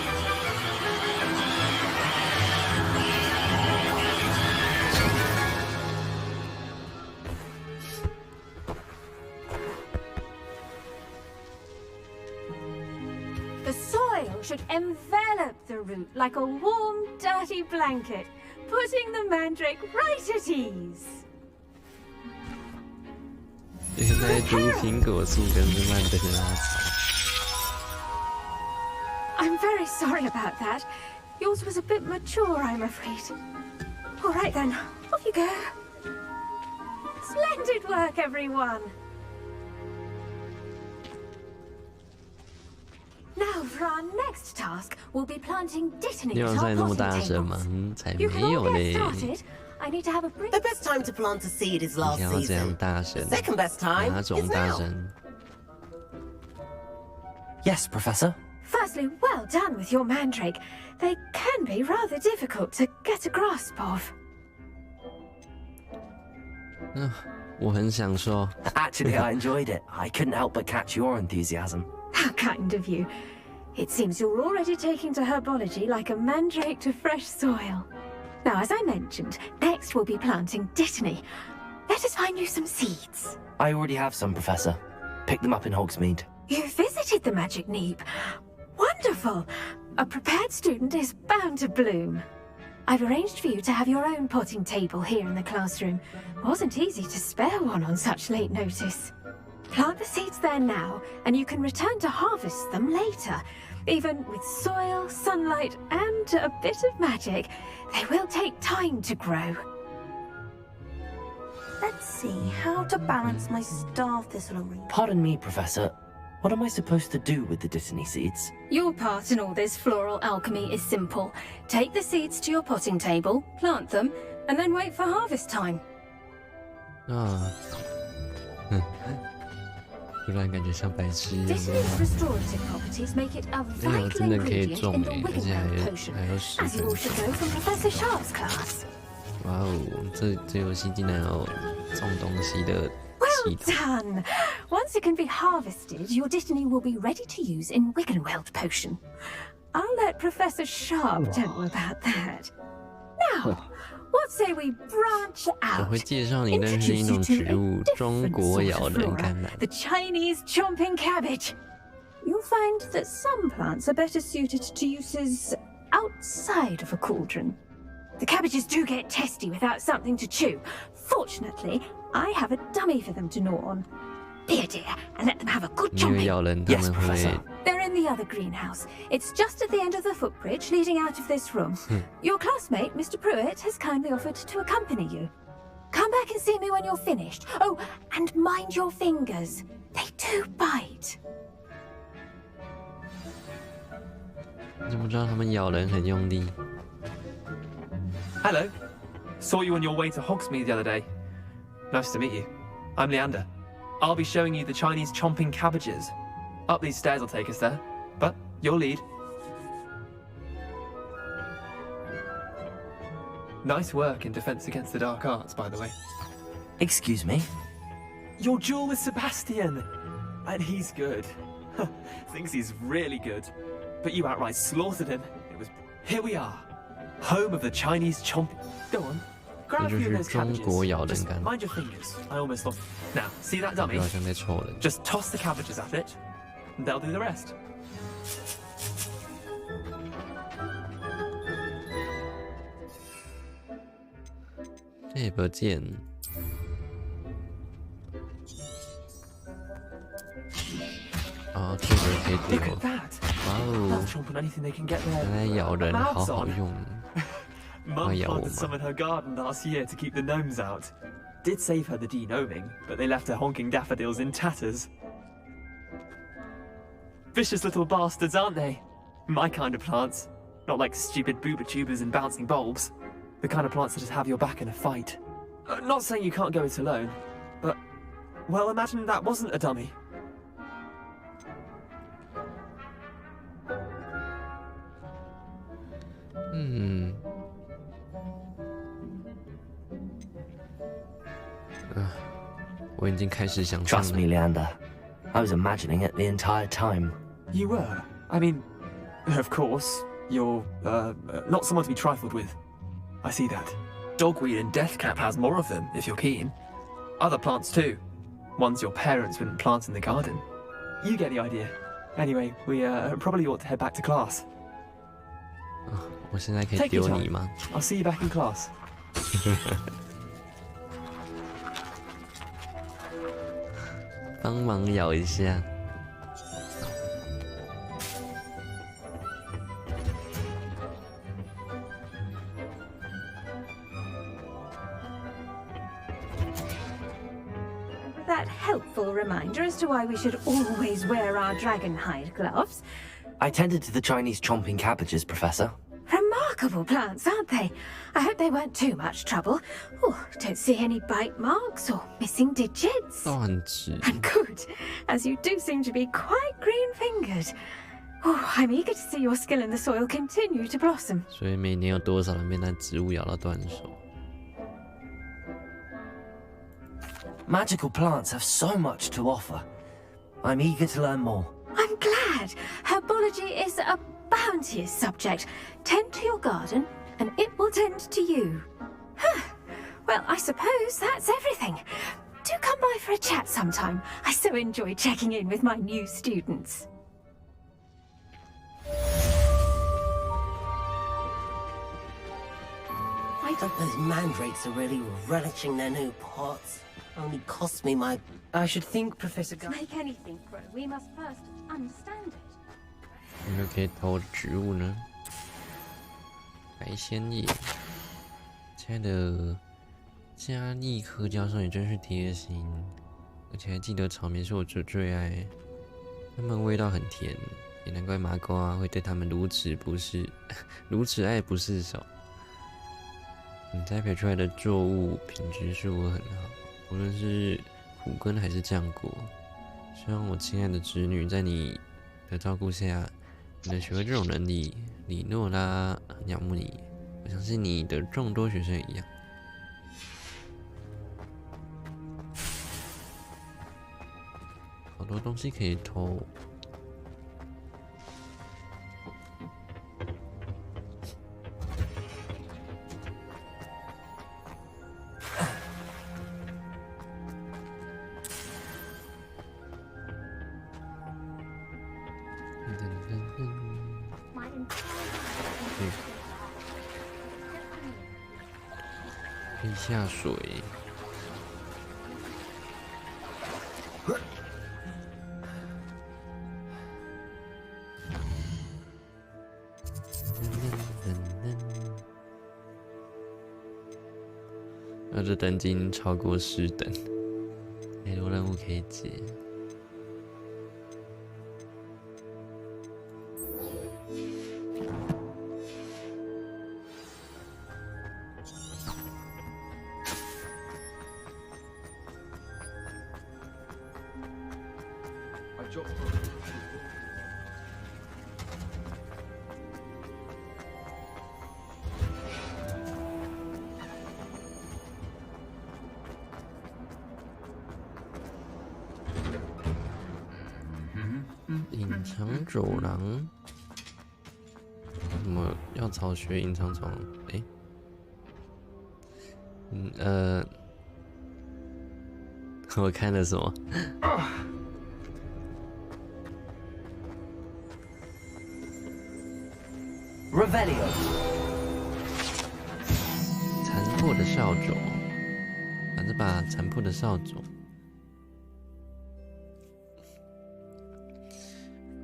The soil should envelop the root like a warm, dirty blanket, putting the mandrake right at ease. 原来毒苹果树根是曼德拉草。 I'm very sorry about that. Yours was a bit mature, I'm afraid. All right then, off you go. Splendid work, everyone. Now for our next task, we'll be planting Dittany 你有 at 在 our 那么 potting 大声 tables. 吗？才 You can 没 all 有 get 嘞！ started. I need to have a break. The best time to plant a seed is 你 last 要这样 season. 大声？ Second best time 哪 is 种大 now. 声？ Yes, Professor. Firstly, well done with your mandrake. They can be rather difficult to get a grasp of. 我很享受。 Actually, I enjoyed it. I couldn't help but catch your enthusiasm. How kind of you. It seems you're already taking to herbology like a mandrake to fresh soil. Now, as I mentioned, next we'll be planting Dittany. Let us find you some seeds. I already have some, Professor. Pick them up in Hogsmeade. You visited the Magic Neep. Wonderful! A prepared student is bound to bloom. I've arranged for you to have your own potting table here in the classroom. Wasn't easy to spare one on such late notice. Plant the seeds there now, and you can return to harvest them later. Even with soil, sunlight, and a bit of magic, they will take time to grow. Let's see how to balance my star thistle arrangement. Pardon me, Professor. What am I supposed to do with the Dittany seeds? Your part in all this floral alchemy is simple. Take the seeds to your potting table, plant them, and then wait for harvest time. 啊，突然感觉像白痴一样。 Dittany's restorative properties make it a 哎呦， vital 真的可以 ingredient 种 in the 诶，而且 Wiggenweld potion, 还有10 as you all 分。 should know from Professor Sharp's class. 哇哦，这游戏竟然有种东西的 Well done! Once it can be harvested, your Dittany will be ready to use in Wiggenweld potion. I'll let Professor Sharp tell you about that. Now, what say we branch 我 out? 会介绍你认识一种植物——中国咬人甘蓝。 The Chinese chomping cabbage. You'll find that some plants are better suited to uses outside of a cauldron. The cabbages do get testy without something to chew. Fortunately, I have a dummy for them to gnaw on. Here, dear, and let them have a good 因为 chomping. 咬人，他们会 They're in the other greenhouse. It's just at the end of the footbridge leading out of this room. Your classmate, Mr. Pruitt, has kindly offered to accompany you. Come back and see me when you're finished. Oh, and mind your fingers. They do bite. 你怎么知道他们咬人很用力？ Hello. Saw you on your way to Hogsmeade the other day. Nice to meet you. I'm Leander. I'll be showing you the Chinese chomping cabbages. Up these stairs will take us there, but your lead. Nice work in Defense Against the Dark Arts, by the way. Excuse me? Your duel with Sebastian! And he's good. Thinks he's really good. But you outright slaughtered him. Here we are. Home of the Chinese chomp. Go on. Grab a few of those cabbages. Just mind your fingers. I almost lost. Now, see that dummy? Just toss the cabbages at it, and they'll do the rest. 这不见。哦，这个可以丢。哇哦！原来咬人好好用。 Mum planted some in her garden last year to keep the gnomes out. Did save her the de-gnoming, but they left her honking daffodils in tatters. Vicious little bastards, aren't they? My kind of plants. Not like stupid booba tubers and bouncing bulbs. The kind of plants that just have your back in a fight. Not saying you can't go it alone, but... Well, imagine that wasn't a dummy. Trust me, Leander. I was imagining it the entire time. You were? I mean, of course, you're, not someone to be trifled with. I see that. Dogweed and Deathcap has more of them, if you're keen. Other plants too. Ones your parents wouldn't plant in the garden. You get the idea. Anyway, we, probably ought to head back to class. Take your time. I'll see you back in class. 帮忙咬一下。That helpful reminder as to why we should always wear our dragon hide gloves. I tended to the Chinese chomping cabbages, Professor. Remarkable plants, aren't they? I hope they weren't too much trouble. Oh, don't see any bite marks or missing digits. And good, as you do seem to be quite green-fingered. Oh, I'm eager to see your skill in the soil continue to blossom. 所以每年有多少人被那植物咬到断手？ Magical plants have so much to offer. I'm eager to learn more. I'm glad. Herbology is a bounteous subject. Tend to your garden, and it will tend to you. Well, I suppose that's everything. Do come by for a chat sometime. I so enjoy checking in with my new students. I hope those mandrakes are really relishing their new pots. Only cost me my... I should think, Professor To make anything grow, we must first understand it. 有没有可以偷的植物呢？白仙叶，亲爱的加利科教授，你真是贴心，而且还记得草莓是我最爱，它们味道很甜，也难怪麻瓜会对它们如此爱不释手。你栽培出来的作物品质是我很好，无论是苦根还是浆果。希望我亲爱的侄女在你的照顾下，能学会这种能力。李诺拉很仰慕你，我相信你的众多学生一样。好多东西可以偷。可以下水。这等级已经超过10等，太多任务可以解。隐藏走廊，什么药草学隐藏走廊？我看了什么？Revelio。残破的扫帚，拿着把残破的扫帚。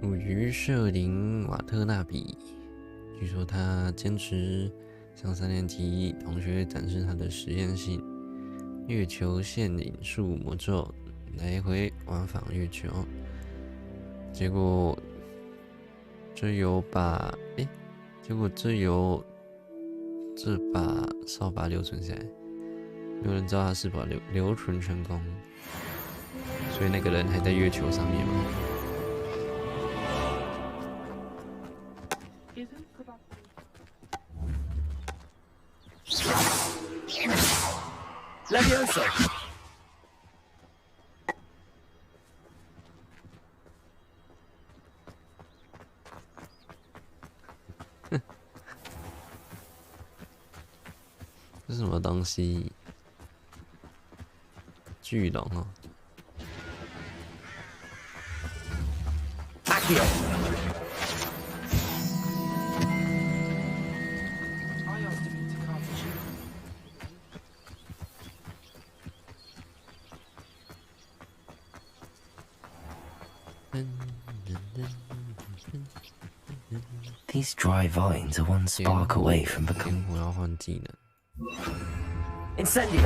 属于舍林瓦特纳比，据说他坚持向3年级同学展示他的实验性月球线引术魔咒，来回往返月球。结果这把扫把留存下来，没有人知道他是否留存成功，所以那个人还在月球上面吗？Levioso。这是什么东西？巨龙哦。Accio。These dry vines are one spark away from becoming. Incendio.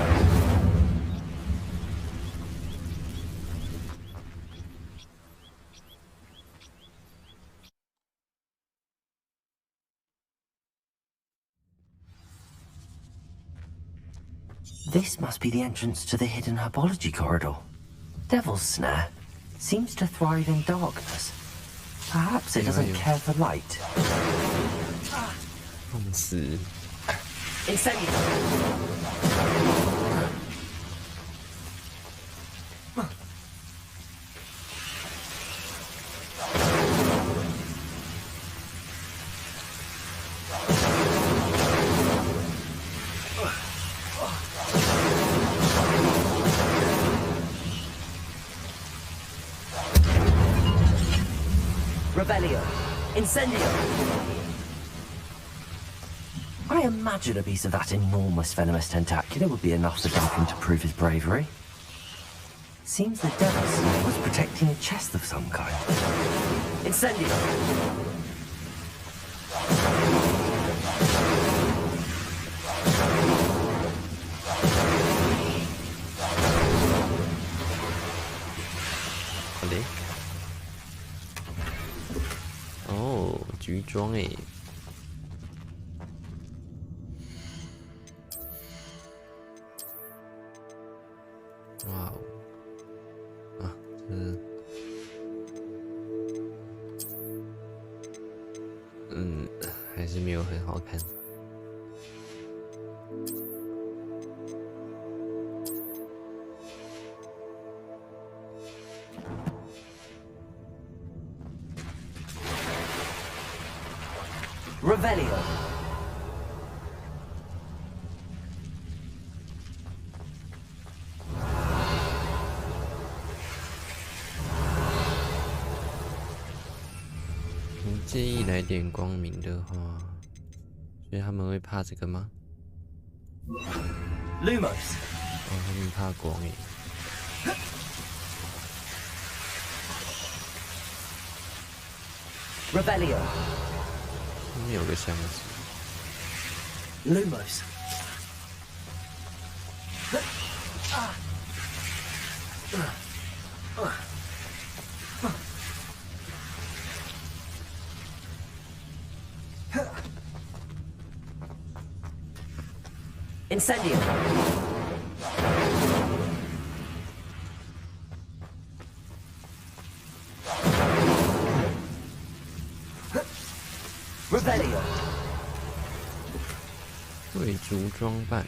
This must be the entrance to the hidden herbology corridor. Devil's Snare seems to thrive in darkness. Perhaps it doesn't care for light. Incendio. Revelio. Incendio. I imagine a piece of that enormous venomous tentacular would be enough for Duncan to prove his bravery. Seems the Devil's Snare was protecting a chest of some kind. Incendio. Oh, 橘装哎。哇哦！啊，还是没有很好看。Revelio.你介意来点光明的话，所以他们会怕这个吗 ？Lumos。哦，他们怕光耶。Revelio。后面有个箱子。Lumos。Incendio. 梳妆办，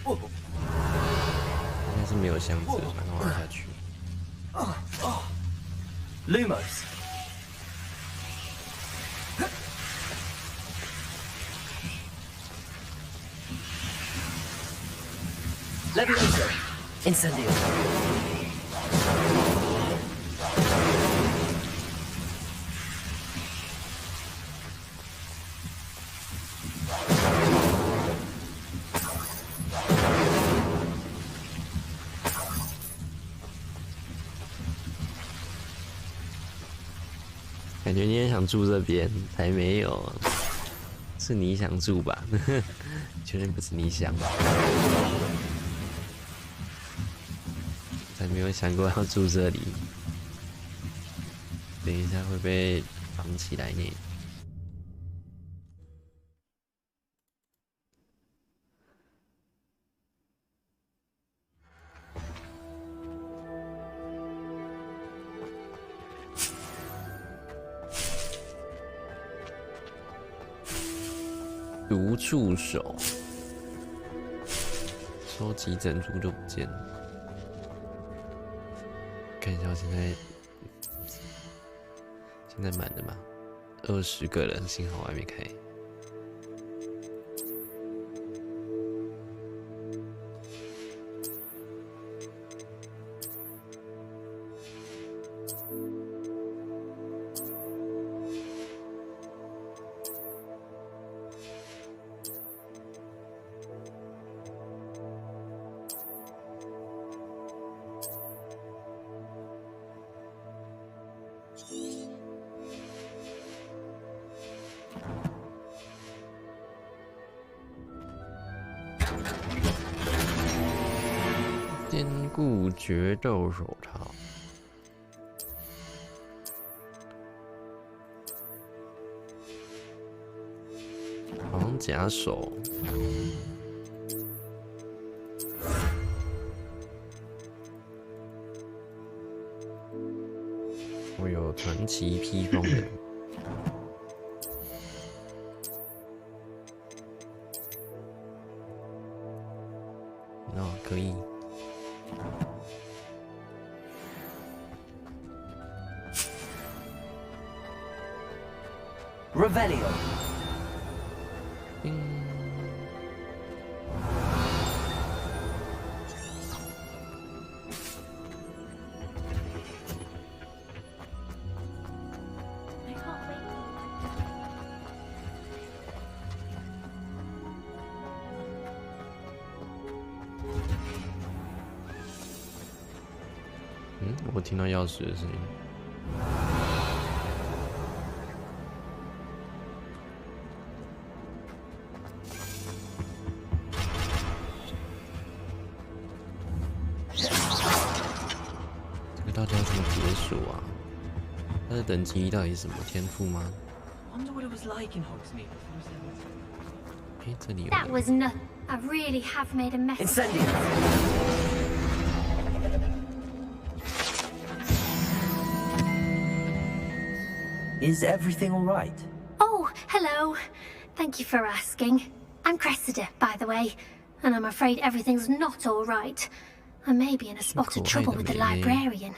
应该是没有箱子，把它挖下去。Lumos. Levioso. Incendio. “感觉你也想住这边，才没有，是你想住吧？绝对不是你想吧？才没有想过要住这里。等一下会被绑起来呢。”毒触手，收集整株就不见了。看一下，现在满了吗？20个人，幸好我还没开。坚固决斗手套，黄甲手，我有传奇披风的。哦，可以。Revelio. 我听到钥匙的声音。这个到底要怎么解锁啊？它的等级到底是什么天赋吗？哎，这里有。That was no. I really have made a mess. Incendio. Is everything all right? Oh, hello. Thank you for asking. I'm Cressida, by the way, and I'm afraid everything's not all right. I may be in a spot of trouble with the librarian.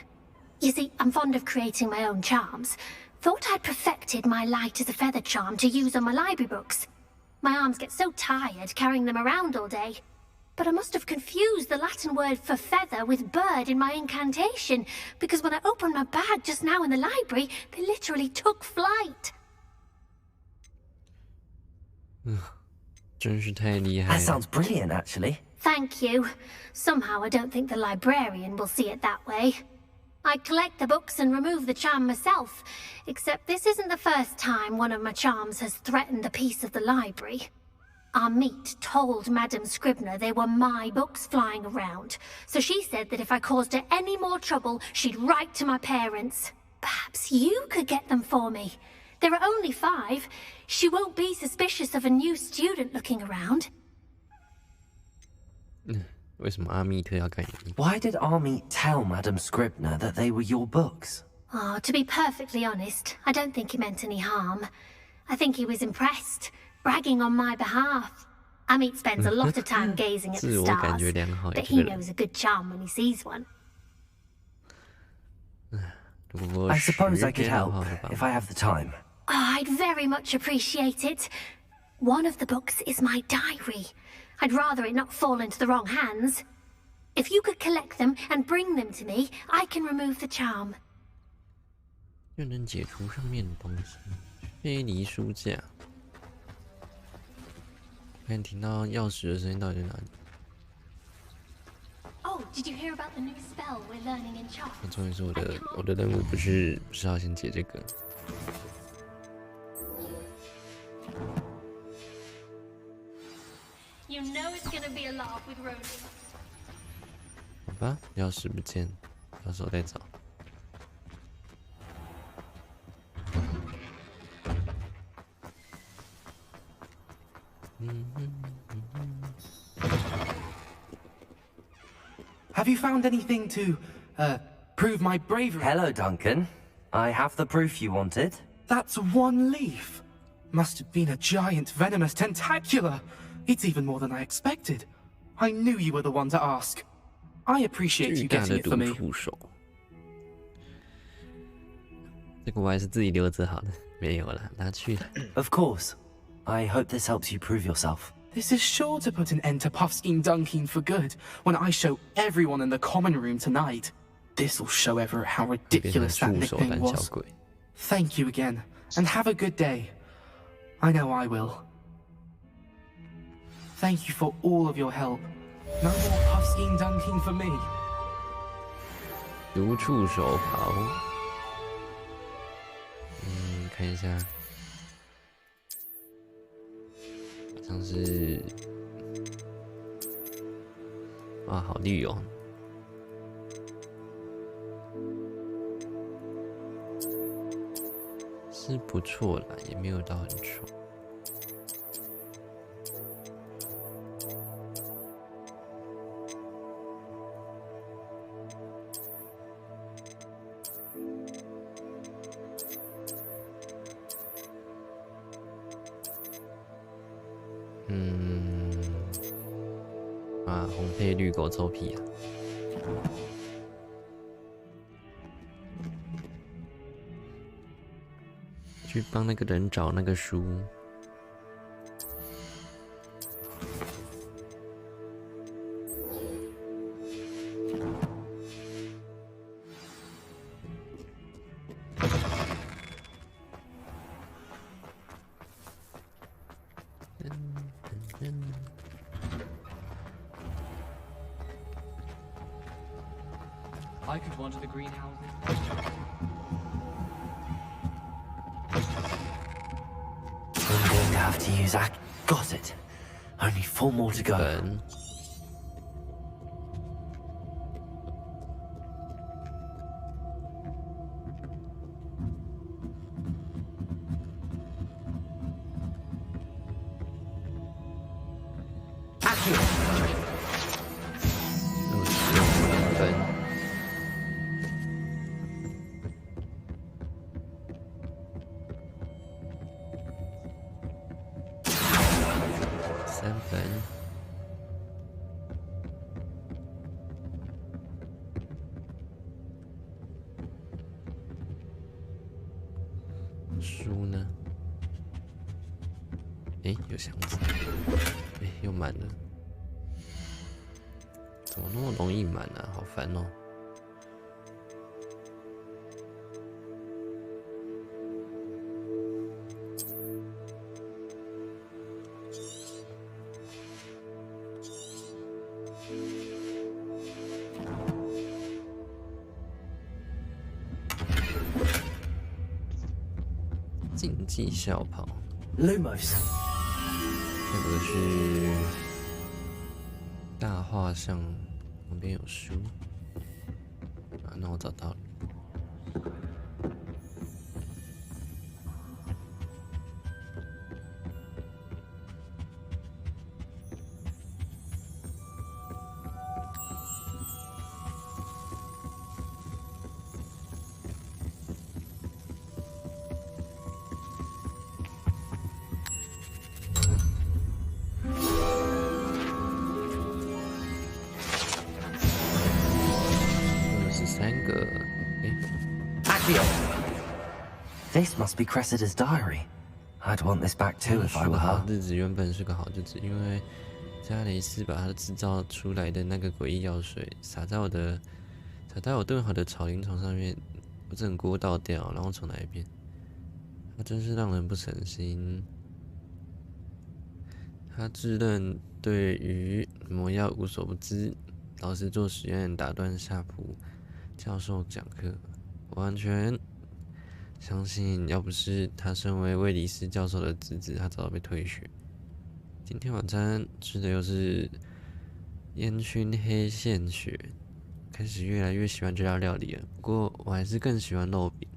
You see, I'm fond of creating my own charms. Thought I'd perfected my light as a feather charm to use on my library books. My arms get so tired carrying them around all day. But I must have confused the Latin word for feather with bird in my incantation, because when I opened my bag just now in the library, they literally took flight. 真是太厉害了。 That sounds brilliant, actually. Thank you. Somehow I don't think the librarian will see it that way. I collect the books and remove the charm myself, except this isn't the first time one of my charms has threatened the peace of the library. Amit told Madame Scribner they were my books flying around, so she said that if I caused her any more trouble, she'd write to my parents. Perhaps you could get them for me. There are only 5. She won't be suspicious of a new student looking around. 为什么阿密特要看你？ Why did Amit tell Madame Scribner that they were your books? Oh, to be perfectly honest, I don't think he meant any harm. I think he was impressed, bragging on my behalf. Amit spends a lot of time gazing at the 自我感觉 stars, 良好 but 这 he 个人。 knows a good charm when he sees one. 如果 I suppose I 10 could 天的 help 话会帮 if I have the time. Oh, I'd very much appreciate it. One of the books is my diary. I'd rather it not fall into the wrong hands. If you could collect them and bring them to me, I can remove the charm. 就能解除上面的东西。非离书架。刚才听到钥匙的声音，到底在哪里？ Oh, did you hear about the new spell we're learning in charm? 那重点是我的任务不是要先解这个。 You know it's gonna be a laugh with Ronan. 好吧，钥匙不见，到时候再找。 Have you found anything to, prove my bravery? Hello, Duncan. I have the proof you wanted. That's one leaf. Must have been a giant venomous tentacula. It's even more than I expected. I knew you were the one to ask. I appreciate you 巨大 getting 的 it for 毒 me. 触手，这个我还是自己留着好了，没有了，拿去了。 Of course. I hope this helps you prove yourself. This is sure to put an end to Puffskein Dunkin for good when I show everyone in the common room tonight. This'll show Everett how 变成 ridiculous that 触手 nickname 胆小 was. 鬼。 Thank you again, and have a good day. I know I will. Thank you for all of your help. No more Puffskein Dunkin for me. 毒触手袍，看一下，好像是，哇，好绿哦。 是不错啦，也没有到很丑。啊，红配绿狗臭屁啊！ 去帮那个人找那个书。I could wander the greenhouses. I'm going to have to use Got it. Only 4 more to go.书呢？诶，有箱子，诶，又满了，怎么那么容易满啊？好烦哦！竞技校跑 Lumos 这个是大画像，旁边有书啊，那我找到了。This must be Cressida's diary. I'd want this back too if I were her. 日子原本是个好日子，因为加雷斯把他制造出来的那个诡异药水洒在我炖好的炒林床上面，我整锅倒掉，然后重来一遍。他真是让人不省心。他自认对于魔药无所不知，老师做实验打断夏普教授讲课，我完全相信，要不是他身为威里斯教授的侄子，他早就被退学。今天晚餐吃的又是烟熏黑线血，开始越来越喜欢这道料理了。不过我还是更喜欢肉饼。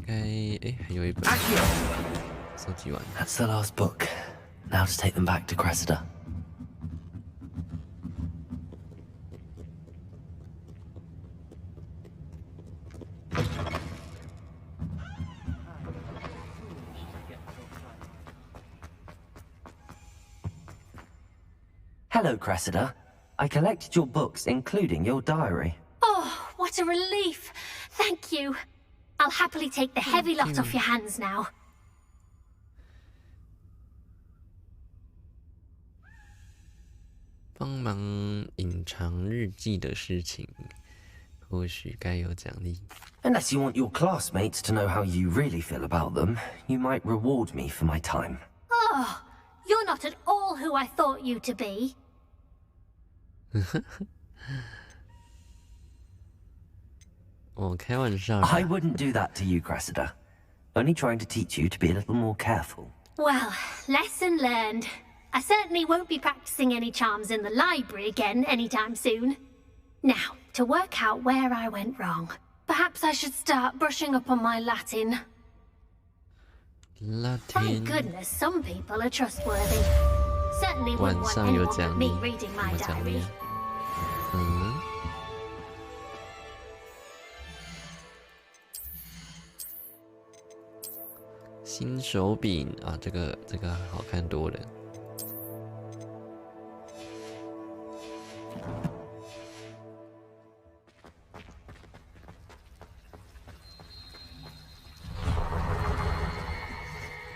还有一本，收集完。That's the last book. Now to take them back to Cressida. Hello, Cressida. I collected your books, including your diary. Oh, what a relief. Thank you. I'll happily take the heavy lot off your hands now. 帮忙隐藏日记的事情，或许该有奖励。 Unless you want your classmates to know how you really feel about them, you might reward me for my time. Oh, you're not at all who I thought you to be. 我开玩笑。I wouldn't do that to you, Cressida. Only trying to teach you to be a little more careful. Well, lesson learned. I certainly won't be practicing any charms in the library again anytime soon. Now, to work out where I went wrong. Perhaps I should start brushing up on my Latin. Thank goodness some people are trustworthy. Certainly wouldn't want anyone but me reading my diary. 新手柄啊，这个好看多了。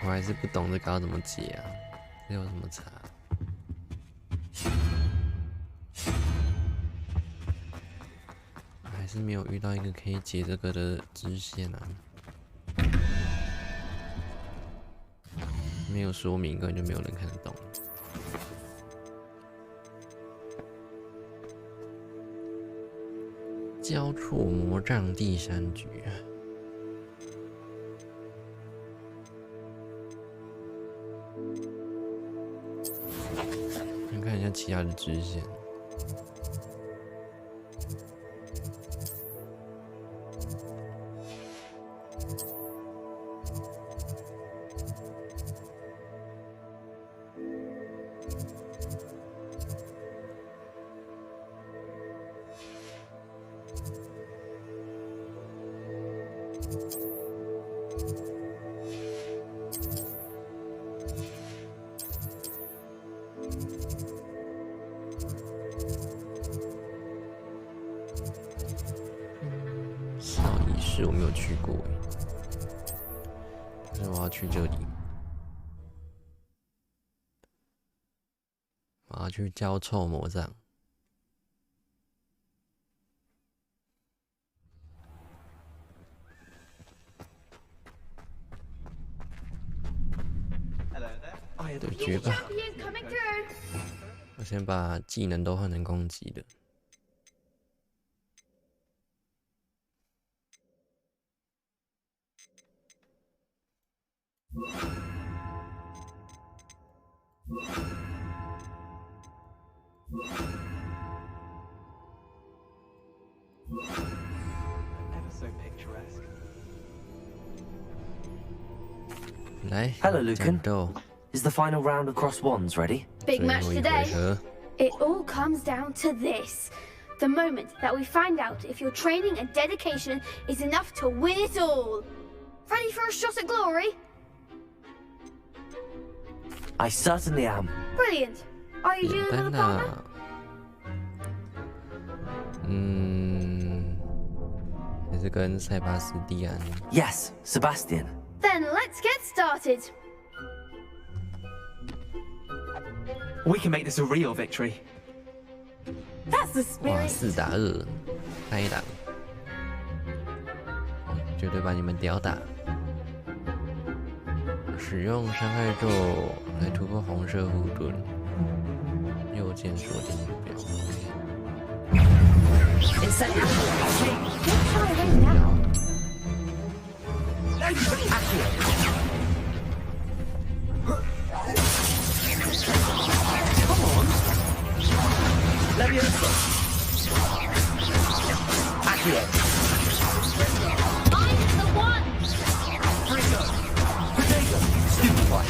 我还是不懂这个要怎么解啊，这有什么查？还是没有遇到一个可以解这个的支线啊。 没有说明，根本就没有人看得懂。交错魔杖第3局，看一下其他的支线。 我没有去过，但是我要去这里，我要去交错魔杖。对决吧！我先把技能都换成攻击的。 Hello, Lucan. Is the final round of Cross Wands ready? Big match today. It all comes down to this. The moment that we find out if your training and dedication is enough to win it all. Ready for a shot at glory? I certainly am. Brilliant. Are you doing a little partner? 还是跟塞巴斯蒂安。Yes, Sebastian. Then let's get started. We can make this a real victory. That's the 哇spirit. ，4打2，开打，绝对把你们吊打。使用伤害咒来突破红色护盾，右键锁定目标。Leviosa. Accio. I'm the one. Freego. Protego. Stupefy.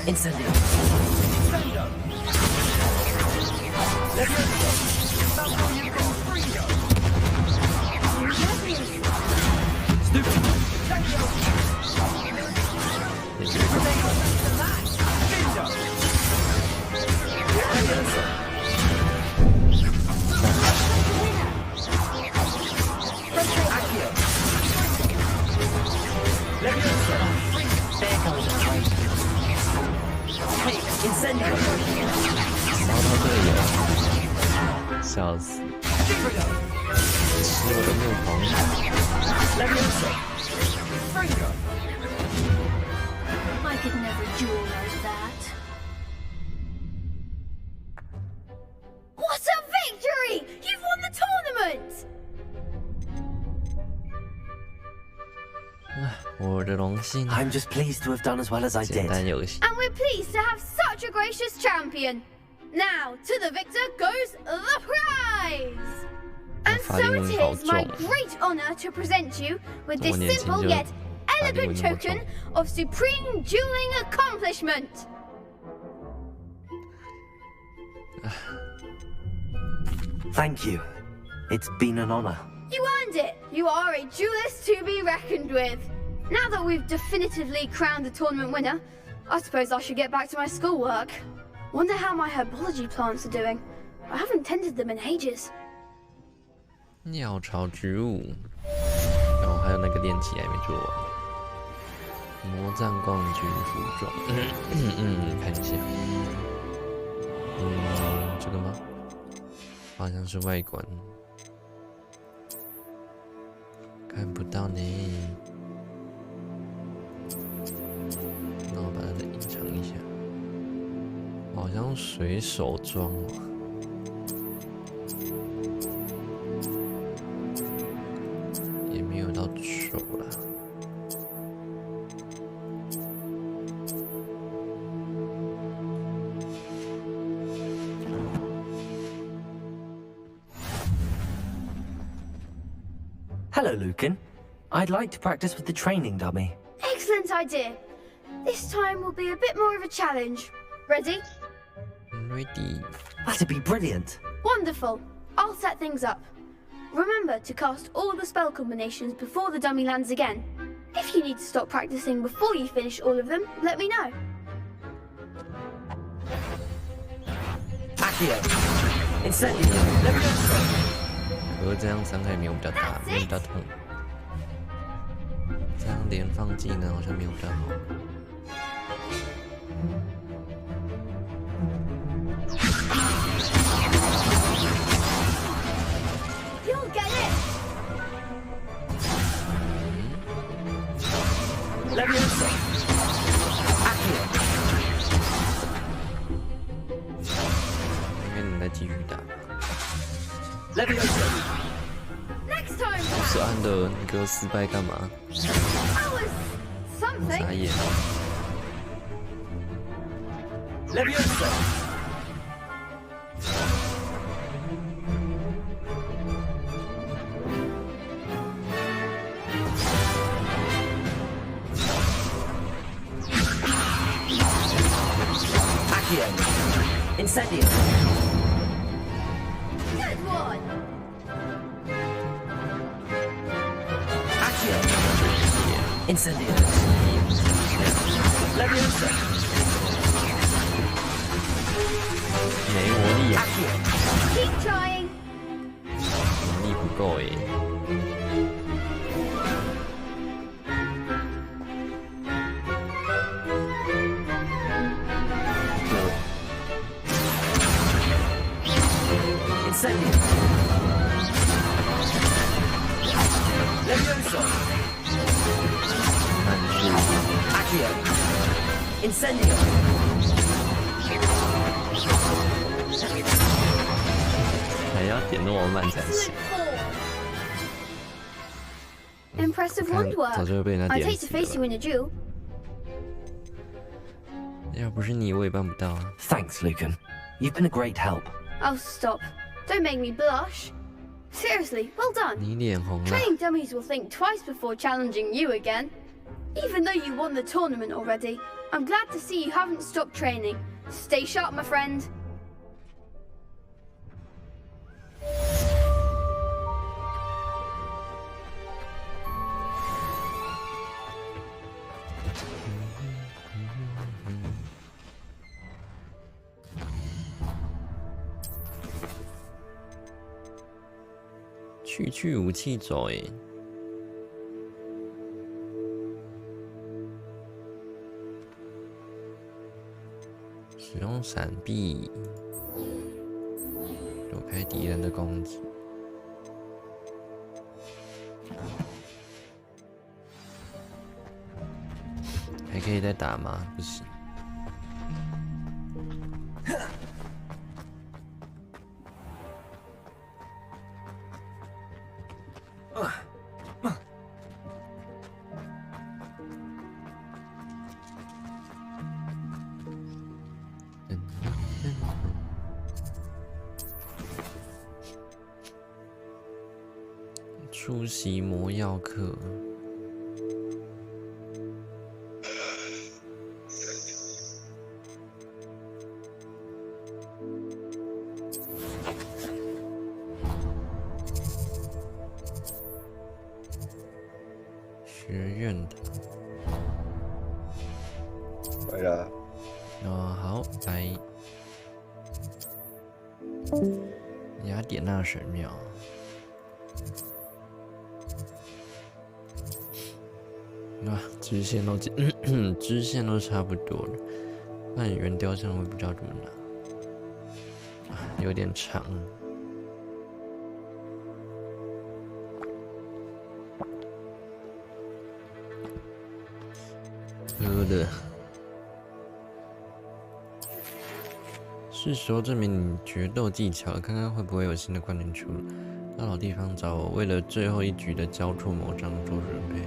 Incendio. Fendo. Leviosa. Malvolio. Freego. Stupefy. Fendo. Incendio. 烧到队友，笑死！吃我的木桶。I could never duel like that. What a victory! You've won the tournament! 我的荣幸。 I'm just pleased to have done as well as I 简 did. 单游戏。 And we're pleased to have such a gracious champion. Now, to the victor goes the prize! And so it is my great honor to present you with this simple yet elegant token of supreme dueling accomplishment. Thank you. It's been an honor. You earned it. You are a duelist to be reckoned with. Now that we've definitively crowned the tournament winner, I suppose I should get back to my schoolwork. Wonder how my herbology plants are doing. I haven't tended them in ages. 鸟巢植物，然后还有那个练习还没做完。魔杖冠军服装，看一下，这个吗？好像是外观，看不到呢。那我把它再隐藏一下，好像水手装哦。 没有到手了。Hello, Lucan. I'd like to practice with the training dummy. Excellent idea. This time will be a bit more of a challenge. Ready? Ready. That'd be brilliant. Wonderful. I'll set things up. Remember to cast all the spell combinations before the dummy lands again. If you need to stop practicing before you finish all of them, let me know. Accio. Incendio. 可是这样伤害没有比较大，没有比较痛。这样连放技能好像没有比较好。 You'll get it! Leviosa. Accio. 应该你再继续打。 Leviosa. Next time! 不是安德，你给我失败干嘛？ That was 傻 something. 眼。 Leviosa. Accio. Incendio. Good one! Accio. Incendio. Leviosa. 没魔力啊！ Keep trying. 魔力不够耶。Incendio. Levioso. Accio. Incendio.还要点那么慢才行。 Impressive wandwork. 早就被人家 I'd 点 hate to 死 face you 了。 in a duel. 要不是你，我也办不到啊。 Thanks, Lucan. You've been a great help. Oh, stop. Don't make me blush. Seriously, well done. 你脸红了。 Training dummies will think twice before challenging you again. Even though you won the tournament already, I'm glad to see you haven't stopped training. Stay sharp, my friend. 去武器走诶。使用闪避，躲开敌人的攻击。还可以再打吗？不行。 出席魔药课。学院的。来了。哦，好，来。雅典娜神庙。 啊，支线都支线都差不多了，那你圆雕像我不知道怎么拿，有点长。喝的，是时候证明你决斗技巧，看看会不会有新的观点出来。到老地方找我，为了最后一局的交错魔杖做准备。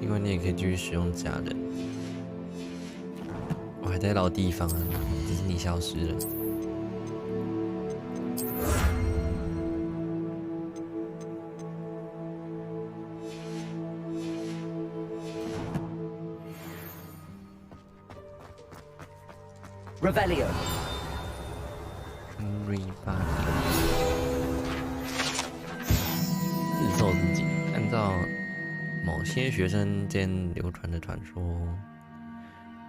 另外，你也可以继续使用假人。我还在老地方啊，只是你消失了。Revelio。自售自己，按照。 某些学生间流传的传说，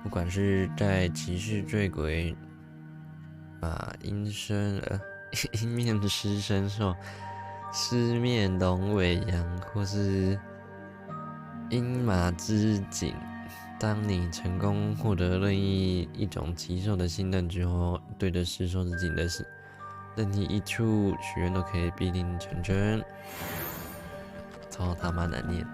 不管是在骑士醉鬼阴面狮身兽、狮面龙尾羊，或是鹰马之景，当你成功获得任意一种奇兽的信任之后，对着狮兽之景的任意一处许愿都可以必定成真。超他妈难念。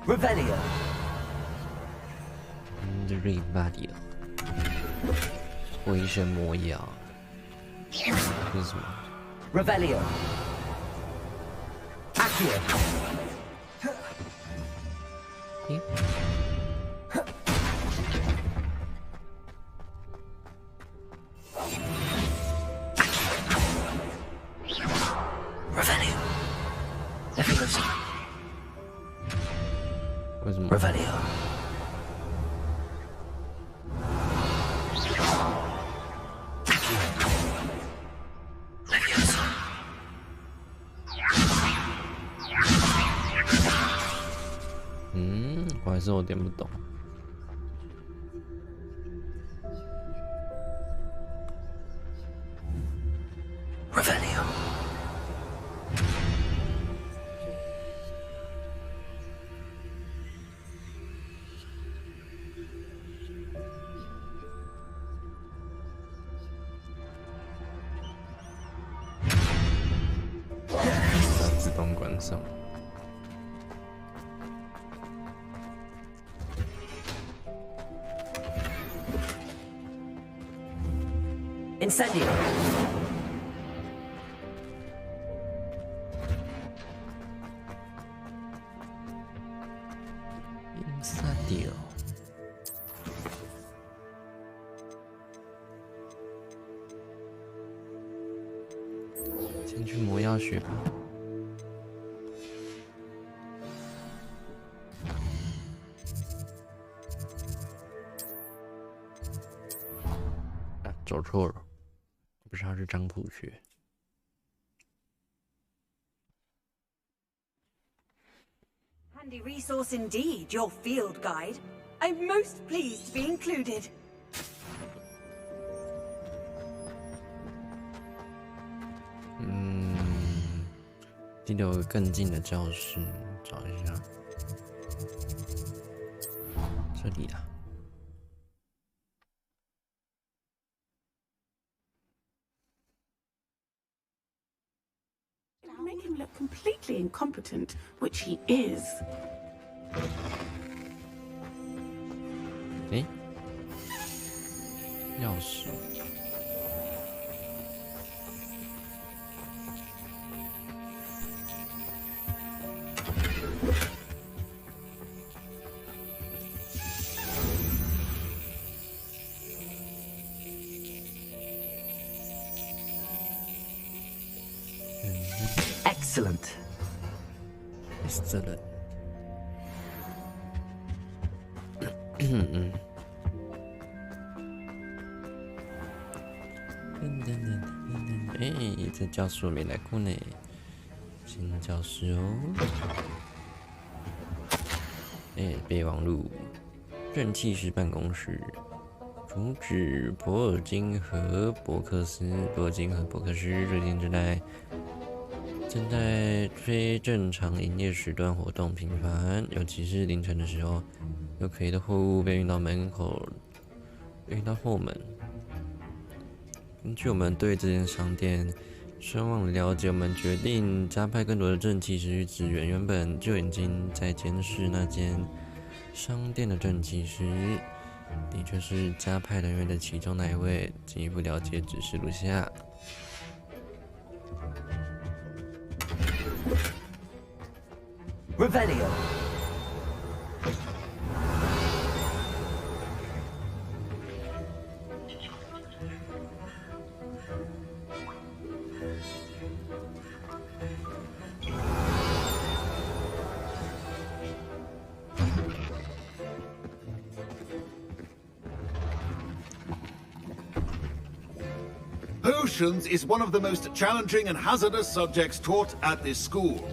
Revelio。Revelio。回声魔药。这是什么 ？Revelio。Accio。为什么 ？Revelio。是我有点不懂。Revelio。自动关上。Incendio. Incendio。先去魔药学吧。啊，走错了，不是，他是占卜学。Handy resource indeed, your field guide. I'm most pleased to be included. 记得有个更近的教室，找一下。这里啊。Make him look completely incompetent, which he is. 诶，钥匙。Excellent. Excellent. 哎，这教室我没来过呢，新教室哦。哎，备忘录，正气师办公室，主旨博尔金和伯克斯最近正在非正常营业时段活动频繁，尤其是凌晨的时候，有可疑的货物被运到门口，运到后门。根据我们对这间商店深望的了解，我们决定加派更多的正气师去支援。原本就已经在监视那间商店的正气师，的确是加派人员的其中那一位。进一步了解指示如下。Revelio. Potions is one of the most challenging and hazardous subjects taught at this school.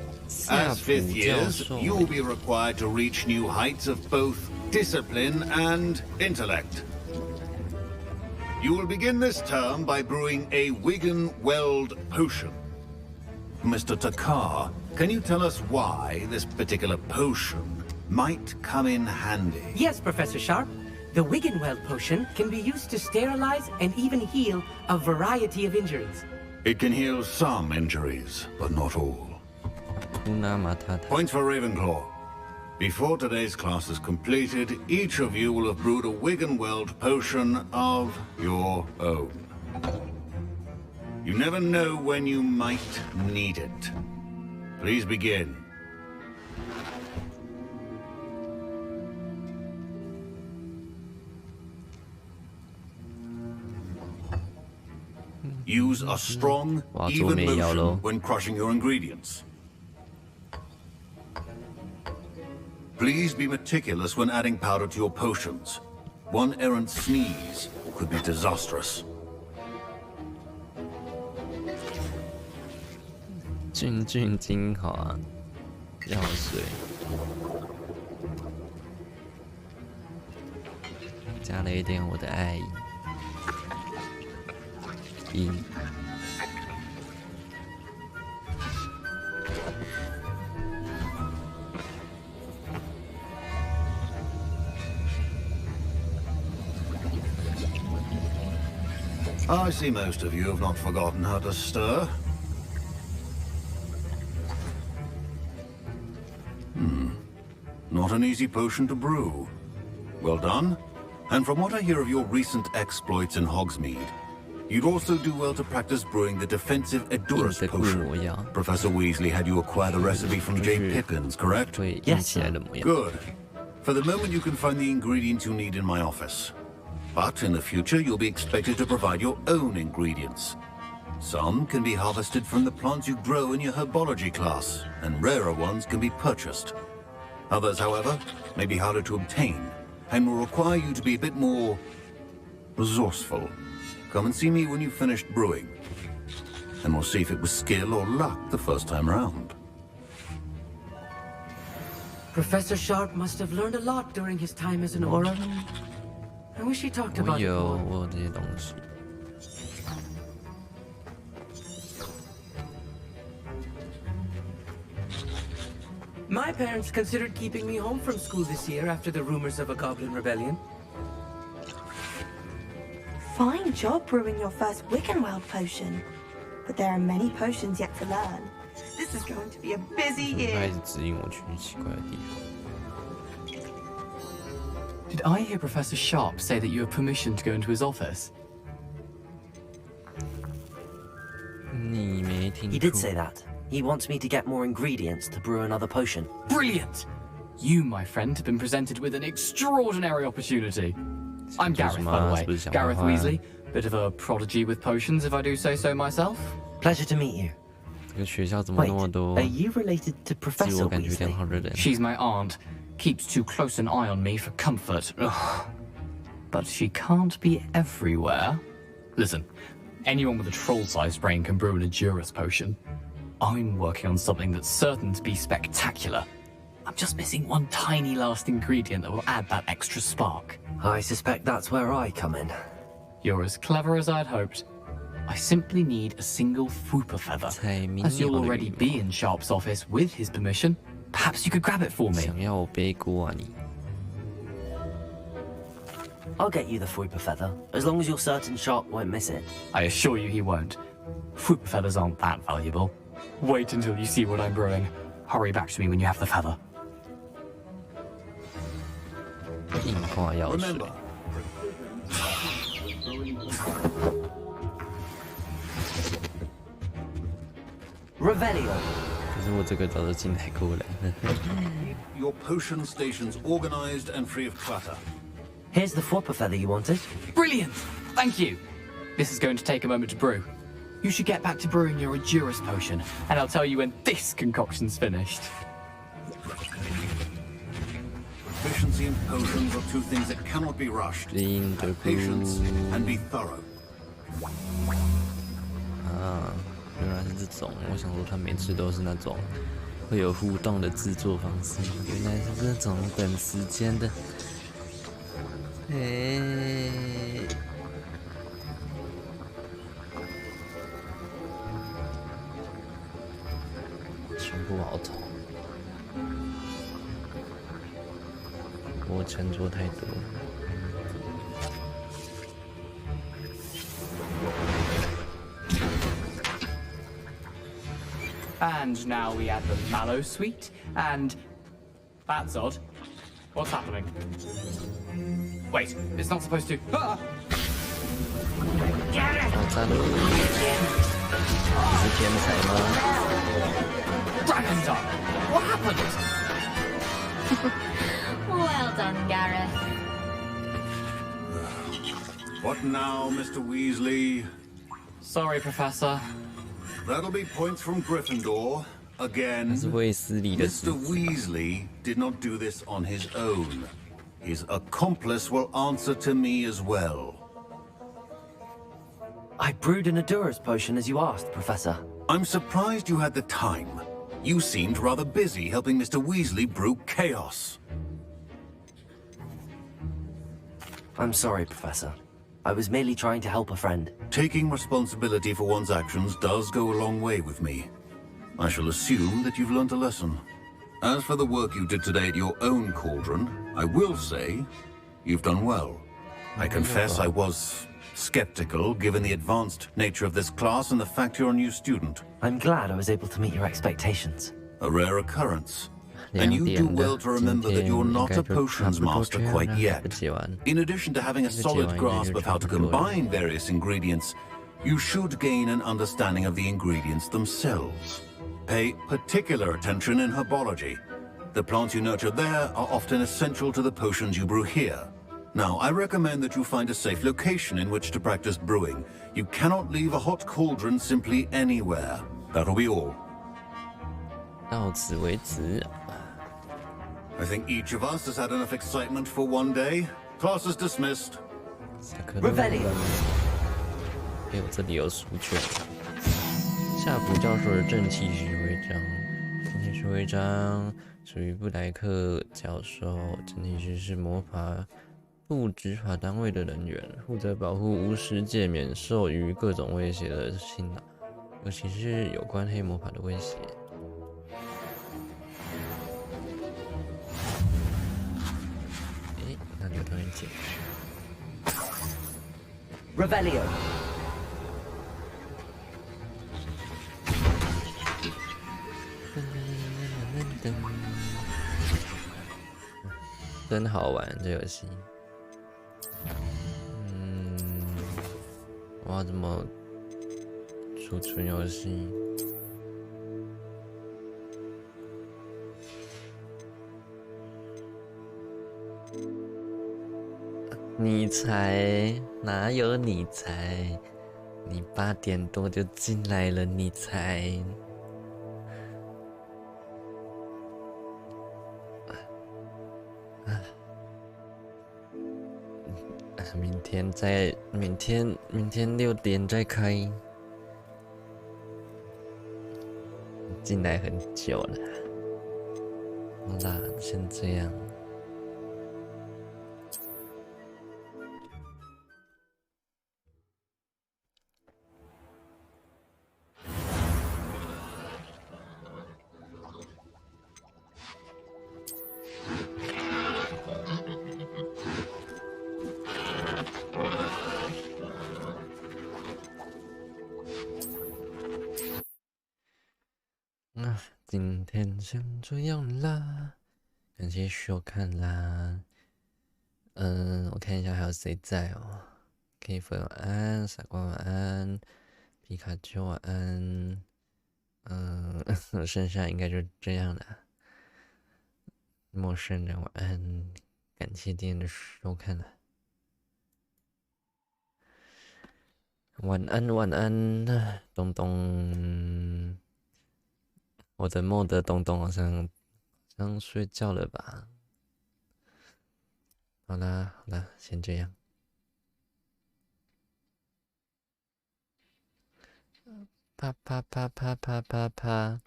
As fifth years, you will be required to reach new heights of both discipline and intellect. You will begin this term by brewing a Wigan-Weld potion. Mr. Takar, can you tell us why this particular potion might come in handy? Yes, Professor Sharp. The Wigan-Weld potion can be used to sterilize and even heal a variety of injuries. It can heal some injuries, but not all. Point for Ravenclaw. Before today's class is completed, each of you will have brewed a Wigan-Weld potion of your own. You never know when you might need it. Please begin. Use a strong, even motion when crushing your ingredients. Please be meticulous when adding powder to your potions. One errant sneeze could be disastrous. 俊俊精华，药水。加了一点我的爱意。I see most of you have not forgotten how to stir. Not an easy potion to brew. Well done. And from what I hear of your recent exploits in Hogsmeade, you'd also do well to practice brewing the defensive Edurus potion. Professor Weasley had you acquire the recipe from Jane Pippins, correct? Yes, sir. Good. For the moment, you can find the ingredients you need in my office. But in the future, you'll be expected to provide your own ingredients. Some can be harvested from the plants you grow in your herbology class, and rarer ones can be purchased. Others, however, may be harder to obtain, and will require you to be a bit more resourceful. Come and see me when you've finished brewing, and we'll see if it was skill or luck the first time round. Professor Sharp must have learned a lot during his time as an Auror. I wish he talked about it more. 我有这些东西。My parents considered keeping me home from school this year after the rumors of a goblin rebellion. Fine job brewing your first Wiggenweld potion. But there are many potions yet to learn. This is going to be a busy 他 year. 一直指引我去奇怪的地方。 Did I hear Professor Sharp say that you have permission to go into his office? He did say that. He wants me to get more ingredients to brew another potion. Brilliant! You, my friend, have been presented with an extraordinary opportunity. I'm Gareth, by the way. Gareth Weasley. Bit of a prodigy with potions, if I do say so myself. Pleasure to meet you. 这个学校怎么那么多 Are you related to 自 Professor 我感觉良好的人？ She's my aunt. Keeps too close an eye on me for comfort. Ugh. But she can't be everywhere. Listen, anyone with a troll-sized brain can brew an Edurus potion. I'm working on something that's certain to be spectacular. I'm just missing one tiny last ingredient that will add that extra spark. I suspect that's where I come in. You're as clever as I'd hoped. I simply need a single Fwooper feather. As you'll already be in Sharp's office with his permission, perhaps you could grab it for me. 想要我背锅啊你？ I'll get you the Fwooper feather, as long as you're certain Sharp won't miss it. I assure you he won't. Fwooper feathers aren't that valuable. Wait until you see what I'm brewing. Hurry back to me when you have the feather. 硬化药水。 Remember, Revelio. 可是我这个早就进来过了。 your potion stations organized and free of clutter. Here's the Fwooper feather you wanted. Brilliant! Thank you. This is going to take a moment to brew. You should get back to brewing your Edurus potion, and I'll tell you when this concoction's finished. Efficiency and potions are two things that cannot be rushed. Have patience and be thorough. 啊，原来是这种。我想说他每次都是那种会有互动的制作方式，原来是这种等时间的。全部好丑，我钱做太多。 And now we add the Mallow Sweet, and... That's odd. What's happening? Wait, it's not supposed to... Ah! 好赞！你是天才吗 Dragon Dog! What happened? Well done, Gareth. What now, Mr. Weasley? Sorry, Professor. That'll be points from Gryffindor. Again, 这是卫斯理的 Mr. Weasley did not do this on his own. His accomplice will answer to me as well. I brewed an Edurus potion as you asked, Professor. I'm surprised you had the time. You seemed rather busy helping Mr. Weasley brew chaos. I'm sorry, Professor. I was merely trying to help a friend. Taking responsibility for one's actions does go a long way with me. I shall assume that you've learned a lesson. As for the work you did today at your own cauldron, I will say you've done well. I confess I was skeptical, given the advanced nature of this class and the fact you're a new student. I'm glad I was able to meet your expectations. A rare occurrence. And you do well to remember that you're not a potions master quite yet. In addition to having a solid grasp of how to combine various ingredients, you should gain an understanding of the ingredients themselves. Pay particular attention in herbology. The plants you nurture there are often essential to the potions you brew here. Now, I recommend that you find a safe location in which to practice brewing. You cannot leave a hot cauldron simply anywhere. That'll be all. 到此为止。 I think each of us has had enough excitement for one day. Class is dismissed. Revelio. 哎呦，这里有书卷。夏普教授的正气学徽章，正气学徽章属于布莱克教授。正气师是魔法部执法单位的人员，负责保护巫师界免受于各种威胁的辛劳，尤其是有关黑魔法的威胁。 Revelio. 真好玩这游戏。我要怎么储存游戏？你才哪有你才？你8点多就进来了，你才。明天6点再开。进来很久了。好啦，先这样。 今天先这样啦，感谢收看啦。我看一下还有谁在哦。K 粉晚安，傻瓜晚安，皮卡丘晚安。剩下应该就这样了。陌生人晚安，感谢今天的收看了。晚安，晚安，东东。 我的梦的东东好像睡觉了吧？好啦好啦，先这样。啪啪啪啪啪啪啪。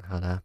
好啦。